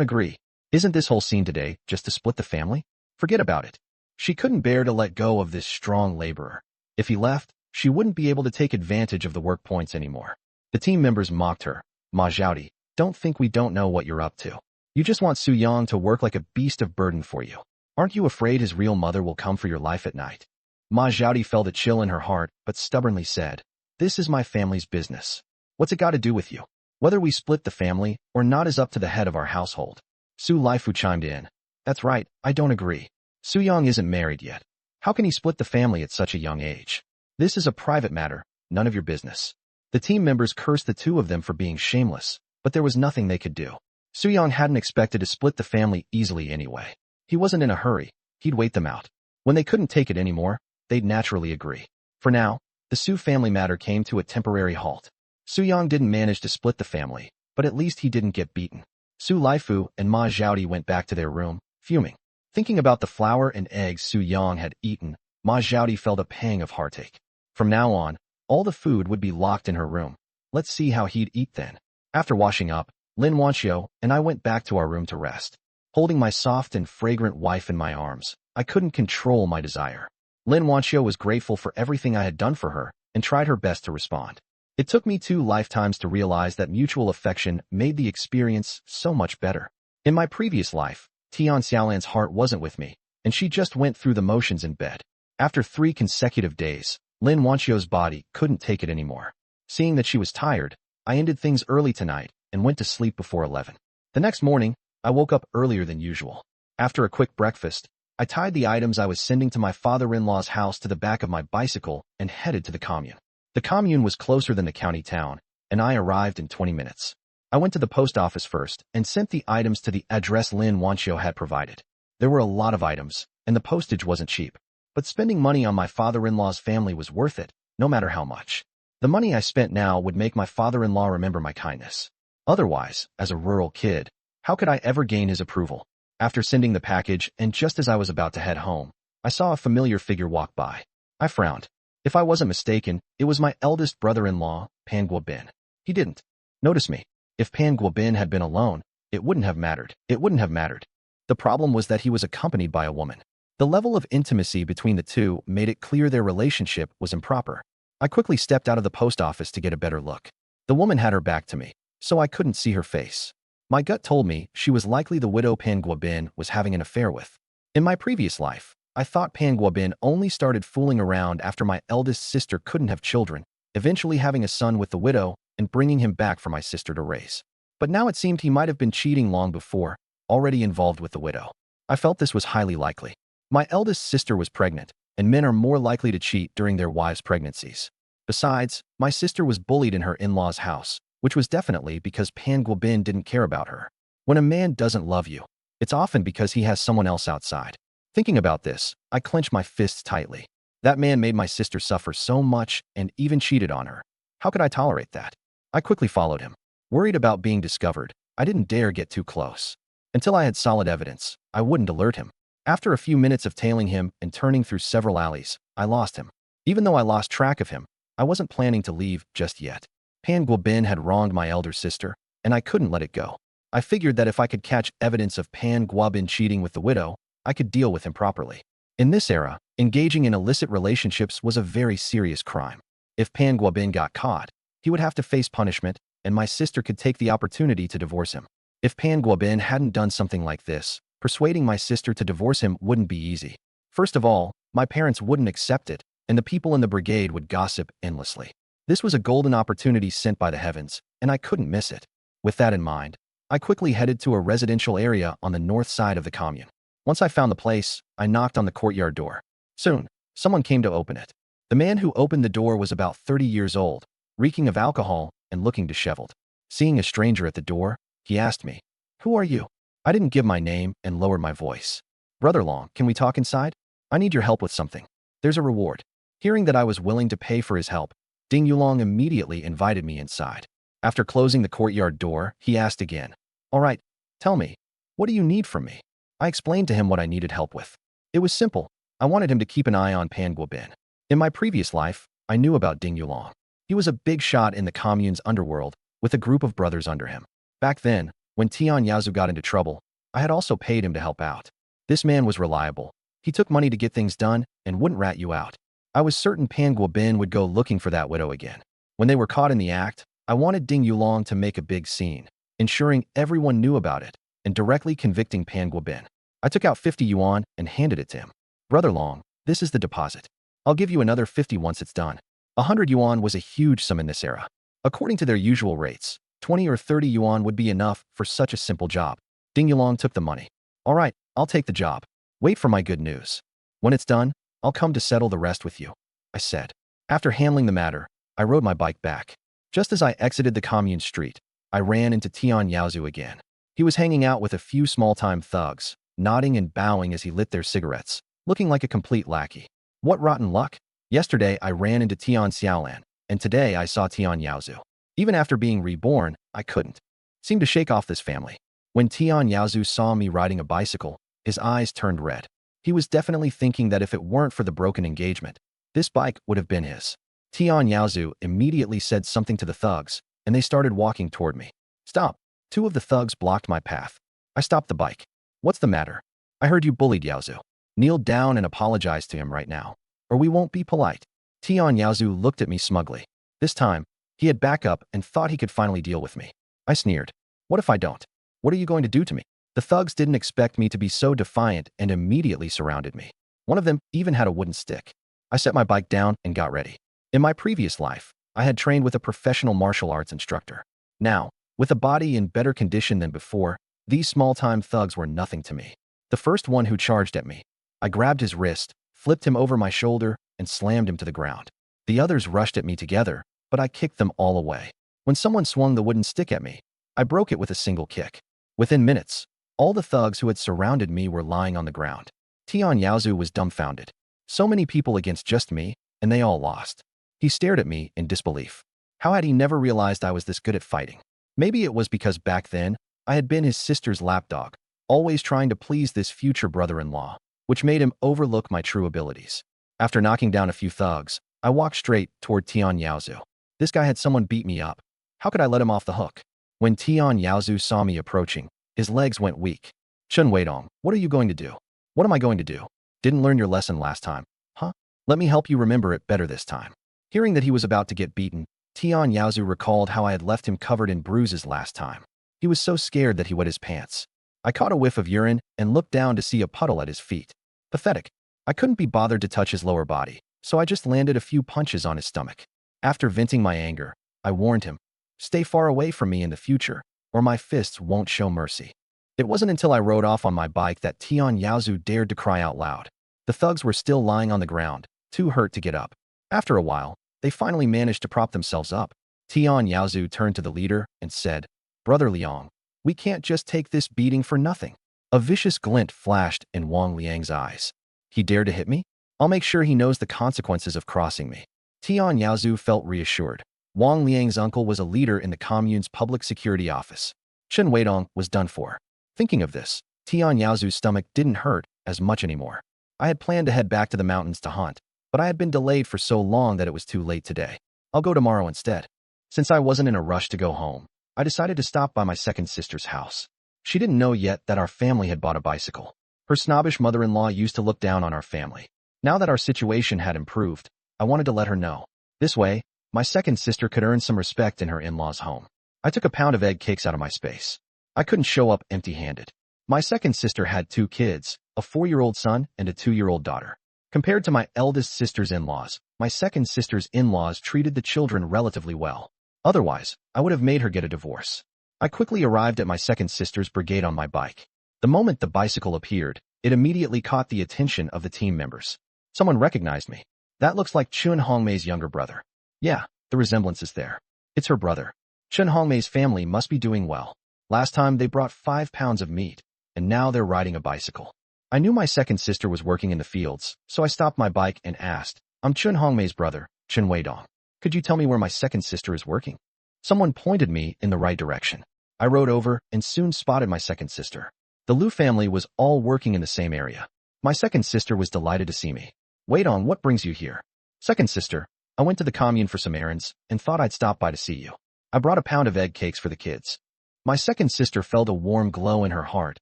agree. Isn't this whole scene today just to split the family? Forget about it." She couldn't bear to let go of this strong laborer. If he left, she wouldn't be able to take advantage of the work points anymore. The team members mocked her. "Ma Xiaodi, don't think we don't know what you're up to. You just want Su Yang to work like a beast of burden for you. Aren't you afraid his real mother will come for your life at night?" Ma Xiaodi felt a chill in her heart, but stubbornly said, "This is my family's business. What's it got to do with you? Whether we split the family or not is up to the head of our household. Su Laifu chimed in. That's right, I don't agree. Su Yang isn't married yet. How can he split the family at such a young age? This is a private matter, none of your business. The team members cursed the two of them for being shameless, but there was nothing they could do. Su Yang hadn't expected to split the family easily anyway. He wasn't in a hurry, he'd wait them out. When they couldn't take it anymore, they'd naturally agree. For now, the Su family matter came to a temporary halt. Su Yang didn't manage to split the family, but at least he didn't get beaten. Su Laifu and Ma Zhaodi went back to their room, fuming. Thinking about the flour and eggs Su Yang had eaten, Ma Zhaodi felt a pang of heartache. From now on, all the food would be locked in her room. Let's see how he'd eat then. After washing up, Lin Wanqiu and I went back to our room to rest. Holding my soft and fragrant wife in my arms, I couldn't control my desire. Lin Wanqiu was grateful for everything I had done for her and tried her best to respond. It took me 2 lifetimes to realize that mutual affection made the experience so much better. In my previous life, Tian Xiaolan's heart wasn't with me, and she just went through the motions in bed. After 3 consecutive days, Lin Wanqiu's body couldn't take it anymore. Seeing that she was tired, I ended things early tonight and went to sleep before 11. The next morning, I woke up earlier than usual. After a quick breakfast, I tied the items I was sending to my father-in-law's house to the back of my bicycle and headed to the commune. The commune was closer than the county town, and I arrived in 20 minutes. I went to the post office first and sent the items to the address Lin Wanqiu had provided. There were a lot of items, and the postage wasn't cheap. But spending money on my father-in-law's family was worth it, no matter how much. The money I spent now would make my father-in-law remember my kindness. Otherwise, as a rural kid, how could I ever gain his approval? After sending the package, and just as I was about to head home, I saw a familiar figure walk by. I frowned. If I wasn't mistaken, it was my eldest brother-in-law, Pan Guobin. He didn't notice me. If Pan Guobin had been alone, it wouldn't have mattered. The problem was that he was accompanied by a woman. The level of intimacy between the two made it clear their relationship was improper. I quickly stepped out of the post office to get a better look. The woman had her back to me, so I couldn't see her face. My gut told me she was likely the widow Pan Guobin was having an affair with. In my previous life, I thought Pan Guobin only started fooling around after my eldest sister couldn't have children, eventually having a son with the widow and bringing him back for my sister to raise. But now it seemed he might have been cheating long before, already involved with the widow. I felt this was highly likely. My eldest sister was pregnant, and men are more likely to cheat during their wives' pregnancies. Besides, my sister was bullied in her in-laws' house, which was definitely because Pan Guobin didn't care about her. When a man doesn't love you, it's often because he has someone else outside. Thinking about this, I clenched my fists tightly. That man made my sister suffer so much and even cheated on her. How could I tolerate that? I quickly followed him. Worried about being discovered, I didn't dare get too close. Until I had solid evidence, I wouldn't alert him. After a few minutes of tailing him and turning through several alleys, I lost him. Even though I lost track of him, I wasn't planning to leave just yet. Pan Guobin had wronged my elder sister, and I couldn't let it go. I figured that if I could catch evidence of Pan Guobin cheating with the widow, I could deal with him properly. In this era, engaging in illicit relationships was a very serious crime. If Pan Guobin got caught, he would have to face punishment, and my sister could take the opportunity to divorce him. If Pan Guobin hadn't done something like this, persuading my sister to divorce him wouldn't be easy. First of all, my parents wouldn't accept it, and the people in the brigade would gossip endlessly. This was a golden opportunity sent by the heavens, and I couldn't miss it. With that in mind, I quickly headed to a residential area on the north side of the commune. Once I found the place, I knocked on the courtyard door. Soon, someone came to open it. The man who opened the door was about 30 years old, reeking of alcohol and looking disheveled. Seeing a stranger at the door, he asked me, "Who are you?" I didn't give my name and lowered my voice. "Brother Long, can we talk inside? I need your help with something. There's a reward." Hearing that I was willing to pay for his help, Ding Yulong immediately invited me inside. After closing the courtyard door, he asked again, "All right, tell me, what do you need from me?" I explained to him what I needed help with. It was simple. I wanted him to keep an eye on Pan Guobin. In my previous life, I knew about Ding Yulong. He was a big shot in the commune's underworld, with a group of brothers under him. Back then, when Tian Yazu got into trouble, I had also paid him to help out. This man was reliable. He took money to get things done and wouldn't rat you out. I was certain Pan Guobin would go looking for that widow again. When they were caught in the act, I wanted Ding Yulong to make a big scene, ensuring everyone knew about it, and directly convicting Pan Guobin. I took out 50 yuan and handed it to him. "Brother Long, this is the deposit. I'll give you another 50 once it's done." 100 yuan was a huge sum in this era. According to their usual rates, 20 or 30 yuan would be enough for such a simple job. Ding Yulong took the money. All right, I'll take the job. Wait for my good news. When it's done, I'll come to settle the rest with you, I said. After handling the matter, I rode my bike back. Just as I exited the commune street, I ran into Tian Yaozu again. He was hanging out with a few small-time thugs, nodding and bowing as he lit their cigarettes, looking like a complete lackey. What rotten luck! Yesterday, I ran into Tian Xiaolan, and today I saw Tian Yaozu. Even after being reborn, I couldn't seem to shake off this family. When Tian Yaozu saw me riding a bicycle, his eyes turned red. He was definitely thinking that if it weren't for the broken engagement, this bike would have been his. Tian Yaozu immediately said something to the thugs, and they started walking toward me. Stop! Two of the thugs blocked my path. I stopped the bike. What's the matter? I heard you bullied Yaozu. Kneel down and apologize to him right now, or we won't be polite. Tian Yaozu looked at me smugly. This time, he had back up and thought he could finally deal with me. I sneered. What if I don't? What are you going to do to me? The thugs didn't expect me to be so defiant and immediately surrounded me. One of them even had a wooden stick. I set my bike down and got ready. In my previous life, I had trained with a professional martial arts instructor. Now, with a body in better condition than before, these small-time thugs were nothing to me. The first one who charged at me, I grabbed his wrist, flipped him over my shoulder, and slammed him to the ground. The others rushed at me together, but I kicked them all away. When someone swung the wooden stick at me, I broke it with a single kick. Within minutes, all the thugs who had surrounded me were lying on the ground. Tian Yaozu was dumbfounded. So many people against just me, and they all lost. He stared at me in disbelief. How had he never realized I was this good at fighting? Maybe it was because back then, I had been his sister's lapdog, always trying to please this future brother-in-law, which made him overlook my true abilities. After knocking down a few thugs, I walked straight toward Tian Yaozu. This guy had someone beat me up. How could I let him off the hook? When Tian Yaozu saw me approaching, his legs went weak. Chen Weidong, what are you going to do? What am I going to do? Didn't learn your lesson last time, huh? Let me help you remember it better this time. Hearing that he was about to get beaten, Tian Yaozu recalled how I had left him covered in bruises last time. He was so scared that he wet his pants. I caught a whiff of urine and looked down to see a puddle at his feet. Pathetic. I couldn't be bothered to touch his lower body, so I just landed a few punches on his stomach. After venting my anger, I warned him, stay far away from me in the future, or my fists won't show mercy. It wasn't until I rode off on my bike that Tian Yaozu dared to cry out loud. The thugs were still lying on the ground, too hurt to get up. After a while, they finally managed to prop themselves up. Tian Yaozu turned to the leader and said, Brother Liang, we can't just take this beating for nothing. A vicious glint flashed in Wang Liang's eyes. He dared to hit me? I'll make sure he knows the consequences of crossing me. Tian Yaozu felt reassured. Wang Liang's uncle was a leader in the commune's public security office. Chen Weidong was done for. Thinking of this, Tian Yaozu's stomach didn't hurt as much anymore. I had planned to head back to the mountains to hunt, but I had been delayed for so long that it was too late today. I'll go tomorrow instead. Since I wasn't in a rush to go home, I decided to stop by my second sister's house. She didn't know yet that our family had bought a bicycle. Her snobbish mother-in-law used to look down on our family. Now that our situation had improved, I wanted to let her know. This way, my second sister could earn some respect in her in-laws' home. I took a pound of egg cakes out of my space. I couldn't show up empty-handed. My second sister had 2 kids, a 4-year-old son and a 2-year-old daughter. Compared to my eldest sister's in-laws, my second sister's in-laws treated the children relatively well. Otherwise, I would have made her get a divorce. I quickly arrived at my second sister's brigade on my bike. The moment the bicycle appeared, it immediately caught the attention of the team members. Someone recognized me. That looks like Chun Hongmei's younger brother. Yeah, the resemblance is there. It's her brother. Chun Hongmei's family must be doing well. Last time they brought 5 pounds of meat, and now they're riding a bicycle. I knew my second sister was working in the fields, so I stopped my bike and asked, I'm Chun Hongmei's brother, Chen Weidong. Could you tell me where my second sister is working? Someone pointed me in the right direction. I rode over and soon spotted my second sister. The Liu family was all working in the same area. My second sister was delighted to see me. Weidong, what brings you here? Second sister, I went to the commune for some errands and thought I'd stop by to see you. I brought a pound of egg cakes for the kids. My second sister felt a warm glow in her heart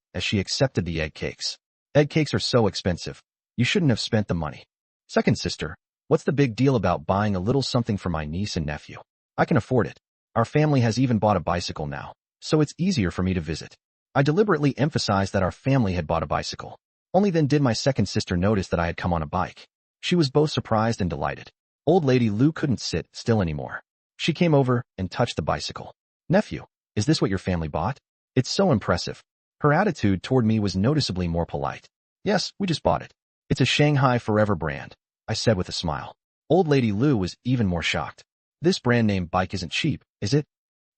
as she accepted the egg cakes. Egg cakes are so expensive. You shouldn't have spent the money. Second sister, what's the big deal about buying a little something for my niece and nephew? I can afford it. Our family has even bought a bicycle now, so it's easier for me to visit. I deliberately emphasized that our family had bought a bicycle. Only then did my second sister notice that I had come on a bike. She was both surprised and delighted. Old Lady Liu couldn't sit still anymore. She came over and touched the bicycle. Nephew, is this what your family bought? It's so impressive. Her attitude toward me was noticeably more polite. Yes, we just bought it. It's a Shanghai Forever brand, I said with a smile. Old Lady Lu was even more shocked. This brand name bike isn't cheap, is it?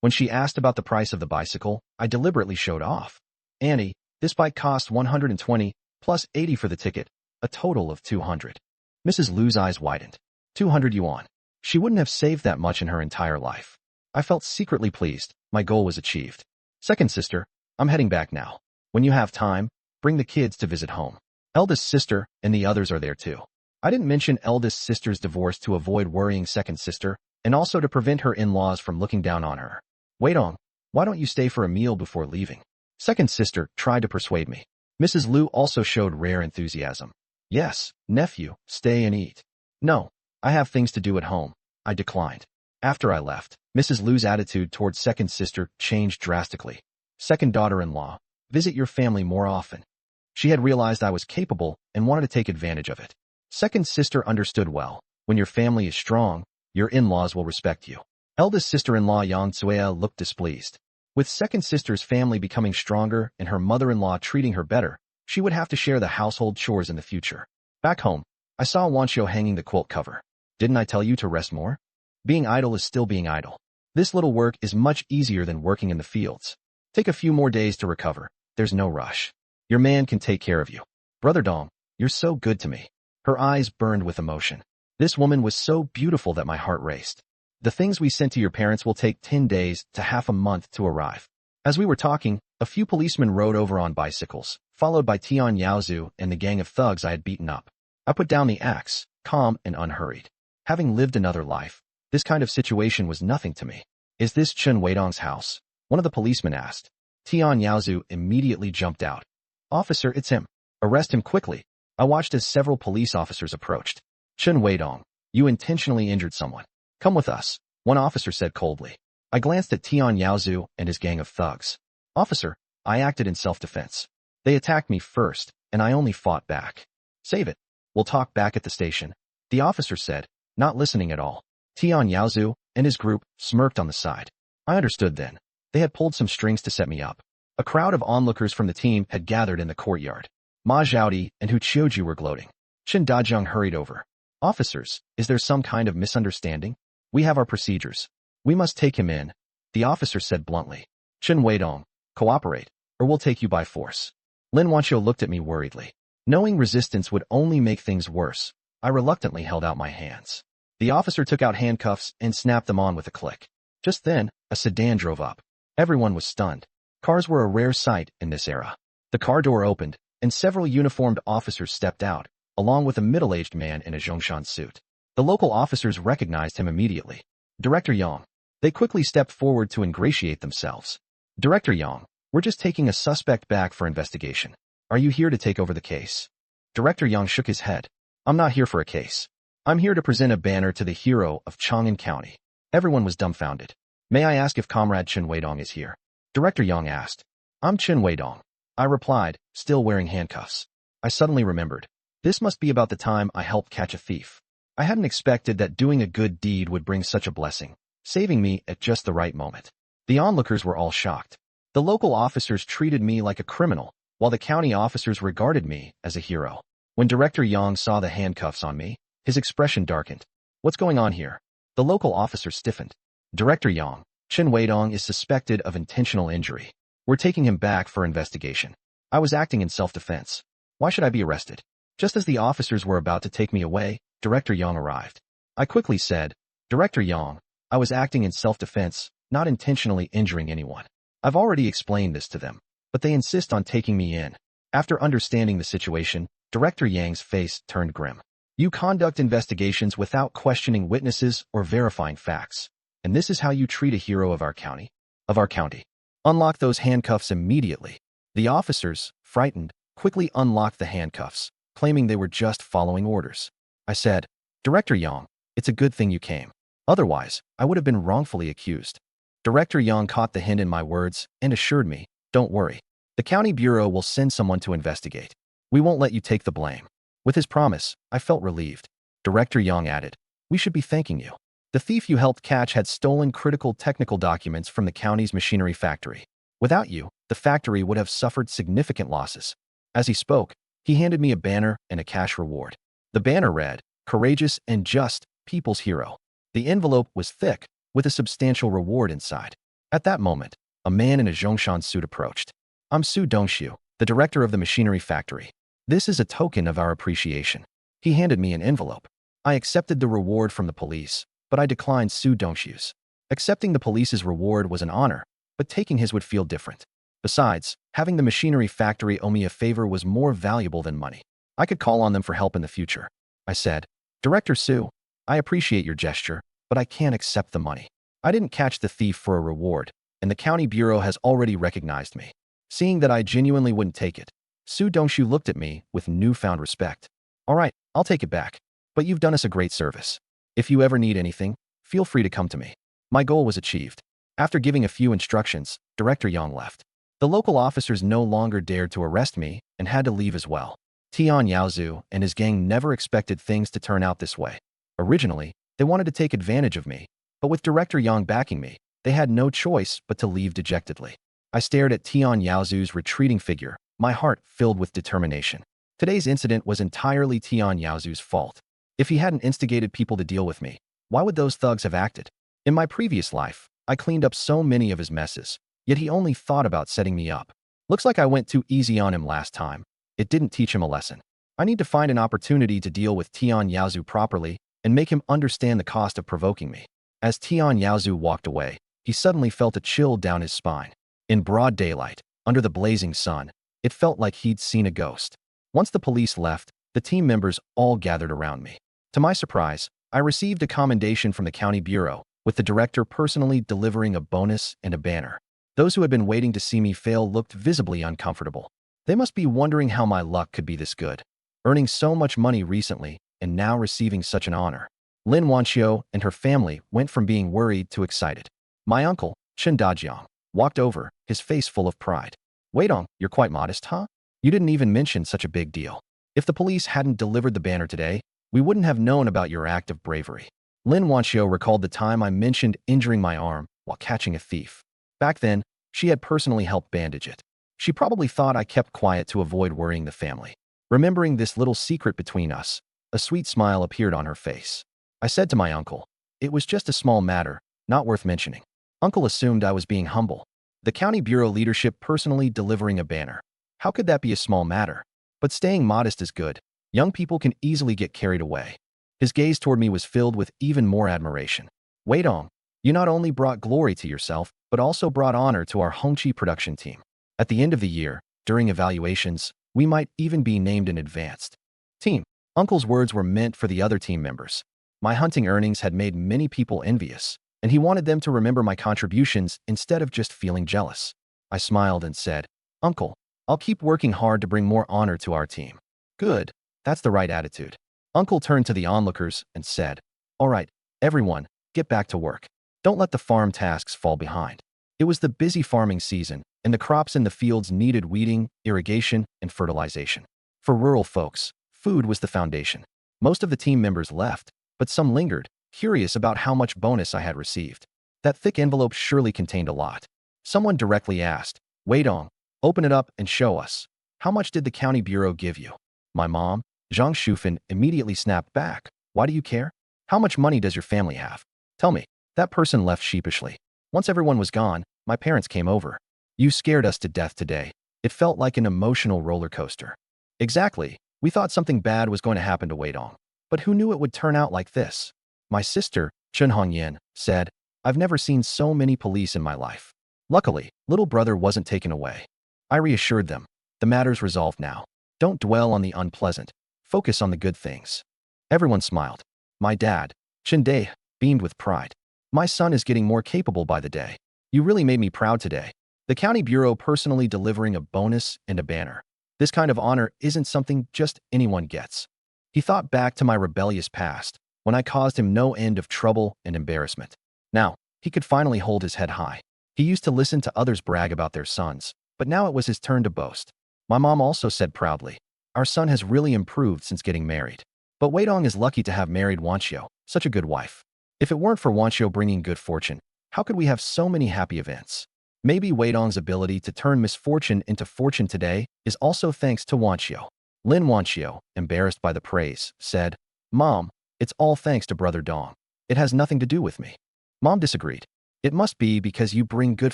When she asked about the price of the bicycle, I deliberately showed off. Annie, this bike cost 120 plus 80 for the ticket, a total of 200. Mrs. Lu's eyes widened. 200 yuan. She wouldn't have saved that much in her entire life. I felt secretly pleased. My goal was achieved. Second sister, I'm heading back now. When you have time, bring the kids to visit home. Eldest sister and the others are there too. I didn't mention eldest sister's divorce to avoid worrying second sister, and also to prevent her in-laws from looking down on her. Wait on, why don't you stay for a meal before leaving? Second sister tried to persuade me. Mrs. Lu also showed rare enthusiasm. Yes, nephew, stay and eat. No, I have things to do at home. I declined. After I left, Mrs. Lu's attitude towards second sister changed drastically. Second daughter-in-law, visit your family more often. She had realized I was capable and wanted to take advantage of it. Second sister understood well. When your family is strong, your in-laws will respect you. Eldest sister-in-law Yang Tsuea looked displeased. With second sister's family becoming stronger and her mother-in-law treating her better, she would have to share the household chores in the future. Back home, I saw Wanqiu hanging the quilt cover. Didn't I tell you to rest more? Being idle is still being idle. This little work is much easier than working in the fields. Take a few more days to recover. There's no rush. Your man can take care of you. Brother Dong, you're so good to me. Her eyes burned with emotion. This woman was so beautiful that my heart raced. The things we sent to your parents will take 10 days to half a month to arrive. As we were talking, a few policemen rode over on bicycles, followed by Tian Yaozu and the gang of thugs I had beaten up. I put down the axe, calm and unhurried. Having lived another life, this kind of situation was nothing to me. Is this Chen Weidong's house? One of the policemen asked. Tian Yaozu immediately jumped out. Officer, it's him. Arrest him quickly. I watched as several police officers approached. Chen Weidong, you intentionally injured someone. Come with us, one officer said coldly. I glanced at Tian Yaozu and his gang of thugs. Officer, I acted in self-defense. They attacked me first, and I only fought back. Save it. We'll talk back at the station, the officer said, not listening at all. Tian Yaozu and his group smirked on the side. I understood then. They had pulled some strings to set me up. A crowd of onlookers from the team had gathered in the courtyard. Ma Zhaodi and Hu Qiuju were gloating. Chen Dazheng hurried over. Officers, is there some kind of misunderstanding? We have our procedures. We must take him in, the officer said bluntly. Chen Weidong, cooperate, or we'll take you by force. Lin Wanqiu looked at me worriedly. Knowing resistance would only make things worse, I reluctantly held out my hands. The officer took out handcuffs and snapped them on with a click. Just then, a sedan drove up. Everyone was stunned. Cars were a rare sight in this era. The car door opened, and several uniformed officers stepped out, along with a middle-aged man in a Zhongshan suit. The local officers recognized him immediately. Director Yang. They quickly stepped forward to ingratiate themselves. Director Yang, we're just taking a suspect back for investigation. Are you here to take over the case? Director Yang shook his head. I'm not here for a case. I'm here to present a banner to the hero of Chang'an County. Everyone was dumbfounded. May I ask if Comrade Chen Weidong is here? Director Yang asked. I'm Chen Weidong. I replied, still wearing handcuffs. I suddenly remembered. This must be about the time I helped catch a thief. I hadn't expected that doing a good deed would bring such a blessing, saving me at just the right moment. The onlookers were all shocked. The local officers treated me like a criminal, while the county officers regarded me as a hero. When Director Yang saw the handcuffs on me, his expression darkened. What's going on here? The local officer stiffened. Director Yang, Chen Weidong is suspected of intentional injury. We're taking him back for investigation. I was acting in self-defense. Why should I be arrested? Just as the officers were about to take me away, Director Yang arrived. I quickly said, Director Yang, I was acting in self-defense, not intentionally injuring anyone. I've already explained this to them, but they insist on taking me in. After understanding the situation, Director Yang's face turned grim. You conduct investigations without questioning witnesses or verifying facts. And this is how you treat a hero of our county? Of our county. Unlock those handcuffs immediately. The officers, frightened, quickly unlocked the handcuffs, claiming they were just following orders. I said, Director Yang, it's a good thing you came. Otherwise, I would have been wrongfully accused. Director Yang caught the hint in my words and assured me, don't worry. The county bureau will send someone to investigate. We won't let you take the blame. With his promise, I felt relieved. Director Yang added, we should be thanking you. The thief you helped catch had stolen critical technical documents from the county's machinery factory. Without you, the factory would have suffered significant losses. As he spoke, he handed me a banner and a cash reward. The banner read, "Courageous and Just, People's Hero." The envelope was thick, with a substantial reward inside. At that moment, a man in a Zhongshan suit approached. "I'm Su Dongxiu, the director of the machinery factory. This is a token of our appreciation." He handed me an envelope. I accepted the reward from the police, but I declined Su Dongxiu's. Accepting the police's reward was an honor, but taking his would feel different. Besides, having the machinery factory owe me a favor was more valuable than money. I could call on them for help in the future. I said, "Director Su, I appreciate your gesture, but I can't accept the money. I didn't catch the thief for a reward, and the county bureau has already recognized me." Seeing that I genuinely wouldn't take it, Su Dongxiu looked at me with newfound respect. "All right, I'll take it back, but you've done us a great service. If you ever need anything, feel free to come to me." My goal was achieved. After giving a few instructions, Director Yang left. The local officers no longer dared to arrest me and had to leave as well. Tian Yaozu and his gang never expected things to turn out this way. Originally, they wanted to take advantage of me, but with Director Yang backing me, they had no choice but to leave dejectedly. I stared at Tian Yaozu's retreating figure, my heart filled with determination. Today's incident was entirely Tian Yaozu's fault. If he hadn't instigated people to deal with me, why would those thugs have acted? In my previous life, I cleaned up so many of his messes, yet he only thought about setting me up. Looks like I went too easy on him last time. It didn't teach him a lesson. I need to find an opportunity to deal with Tian Yaozu properly and make him understand the cost of provoking me. As Tian Yaozu walked away, he suddenly felt a chill down his spine. In broad daylight, under the blazing sun, it felt like he'd seen a ghost. Once the police left, the team members all gathered around me. To my surprise, I received a commendation from the county bureau, with the director personally delivering a bonus and a banner. Those who had been waiting to see me fail looked visibly uncomfortable. They must be wondering how my luck could be this good, earning so much money recently and now receiving such an honor. Lin Wanqiu and her family went from being worried to excited. My uncle, Chen Dajiang, walked over, his face full of pride. "Weidong, you're quite modest, huh? You didn't even mention such a big deal. If the police hadn't delivered the banner today, we wouldn't have known about your act of bravery." Lin Wanqiu recalled the time I mentioned injuring my arm while catching a thief. Back then, she had personally helped bandage it. She probably thought I kept quiet to avoid worrying the family. Remembering this little secret between us, a sweet smile appeared on her face. I said to my uncle, "It was just a small matter, not worth mentioning." Uncle assumed I was being humble. The county bureau leadership personally delivering a banner. How could that be a small matter? But staying modest is good. Young people can easily get carried away. His gaze toward me was filled with even more admiration. "Weidong, you not only brought glory to yourself, but also brought honor to our Hongqi production team. At the end of the year, during evaluations, we might even be named an advanced team." Uncle's words were meant for the other team members. My hunting earnings had made many people envious, and he wanted them to remember my contributions instead of just feeling jealous. I smiled and said, "Uncle, I'll keep working hard to bring more honor to our team." "Good, that's the right attitude." Uncle turned to the onlookers and said, "All right, everyone, get back to work. Don't let the farm tasks fall behind." It was the busy farming season, and the crops in the fields needed weeding, irrigation, and fertilization. For rural folks, food was the foundation. Most of the team members left, but some lingered, curious about how much bonus I had received. That thick envelope surely contained a lot. Someone directly asked, "Weidong, open it up and show us. How much did the county bureau give you?" My mom, Zhang Shufan, immediately snapped back. "Why do you care? How much money does your family have? Tell me." That person left sheepishly. Once everyone was gone, my parents came over. "You scared us to death today." It felt like an emotional roller coaster. Exactly. We thought something bad was going to happen to Weidong. But who knew it would turn out like this? My sister, Chen Hongyan, said, "I've never seen so many police in my life." Luckily, little brother wasn't taken away. I reassured them. The matter's resolved now. Don't dwell on the unpleasant. Focus on the good things. Everyone smiled. My dad, Chen Dai, beamed with pride. "My son is getting more capable by the day. You really made me proud today." The county bureau personally delivering a bonus and a banner. This kind of honor isn't something just anyone gets. He thought back to my rebellious past, when I caused him no end of trouble and embarrassment. Now, he could finally hold his head high. He used to listen to others brag about their sons, but now it was his turn to boast. My mom also said proudly, "Our son has really improved since getting married." But Weidong is lucky to have married Wanqiu, such a good wife. If it weren't for Wanqiu bringing good fortune, how could we have so many happy events? Maybe Weidong's ability to turn misfortune into fortune today is also thanks to Wanqiu. Lin Wanqiu, embarrassed by the praise, said, "Mom, it's all thanks to Brother Dong. It has nothing to do with me." Mom disagreed. "It must be because you bring good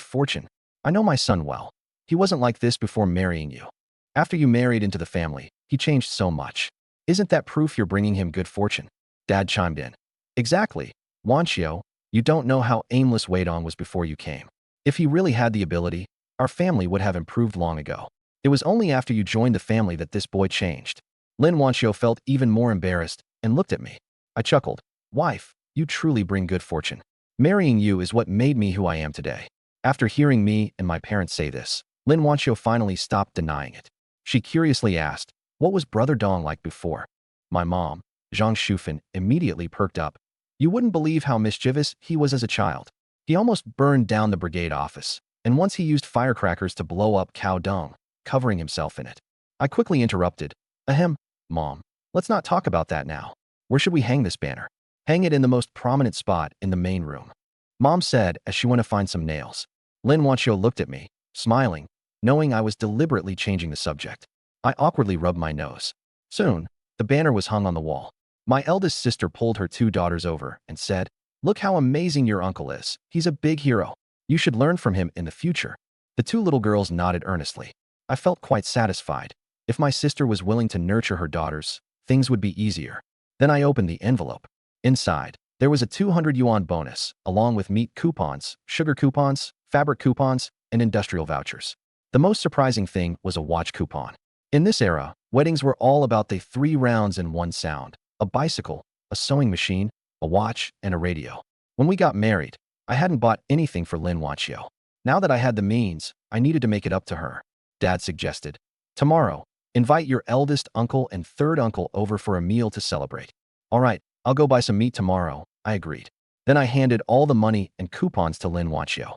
fortune. I know my son well. He wasn't like this before marrying you. After you married into the family, he changed so much. Isn't that proof you're bringing him good fortune?" Dad chimed in. "Exactly. Wanqiu, you don't know how aimless Weidong was before you came. If he really had the ability, our family would have improved long ago. It was only after you joined the family that this boy changed." Lin Wanqiu felt even more embarrassed and looked at me. I chuckled. "Wife, you truly bring good fortune. Marrying you is what made me who I am today." After hearing me and my parents say this, Lin Wanqiu finally stopped denying it. She curiously asked, "What was Brother Dong like before?" My mom, Zhang Shufan, immediately perked up. "You wouldn't believe how mischievous he was as a child. He almost burned down the brigade office, and once he used firecrackers to blow up cow dung, covering himself in it." I quickly interrupted. "Ahem, Mom, let's not talk about that now. Where should we hang this banner?" "Hang it in the most prominent spot in the main room," Mom said as she went to find some nails. Lin Wanqiu looked at me, smiling, knowing I was deliberately changing the subject. I awkwardly rubbed my nose. Soon, the banner was hung on the wall. My eldest sister pulled her two daughters over and said, "Look how amazing your uncle is. He's a big hero. You should learn from him in the future." The two little girls nodded earnestly. I felt quite satisfied. If my sister was willing to nurture her daughters, things would be easier. Then I opened the envelope. Inside, there was a 200 yuan bonus, along with meat coupons, sugar coupons, fabric coupons, and industrial vouchers. The most surprising thing was a watch coupon. In this era, weddings were all about the 3 rounds and 1 sound: a bicycle, a sewing machine, a watch, and a radio. When we got married, I hadn't bought anything for Lin Wanqiu. Now that I had the means, I needed to make it up to her. Dad suggested, "Tomorrow, invite your eldest uncle and third uncle over for a meal to celebrate." "All right, I'll go buy some meat tomorrow," I agreed. Then I handed all the money and coupons to Lin Wanqiu.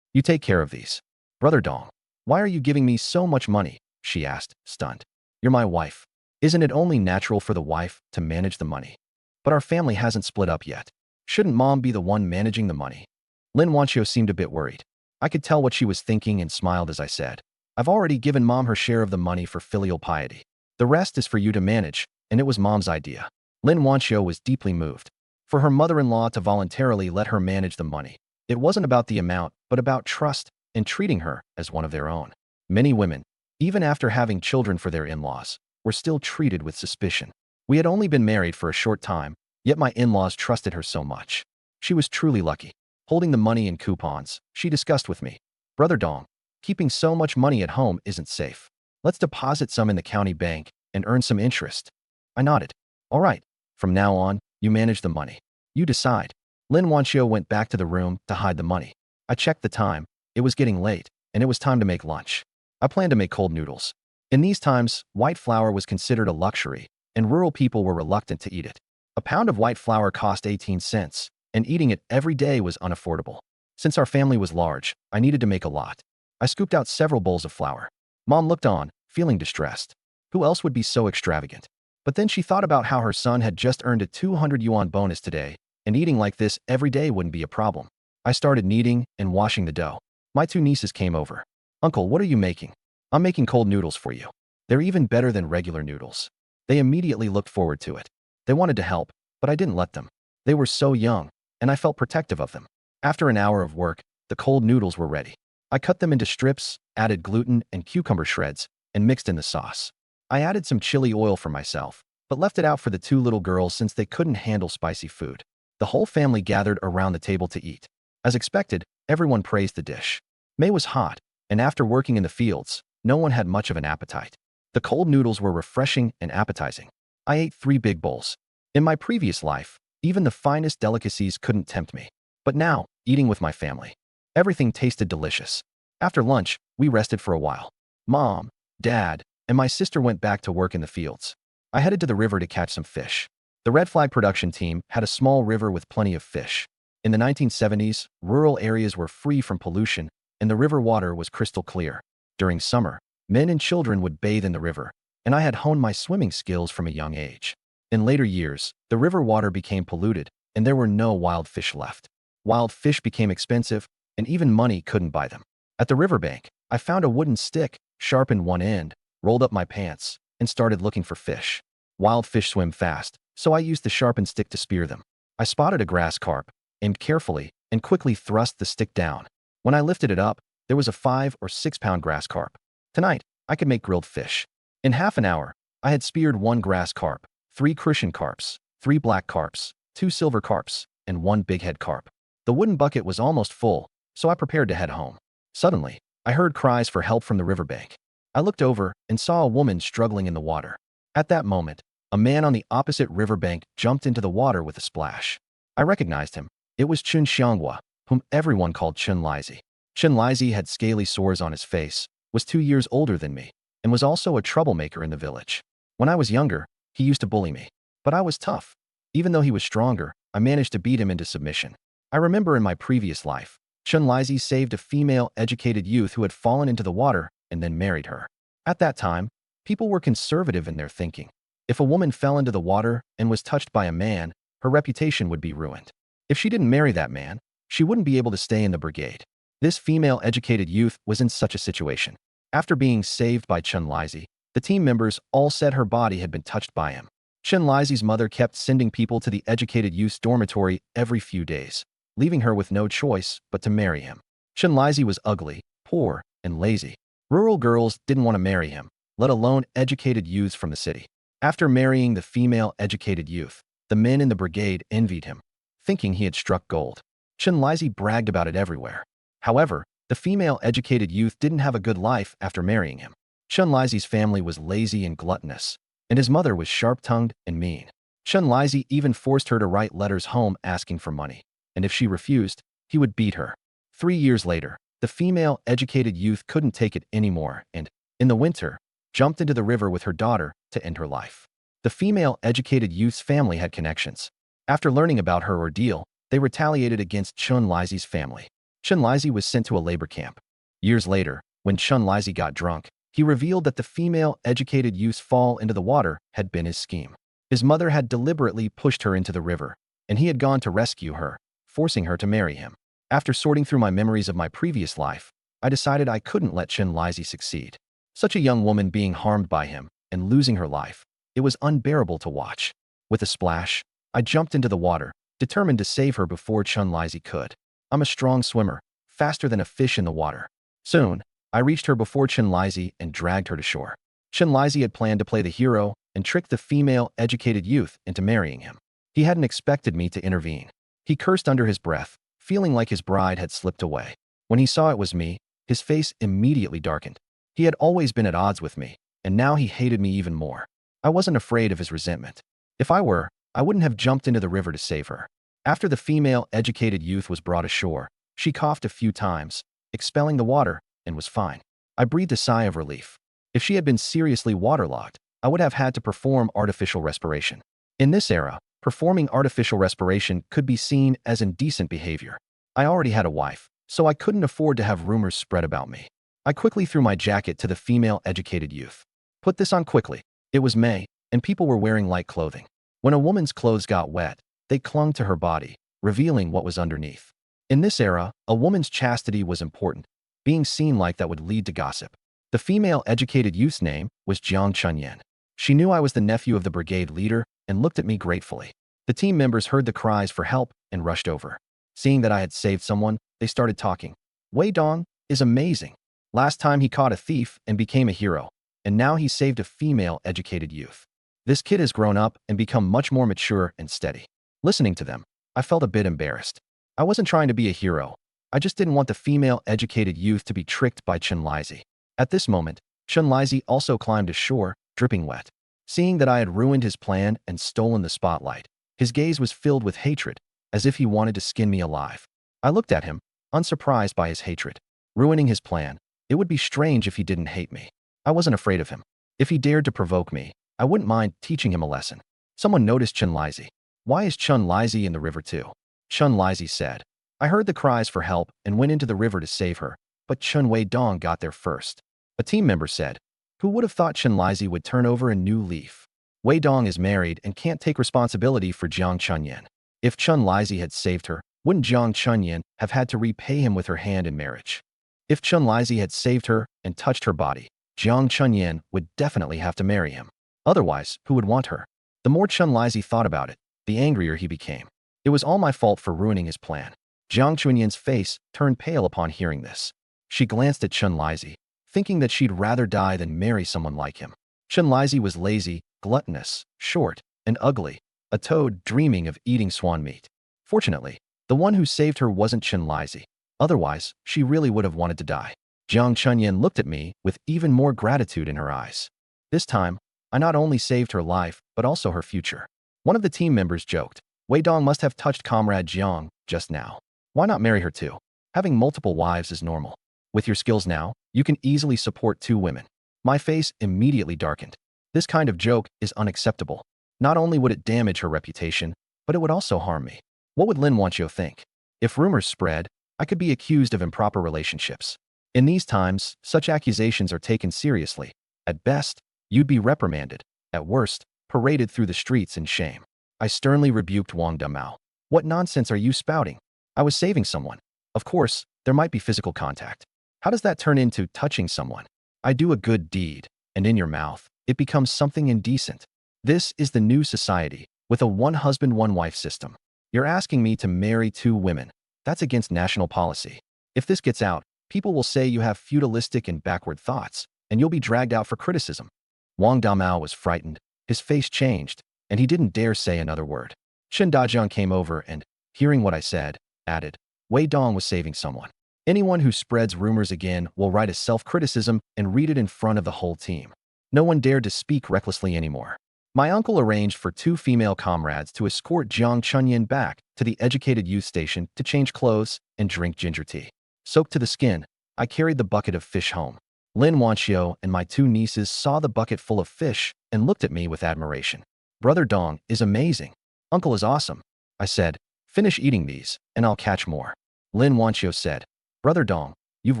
"You take care of these." "Brother Dong, why are you giving me so much money?" she asked, stunned. "You're my wife. Isn't it only natural for the wife to manage the money? But our family hasn't split up yet. Shouldn't Mom be the one managing the money?" Lin Wanqiu seemed a bit worried. I could tell what she was thinking and smiled as I said, "I've already given Mom her share of the money for filial piety. The rest is for you to manage, and it was Mom's idea." Lin Wanqiu was deeply moved. For her mother-in-law to voluntarily let her manage the money, it wasn't about the amount, but about trust and treating her as one of their own. Many women, even after having children for their in-laws, were still treated with suspicion. We had only been married for a short time, yet my in-laws trusted her so much. She was truly lucky. Holding the money and coupons, she discussed with me, "Brother Dong, keeping so much money at home isn't safe. Let's deposit some in the county bank and earn some interest." I nodded. "All right, from now on, you manage the money. You decide." Lin Wanqiu went back to the room to hide the money. I checked the time. It was getting late, and it was time to make lunch. I planned to make cold noodles. In these times, white flour was considered a luxury, and rural people were reluctant to eat it. A pound of white flour cost 18 cents, and eating it every day was unaffordable. Since our family was large, I needed to make a lot. I scooped out several bowls of flour. Mom looked on, feeling distressed. Who else would be so extravagant? But then she thought about how her son had just earned a 200 yuan bonus today, and eating like this every day wouldn't be a problem. I started kneading and washing the dough. My two nieces came over. "Uncle, what are you making?" "I'm making cold noodles for you. They're even better than regular noodles." They immediately looked forward to it. They wanted to help, but I didn't let them. They were so young, and I felt protective of them. After an hour of work, the cold noodles were ready. I cut them into strips, added gluten and cucumber shreds, and mixed in the sauce. I added some chili oil for myself, but left it out for the two little girls since they couldn't handle spicy food. The whole family gathered around the table to eat. As expected, everyone praised the dish. May was hot, and after working in the fields, no one had much of an appetite. The cold noodles were refreshing and appetizing. I ate 3 big bowls. In my previous life, even the finest delicacies couldn't tempt me. But now, eating with my family, everything tasted delicious. After lunch, we rested for a while. Mom, Dad, and my sister went back to work in the fields. I headed to the river to catch some fish. The Red Flag production team had a small river with plenty of fish. In the 1970s, rural areas were free from pollution, and the river water was crystal clear. During summer, men and children would bathe in the river, and I had honed my swimming skills from a young age. In later years, the river water became polluted, and there were no wild fish left. Wild fish became expensive, and even money couldn't buy them. At the riverbank, I found a wooden stick, sharpened one end, rolled up my pants, and started looking for fish. Wild fish swim fast, so I used the sharpened stick to spear them. I spotted a grass carp, aimed carefully, and quickly thrust the stick down. When I lifted it up, there was a 5 or 6 pound grass carp. Tonight, I could make grilled fish. In half an hour, I had speared 1 grass carp, 3 Crucian carps, 3 black carps, 2 silver carps, and 1 big head carp. The wooden bucket was almost full, so I prepared to head home. Suddenly, I heard cries for help from the riverbank. I looked over and saw a woman struggling in the water. At that moment, a man on the opposite riverbank jumped into the water with a splash. I recognized him. It was Chun Xianghua, whom everyone called Chun Lizi. Chun Lizi had scaly sores on his face, was 2 years older than me, and was also a troublemaker in the village. When I was younger, he used to bully me. But I was tough. Even though he was stronger, I managed to beat him into submission. I remember in my previous life, Chun Lizi saved a female educated youth who had fallen into the water and then married her. At that time, people were conservative in their thinking. If a woman fell into the water and was touched by a man, her reputation would be ruined. If she didn't marry that man, she wouldn't be able to stay in the brigade. This female educated youth was in such a situation. After being saved by Chun Lizi, the team members all said her body had been touched by him. Chun Lizi's mother kept sending people to the educated youth's dormitory every few days, leaving her with no choice but to marry him. Chun Lizi was ugly, poor, and lazy. Rural girls didn't want to marry him, let alone educated youths from the city. After marrying the female educated youth, the men in the brigade envied him, thinking he had struck gold. Chun Lizi bragged about it everywhere. However, the female educated youth didn't have a good life after marrying him. Chun Lizi's family was lazy and gluttonous, and his mother was sharp-tongued and mean. Chun Lizi even forced her to write letters home asking for money, and if she refused, he would beat her. 3 years later, the female educated youth couldn't take it anymore and, in the winter, jumped into the river with her daughter to end her life. The female educated youth's family had connections. After learning about her ordeal, they retaliated against Chun Lizi's family. Chun Lizi was sent to a labor camp. Years later, when Chun Lizi got drunk, he revealed that the female educated youth's fall into the water had been his scheme. His mother had deliberately pushed her into the river, and he had gone to rescue her, forcing her to marry him. After sorting through my memories of my previous life, I decided I couldn't let Chun Lizi succeed. Such a young woman being harmed by him and losing her life, it was unbearable to watch. With a splash, I jumped into the water, determined to save her before Chun Lizi could. I'm a strong swimmer, faster than a fish in the water. Soon, I reached her before Chun Lizi and dragged her to shore. Chun Lizi had planned to play the hero and trick the female educated youth into marrying him. He hadn't expected me to intervene. He cursed under his breath, feeling like his bride had slipped away. When he saw it was me, his face immediately darkened. He had always been at odds with me, and now he hated me even more. I wasn't afraid of his resentment. If I were, I wouldn't have jumped into the river to save her. After the female educated youth was brought ashore, she coughed a few times, expelling the water, and was fine. I breathed a sigh of relief. If she had been seriously waterlogged, I would have had to perform artificial respiration. In this era, performing artificial respiration could be seen as indecent behavior. I already had a wife, so I couldn't afford to have rumors spread about me. I quickly threw my jacket to the female educated youth. Put this on quickly. It was May, and people were wearing light clothing. When a woman's clothes got wet, they clung to her body, revealing what was underneath. In this era, a woman's chastity was important. Being seen like that would lead to gossip. The female educated youth's name was Jiang Chunyan. She knew I was the nephew of the brigade leader and looked at me gratefully. The team members heard the cries for help and rushed over. Seeing that I had saved someone, they started talking. Wei Dong is amazing. Last time he caught a thief and became a hero, and now he saved a female educated youth. This kid has grown up and become much more mature and steady. Listening to them, I felt a bit embarrassed. I wasn't trying to be a hero. I just didn't want the female educated youth to be tricked by Chun Lizi. At this moment, Chun Lizi also climbed ashore, dripping wet. Seeing that I had ruined his plan and stolen the spotlight, his gaze was filled with hatred, as if he wanted to skin me alive. I looked at him, unsurprised by his hatred. Ruining his plan, it would be strange if he didn't hate me. I wasn't afraid of him. If he dared to provoke me, I wouldn't mind teaching him a lesson. Someone noticed Chun Lizi. Why is Chun Lizi in the river too? Chun Lizi said. I heard the cries for help and went into the river to save her, but Chun Wei Dong got there first. A team member said, who would have thought Chun Lizi would turn over a new leaf? Wei Dong is married and can't take responsibility for Jiang Chunyan. If Chun Lizi had saved her, wouldn't Jiang Chunyan have had to repay him with her hand in marriage? If Chun Lizi had saved her and touched her body, Jiang Chunyan would definitely have to marry him. Otherwise, who would want her? The more Chun Lizi thought about it, the angrier he became. It was all my fault for ruining his plan. Jiang Chunyan's face turned pale upon hearing this. She glanced at Chun Lizi, thinking that she'd rather die than marry someone like him. Chun Lizi was lazy, gluttonous, short, and ugly, a toad dreaming of eating swan meat. Fortunately, the one who saved her wasn't Chun Lizi. Otherwise, she really would have wanted to die. Jiang Chunyan looked at me with even more gratitude in her eyes. This time, I not only saved her life, but also her future. One of the team members joked, Wei Dong must have touched Comrade Jiang just now. Why not marry her too? Having multiple wives is normal. With your skills now, you can easily support 2 women. My face immediately darkened. This kind of joke is unacceptable. Not only would it damage her reputation, but it would also harm me. What would Lin Wanqiu think? If rumors spread, I could be accused of improper relationships. In these times, such accusations are taken seriously. At best, you'd be reprimanded. At worst, paraded through the streets in shame. I sternly rebuked Wang Damao. What nonsense are you spouting? I was saving someone. Of course, there might be physical contact. How does that turn into touching someone? I do a good deed, and in your mouth, it becomes something indecent. This is the new society, with a one-husband, one-wife system. You're asking me to marry 2 women. That's against national policy. If this gets out, people will say you have feudalistic and backward thoughts, and you'll be dragged out for criticism. Wang Damao was frightened. His face changed, and he didn't dare say another word. Chen Dajiang came over and, hearing what I said, added, Wei Dong was saving someone. Anyone who spreads rumors again will write a self-criticism and read it in front of the whole team. No one dared to speak recklessly anymore. My uncle arranged for 2 female comrades to escort Jiang Chunyan back to the educated youth station to change clothes and drink ginger tea. Soaked to the skin, I carried the bucket of fish home. Lin Wanqiu and my 2 nieces saw the bucket full of fish and looked at me with admiration. Brother Dong is amazing. Uncle is awesome. I said, finish eating these, and I'll catch more. Lin Wanqiu said, Brother Dong, you've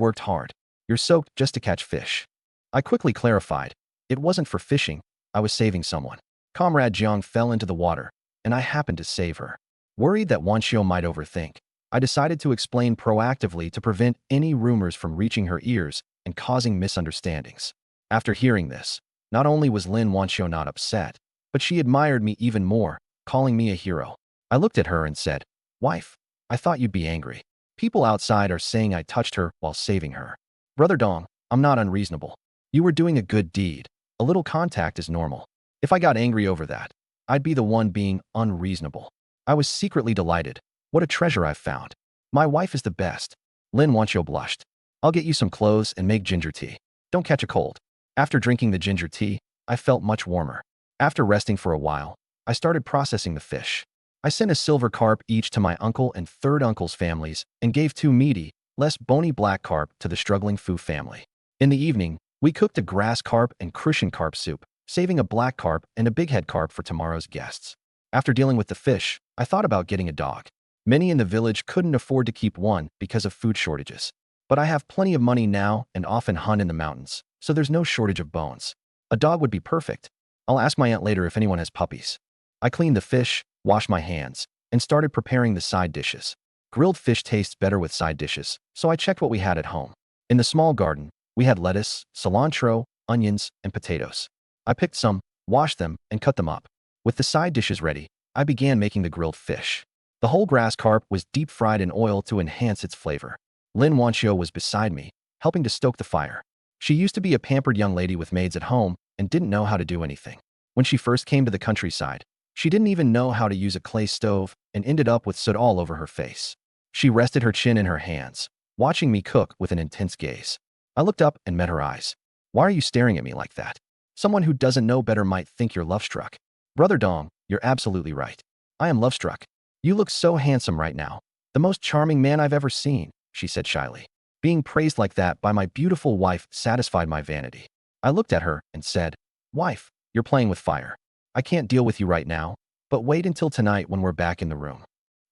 worked hard. You're soaked just to catch fish. I quickly clarified, it wasn't for fishing, I was saving someone. Comrade Jiang fell into the water, and I happened to save her. Worried that Wanqiu might overthink, I decided to explain proactively to prevent any rumors from reaching her ears and causing misunderstandings. After hearing this, not only was Lin Wanqiu not upset, but she admired me even more, calling me a hero. I looked at her and said, Wife, I thought you'd be angry. People outside are saying I touched her while saving her. Brother Dong, I'm not unreasonable. You were doing a good deed. A little contact is normal. If I got angry over that, I'd be the one being unreasonable. I was secretly delighted. What a treasure I've found. My wife is the best. Lin Wanqiu blushed. I'll get you some clothes and make ginger tea. Don't catch a cold. After drinking the ginger tea, I felt much warmer. After resting for a while, I started processing the fish. I sent a silver carp each to my uncle and third uncle's families and gave 2 meaty, less bony black carp to the struggling Fu family. In the evening, we cooked a grass carp and crucian carp soup, saving a black carp and a big head carp for tomorrow's guests. After dealing with the fish, I thought about getting a dog. Many in the village couldn't afford to keep one because of food shortages. But I have plenty of money now and often hunt in the mountains, so there's no shortage of bones. A dog would be perfect. I'll ask my aunt later if anyone has puppies. I cleaned the fish, washed my hands, and started preparing the side dishes. Grilled fish tastes better with side dishes, so I checked what we had at home. In the small garden, we had lettuce, cilantro, onions, and potatoes. I picked some, washed them, and cut them up. With the side dishes ready, I began making the grilled fish. The whole grass carp was deep fried in oil to enhance its flavor. Lin Wanqiu was beside me, helping to stoke the fire. She used to be a pampered young lady with maids at home and didn't know how to do anything. When she first came to the countryside, she didn't even know how to use a clay stove and ended up with soot all over her face. She rested her chin in her hands, watching me cook with an intense gaze. I looked up and met her eyes. Why are you staring at me like that? Someone who doesn't know better might think you're love-struck. Brother Dong, you're absolutely right. I am love-struck. You look so handsome right now. The most charming man I've ever seen, she said shyly. Being praised like that by my beautiful wife satisfied my vanity. I looked at her and said, Wife, you're playing with fire. I can't deal with you right now, but wait until tonight when we're back in the room.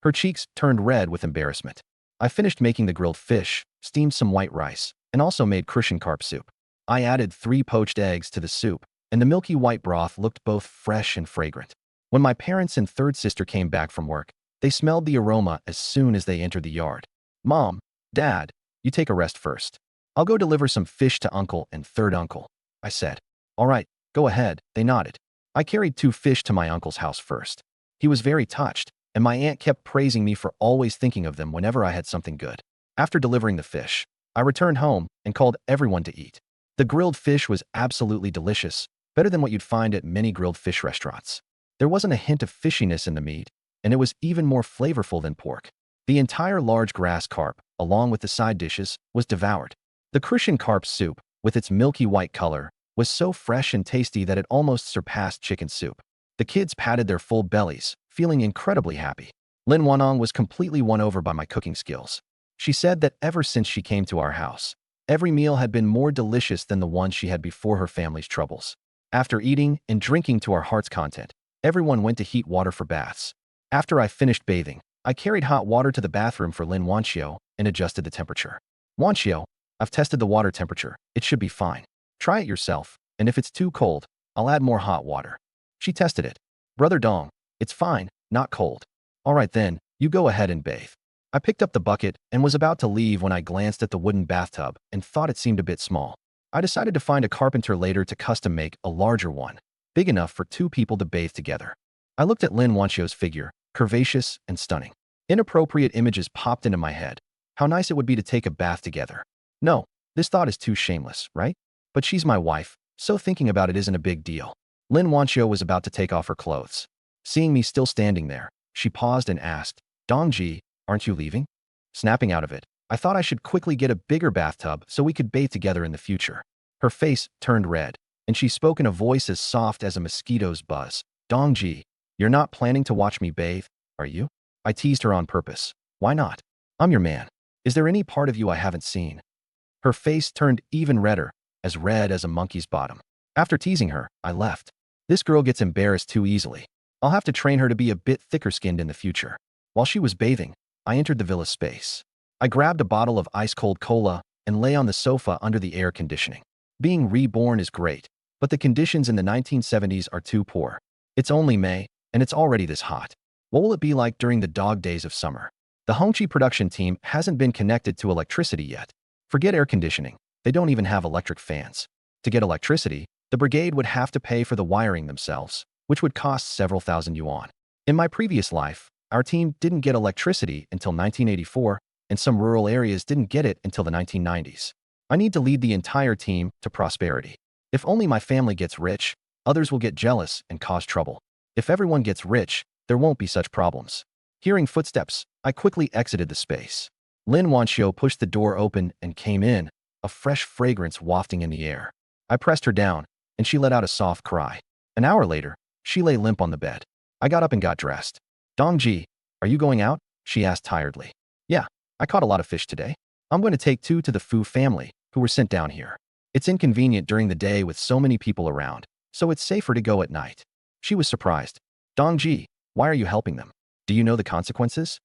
Her cheeks turned red with embarrassment. I finished making the grilled fish, steamed some white rice, and also made crucian carp soup. I added 3 poached eggs to the soup, and the milky white broth looked both fresh and fragrant. When my parents and third sister came back from work, They smelled the aroma as soon as they entered the yard. Mom, Dad, you take a rest first. I'll go deliver some fish to Uncle and Third Uncle, I said. All right, go ahead, they nodded. I carried 2 fish to my uncle's house first. He was very touched, and my aunt kept praising me for always thinking of them whenever I had something good. After delivering the fish, I returned home and called everyone to eat. The grilled fish was absolutely delicious, better than what you'd find at many grilled fish restaurants. There wasn't a hint of fishiness in the meat, and it was even more flavorful than pork. The entire large grass carp, along with the side dishes, was devoured. The Crucian carp soup, with its milky white color, was so fresh and tasty that it almost surpassed chicken soup. The kids patted their full bellies, feeling incredibly happy. Lin Wanqiu was completely won over by my cooking skills. She said that ever since she came to our house, every meal had been more delicious than the one she had before her family's troubles. After eating and drinking to our heart's content, everyone went to heat water for baths. After I finished bathing, I carried hot water to the bathroom for Lin Wanqiu and adjusted the temperature. Wanqiu, I've tested the water temperature. It should be fine. Try it yourself, and if it's too cold, I'll add more hot water. She tested it. Brother Dong, it's fine, not cold. All right then, you go ahead and bathe. I picked up the bucket and was about to leave when I glanced at the wooden bathtub and thought it seemed a bit small. I decided to find a carpenter later to custom make a larger one, big enough for 2 people to bathe together. I looked at Lin Wanqiu's figure, curvaceous and stunning. Inappropriate images popped into my head. How nice it would be to take a bath together. No, this thought is too shameless, right? But she's my wife, so thinking about it isn't a big deal. Lin Wanqiu was about to take off her clothes. Seeing me still standing there, she paused and asked, Dongji, aren't you leaving? Snapping out of it, I thought I should quickly get a bigger bathtub so we could bathe together in the future. Her face turned red, and she spoke in a voice as soft as a mosquito's buzz. Dongji, you're not planning to watch me bathe, are you? I teased her on purpose. Why not? I'm your man. Is there any part of you I haven't seen? Her face turned even redder, as red as a monkey's bottom. After teasing her, I left. This girl gets embarrassed too easily. I'll have to train her to be a bit thicker-skinned in the future. While she was bathing, I entered the villa space. I grabbed a bottle of ice-cold cola and lay on the sofa under the air conditioning. Being reborn is great, but the conditions in the 1970s are too poor. It's only May, and it's already this hot. What will it be like during the dog days of summer? The Hongqi production team hasn't been connected to electricity yet. Forget air conditioning. They don't even have electric fans. To get electricity, the brigade would have to pay for the wiring themselves, which would cost several thousand yuan. In my previous life, our team didn't get electricity until 1984, and some rural areas didn't get it until the 1990s. I need to lead the entire team to prosperity. If only my family gets rich, others will get jealous and cause trouble. If everyone gets rich, there won't be such problems. Hearing footsteps, I quickly exited the space. Lin Wanqiu pushed the door open and came in, a fresh fragrance wafting in the air. I pressed her down, and she let out a soft cry. An hour later, she lay limp on the bed. I got up and got dressed. Dongji, are you going out? She asked tiredly. Yeah, I caught a lot of fish today. I'm going to take 2 to the Fu family, who were sent down here. It's inconvenient during the day with so many people around, so it's safer to go at night. She was surprised. Dongji, why are you helping them? Do you know the consequences?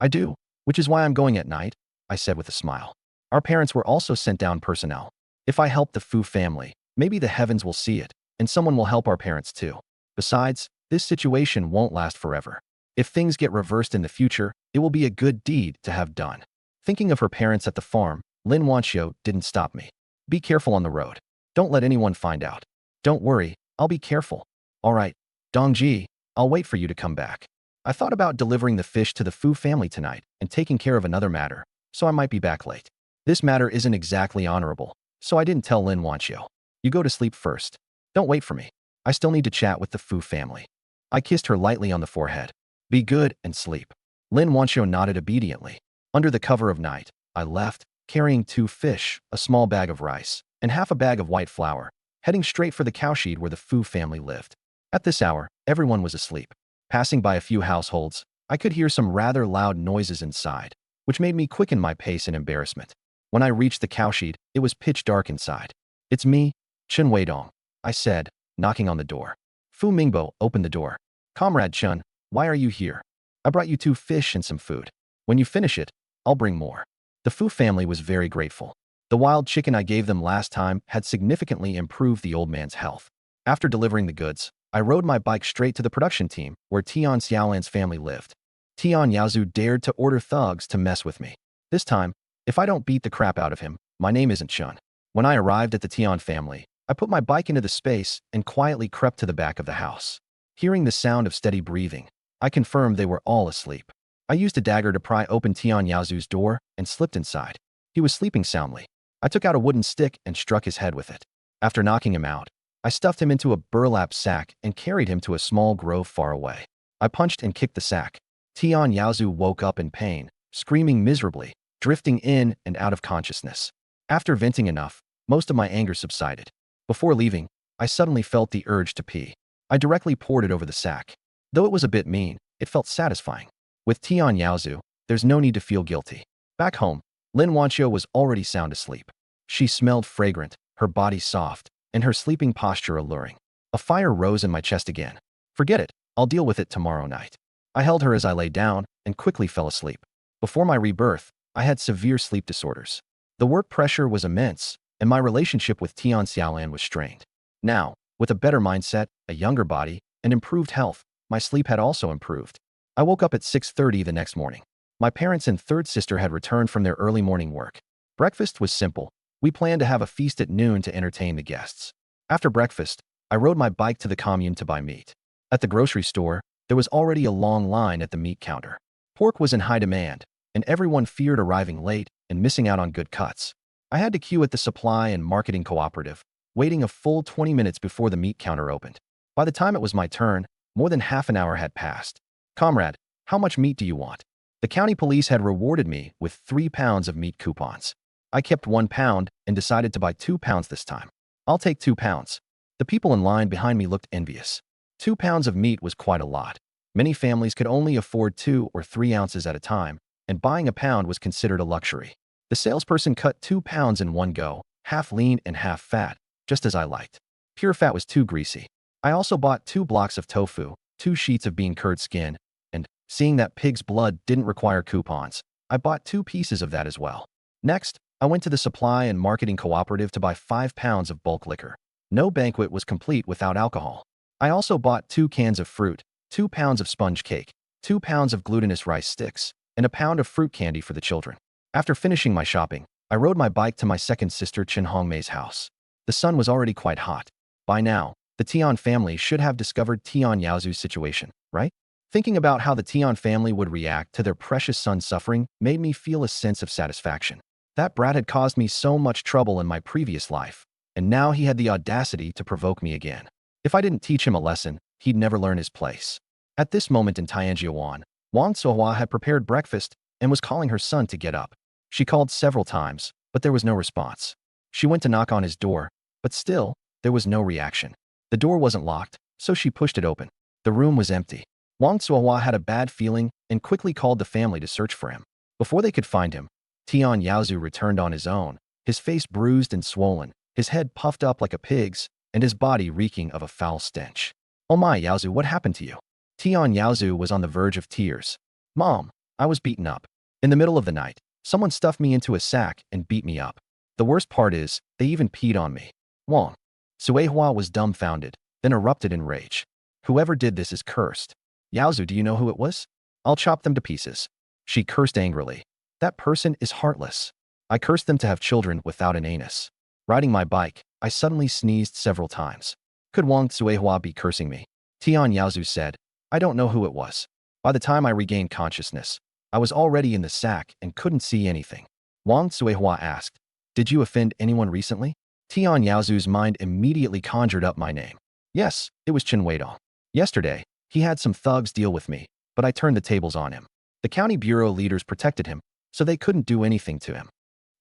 I do, which is why I'm going at night, I said with a smile. Our parents were also sent down personnel. If I help the Fu family, maybe the heavens will see it, and someone will help our parents too. Besides, this situation won't last forever. If things get reversed in the future, it will be a good deed to have done. Thinking of her parents at the farm, Lin Wanqiu didn't stop me. Be careful on the road. Don't let anyone find out. Don't worry, I'll be careful. All right, Dongji, I'll wait for you to come back. I thought about delivering the fish to the Fu family tonight and taking care of another matter, so I might be back late. This matter isn't exactly honorable, so I didn't tell Lin Wanqiu. You go to sleep first. Don't wait for me. I still need to chat with the Fu family. I kissed her lightly on the forehead. Be good and sleep. Lin Wanqiu nodded obediently. Under the cover of night, I left, carrying 2 fish, a small bag of rice, and half a bag of white flour, heading straight for the cowshed where the Fu family lived. At this hour, everyone was asleep. Passing by a few households, I could hear some rather loud noises inside, which made me quicken my pace in embarrassment. When I reached the cowshed, it was pitch dark inside. It's me, Chen Weidong, I said, knocking on the door. Fu Mingbo opened the door. Comrade Chen, why are you here? I brought you 2 fish and some food. When you finish it, I'll bring more. The Fu family was very grateful. The wild chicken I gave them last time had significantly improved the old man's health. After delivering the goods, I rode my bike straight to the production team, where Tian Xiaolan's family lived. Tian Yaozu dared to order thugs to mess with me. This time, if I don't beat the crap out of him, my name isn't Chun. When I arrived at the Tian family, I put my bike into the space and quietly crept to the back of the house. Hearing the sound of steady breathing, I confirmed they were all asleep. I used a dagger to pry open Tian Yaozu's door and slipped inside. He was sleeping soundly. I took out a wooden stick and struck his head with it. After knocking him out, I stuffed him into a burlap sack and carried him to a small grove far away. I punched and kicked the sack. Tian Yaozu woke up in pain, screaming miserably, drifting in and out of consciousness. After venting enough, most of my anger subsided. Before leaving, I suddenly felt the urge to pee. I directly poured it over the sack. Though it was a bit mean, it felt satisfying. With Tian Yaozu, there's no need to feel guilty. Back home, Lin Wanqiu was already sound asleep. She smelled fragrant, her body soft, and her sleeping posture alluring. A fire rose in my chest again. Forget it, I'll deal with it tomorrow night. I held her as I lay down and quickly fell asleep. Before my rebirth, I had severe sleep disorders. The work pressure was immense, and my relationship with Tian Xiaolan was strained. Now, with a better mindset, a younger body, and improved health, my sleep had also improved. I woke up at 6:30 the next morning. My parents and third sister had returned from their early morning work. Breakfast was simple. We planned to have a feast at noon to entertain the guests. After breakfast, I rode my bike to the commune to buy meat. At the grocery store, there was already a long line at the meat counter. Pork was in high demand, and everyone feared arriving late and missing out on good cuts. I had to queue at the supply and marketing cooperative, waiting a full 20 minutes before the meat counter opened. By the time it was my turn, more than half an hour had passed. Comrade, how much meat do you want? The county police had rewarded me with 3 pounds of meat coupons. I kept 1 pound and decided to buy 2 pounds this time. I'll take 2 pounds. The people in line behind me looked envious. 2 pounds of meat was quite a lot. Many families could only afford 2 or 3 ounces at a time, and buying a pound was considered a luxury. The salesperson cut 2 pounds in one go, half lean and half fat, just as I liked. Pure fat was too greasy. I also bought 2 blocks of tofu, 2 sheets of bean curd skin, and, seeing that pig's blood didn't require coupons, I bought 2 pieces of that as well. Next, I went to the supply and marketing cooperative to buy 5 pounds of bulk liquor. No banquet was complete without alcohol. I also bought 2 cans of fruit, 2 pounds of sponge cake, 2 pounds of glutinous rice sticks, and a pound of fruit candy for the children. After finishing my shopping, I rode my bike to my second sister Chen Hongmei's house. The sun was already quite hot. By now, the Tian family should have discovered Tian Yaozu's situation, right? Thinking about how the Tian family would react to their precious son's suffering made me feel a sense of satisfaction. That brat had caused me so much trouble in my previous life, and now he had the audacity to provoke me again. If I didn't teach him a lesson, he'd never learn his place. At this moment in Tianjiawan, Wang Suohua had prepared breakfast and was calling her son to get up. She called several times, but there was no response. She went to knock on his door, but still, there was no reaction. The door wasn't locked, so she pushed it open. The room was empty. Wang Suohua had a bad feeling and quickly called the family to search for him. Before they could find him, Tian Yaozu returned on his own, his face bruised and swollen, his head puffed up like a pig's, and his body reeking of a foul stench. "Oh my, Yaozu, what happened to you?" Tian Yaozu was on the verge of tears. "Mom, I was beaten up. In the middle of the night, someone stuffed me into a sack and beat me up. The worst part is, they even peed on me." Wang Suehua was dumbfounded, then erupted in rage. "Whoever did this is cursed. Yaozu, do you know who it was? I'll chop them to pieces." She cursed angrily. "That person is heartless. I cursed them to have children without an anus." Riding my bike, I suddenly sneezed several times. Could Wang Suehua be cursing me? Tian Yaozu said, "I don't know who it was." By the time I regained consciousness, I was already in the sack and couldn't see anything. Wang Suehua asked, "Did you offend anyone recently?" Tian Yaozu's mind immediately conjured up my name. Yes, it was Chen Weidong. Yesterday, he had some thugs deal with me, but I turned the tables on him. The county bureau leaders protected him, so they couldn't do anything to him.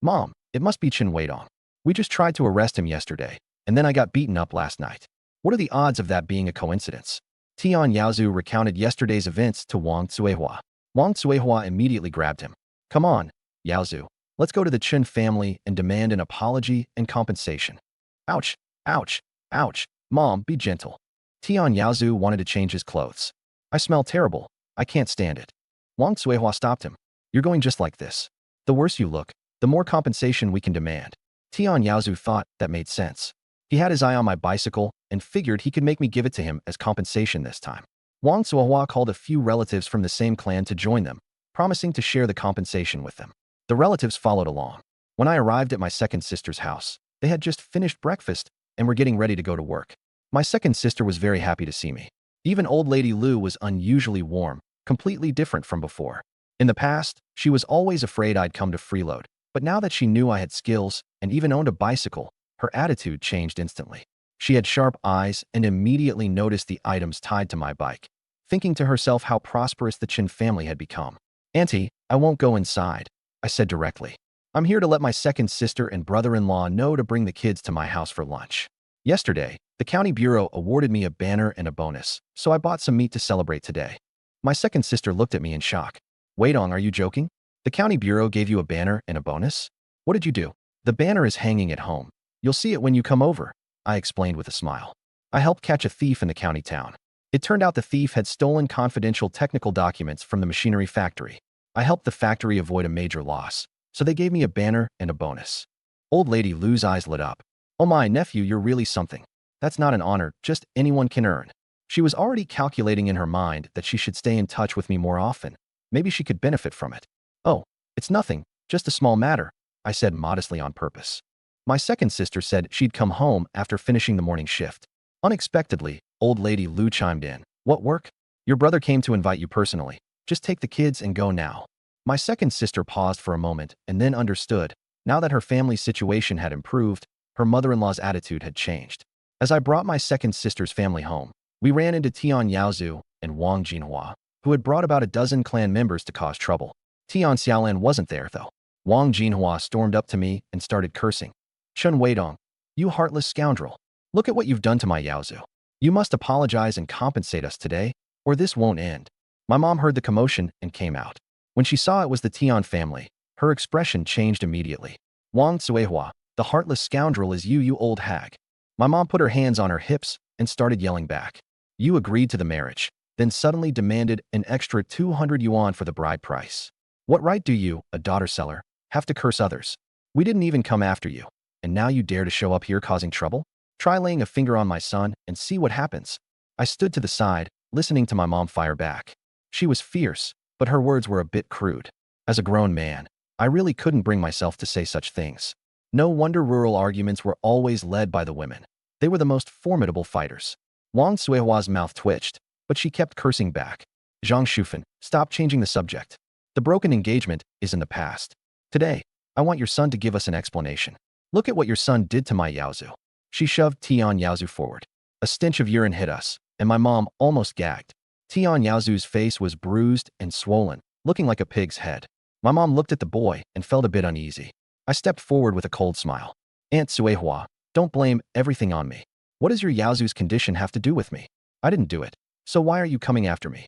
"Mom, it must be Chen Weidong. We just tried to arrest him yesterday, and then I got beaten up last night. What are the odds of that being a coincidence?" Tian Yaozu recounted yesterday's events to Wang Suehua. Wang Suehua immediately grabbed him. "Come on, Yaozu. Let's go to the Chen family and demand an apology and compensation." "Ouch, ouch, ouch. Mom, be gentle." Tian Yaozu wanted to change his clothes. "I smell terrible. I can't stand it." Wang Suehua stopped him. "You're going just like this. The worse you look, the more compensation we can demand." Tian Yaozu thought that made sense. He had his eye on my bicycle and figured he could make me give it to him as compensation this time. Wang Suihua called a few relatives from the same clan to join them, promising to share the compensation with them. The relatives followed along. When I arrived at my second sister's house, they had just finished breakfast and were getting ready to go to work. My second sister was very happy to see me. Even old lady Lu was unusually warm, completely different from before. In the past, she was always afraid I'd come to freeload, but now that she knew I had skills and even owned a bicycle, her attitude changed instantly. She had sharp eyes and immediately noticed the items tied to my bike, thinking to herself how prosperous the Qin family had become. "Auntie, I won't go inside," I said directly. "I'm here to let my second sister and brother-in-law know to bring the kids to my house for lunch. Yesterday, the county bureau awarded me a banner and a bonus, so I bought some meat to celebrate today." My second sister looked at me in shock. "Weidong, are you joking? The county bureau gave you a banner and a bonus? What did you do?" "The banner is hanging at home. You'll see it when you come over," I explained with a smile. "I helped catch a thief in the county town. It turned out the thief had stolen confidential technical documents from the machinery factory. I helped the factory avoid a major loss, so they gave me a banner and a bonus." Old lady Lu's eyes lit up. "Oh my nephew, you're really something. That's not an honor just anyone can earn." She was already calculating in her mind that she should stay in touch with me more often. Maybe she could benefit from it. "Oh, it's nothing, just a small matter," I said modestly on purpose. My second sister said she'd come home after finishing the morning shift. Unexpectedly, old lady Lu chimed in. "What work? Your brother came to invite you personally. Just take the kids and go now." My second sister paused for a moment and then understood. Now that her family's situation had improved, her mother-in-law's attitude had changed. As I brought my second sister's family home, we ran into Tian Yaozu and Wang Jinhua, who had brought about a dozen clan members to cause trouble. Tian Xiaolan wasn't there, though. Wang Jinhua stormed up to me and started cursing. "Chen Weidong, you heartless scoundrel. Look at what you've done to my Yaozu. You must apologize and compensate us today, or this won't end." My mom heard the commotion and came out. When she saw it was the Tian family, her expression changed immediately. "Wang Suihua, the heartless scoundrel is you, you old hag." My mom put her hands on her hips and started yelling back. "You agreed to the marriage, then suddenly demanded an extra 200 yuan for the bride price. What right do you, a daughter seller, have to curse others? We didn't even come after you, and now you dare to show up here causing trouble? Try laying a finger on my son and see what happens." I stood to the side, listening to my mom fire back. She was fierce, but her words were a bit crude. As a grown man, I really couldn't bring myself to say such things. No wonder rural arguments were always led by the women. They were the most formidable fighters. Wang Suihua's mouth twitched, but she kept cursing back. "Zhang Shufan, stop changing the subject. The broken engagement is in the past. Today, I want your son to give us an explanation. Look at what your son did to my Yaozu." She shoved Tian Yaozu forward. A stench of urine hit us, and my mom almost gagged. Tian Yaozu's face was bruised and swollen, looking like a pig's head. My mom looked at the boy and felt a bit uneasy. I stepped forward with a cold smile. "Aunt Suihua, don't blame everything on me. What does your Yaozu's condition have to do with me? I didn't do it. So why are you coming after me?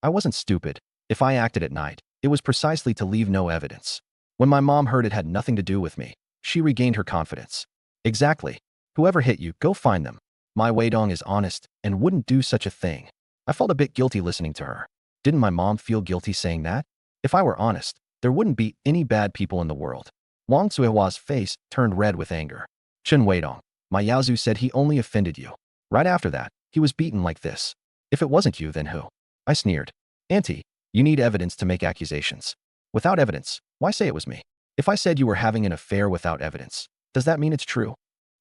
I wasn't stupid. If I acted at night, it was precisely to leave no evidence." When my mom heard it had nothing to do with me, she regained her confidence. "Exactly. Whoever hit you, go find them. My Weidong is honest and wouldn't do such a thing." I felt a bit guilty listening to her. Didn't my mom feel guilty saying that? If I were honest, there wouldn't be any bad people in the world. Wang Suihua's face turned red with anger. "Chen Weidong, my Yaozu said he only offended you. Right after that, he was beaten like this. If it wasn't you, then who?" I sneered. "Auntie, you need evidence to make accusations. Without evidence, why say it was me? If I said you were having an affair without evidence, does that mean it's true?"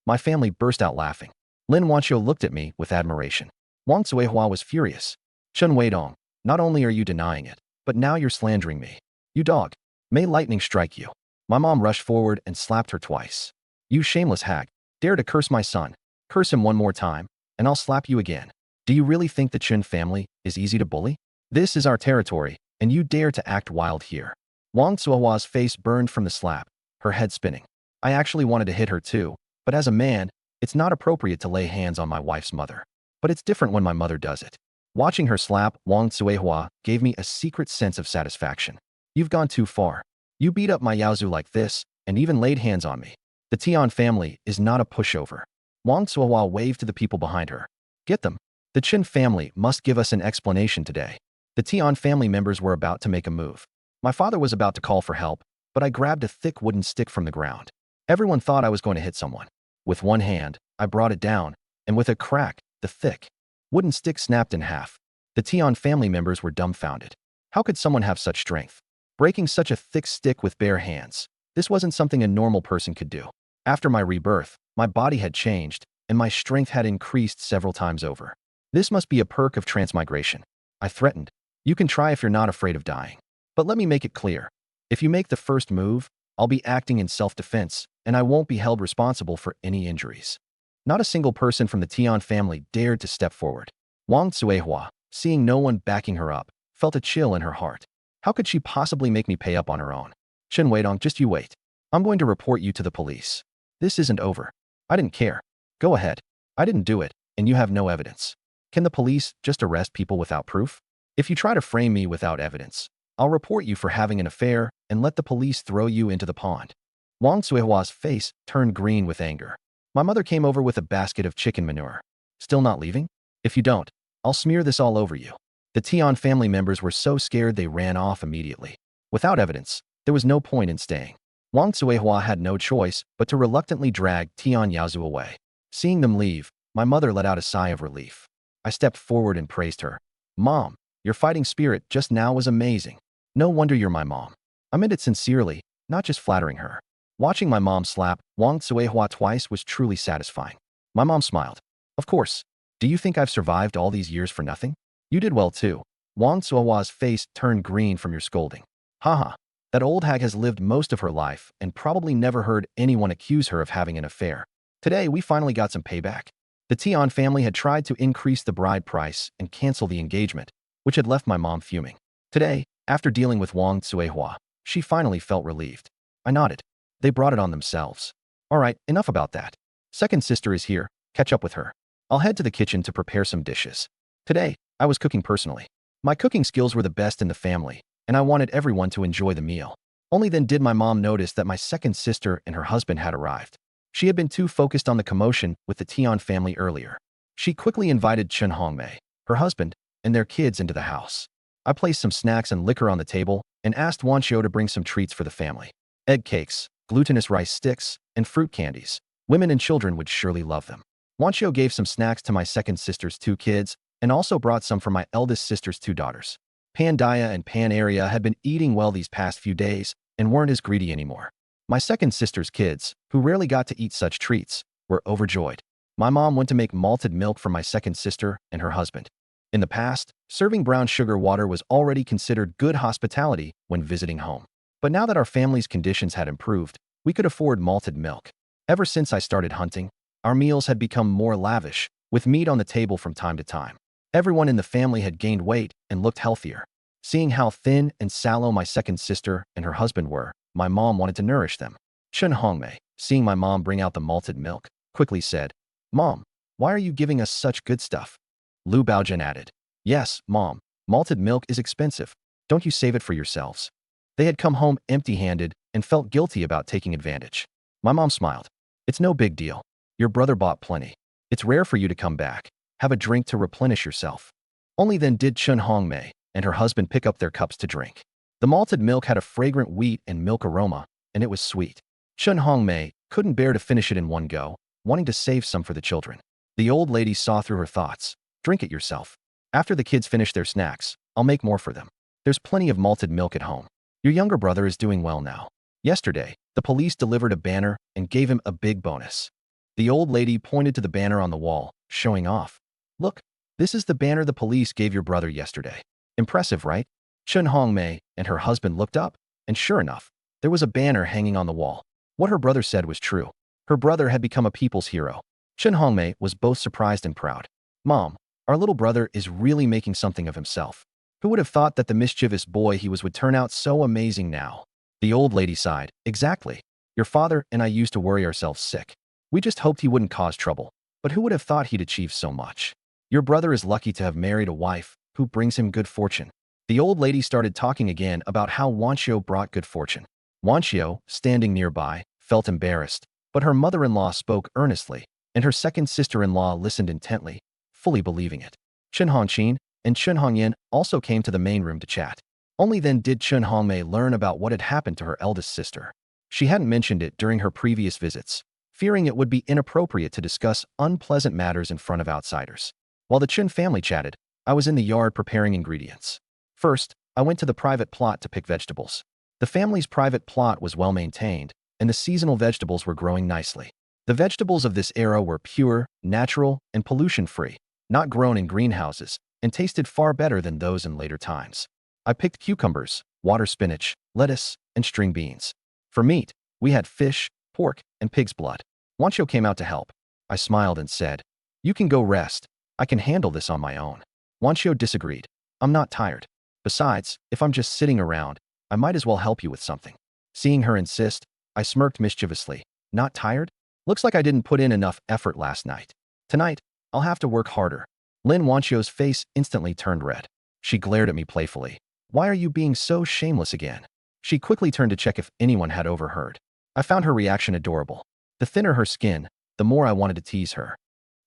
My family burst out laughing. Lin Wanqiu looked at me with admiration. Wang Suihua was furious. "Chen Weidong, not only are you denying it, but now you're slandering me. You dog. May lightning strike you." My mom rushed forward and slapped her twice. "You shameless hag. Dare to curse my son. Curse him one more time, and I'll slap you again. Do you really think the Chen family is easy to bully? This is our territory, and you dare to act wild here." Wang Suihua's face burned from the slap, her head spinning. I actually wanted to hit her too, but as a man, it's not appropriate to lay hands on my wife's mother. But it's different when my mother does it. Watching her slap Wang Suihua gave me a secret sense of satisfaction. "You've gone too far. You beat up my Yaozu like this, and even laid hands on me. The Tian family is not a pushover." Wang Suihua waved to the people behind her. "Get them. The Qin family must give us an explanation today." The Tian family members were about to make a move. My father was about to call for help, but I grabbed a thick wooden stick from the ground. Everyone thought I was going to hit someone. With one hand, I brought it down, and with a crack, the thick wooden stick snapped in half. The Tian family members were dumbfounded. How could someone have such strength? Breaking such a thick stick with bare hands. This wasn't something a normal person could do. After my rebirth, my body had changed, and my strength had increased several times over. This must be a perk of transmigration. I threatened. You can try if you're not afraid of dying. But let me make it clear. If you make the first move, I'll be acting in self-defense, and I won't be held responsible for any injuries. Not a single person from the Tian family dared to step forward. Wang Cuihua, seeing no one backing her up, felt a chill in her heart. How could she possibly make me pay up on her own? Chen Weidong, just you wait. I'm going to report you to the police. This isn't over. I didn't care. Go ahead. I didn't do it, and you have no evidence. Can the police just arrest people without proof? If you try to frame me without evidence, I'll report you for having an affair and let the police throw you into the pond. Wang Cuihua's face turned green with anger. My mother came over with a basket of chicken manure. Still not leaving? If you don't, I'll smear this all over you. The Tian family members were so scared they ran off immediately. Without evidence, there was no point in staying. Wang Cuihua had no choice but to reluctantly drag Tian Yazu away. Seeing them leave, my mother let out a sigh of relief. I stepped forward and praised her. Mom, your fighting spirit just now was amazing. No wonder you're my mom. I meant it sincerely, not just flattering her. Watching my mom slap Wang Cuihua twice was truly satisfying. My mom smiled. Of course. Do you think I've survived all these years for nothing? You did well too. Wang Cuihua's face turned green from your scolding. Haha. That old hag has lived most of her life and probably never heard anyone accuse her of having an affair. Today, we finally got some payback. The Tian family had tried to increase the bride price and cancel the engagement, which had left my mom fuming. Today, after dealing with Wang Cuihua, she finally felt relieved. I nodded. They brought it on themselves. All right, enough about that. Second sister is here. Catch up with her. I'll head to the kitchen to prepare some dishes. Today, I was cooking personally. My cooking skills were the best in the family, and I wanted everyone to enjoy the meal. Only then did my mom notice that my second sister and her husband had arrived. She had been too focused on the commotion with the Tian family earlier. She quickly invited Chen Hongmei, her husband, and their kids into the house. I placed some snacks and liquor on the table and asked Wanqiu to bring some treats for the family. Egg cakes, glutinous rice sticks, and fruit candies. Women and children would surely love them. Wanqiu gave some snacks to my second sister's 2 kids and also brought some for my eldest sister's 2 daughters. Pandaya and Panaria had been eating well these past few days and weren't as greedy anymore. My second sister's kids, who rarely got to eat such treats, were overjoyed. My mom went to make malted milk for my second sister and her husband. In the past, serving brown sugar water was already considered good hospitality when visiting home. But now that our family's conditions had improved, we could afford malted milk. Ever since I started hunting, our meals had become more lavish, with meat on the table from time to time. Everyone in the family had gained weight and looked healthier. Seeing how thin and sallow my second sister and her husband were, my mom wanted to nourish them. Chen Hongmei, seeing my mom bring out the malted milk, quickly said, "Mom, why are you giving us such good stuff?" Lu Baojun added, "Yes, Mom, malted milk is expensive. Don't you save it for yourselves." They had come home empty-handed and felt guilty about taking advantage. My mom smiled. "It's no big deal. Your brother bought plenty. It's rare for you to come back. Have a drink to replenish yourself." Only then did Chen Hongmei and her husband pick up their cups to drink. The malted milk had a fragrant wheat and milk aroma, and it was sweet. Chen Hongmei couldn't bear to finish it in one go, wanting to save some for the children. The old lady saw through her thoughts. "Drink it yourself. After the kids finish their snacks, I'll make more for them. There's plenty of malted milk at home. Your younger brother is doing well now. Yesterday, the police delivered a banner and gave him a big bonus." The old lady pointed to the banner on the wall, showing off. "Look, this is the banner the police gave your brother yesterday. Impressive, right?" Chen Hongmei and her husband looked up, and sure enough, there was a banner hanging on the wall. What her brother said was true. Her brother had become a people's hero. Chen Hongmei was both surprised and proud. "Mom, our little brother is really making something of himself. Who would have thought that the mischievous boy he was would turn out so amazing now?" The old lady sighed. "Exactly. Your father and I used to worry ourselves sick. We just hoped he wouldn't cause trouble. But who would have thought he'd achieve so much? Your brother is lucky to have married a wife who brings him good fortune." The old lady started talking again about how Wanqiu brought good fortune. Wanqiu, standing nearby, felt embarrassed, but her mother-in-law spoke earnestly, and her second sister-in-law listened intently, fully believing it. Chen Hongqin and Chen Hongyan also came to the main room to chat. Only then did Chen Hongmei learn about what had happened to her eldest sister. She hadn't mentioned it during her previous visits, fearing it would be inappropriate to discuss unpleasant matters in front of outsiders. While the Chen family chatted, I was in the yard preparing ingredients. First, I went to the private plot to pick vegetables. The family's private plot was well maintained, and the seasonal vegetables were growing nicely. The vegetables of this era were pure, natural, and pollution-free, not grown in greenhouses, and tasted far better than those in later times. I picked cucumbers, water spinach, lettuce, and string beans. For meat, we had fish, pork, and pig's blood. Wanqiu came out to help. I smiled and said, "You can go rest. I can handle this on my own." Wanqiu disagreed. "I'm not tired. Besides, if I'm just sitting around, I might as well help you with something." Seeing her insist, I smirked mischievously. "Not tired? Looks like I didn't put in enough effort last night. Tonight, I'll have to work harder." Lin Wanqiu's face instantly turned red. She glared at me playfully. "Why are you being so shameless again?" She quickly turned to check if anyone had overheard. I found her reaction adorable. The thinner her skin, the more I wanted to tease her.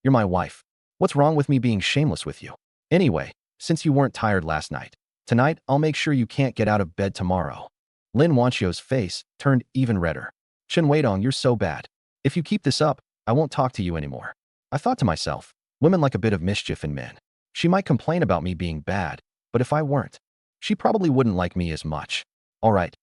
"You're my wife. What's wrong with me being shameless with you? Anyway, since you weren't tired last night, tonight I'll make sure you can't get out of bed tomorrow." Lin Wanqiu's face turned even redder. "Chen Weidong, you're so bad. If you keep this up, I won't talk to you anymore." I thought to myself, women like a bit of mischief in men. She might complain about me being bad, but if I weren't, she probably wouldn't like me as much. All right,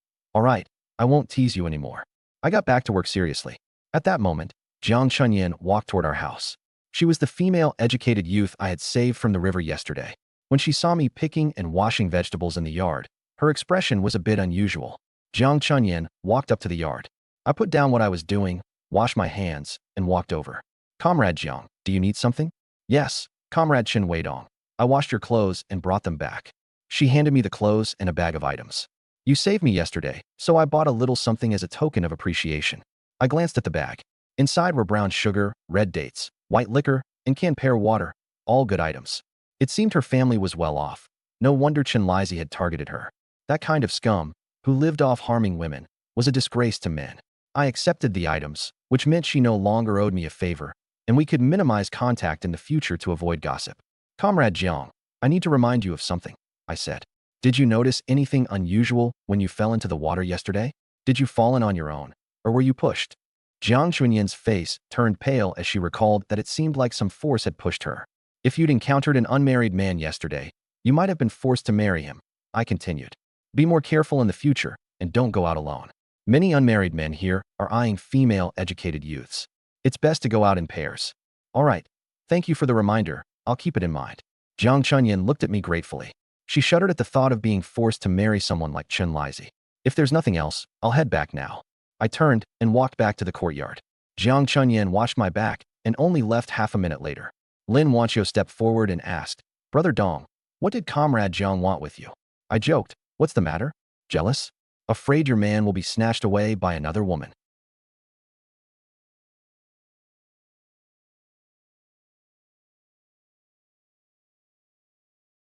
I won't tease you anymore." I got back to work seriously. At that moment, Jiang Chunyan walked toward our house. She was the female educated youth I had saved from the river yesterday. When she saw me picking and washing vegetables in the yard, her expression was a bit unusual. Jiang Chunyan walked up to the yard. I put down what I was doing, washed my hands, and walked over. "Comrade Jiang, do you need something?" "Yes, Comrade Chen Weidong. I washed your clothes and brought them back." She handed me the clothes and a bag of items. "You saved me yesterday, so I bought a little something as a token of appreciation." I glanced at the bag. Inside were brown sugar, red dates, white liquor, and canned pear water, all good items. It seemed her family was well off. No wonder Chen Lizzie had targeted her. That kind of scum, who lived off harming women, was a disgrace to men. I accepted the items, which meant she no longer owed me a favor, and we could minimize contact in the future to avoid gossip. "Comrade Jiang, I need to remind you of something," I said. "Did you notice anything unusual when you fell into the water yesterday? Did you fall in on your own, or were you pushed?" Jiang Chunyan's face turned pale as she recalled that it seemed like some force had pushed her. "If you'd encountered an unmarried man yesterday, you might have been forced to marry him," I continued. "Be more careful in the future, and don't go out alone. Many unmarried men here are eyeing female educated youths. It's best to go out in pairs." "All right. Thank you for the reminder. I'll keep it in mind." Jiang Chunyan looked at me gratefully. She shuddered at the thought of being forced to marry someone like Chen Lizzie. "If there's nothing else, I'll head back now." I turned and walked back to the courtyard. Jiang Chunyan washed my back and only left half a minute later. Lin Wanqiu stepped forward and asked, "Brother Dong, what did Comrade Jiang want with you?" I joked, "What's the matter? Jealous? Afraid your man will be snatched away by another woman?"